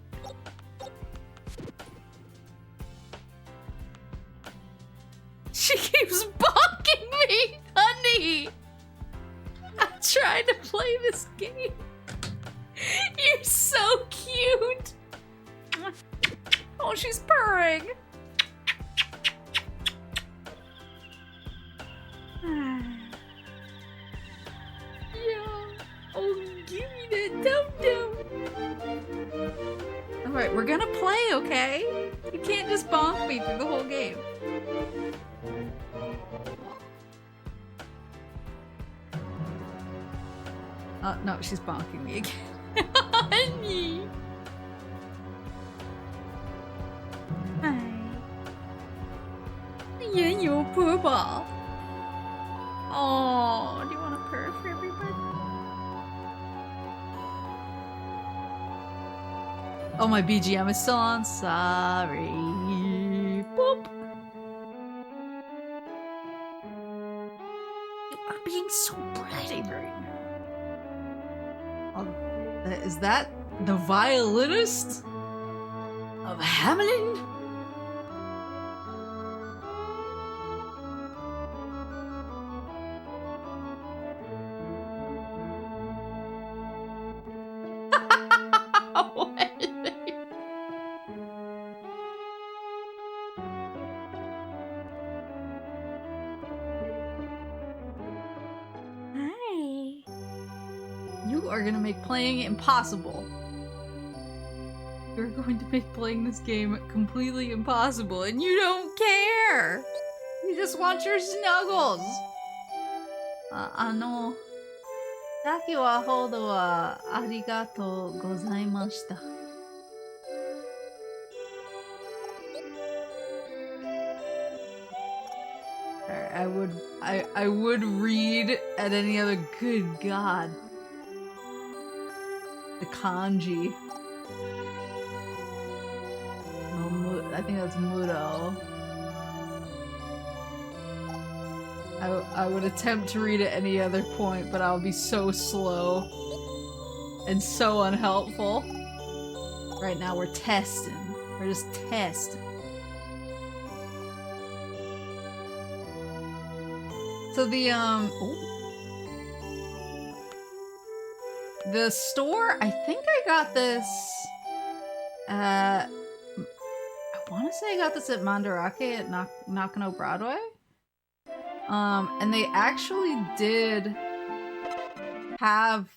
trying to play this game. You're so cute. Oh, she's purring. Yeah. Oh, give me that dum-dum. Alright, we're gonna play, okay? You can't just bonk me through the whole game. No, she's bonking me again. Honey! Hi. Yeah, you poor ball. Oh, do you want a purr for everybody? Oh, my BGM is still on. Sorry. Boop. You are being so pretty right now. Oh, is that the violinist of Hamelin? You are gonna make playing impossible. You're going to make playing this game completely impossible, and you don't care! You just want your snuggles! さっきはほどはありがとうございました。I would read at any other. Good God. The kanji. Oh, I think that's Mudo. I would attempt to read at any other point, but I'll be so slow and so unhelpful. Right now we're testing. We're just testing. So the store, I think I got this, I want to say I got this at Mandarake at Nakano Broadway. And they actually did have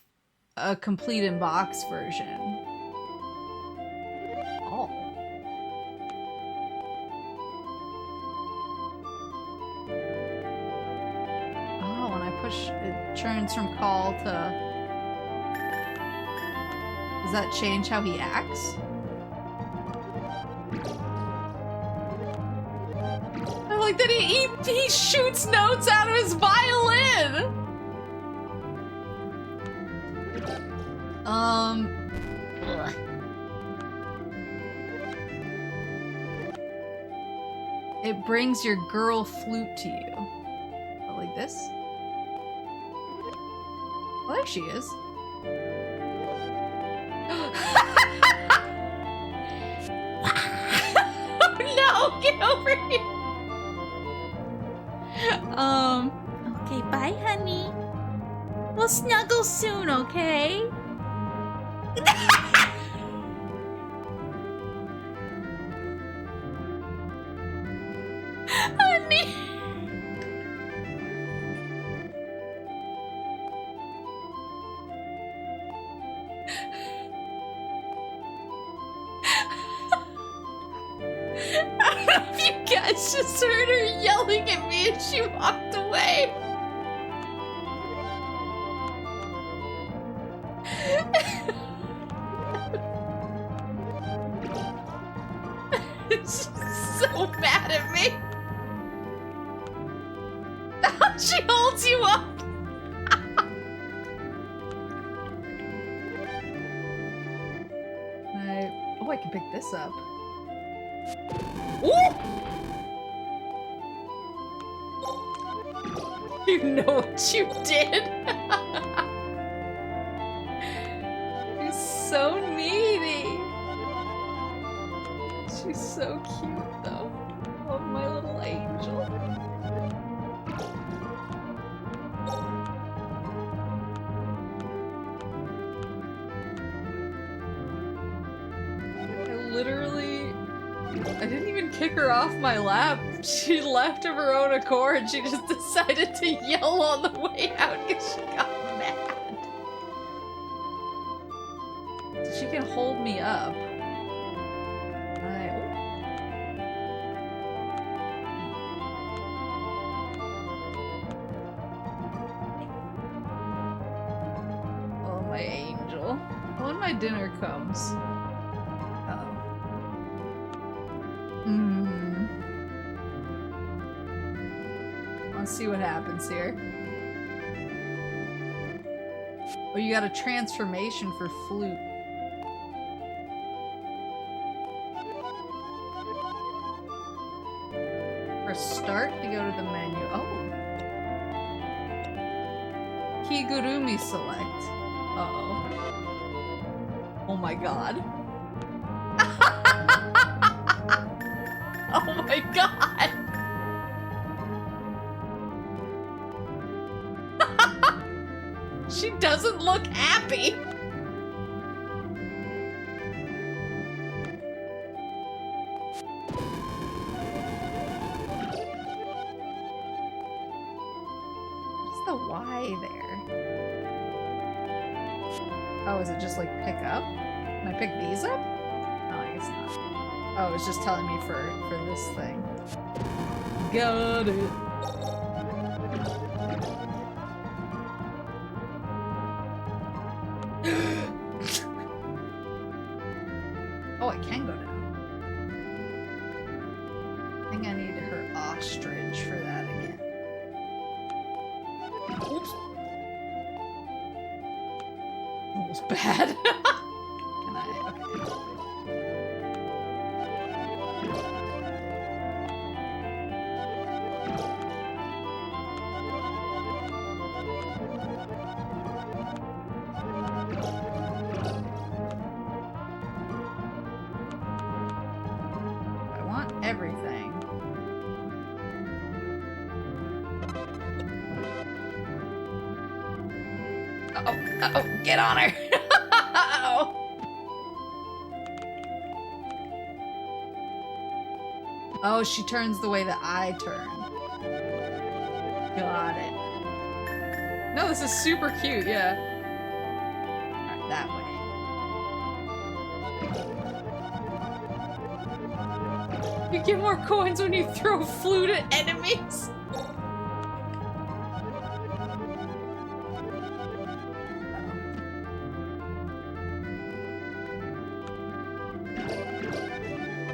a complete in box version. Oh. Oh, when I push, it turns from call to... Does that change how he acts? I like that he shoots notes out of his violin! Ugh. It brings your girl flute to you. Oh, like this? Oh, there she is. No, get over here. Okay, bye, honey. We'll snuggle soon, okay? Honey. I don't know if you guys just heard her yelling at me and she walked away. She's so mad at me. She holds you up. Oh, I can pick this up. Ooh! You know what you did. You're so needy. She's so cute, though. Oh, my little angel. literally... I didn't even kick her off my lap. She left of her own accord. She just decided to yell on the way out because she got mad. She can hold me up. Oh, my angel. When my dinner comes. Uh-oh. Let's see what happens here. Oh, you got a transformation for flute. Press start to go to the menu. Oh. Kigurumi select. Uh-oh. Oh my god. Oh my god! She doesn't look happy! What's the Y there? Oh, is it just like pick up? Can I pick these up? Oh, I guess not. Oh, it's just telling me for this thing. Got it. Oh, I can go down. I think I need her ostrich for that again. Oops. Almost bad. Can I? Okay. Everything. Uh-oh, uh-oh, get on her! Uh-oh. Oh, she turns the way that I turn. Got it. No, this is super cute, yeah. Alright, that way. You get more coins when you throw flute at enemies.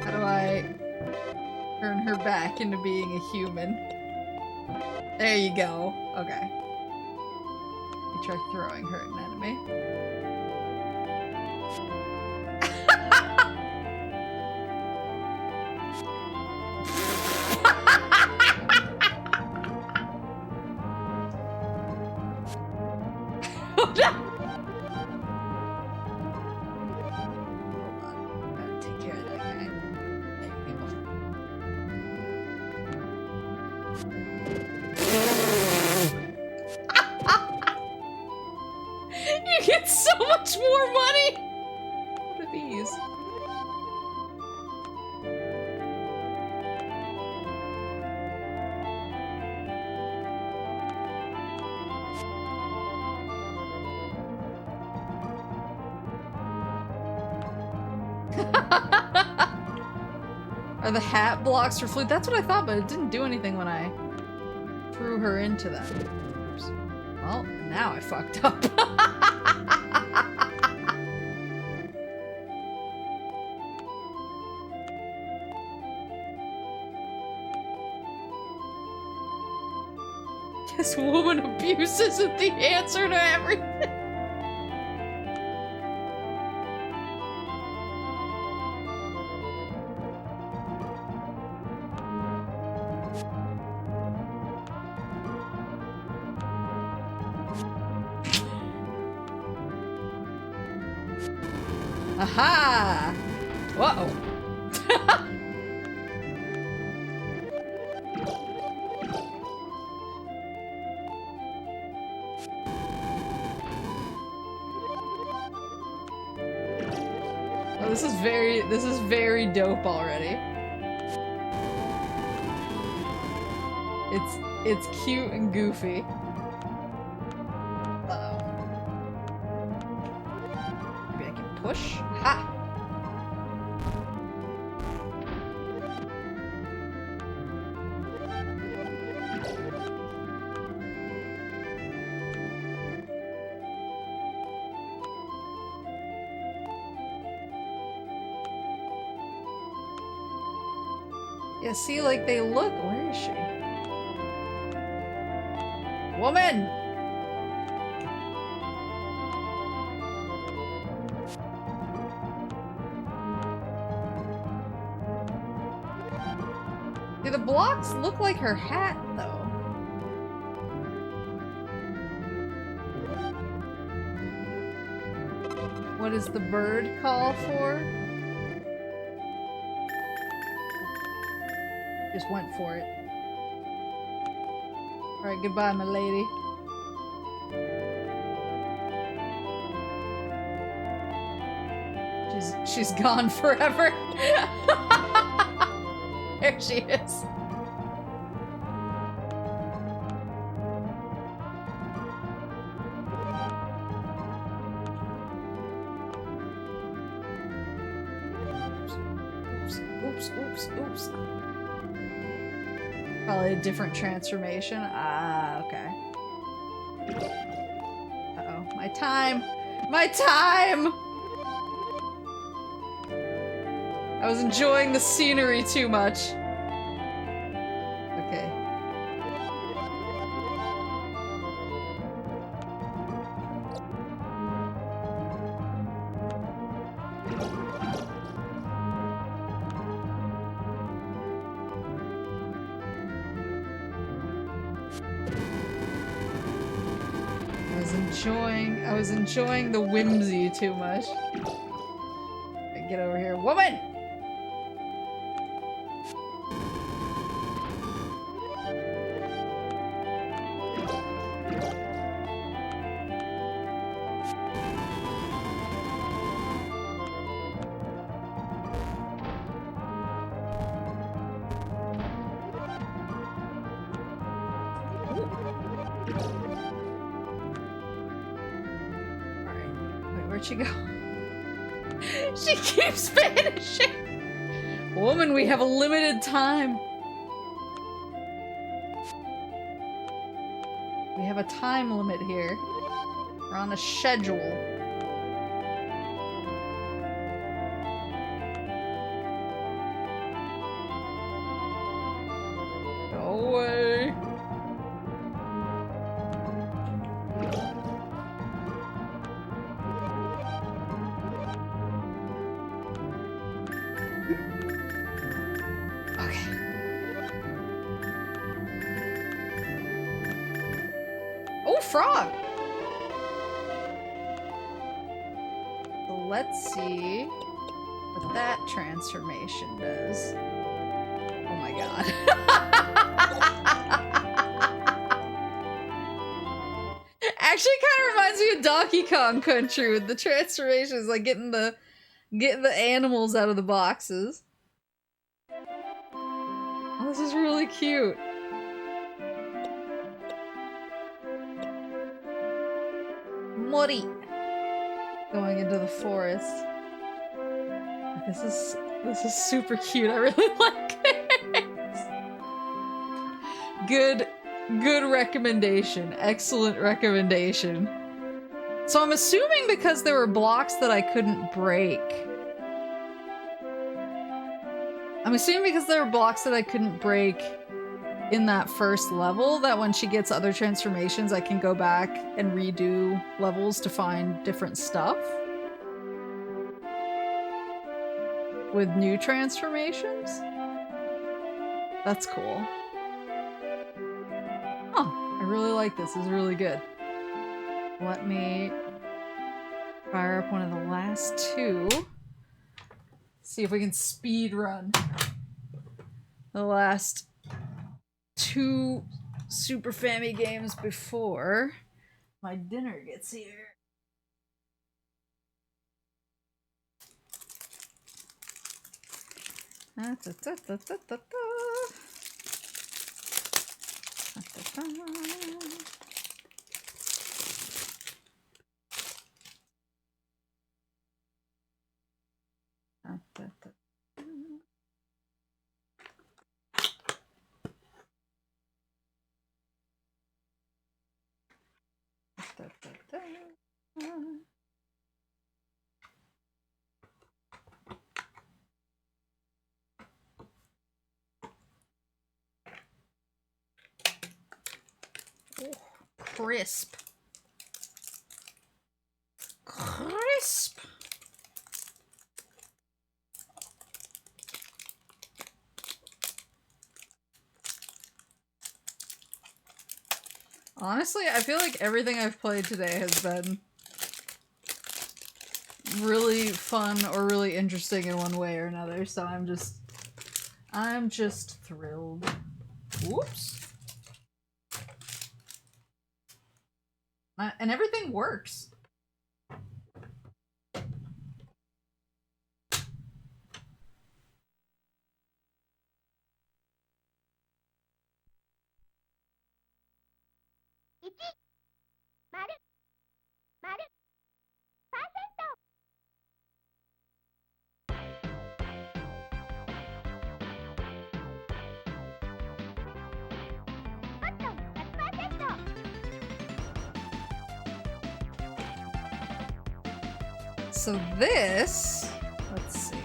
How do I turn her back into being a human? There you go. Okay. You try throwing her at an enemy. Are the hat blocks for flute? That's what I thought, but it didn't do anything when I threw her into them. Oops. Well, now I fucked up. Guess woman abuse isn't the answer to everything. Aha! Whoa. Oh, this is very dope already. It's cute and goofy. Uh-oh. Maybe I can push? Ha! Yeah, see, like, they look- where is she? Woman! See, the blocks look like her hat, though. What does the bird call for? Just went for it. Alright, goodbye, my lady. She's gone forever. There she is. Oops. Probably a different transformation. Ah, okay. Uh-oh. My time! My time! I was enjoying the scenery too much. Okay. I was enjoying the whimsy too much. Get over here. Woman! Where'd she go? She keeps vanishing! Woman, we have a limited time. We have a time limit here. We're on a schedule. Go away. Frog! So let's see what that transformation does. Oh my god. Actually kind of reminds me of Donkey Kong Country with the transformations, like getting the animals out of the boxes. Oh, this is really cute. Mori going into the forest. This is super cute. I really like it. Good recommendation. Excellent recommendation. So I'm assuming because there were blocks that I couldn't break. In that first level, that when she gets other transformations, I can go back and redo levels to find different stuff with new transformations. That's cool. Oh, I really like this. This is really good. Let me fire up one of the last two. See if we can speed run the last two Super Family games before my dinner gets here. Crisp. Crisp. Honestly, I feel like everything I've played today has been really fun or really interesting in one way or another, so I'm just thrilled. Whoops. And everything works. So this, let's see.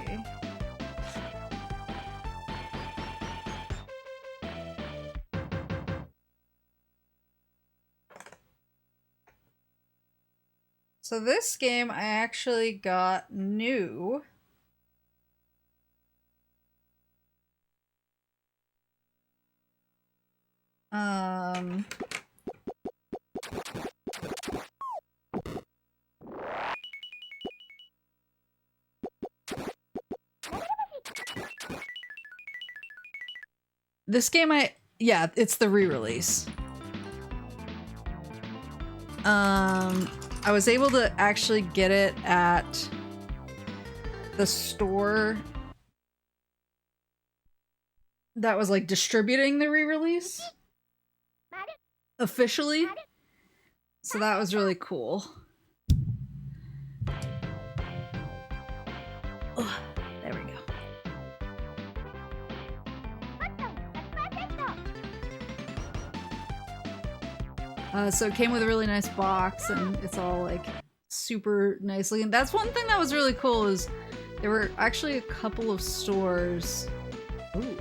So this game I actually got new. This game yeah, it's the re-release. I was able to actually get it at the store that was like distributing the re-release officially. So that was really cool. Oh, there we go. So it came with a really nice box, and it's all like super nicely. And that's one thing that was really cool is there were actually a couple of stores. Ooh.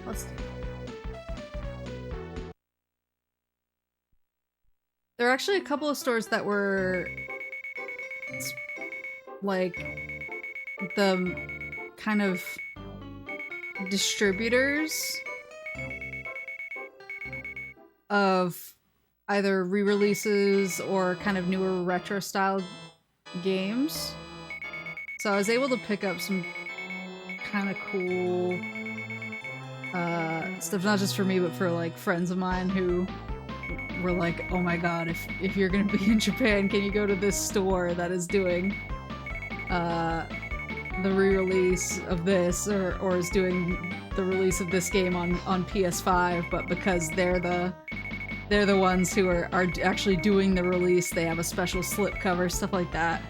Let's do. There are actually a couple of stores that were like the kind of distributors of either re-releases or kind of newer retro style games. So I was able to pick up some kind of cool stuff, not just for me, but for like friends of mine who were like, oh my god, if you're gonna be in Japan, can you go to this store that is doing the re-release of this, or is doing the release of this game on PS5, but because they're the ones who are actually doing the release, they have a special slipcover, stuff like that.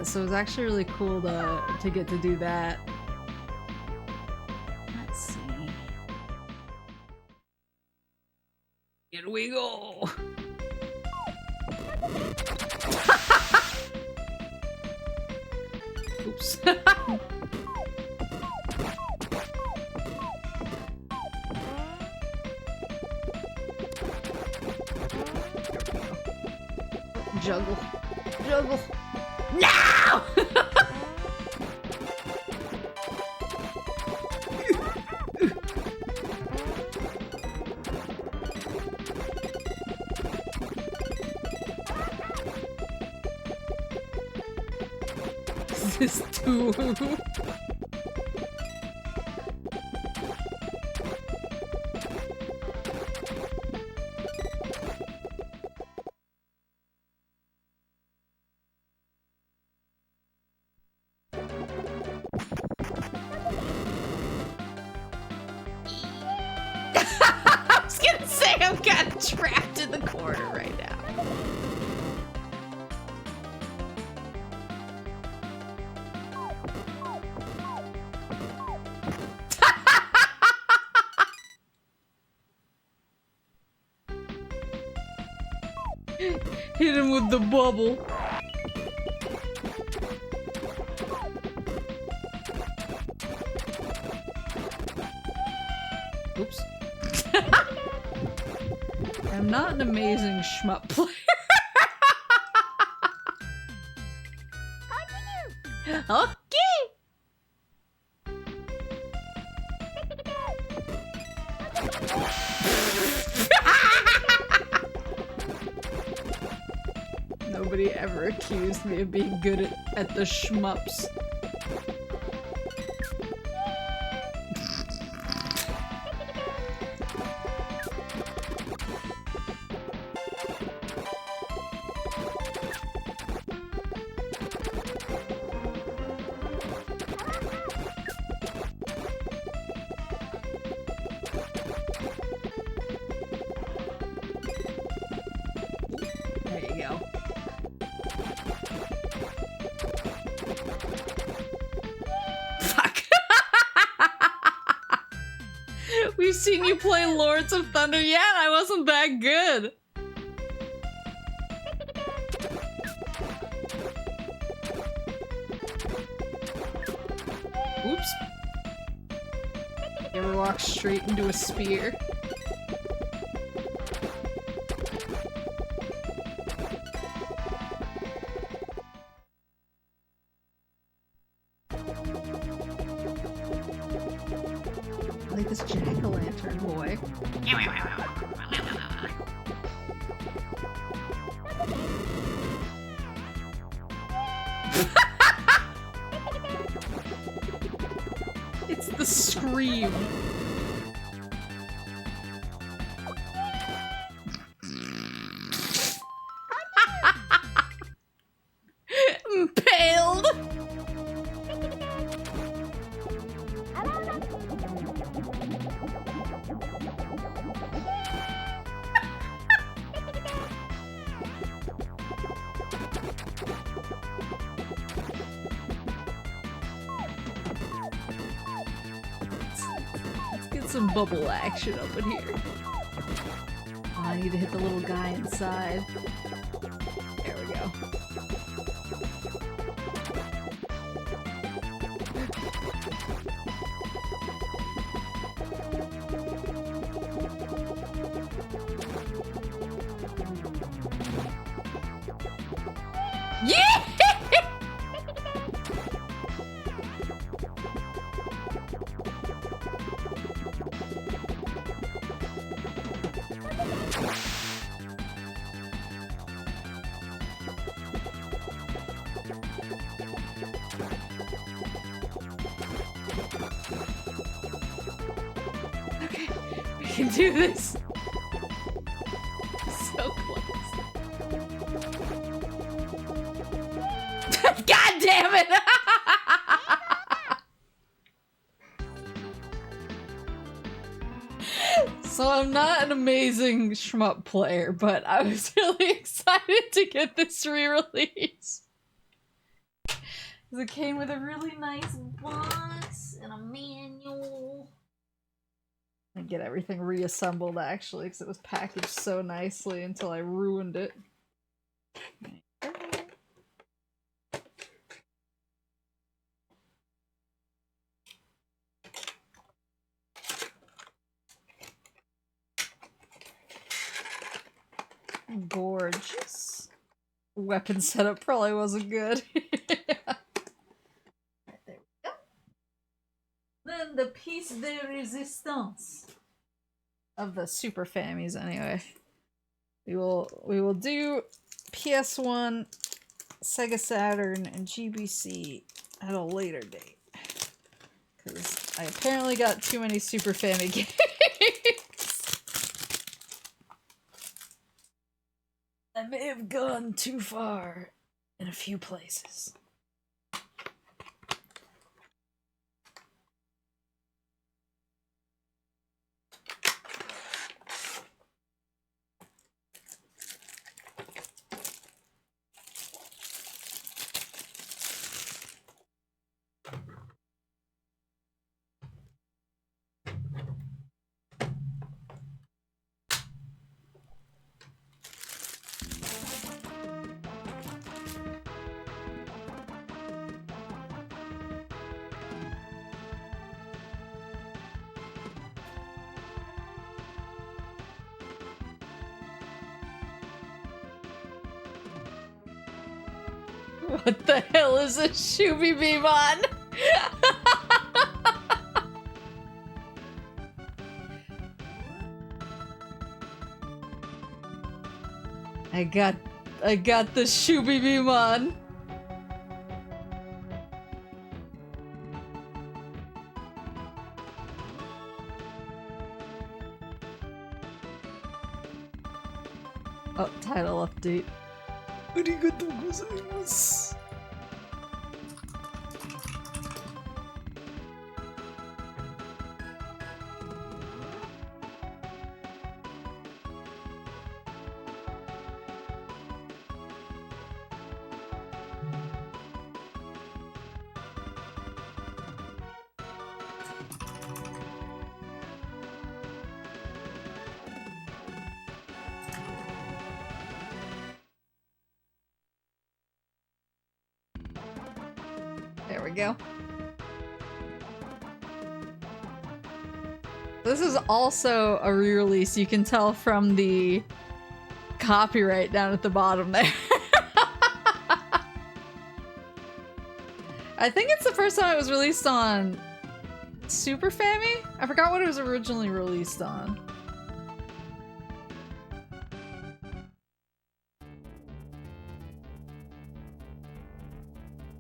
So it was actually really cool to get to do that. Let's see. Here we go. Oops. Juggle. Juggle. No! this too. I was gonna say I'm kind of trapped in the corner right now. Hit him with the bubble. Oops. I'm not an amazing shmup player. Okay. Nobody ever accused me of being good at the shmups. There you go. Fuck. We've seen you play Lords of Thunder. Yeah, I wasn't that good. Oops. You ever walk straight into a spear? Like this jack-o'-lantern boy. It's the scream. Impaled. Let's get some bubble action up in here. Oh, I need to hit the little guy inside. There we go. Yeah! Okay, we can do this. So close. God damn it! So I'm not an amazing shmup player, but I was really excited to get this re-release. It came with a really nice box and a manual. I get everything reassembled actually, because it was packaged so nicely until I ruined it. Gorgeous. Weapon setup probably wasn't good. Right, there we go. Then the piece de resistance of the Super Famis anyway. We will do PS1, Sega Saturn, and GBC at a later date. Because I apparently got too many Super Family games. I may have gone too far in a few places. What the hell is a Shooby Beam on? I got the Shooby Beam on. Oh, title update. Arigatou gozaimasu. There we go. This is also a re-release, you can tell from the copyright down at the bottom there. I think it's the first time it was released on Super Family? I forgot what it was originally released on.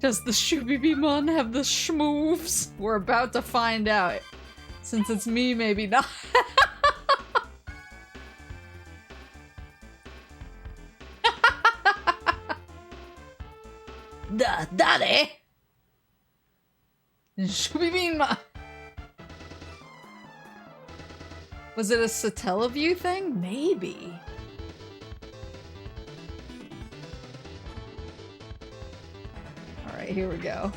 Does the Shooby-Beamon have the schmoves? We're about to find out. Since it's me, maybe not. Daddy! Shooby-Beamon! Was it a Satellaview thing? Maybe. Here we go.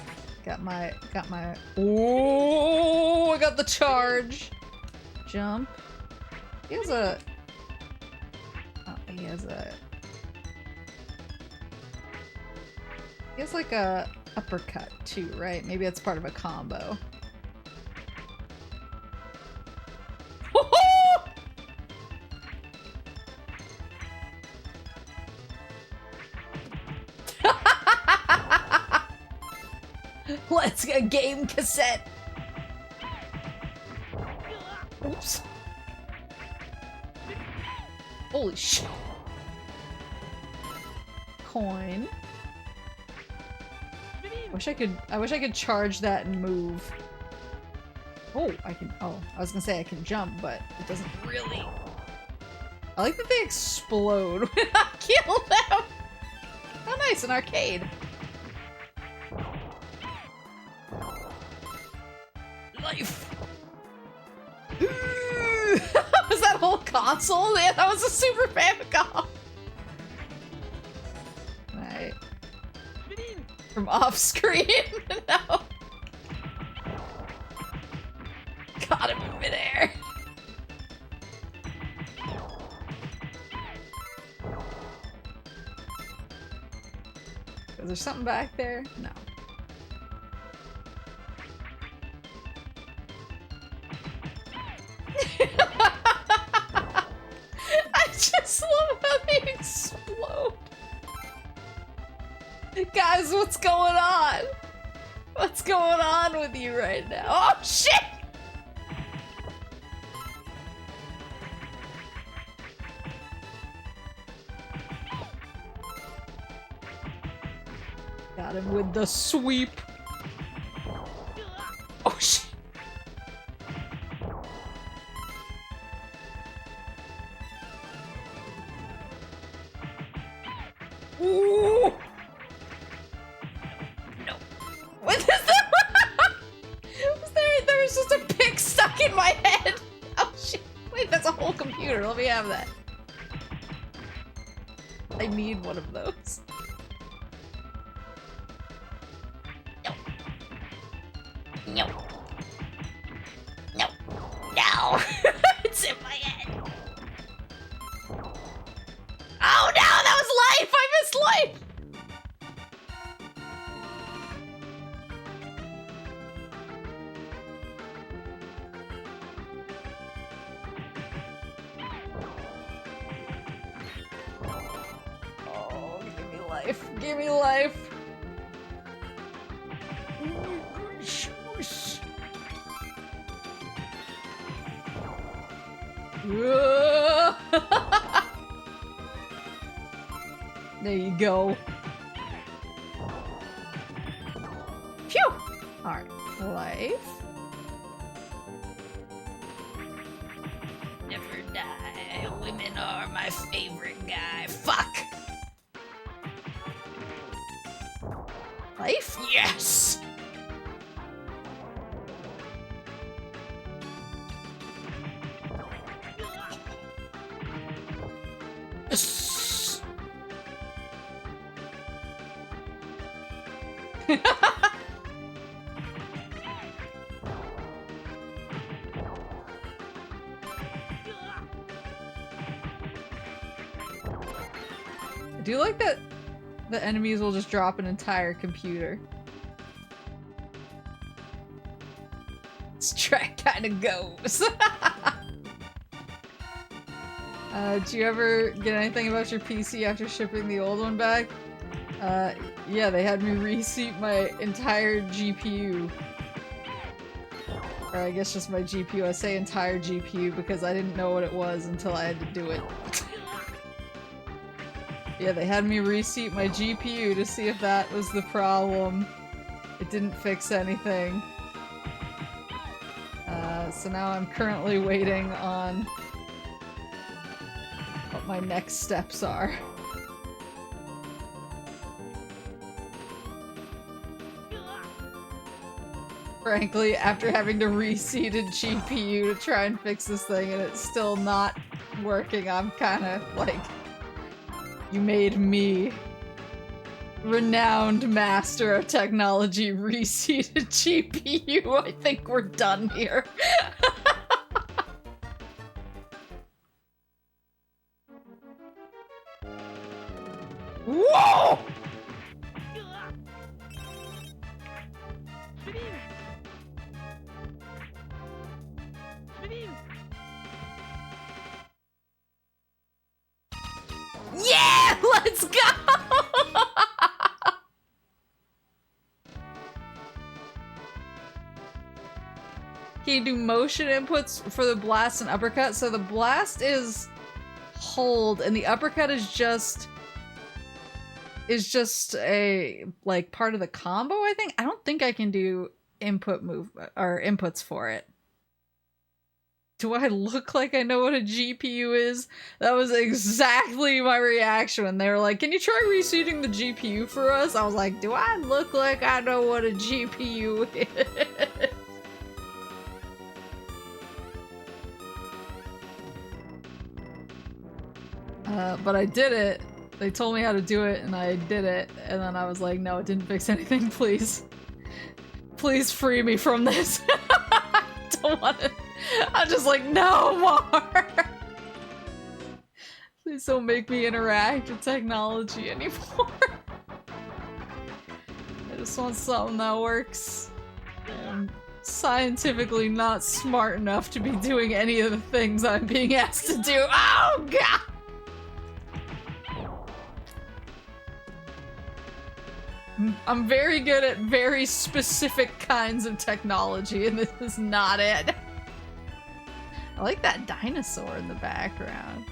Got my oh, I got the charge. Jump. He has a like a uppercut too, right? Maybe that's part of a combo. Let's get a game cassette. Oops. Holy shit. Coin. I wish I could charge that and move. Oh, I was gonna say I can jump, but it doesn't really. I like that they explode when I kill them. Oh nice, an arcade. Life. Was that whole console? Yeah, that was a Super Famicom. Right. From off screen. No. Got him in midair. Is there something back there? No. I just love how they explode. Guys, what's going on? What's going on with you right now? Oh shit! Got him with the sweep. Ooh! No. What is that? There was just a pick stuck in my head. Oh shit. Wait, that's a whole computer. Let me have that. I need one of those. No. No. No. It's in my head. Oh no, that was life! I missed life! Oh, give me life. Give me life. There you go. Phew! Alright, life. Never die. Women are my favorite guy. Fuck. Life? Yes. I do like that the enemies will just drop an entire computer. This track kinda goes. Did you ever get anything about your PC after shipping the old one back? Yeah, they had me reseat my entire GPU. Or I guess just my GPU. I say entire GPU because I didn't know what it was until I had to do it. Yeah, they had me reseat my GPU to see if that was the problem. It didn't fix anything. So now I'm currently waiting on what my next steps are. Frankly, after having to reseat a GPU to try and fix this thing and it's still not working, I'm kinda like, you made me, renowned master of technology, reseat a GPU. I think we're done here. Whoa! Yeah! Let's go! Can you do motion inputs for the blast and uppercut? So the blast is hold and the uppercut is just a like part of the combo, I think. I don't think I can do input move or inputs for it. Do I look like I know what a GPU is? That was exactly my reaction when they were like, can you try reseating the GPU for us? I was like, do I look like I know what a GPU is? But I did it. They told me how to do it and I did it. And then I was like, no, it didn't fix anything, please. Please free me from this. I don't want to. I'm just like, no more! Please don't make me interact with technology anymore. I just want something that works. I'm scientifically not smart enough to be doing any of the things I'm being asked to do. Oh god! I'm very good at very specific kinds of technology, and this is not it. I like that dinosaur in the background.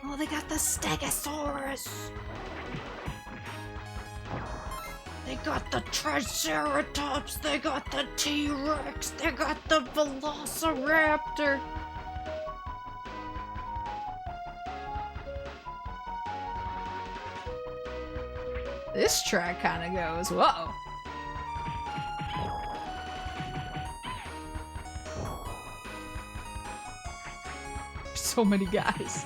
Oh, they got the Stegosaurus! They got the Triceratops, they got the T-Rex, they got the Velociraptor! This track kind of goes, whoa. So many guys.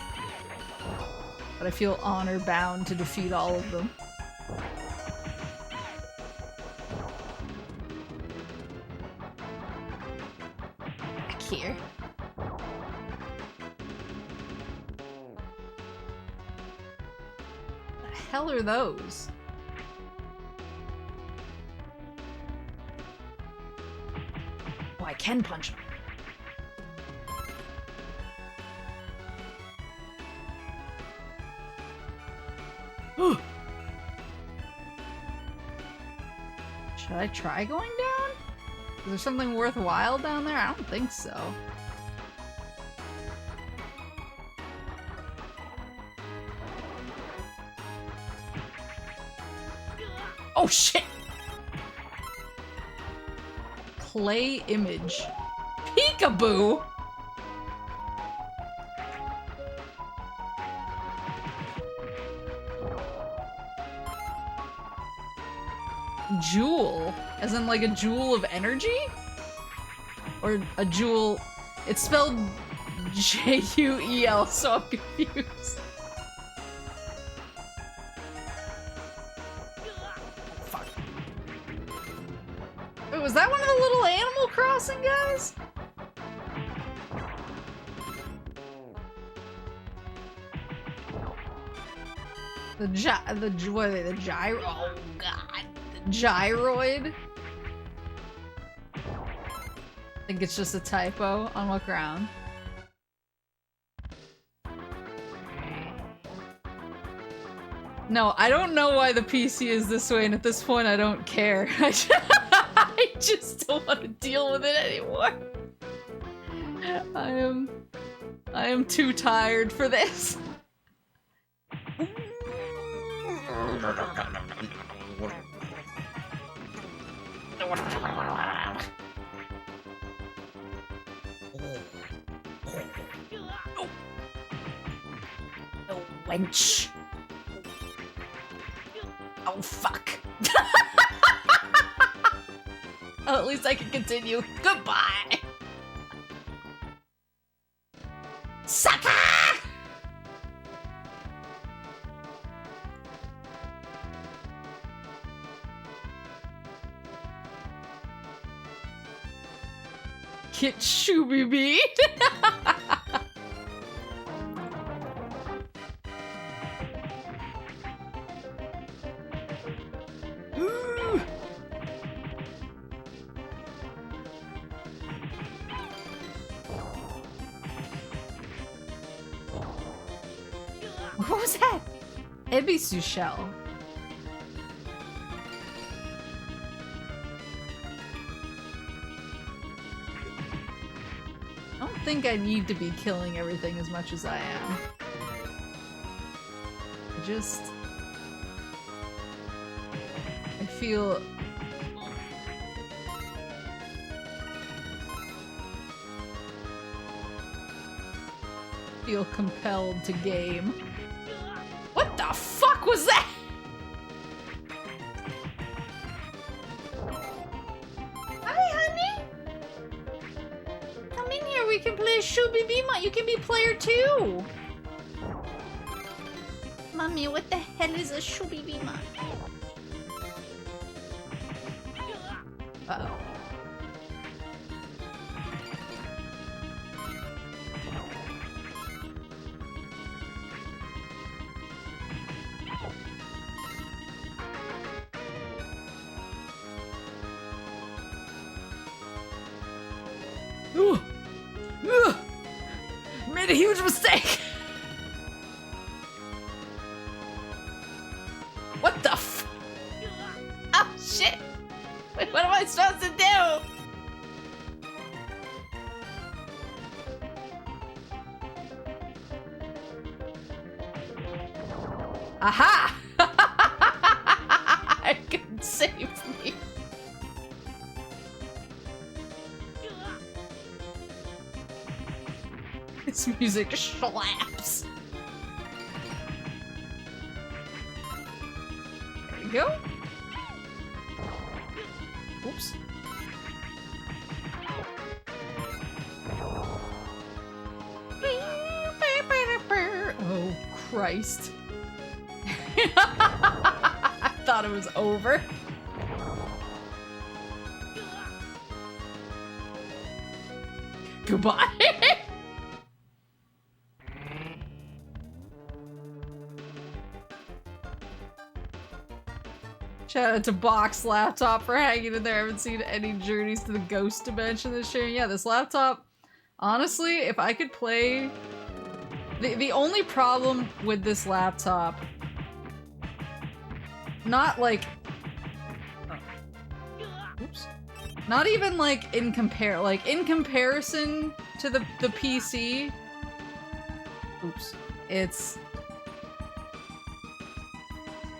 But I feel honor bound to defeat all of them. Back here. What the hell are those? Oh, I can punch them. Should I try going down? Is there something worthwhile down there? I don't think so. Oh shit! Clay image. Peekaboo! Jewel? As in like a jewel of energy? Or a jewel... It's spelled J-U-E-L, so I'm confused. Fuck. Wait, was that one of the little Animal Crossing guys? What are they, the gyro? Oh god. Gyroid? I think it's just a typo. On what ground? No, I don't know why the PC is this way, and at this point I don't care. I just don't want to deal with it anymore. I am too tired for this. No wench. Oh fuck. Oh, at least I can continue. Goodbye. Sucker! Get shooby beat. What was that? Ebisu shell. I don't think I need to be killing everything as much as I am. I feel... compelled to game. What the fuck was that? Hi, honey. Come in here. We can play Shooby Bima. You can be player 2. Mommy, what the hell is a Shooby Bima? Uh-oh. Made a huge mistake! What the f- Oh shit! Wait, what am I supposed to do? Aha! I can save me. This music slaps. we go. Oops. Oh, Christ. I thought it was over. Goodbye. Shout out to Box Laptop for hanging in there. I haven't seen any Journeys to the Ghost Dimension this year. Yeah, this laptop, honestly, if I could play... The only problem with this laptop, not like... Oops. Not even like in comparison to the PC. Oops.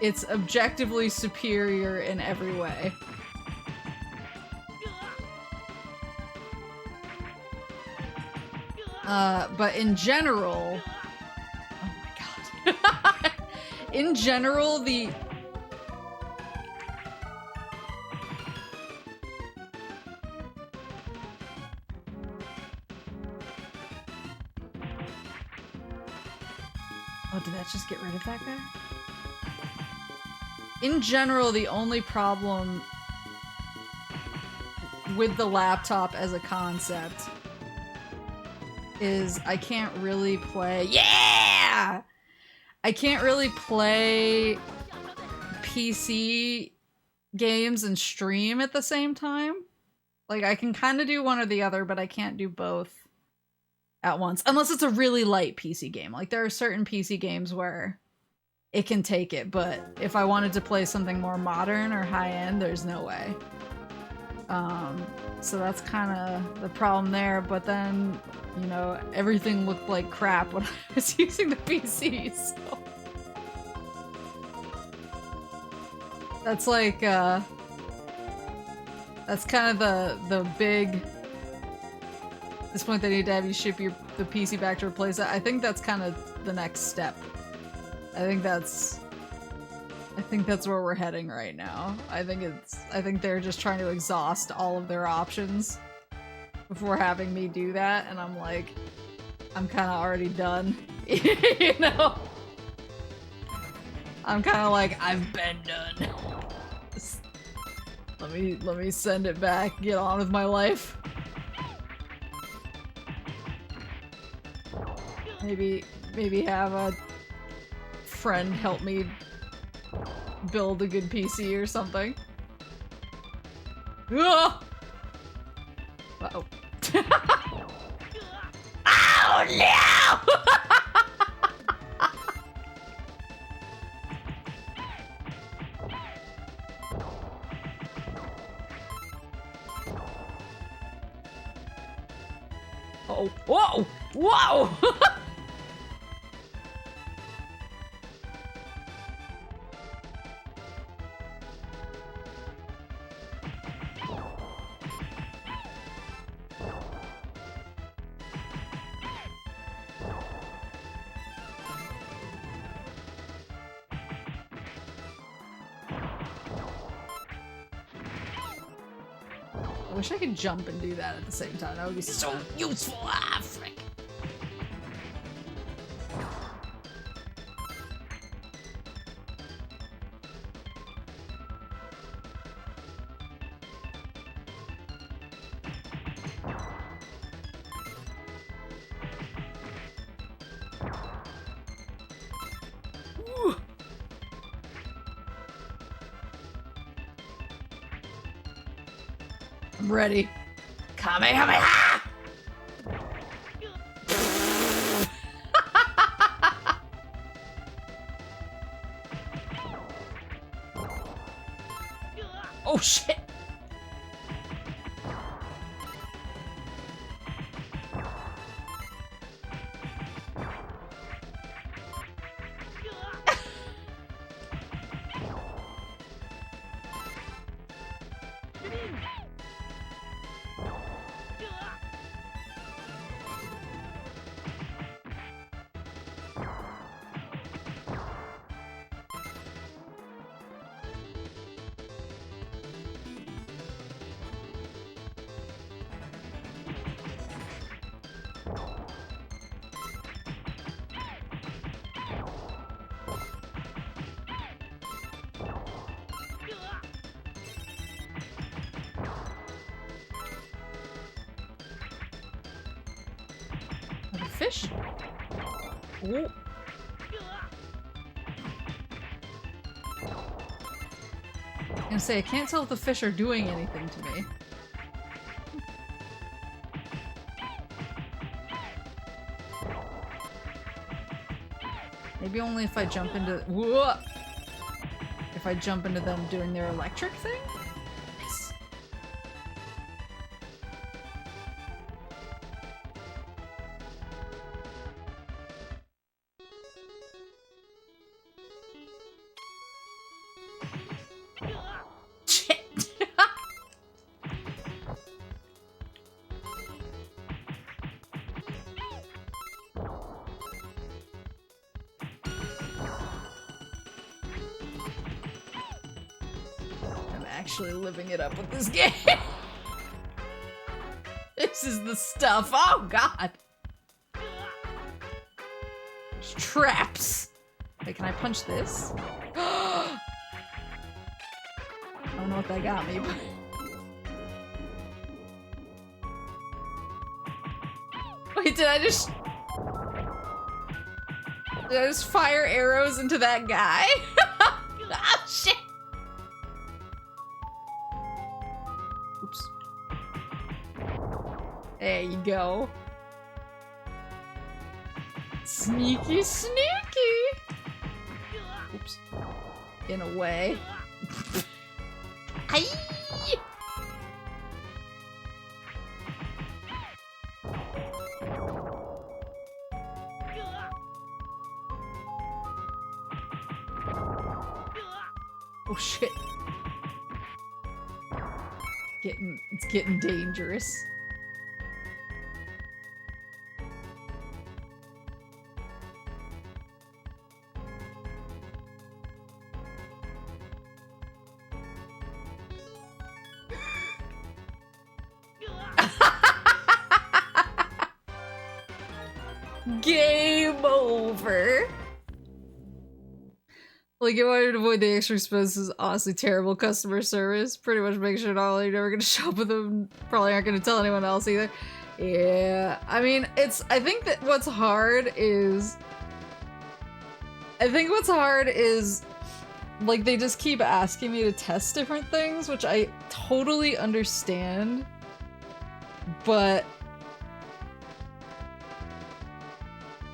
It's objectively superior in every way. But in general... Oh my god. In general, the... Oh, did that just get rid of that guy? In general, the only problem with the laptop as a concept is I can't really play— Yeah! I can't really play PC games and stream at the same time. Like, I can kind of do one or the other, but I can't do both at once. Unless it's a really light PC game. Like, there are certain PC games where it can take it, but if I wanted to play something more modern or high-end, there's no way. So that's kind of the problem there, but then, you know, everything looked like crap when I was using the PC, so... That's like, that's kind of the big... At this point, they need to have you ship the PC back to replace it. I think that's kind of the next step. I think that's where we're heading right now. I think they're just trying to exhaust all of their options before having me do that, and I'm like, I'm kind of already done. You know? I'm kind of like, I've been done. Just let me send it back, get on with my life. Maybe have a friend help me build a good PC or something. Oh no! Oh, whoa! Whoa! I wish I could jump and do that at the same time. That would be so useful. Ah, frick. Ooh. I'm ready. Kamehameha! Oh shit! fish? Ooh. I'm gonna say, I can't tell if the fish are doing anything to me. Maybe only if I jump into— whoa! If I jump into them doing their electric thing? Nice. Shit! Actually living it up with this game. This is the stuff. Oh god. There's traps. Wait, can I punch this? I don't know what that got me, but... Wait, did I just fire arrows into that guy? Ah, shit. Oops. There you go. Sneaky, sneaky! Oops. In a way. Aye! Oh shit. It's getting dangerous. Game over. Like, in order to avoid the extra expenses, honestly terrible customer service. Pretty much make sure not only you're never gonna shop with them, probably aren't gonna tell anyone else either. Yeah, I mean, I think that what's hard is, like, they just keep asking me to test different things, which I totally understand, but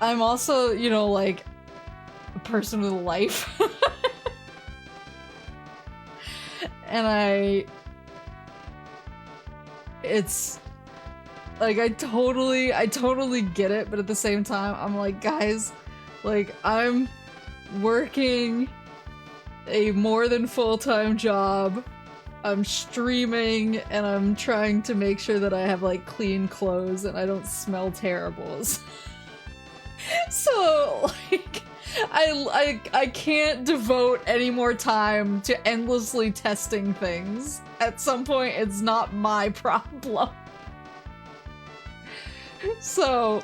I'm also, you know, like, a person with a life. And it's like, I totally get it, but at the same time, I'm like, guys, like, I'm working a more than full-time job. I'm streaming, and I'm trying to make sure that I have, like, clean clothes and I don't smell terrible. So, like, I can't devote any more time to endlessly testing things. At some point, it's not my problem. So,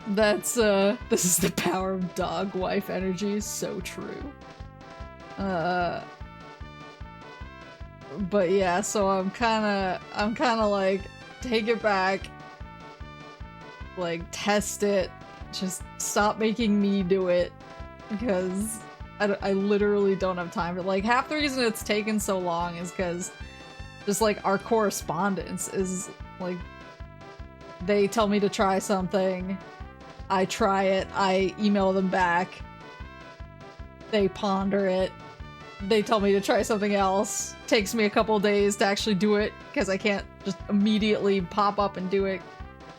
that's, this is the power of dog wife energy. So true. But yeah, so I'm kinda like, take it back. Like, test it. Just stop making me do it, because I literally don't have time. But like, half the reason it's taken so long is because just like our correspondence is like, they tell me to try something, I try it, I email them back, they ponder it, they tell me to try something else, takes me a couple days to actually do it because I can't just immediately pop up and do it.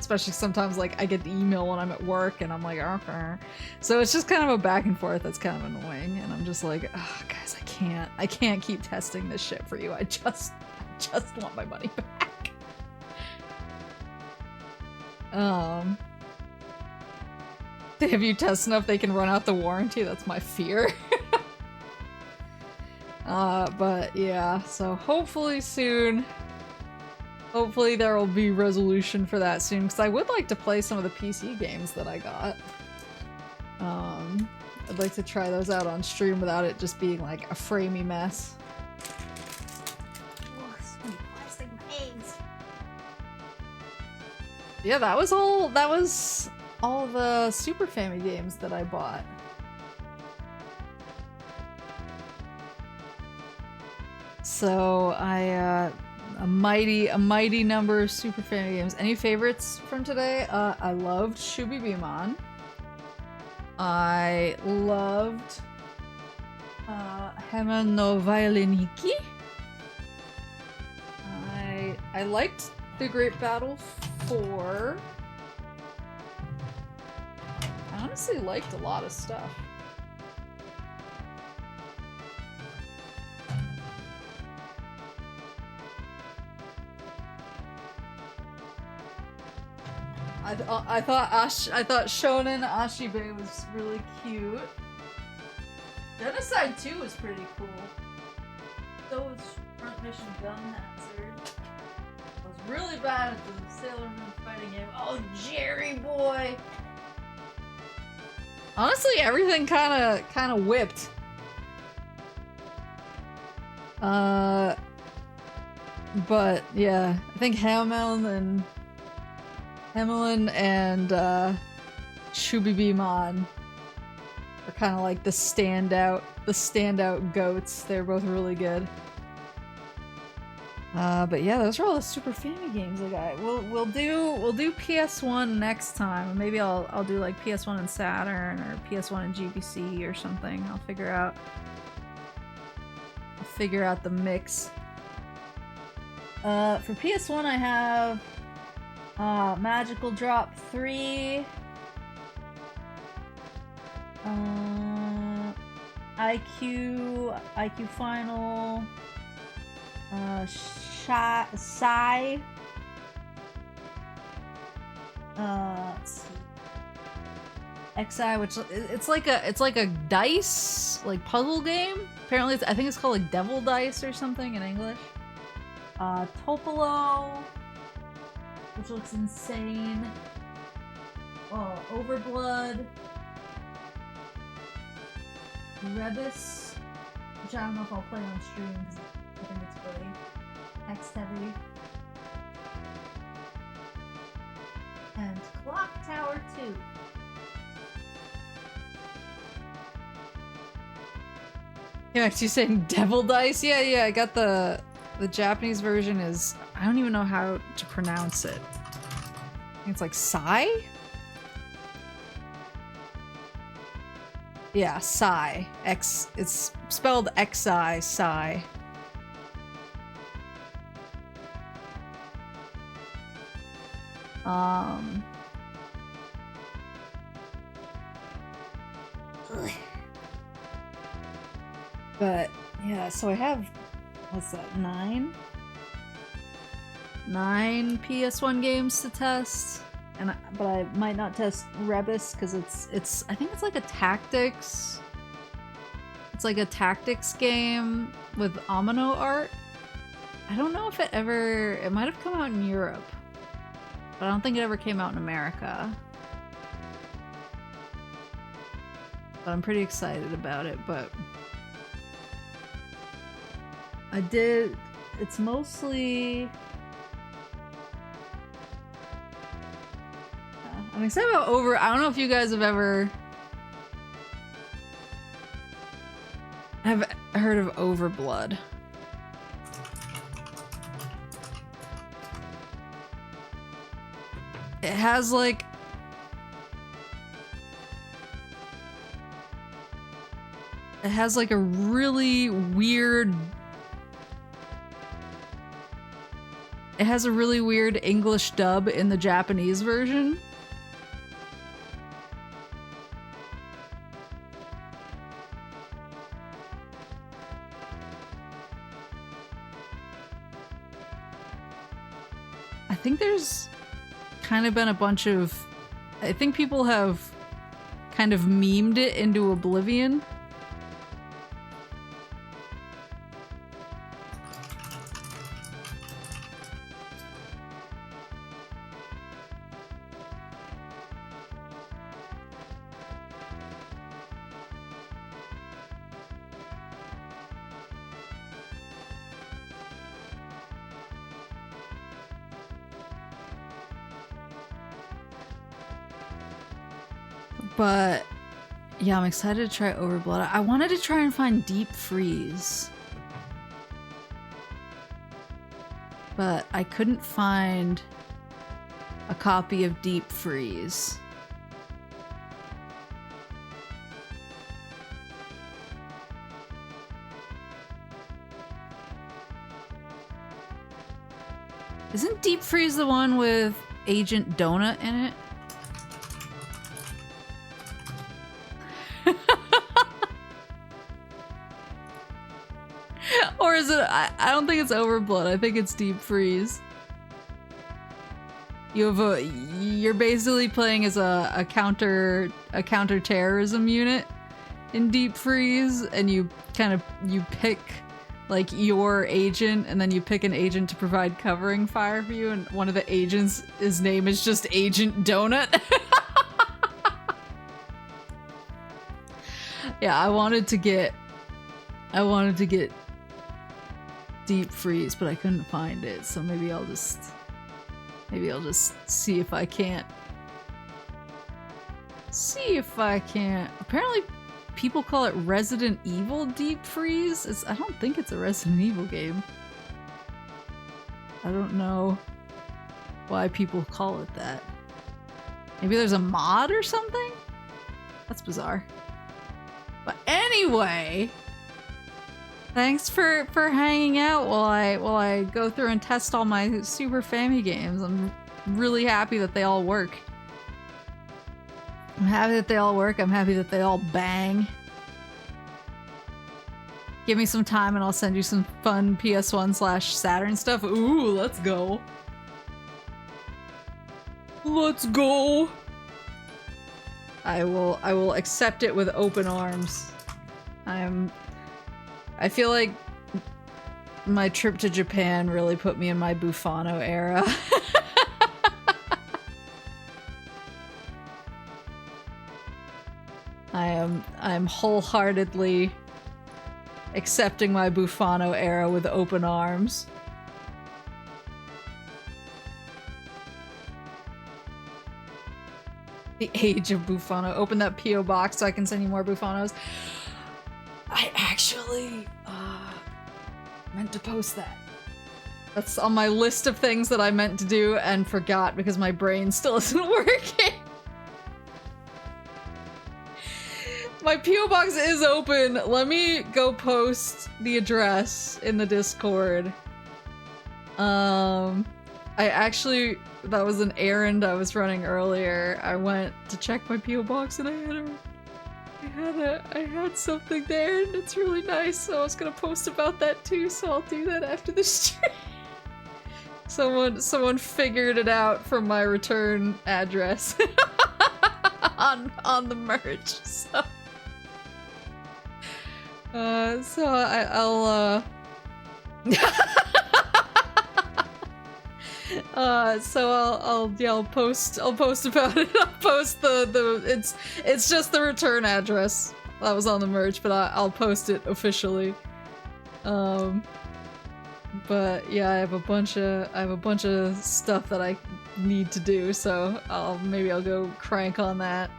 Especially sometimes, like, I get the email when I'm at work, and I'm like, okay. So it's just kind of a back and forth that's kind of annoying, and I'm just like, oh, guys, I can't keep testing this shit for you. I just want my money back. Have you tested enough they can run out the warranty? That's my fear. But yeah, so hopefully soon. Hopefully there will be resolution for that soon, because I would like to play some of the PC games that I got. I'd like to try those out on stream without it just being like a framey mess. Oh, so many plastic bags. Yeah, that was all the Super Family games that I bought. So a mighty number of Super Family games. Any favorites from today? I loved Shubibimon. I loved Hema no Violiniki. I liked The Great Battle 4. I honestly liked a lot of stuff. I thought Shonen Ashibe was really cute. Genocide 2 was pretty cool. So was Front Mission Gun Hazard. I was really bad at the Sailor Moon fighting game. Oh, Jerry boy! Honestly, everything kind of whipped. But yeah, I think Hamelin and Shubibimon are kind of like the standout goats. They're both really good. But yeah, those are all the Super Family games I got. We'll do PS1 next time. Maybe I'll do like PS1 and Saturn or PS1 and GBC or something. I'll figure out the mix. For PS1 I have Magical Drop 3, IQ Final, Psy, let's see, XI, which it's like a dice like puzzle game. Apparently, I think it's called like Devil Dice or something in English. Topolo, which looks insane. Overblood. Rebus, which I don't know if I'll play on stream because I think it's really text heavy. And Clock Tower 2. Yeah, Max, you saying Devil Dice? Yeah, I got the Japanese version is, I don't even know how to pronounce it. I think it's like Psy? Yeah, Psy. It's spelled X-I, Psy. But yeah, so I have, what's that, 9 PS1 games to test, but I might not test Rebus because it's I think it's like a tactics. It's like a tactics game with Amino art. I don't know if it might have come out in Europe, but I don't think it ever came out in America. But I'm pretty excited about it, but it's mostly, I'm excited about I don't know if you guys have ever heard of Overblood. It has like a really weird, it has a really weird English dub in the Japanese version. I think there's kind of been a bunch of, I think people have kind of memed it into oblivion. But yeah, I'm excited to try Overblood. I wanted to try and find Deep Freeze, but I couldn't find a copy of Deep Freeze. Isn't Deep Freeze the one with Agent Donut in it? Or is it? I don't think it's Overblood. I think it's Deep Freeze. You're basically playing as a counter-terrorism unit in Deep Freeze, and you pick like your agent, and then you pick an agent to provide covering fire for you, and one of the agents, his name is just Agent Donut. Yeah, I wanted to get Deep Freeze, but I couldn't find it, so maybe I'll just see if I can't. Apparently people call it Resident Evil Deep Freeze. I don't think it's a Resident Evil game. I don't know why people call it that. Maybe there's a mod or something? That's bizarre. But anyway, thanks for hanging out while I go through and test all my Super Family games. I'm really happy that they all work. I'm happy that they all work. I'm happy that they all bang. Give me some time and I'll send you some fun PS1/Saturn stuff. Ooh, let's go. Let's go. I will accept it with open arms. I feel like my trip to Japan really put me in my Bufano era. I'm wholeheartedly accepting my Bufano era with open arms. The age of Bufano. Open that P.O. box so I can send you more Bufanos. I actually meant to post that. That's on my list of things that I meant to do and forgot because my brain still isn't working. My P.O. box is open. Let me go post the address in the Discord. That was an errand I was running earlier. I went to check my P.O. box and I had something there and it's really nice, so I was gonna post about that too, so I'll do that after the stream. Someone figured it out from my return address on the merch, so I'll post about it. I'll post it's just the return address that was on the merch, but I'll post it officially. But yeah, I have a bunch of stuff that I need to do, so maybe I'll go crank on that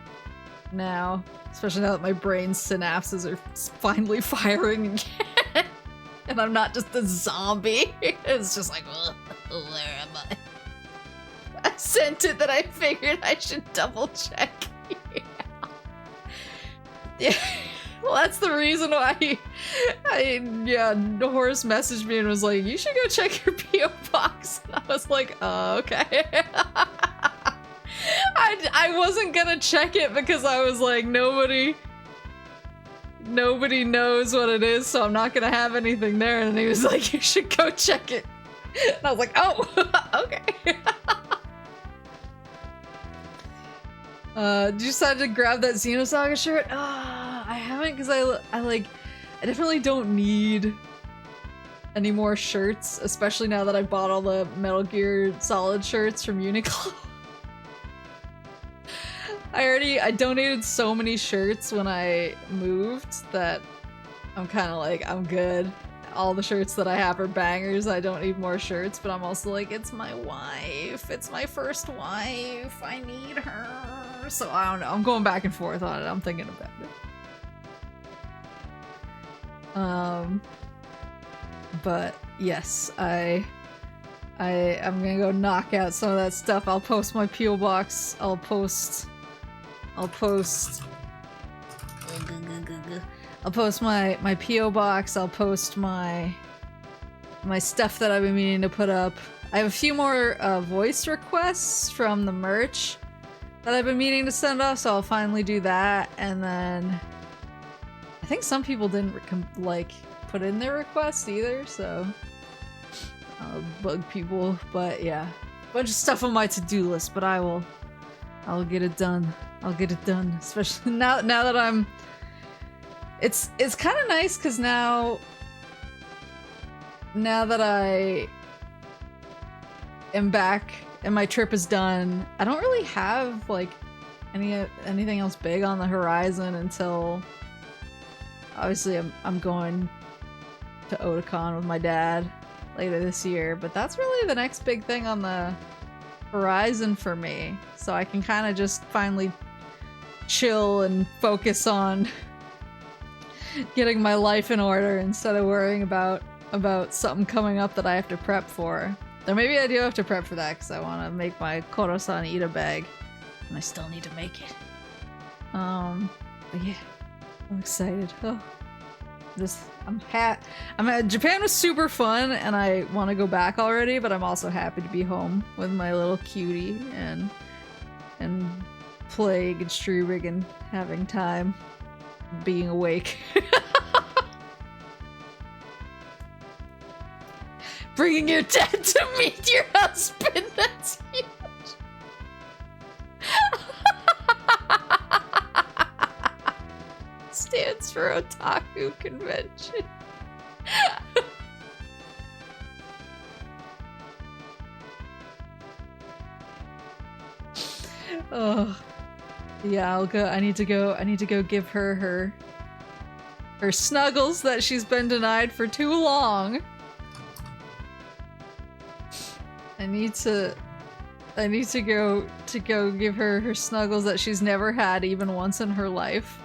now, especially now that my brain's synapses are finally firing again. And I'm not just a zombie. It's just like, where am I? I sent it that I figured I should double check. Yeah. Well, that's the reason why Horace messaged me and was like, you should go check your P.O. box. And I was like, oh, okay. I wasn't gonna check it because I was like, nobody knows what it is, so I'm not gonna have anything there. And he was like, you should go check it. And I was like, oh, okay. Did you decide to grab that Xenosaga shirt? I haven't, because I definitely don't need any more shirts, especially now that I bought all the Metal Gear Solid shirts from Uniqlo. I donated so many shirts when I moved that I'm kind of like, I'm good. All the shirts that I have are bangers. I don't need more shirts, but I'm also like, it's my wife. It's my first wife. I need her. So I don't know. I'm going back and forth on it. I'm thinking about it. But yes, I'm gonna go knock out some of that stuff. I'll post my P.O. box. I'll post my P.O. box. I'll post my stuff that I've been meaning to put up. I have a few more voice requests from the merch that I've been meaning to send off, so I'll finally do that. And then I think some people didn't put in their requests either, so I'll bug people. But yeah, a bunch of stuff on my to-do list, but I'll get it done. I'll get it done, especially now that I'm. It's kind of nice because now that I am back and my trip is done, I don't really have like anything else big on the horizon until obviously I'm going to Otakon with my dad later this year, but that's really the next big thing on the horizon for me, so I can kind of just finally chill and focus on getting my life in order instead of worrying about something coming up that I have to prep for. Or maybe I do have to prep for that because I want to make my Koro-san Ida bag, and I still need to make it. But yeah, I'm excited. Oh, Japan was super fun, and I want to go back already. But I'm also happy to be home with my little cutie and playing and streaming and having time, being awake. Bringing your dad to meet your husband, that's huge. Stands for Otaku Convention. Oh. Yeah, I'll go. I need to go give her snuggles that she's been denied for too long. I need to go give her snuggles that she's never had even once in her life.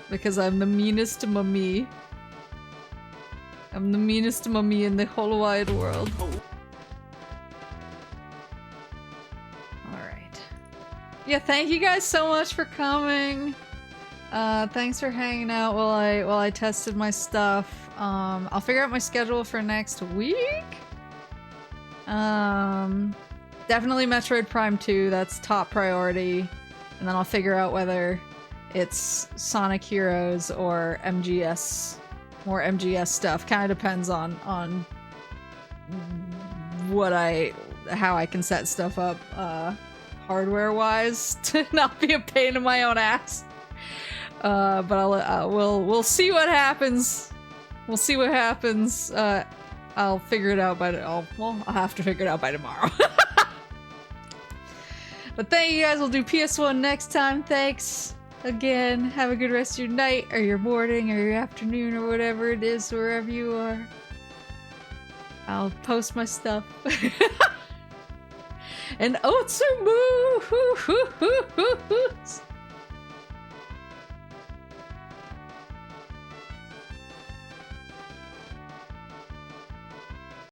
Because I'm the meanest mummy. I'm the meanest mummy in the whole wide world. Alright. Yeah, thank you guys so much for coming. Thanks for hanging out while I tested my stuff. I'll figure out my schedule for next week. Definitely Metroid Prime 2, that's top priority. And then I'll figure out whether it's Sonic Heroes or MGS, more MGS stuff. Kind of depends on how I can set stuff up hardware-wise to not be a pain in my own ass. But we'll see what happens. We'll see what happens. I'll figure it out I'll have to figure it out by tomorrow. But thank you guys. We'll do PS1 next time. Thanks again. Have a good rest of your night, or your morning, or your afternoon, or whatever it is, wherever you are. I'll post my stuff. And Otsumu!